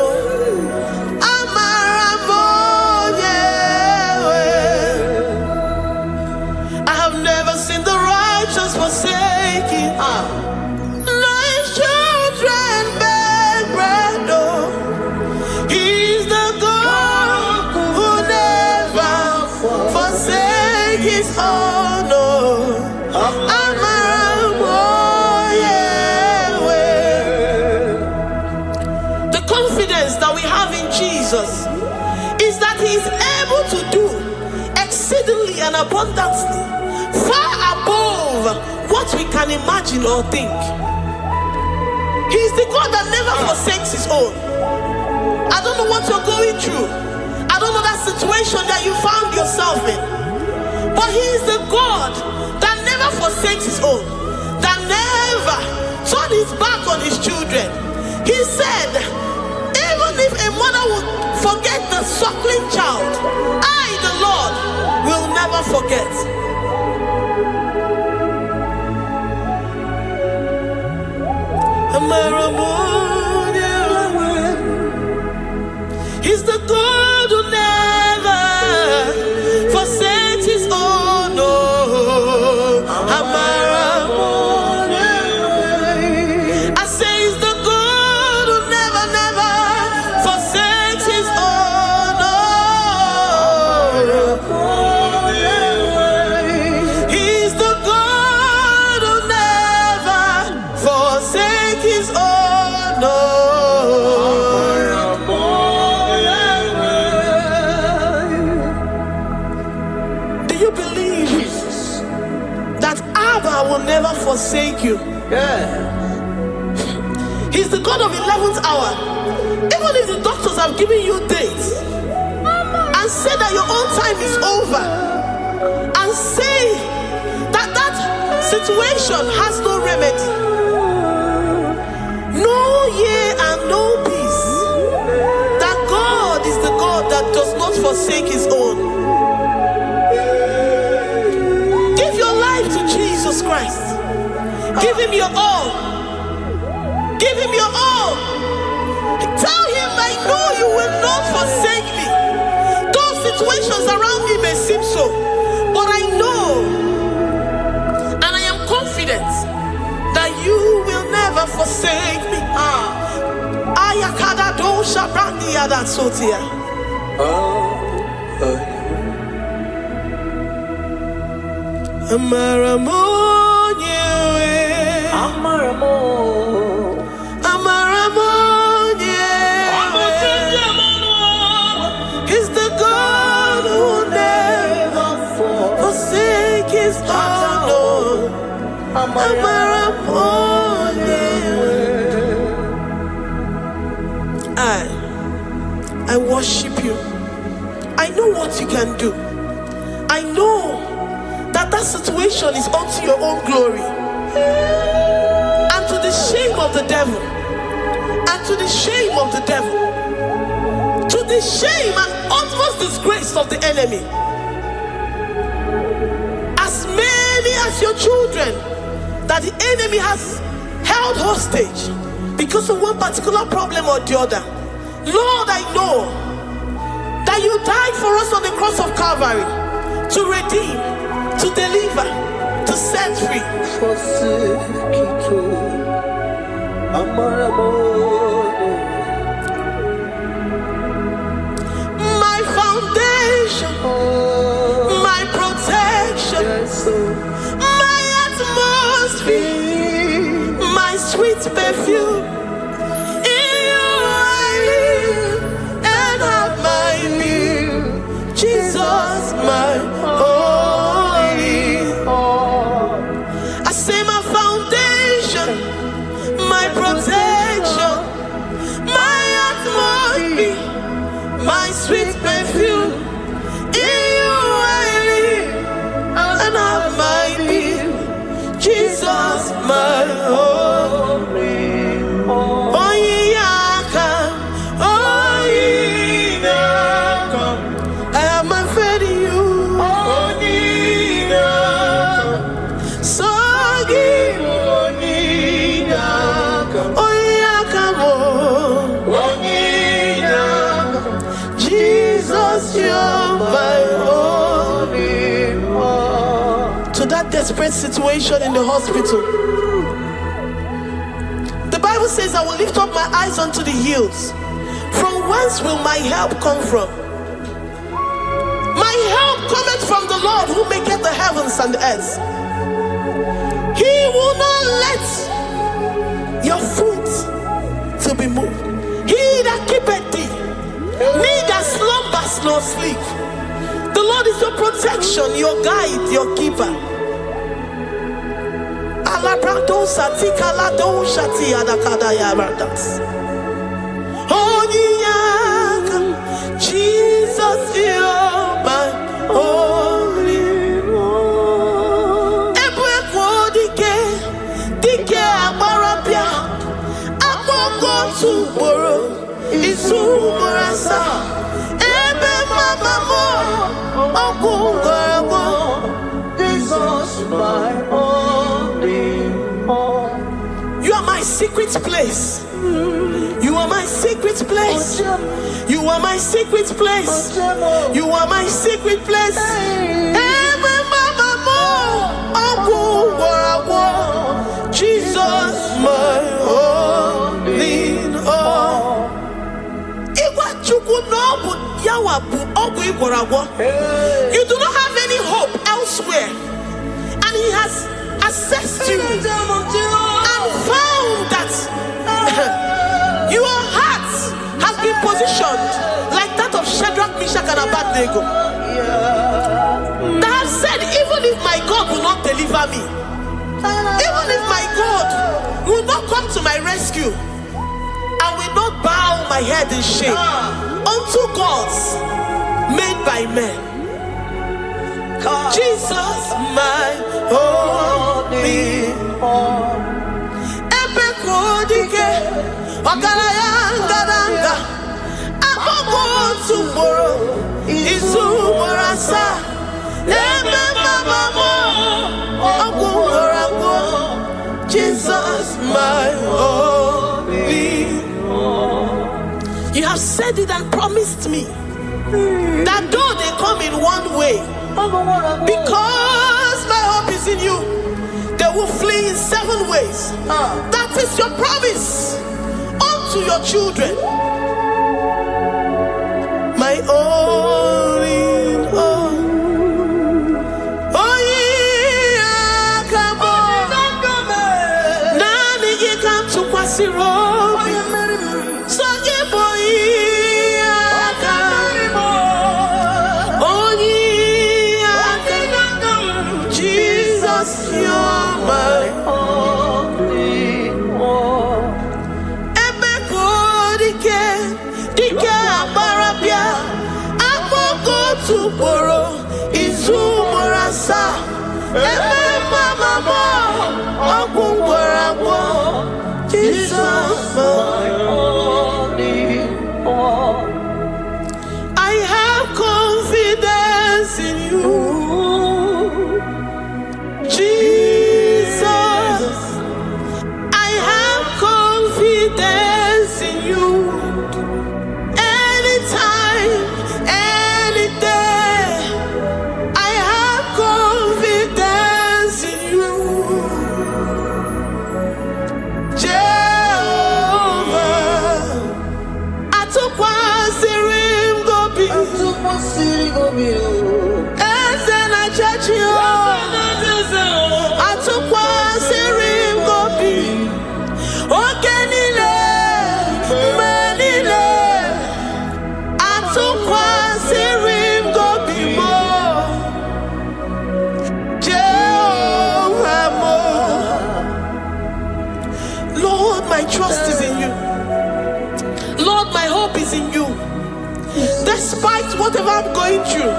Amaramonyewe. I have never seen the righteous forsaken, nor his children beg bread. Oh, he's the God who never forsakes his own. Oh, Amaramonyewe. The confidence that we have in Jesus is that he is able to do exceedingly and abundantly, far above what we can imagine or think. He is the God that never forsakes his own. I don't know what you're going through. I don't know that situation that you found yourself in. But he is the God that never forsakes his own, that never turned his back on his children. He said, even if a mother would forget the suckling child, I, the Lord, will never forget. He's the God who never forsakes his own. Oh, Amaramonyewe. I say he's the God who never, never forsakes his own. Oh, he's the God who never forsakes his own. Oh, do you believe that Abba will never forsake you? He's the God of 11th hour. Even if the doctors have given you dates and said that your own time is over, and say that that situation has no remedy, no year and no peace, that God is the God that does not forsake his own. Give your life to Jesus Christ. Give him your all. Give him your all. Tell him, I know you will not forsake me. Those situations around me may seem so, but I know and I am confident that you will never forsake me. Ayakada dosha brandi yada sotia. Amaramonyewe, Amaramonyewe. He's the God who never forsakes his own. Amaramonyewe. I worship you. I know what you can do. I know that that situation is unto your own glory and to the shame of the devil, and to the shame of the devil, to the shame and utmost disgrace of the enemy. As many as your children that the enemy has held hostage because of one particular problem or the other, Lord, I know that you died for us on the cross of Calvary to redeem, to deliver, to set free. My foundation, my protection, my atmosphere, my sweet perfume. In you I live and have my being. Jesus, my holy. I say my foundation, my protection, my atmosphere, my sweet perfume. In you I live and have my being. Jesus, my holy. Oh, yeah, come. Oh, yeah, come. I have my faith in you. Oh, yeah, so give. Oh, yeah, come. Oh, yeah, Jesus, you're my holy. To that desperate situation in the hospital, the Bible says, I will lift up my eyes unto the hills. From whence will my help come from? My help cometh from the Lord who maketh the heavens and the earth. He will not let your foot to be moved. He that keepeth thee, neither slumbers nor sleep. The Lord is your protection, your guide, your keeper. Jesus, you're my holy one. Dike abarabia, akoko tuboro, isumurasa. Ebe mama mo, okungorabo. Jesus, my holy one. You are my secret place. You are my secret place. You are my secret place. You are my secret place. Jesus, my holy one. You do not have any hope elsewhere, and He has assessed you and found that your heart has been positioned like that of Shadrach, Meshach, and Abednego. That have said, even if my God will not deliver me, even if my God will not come to my rescue, I will not bow my head in shame unto gods made by men. Jesus, my holy one. Ebekodike, Ogalayanga, Aboko tomorrow, Izumorasa, Ebe Mama, Okumorako. Jesus, my holy one. You have said it and promised me that though they come in one way, because my hope is in you, they will flee in 7 ways. That is your promise unto your children. My only one. Oh yeah, come on. Nani ye come to Kwasiro. So ye boy. whatever I'm going through,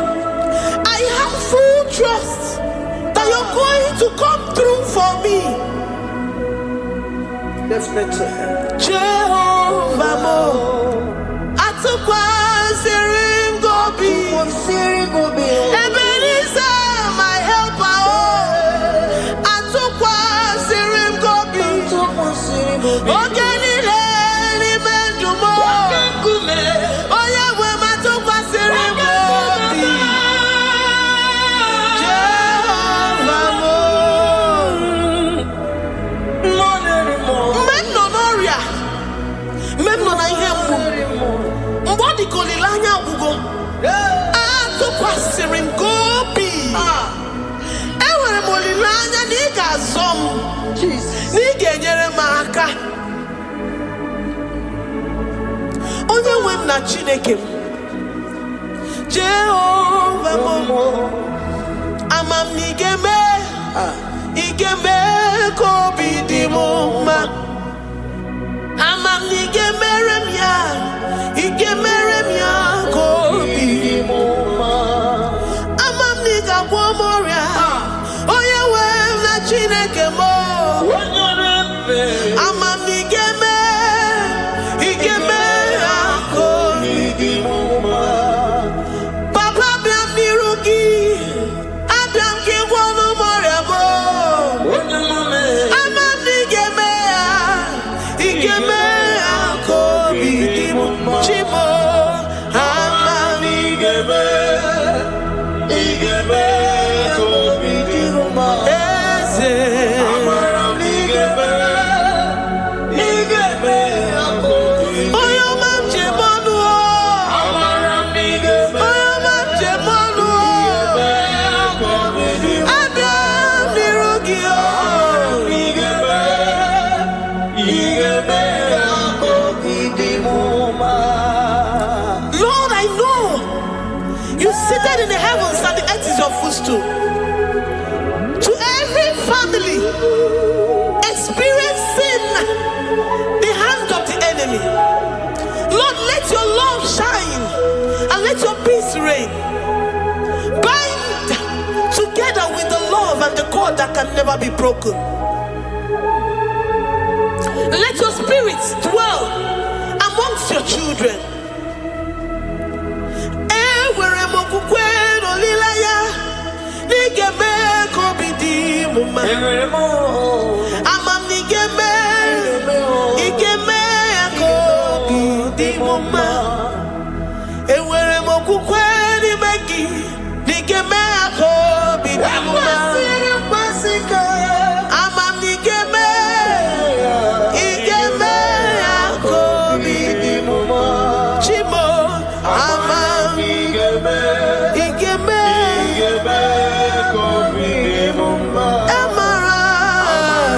I have full trust that you're going to come through for me. Let's mention him. Jehovah Mo, Atukwasirim Gobi, Ebenezer, my helper, Atukwasirim Gobi, Ogenile ni Mendumo, Oyewe Matukwasirim Gobi, Jehovah Mo. Mbodi kolilanya gugo atukwasirim Gobi enwere m olileanya na ị ga-azọ m na ị ga-enyere m aka. Onye nwe m na Chineke m, Jehova m, ama m na ị ga-eme ka obi dị m mma. Ama m na ị ga-emere m ya, ị ga-emere m ya ka obi dị m mma. Ama m na ị ga-agwọ m ọrịa, onye nwe m na Chineke m. Ama m na ị ga-eme ya ka obi dị m mma. Papa, bịa m n'iru gị, abịa m ka ị gwọọ m ọrịa m. Ama m na ị ga-eme ya, ị ga-eme ya ka obi dị m mma. Chimo, ama m na ị ga-eme ka obi dị m mma. Eze, amara m na ị ga-eme ya ka obi dị m mma. Onye ọma m ji eme ọnụ, amara m na ị ga-eme, onye ọma m ji eme ọnụ, abịa m n'iru gị, Lord, I know you seated in the heavens and the earth is your footstool. To every family experiencing the hand of the enemy, Lord, let your love shine and let your peace reign. Bind together with the love and the cord that can never be broken. Let your spirit dwell amongst your children. Enwere m okwukwe n'olileanya na ị ga-eme ka obi dị m mma. Ama m na ị ga-eme ya ka obi dị m mma. Enwere m okwukwe n'ime gị na ị ga-eme ya ka obi dị m mma. Ama m na ị ga-eme ya ka obi dị m mma. Chimo, ama m ị ga-eme ka obi dị m mma. Amara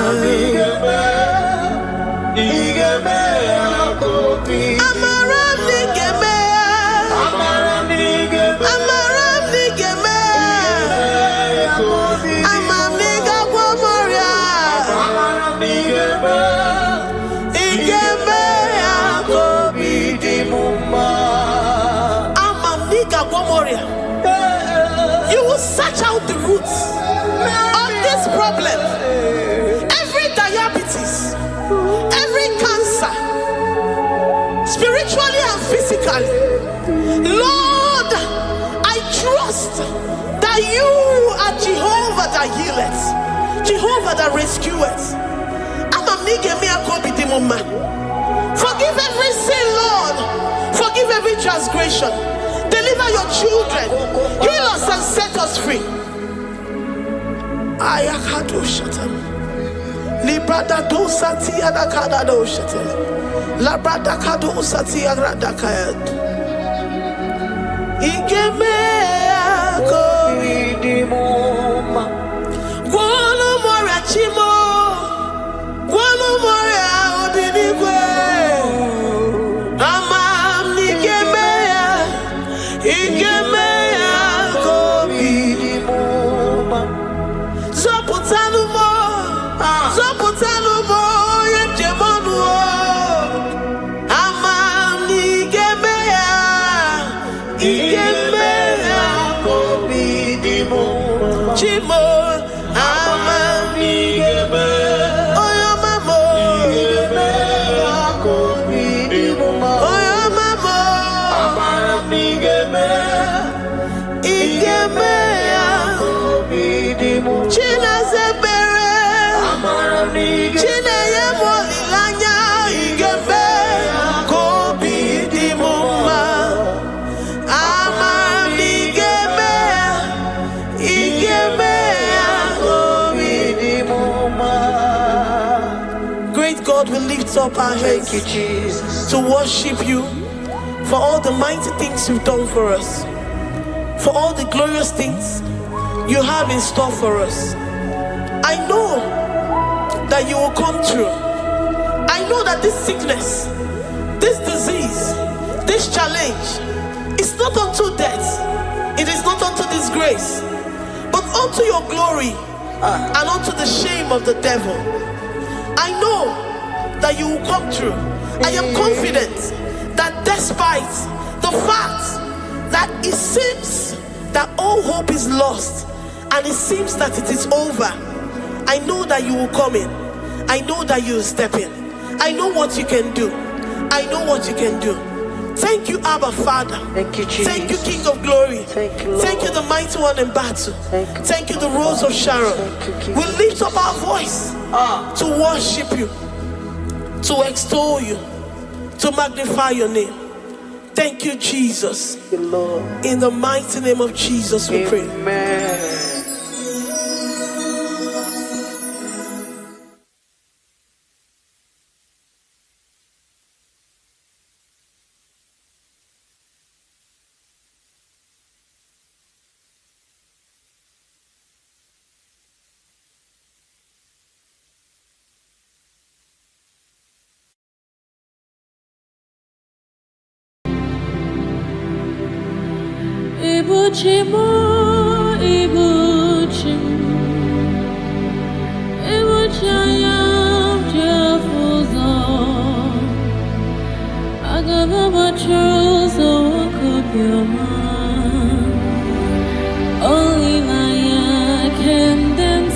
m na ị ga-eme ya ka obi dị m mma. Amara m na ị ga-eme ya, amara m na ị ga-eme ya ka obi dị m mma. Ama m na ị ga-agwọ m ọrịa, amara m na ị ga-eme ya ka obi dị m mma. Ama m na ị ga-agwọ m ọrịa. You will search out the roots of this problem. Every diabetes, every cancer, spiritually and physically. Lord, I trust that you are Jehovah that healeth, Jehovah that rescueth. Forgive every sin, Lord. Forgive every transgression. Deliver your children. Heal us and set us free. Ayakado shatam. Librada do sati adakada do shatam. Labrada kado sati agrada kayad. Igeme akoridimoma. Guano morachimo. Guano moria odinigwe. Amam nigeme ya. Igeme akoridimoma. Zoputanumo. Zoputanumo yemjemonu. Amam nigeme ya. Igeme Lord, we lift up our hands to worship you for all the mighty things you've done for us, for all the glorious things you have in store for us. I know that you will come through. I know that this sickness, this disease, this challenge is not unto death, it is not unto disgrace, but unto your glory and unto the shame of the devil. I know that you will come through. I am confident that despite the fact that it seems that all hope is lost and it seems that it is over, I know that you will come in. I know that you will step in. I know what you can do. I know what you can do. Thank you, Abba Father. Thank you, Jesus. Thank you, King of Glory. Thank you, Lord. Thank you, the mighty one in battle. Thank you, the Rose of Sharon. Thank you, We lift up our voice to worship you, to extol you, to magnify your name. Thank you, Jesus. Thank you, Lord. In the mighty name of Jesus, we pray. Amen. Ibuchimo, Ibuchim, Ibuchayam, Jafuzo, Agavabachuzo, Wakopyoma, Only Maya can dance.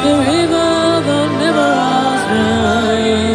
The river that never runs dry.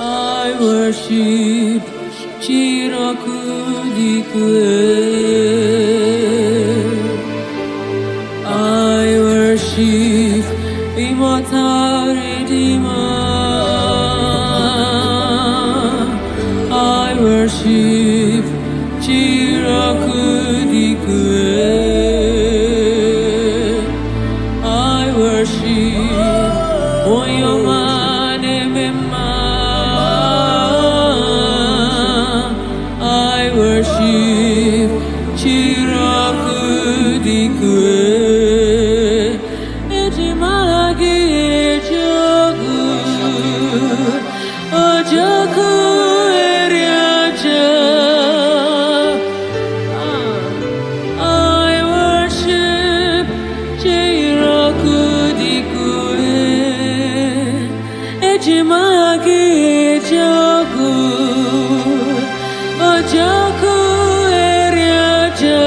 I worship I worship immortal Redeemer. I worship I worship Oyomanemema. I worship Chirakudikwe. Ejimagi ejogu ojoku eriaja. I worship Chirakudikwe. Ejimagi ejogu ojoku eriaja.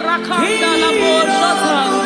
rakanda la boshata.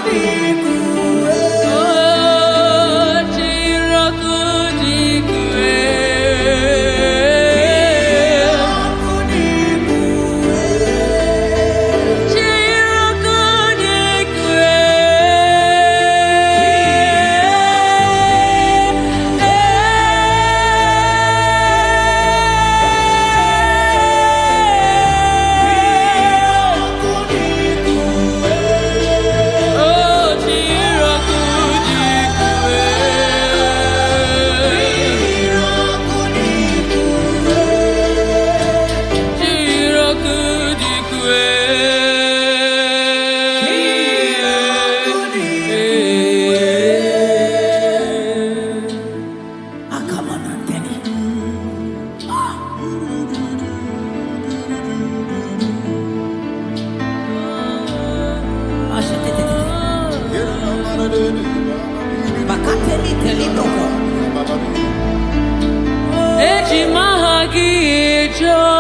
Eji mahagi jo